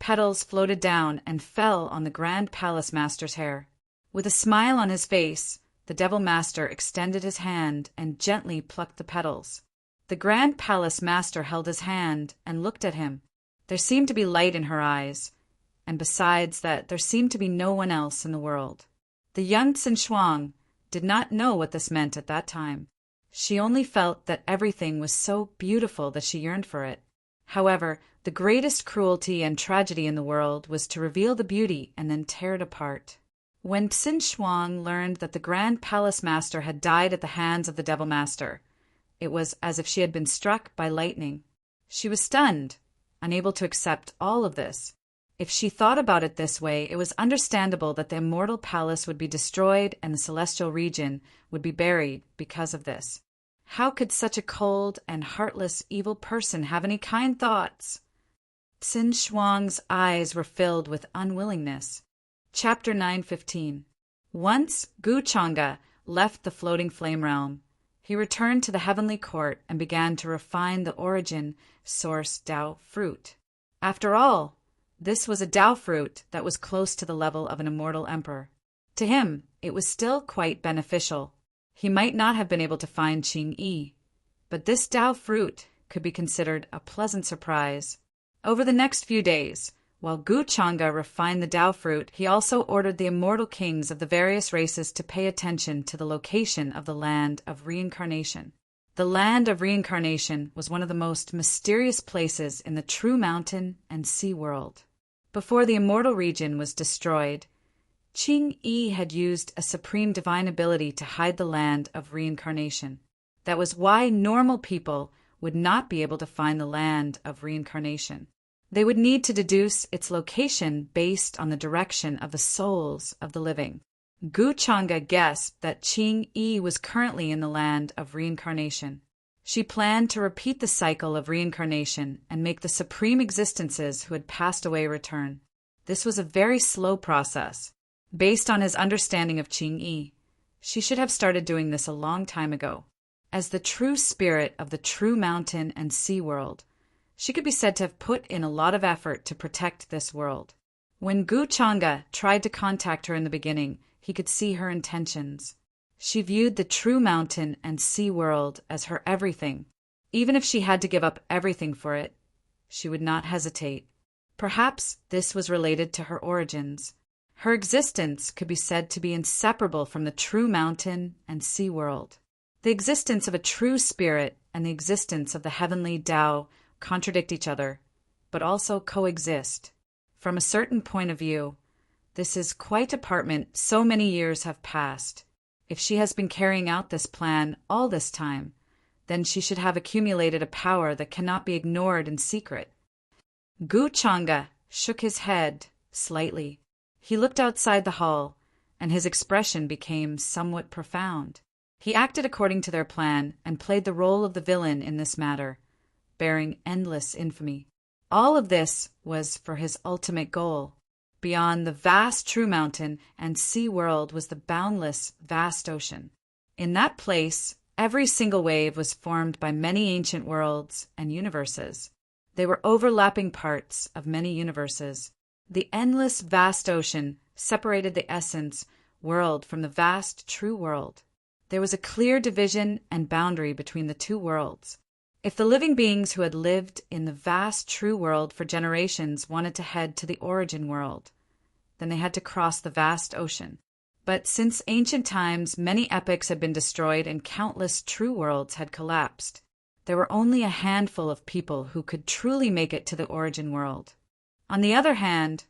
[SPEAKER 1] petals floated down and fell on the Grand Palace Master's hair. With a smile on his face, the Devil Master extended his hand and gently plucked the petals. The Grand Palace Master held his hand and looked at him. There seemed to be light in her eyes, and besides that there seemed to be no one else in the world. The young Qin Shuang did not know what this meant at that time. She only felt that everything was so beautiful that she yearned for it. However, the greatest cruelty and tragedy in the world was to reveal the beauty and then tear it apart. When Qin Shuang learned that the Grand Palace Master had died at the hands of the Devil Master, it was as if she had been struck by lightning. She was stunned, unable to accept all of this. If she thought about it this way, it was understandable that the immortal palace would be destroyed and the celestial region would be buried because of this. How could such a cold and heartless evil person have any kind thoughts? Qin Shuang's eyes were filled with unwillingness. Chapter 9:15. Once Gu Chang'e left the floating flame realm, he returned to the heavenly court and began to refine the origin source Dao fruit. After all, this was a Dao fruit that was close to the level of an immortal emperor. To him, it was still quite beneficial. He might not have been able to find Qing Yi, but this Dao fruit could be considered a pleasant surprise. Over the next few days, while Gu Chang'e refined the Dao fruit, he also ordered the immortal kings of the various races to pay attention to the location of the land of reincarnation. The land of reincarnation was one of the most mysterious places in the true mountain and sea world. Before the immortal region was destroyed, Qing Yi had used a supreme divine ability to hide the land of reincarnation. That was why normal people would not be able to find the land of reincarnation. They would need to deduce its location based on the direction of the souls of the living. Gu Chang'e guessed that Qing Yi was currently in the land of reincarnation. She planned to repeat the cycle of reincarnation and make the supreme existences who had passed away return. This was a very slow process. Based on his understanding of Qing Yi, she should have started doing this a long time ago. As the true spirit of the true mountain and sea world, she could be said to have put in a lot of effort to protect this world. When Gu Chang'e tried to contact her in the beginning, he could see her intentions. She viewed the true mountain and sea world as her everything. Even if she had to give up everything for it, she would not hesitate. Perhaps this was related to her origins. Her existence could be said to be inseparable from the true mountain and sea world. The existence of a true spirit and the existence of the heavenly Tao contradict each other, but also coexist. From a certain point of view, this is quite apartment. So many years have passed. If she has been carrying out this plan all this time, then she should have accumulated a power that cannot be ignored in secret. Gu Chang'e shook his head slightly. He looked outside the hall, and his expression became somewhat profound. He acted according to their plan and played the role of the villain in this matter, bearing endless infamy. All of this was for his ultimate goal. Beyond the vast true mountain and sea world was the boundless, vast ocean. In that place, every single wave was formed by many ancient worlds and universes. They were overlapping parts of many universes. The endless, vast ocean separated the essence world from the vast true world. There was a clear division and boundary between the two worlds. If the living beings who had lived in the vast true world for generations wanted to head to the origin world, then they had to cross the vast ocean. But since ancient times, many epochs had been destroyed and countless true worlds had collapsed. There were only a handful of people who could truly make it to the origin world. On the other hand,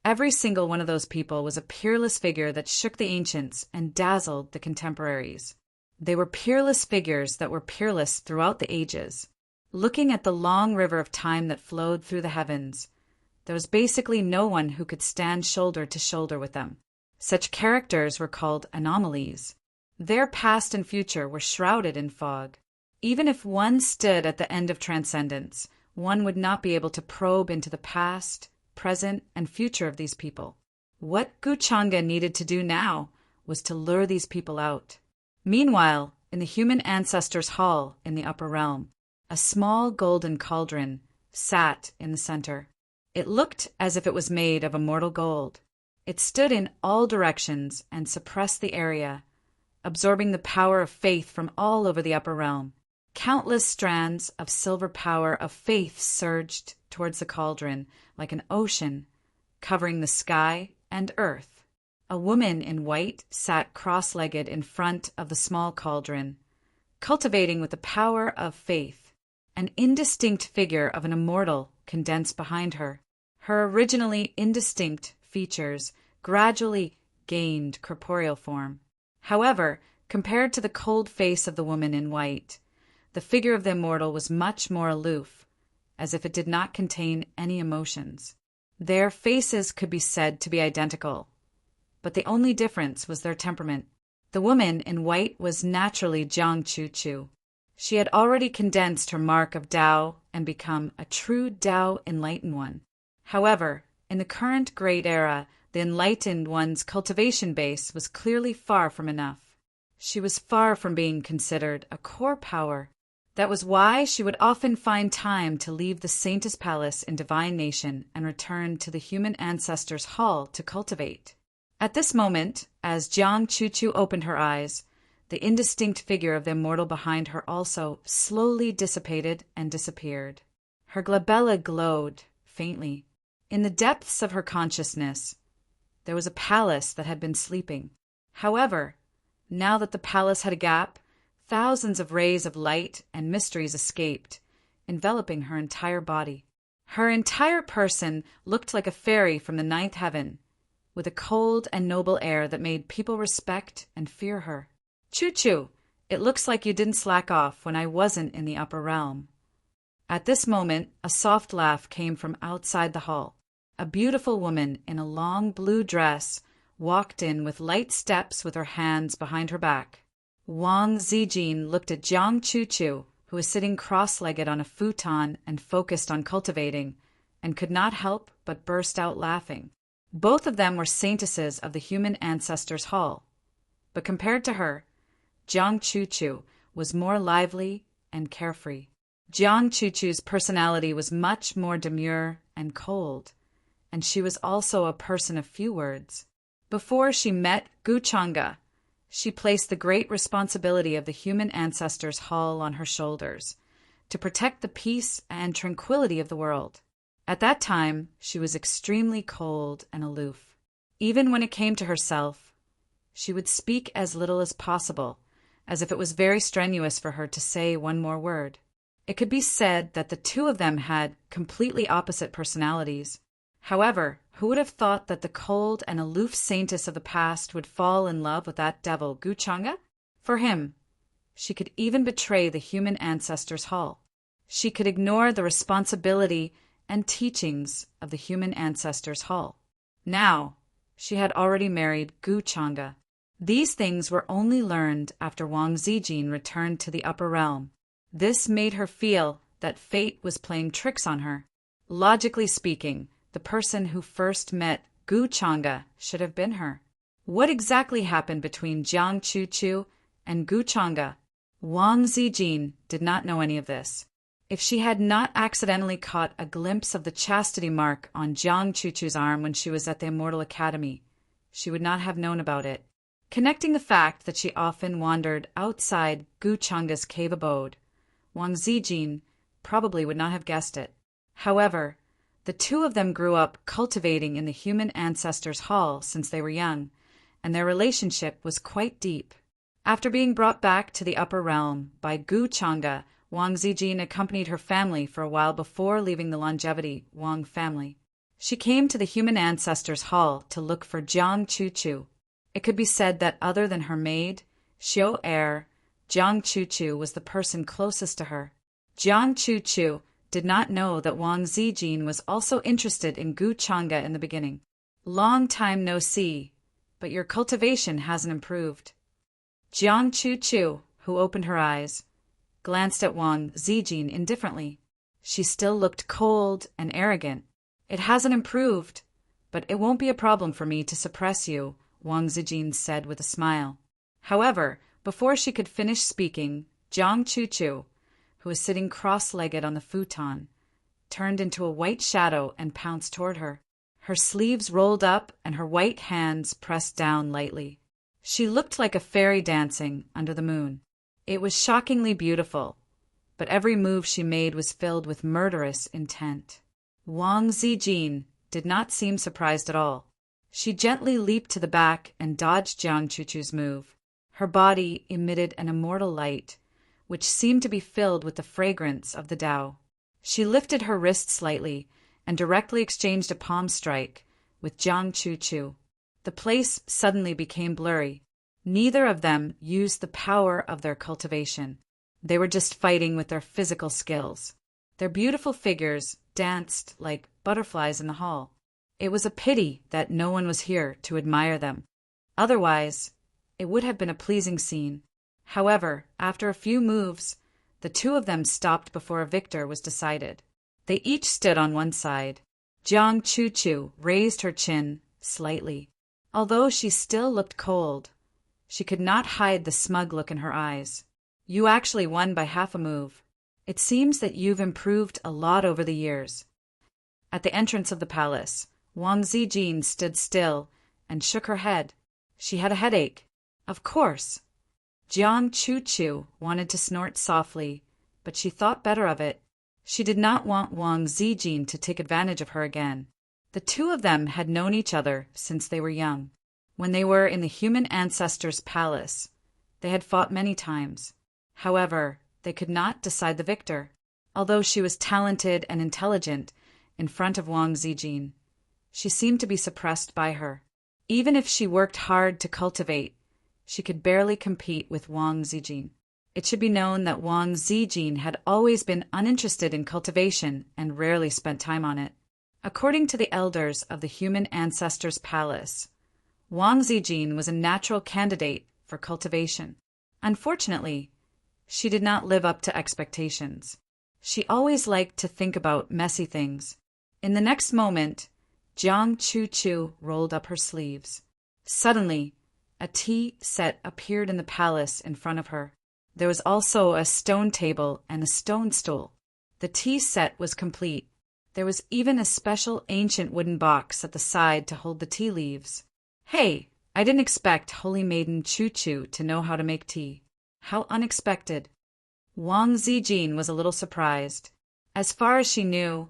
[SPEAKER 1] every single one of those people was a peerless figure that shook the ancients and dazzled the contemporaries. They were peerless figures that were peerless throughout the ages. Looking at the long river of time that flowed through the heavens, there was basically no one who could stand shoulder to shoulder with them. Such characters were called anomalies. Their past and future were shrouded in fog. Even if one stood at the end of transcendence, one would not be able to probe into the past, present, and future of these people. What Gu Chang'e needed to do now was to lure these people out. Meanwhile, in the human ancestors' hall in the upper realm, a small golden cauldron sat in the center. It looked as if it was made of immortal gold. It stood in all directions and suppressed the area, absorbing the power of faith from all over the upper realm. Countless strands of silver power of faith surged towards the cauldron like an ocean, covering the sky and earth. A woman in white sat cross-legged in front of the small cauldron, cultivating with the power of faith. An indistinct figure of an immortal condensed behind her. Her originally indistinct features gradually gained corporeal form. However, compared to the cold face of the woman in white, the figure of the immortal was much more aloof, as if it did not contain any emotions. Their faces could be said to be identical, but the only difference was their temperament. The woman in white was naturally Jiang Chu. She had already condensed her mark of Tao and become a true Tao enlightened one. However, in the current great era, the enlightened one's cultivation base was clearly far from enough. She was far from being considered a core power. That was why she would often find time to leave the Saintess Palace in Divine Nation and return to the human ancestors' hall to cultivate. At this moment, as Jiang Chu opened her eyes, the indistinct figure of the immortal behind her also slowly dissipated and disappeared. Her glabella glowed faintly. In the depths of her consciousness, there was a palace that had been sleeping. However, now that the palace had a gap, thousands of rays of light and mysteries escaped, enveloping her entire body. Her entire person looked like a fairy from the ninth heaven, with a cold and noble air that made people respect and fear her. Chu, it looks like you didn't slack off when I wasn't in the upper realm. At this moment, a soft laugh came from outside the hall. A beautiful woman in a long blue dress walked in with light steps with her hands behind her back. Wang Zijin looked at Jiang Chu, who was sitting cross-legged on a futon and focused on cultivating, and could not help but burst out laughing. Both of them were saintesses of the human ancestors' hall. But compared to her, Jiang Chu was more lively and carefree. Jiang Chu's personality was much more demure and cold, and she was also a person of few words. Before she met Gu Chang'e, she placed the great responsibility of the human ancestors' hall on her shoulders, to protect the peace and tranquility of the world. At that time, she was extremely cold and aloof. Even when it came to herself, she would speak as little as possible, as if it was very strenuous for her to say one more word. It could be said that the two of them had completely opposite personalities. However, who would have thought that the cold and aloof saintess of the past would fall in love with that devil Gu Chang'e? For him, she could even betray the human ancestors' hall. She could ignore the responsibility and teachings of the human ancestors' hall. Now, she had already married Gu Chang'e. These things were only learned after Wang Zijin returned to the upper realm. This made her feel that fate was playing tricks on her. Logically speaking, the person who first met Gu Chang'e should have been her. What exactly happened between Jiang Chu and Gu Chang'e? Wang Zijin did not know any of this. If she had not accidentally caught a glimpse of the chastity mark on Jiang Chu's arm when she was at the Immortal Academy, she would not have known about it. Connecting the fact that she often wandered outside Gu Chang'e's cave abode, Wang Zijin probably would not have guessed it. However, the two of them grew up cultivating in the human ancestors' hall since they were young, and their relationship was quite deep. After being brought back to the upper realm by Gu Chang'e, Wang Zijin accompanied her family for a while before leaving the longevity Wang family. She came to the human ancestors' hall to look for Jiang Chu. It could be said that other than her maid, Xiao Er, Jiang Chu was the person closest to her. Jiang Chu did not know that Wang Zijin was also interested in Gu Chang'e in the beginning. Long time no see, but your cultivation hasn't improved. Jiang Chu, who opened her eyes, glanced at Wang Zijin indifferently. She still looked cold and arrogant. It hasn't improved, but it won't be a problem for me to suppress you, Wang Zijin said with a smile. However, before she could finish speaking, Jiang Chu, who was sitting cross-legged on the futon, turned into a white shadow and pounced toward her. Her sleeves rolled up and her white hands pressed down lightly. She looked like a fairy dancing under the moon. It was shockingly beautiful, but every move she made was filled with murderous intent. Wang Zijin did not seem surprised at all. She gently leaped to the back and dodged Jiang Chu's move. Her body emitted an immortal light, which seemed to be filled with the fragrance of the Tao. She lifted her wrist slightly and directly exchanged a palm strike with Jiang Chu. The place suddenly became blurry. Neither of them used the power of their cultivation. They were just fighting with their physical skills. Their beautiful figures danced like butterflies in the hall. It was a pity that no one was here to admire them. Otherwise, it would have been a pleasing scene. However, after a few moves, the two of them stopped before a victor was decided. They each stood on one side. Jiang Chu raised her chin slightly. Although she still looked cold, she could not hide the smug look in her eyes. You actually won by half a move. It seems that you've improved a lot over the years. At the entrance of the palace, Wang Zijin stood still and shook her head. She had a headache. Of course. Jiang Chu wanted to snort softly, but she thought better of it. She did not want Wang Zijin to take advantage of her again. The two of them had known each other since they were young. When they were in the human ancestors' palace, they had fought many times. However, they could not decide the victor. Although she was talented and intelligent in front of Wang Zijin, she seemed to be suppressed by her. Even if she worked hard to cultivate, she could barely compete with Wang Zijin. It should be known that Wang Zijin had always been uninterested in cultivation and rarely spent time on it. According to the elders of the human ancestors' palace, Wang Zijin was a natural candidate for cultivation. Unfortunately, she did not live up to expectations. She always liked to think about messy things. In the next moment, Jiang Chu rolled up her sleeves. Suddenly, a tea set appeared in the palace in front of her. There was also a stone table and a stone stool. The tea set was complete. There was even a special ancient wooden box at the side to hold the tea leaves. Hey, I didn't expect Holy Maiden Chu to know how to make tea. How unexpected. Wang Zijin was a little surprised. As far as she knew,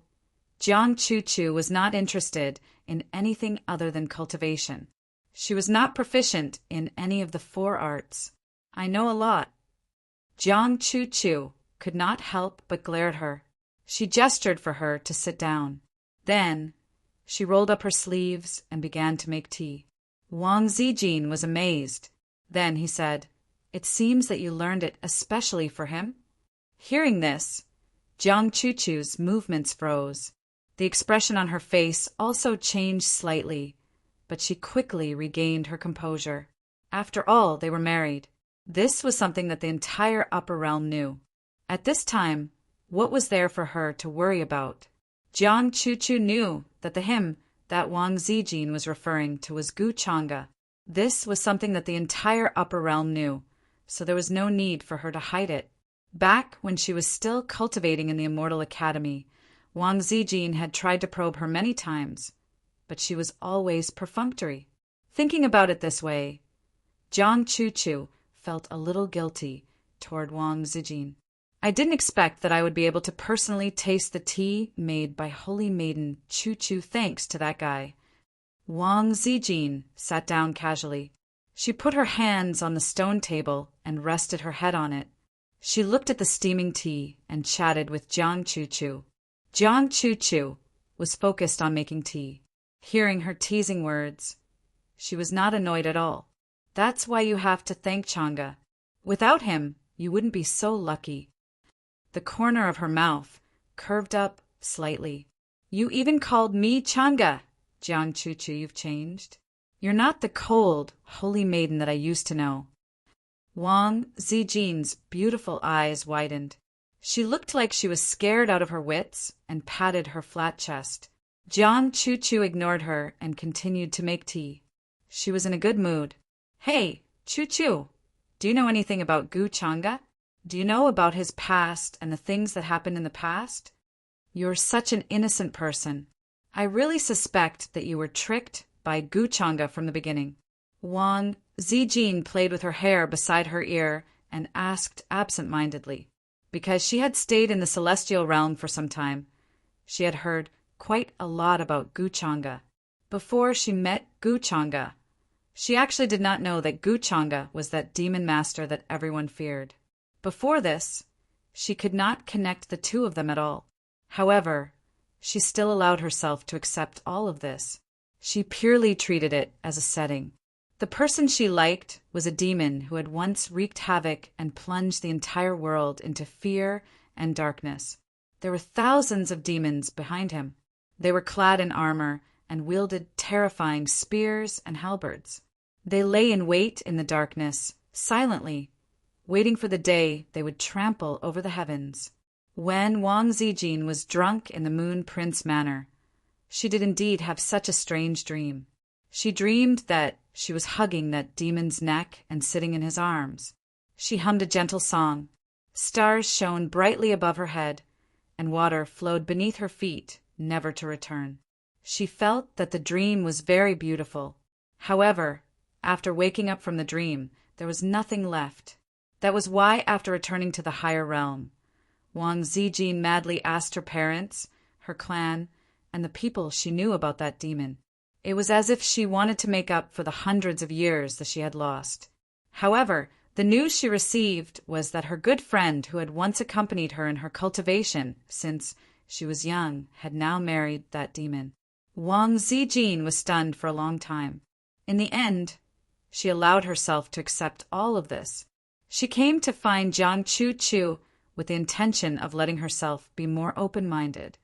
[SPEAKER 1] Jiang Chu was not interested in anything other than cultivation. She was not proficient in any of the 4 arts. I know a lot. Jiang Chu could not help but glare at her. She gestured for her to sit down. Then, she rolled up her sleeves and began to make tea. Wang Zijin was amazed. Then he said, "It seems that you learned it especially for him?" Hearing this, Jiang Chu's movements froze. The expression on her face also changed slightly, but she quickly regained her composure. After all, they were married. This was something that the entire upper realm knew. At this time, what was there for her to worry about? Jiang Chu knew that the hymn that Wang Zijin was referring to was Gu Changa. This was something that the entire upper realm knew, so there was no need for her to hide it. Back when she was still cultivating in the Immortal Academy, Wang Zijin had tried to probe her many times, but she was always perfunctory. Thinking about it this way, Jiang Chu felt a little guilty toward Wang Zijin. I didn't expect that I would be able to personally taste the tea made by Holy Maiden Chu thanks to that guy. Wang Zijin sat down casually. She put her hands on the stone table and rested her head on it. She looked at the steaming tea and chatted with Jiang Chu. Jiang Chu was focused on making tea. Hearing her teasing words, she was not annoyed at all. That's why you have to thank Changa. Without him, you wouldn't be so lucky. The corner of her mouth curved up slightly. You even called me Changa. Jiang Chu, you've changed. You're not the cold, holy maiden that I used to know. Wang Zijin's beautiful eyes widened. She looked like she was scared out of her wits and patted her flat chest. Jiang Chu ignored her and continued to make tea. She was in a good mood. Hey, Chu, do you know anything about Gu Changa? Do you know about his past and the things that happened in the past? You're such an innocent person. I really suspect that you were tricked by Gu Changa from the beginning. Wang Zijin played with her hair beside her ear and asked absent-mindedly. Because she had stayed in the celestial realm for some time, she had heard quite a lot about Gu Changa. Before she met Gu Changa, she actually did not know that Gu Changa was that demon master that everyone feared. Before this, she could not connect the two of them at all. However, she still allowed herself to accept all of this. She purely treated it as a setting. The person she liked was a demon who had once wreaked havoc and plunged the entire world into fear and darkness. There were thousands of demons behind him. They were clad in armor and wielded terrifying spears and halberds. They lay in wait in the darkness, silently, waiting for the day they would trample over the heavens. When Wang Zijin was drunk in the Moon Prince Manor, she did indeed have such a strange dream. She dreamed that she was hugging that demon's neck and sitting in his arms. She hummed a gentle song. Stars shone brightly above her head, and water flowed beneath her feet, never to return. She felt that the dream was very beautiful. However, after waking up from the dream, there was nothing left. That was why, after returning to the higher realm, Wang Zijin madly asked her parents, her clan, and the people she knew about that demon. It was as if she wanted to make up for the hundreds of years that she had lost. However, the news she received was that her good friend who had once accompanied her in her cultivation since she was young had now married that demon. Wang Zijin was stunned for a long time. In the end, she allowed herself to accept all of this. She came to find Jiang Chu with the intention of letting herself be more open-minded.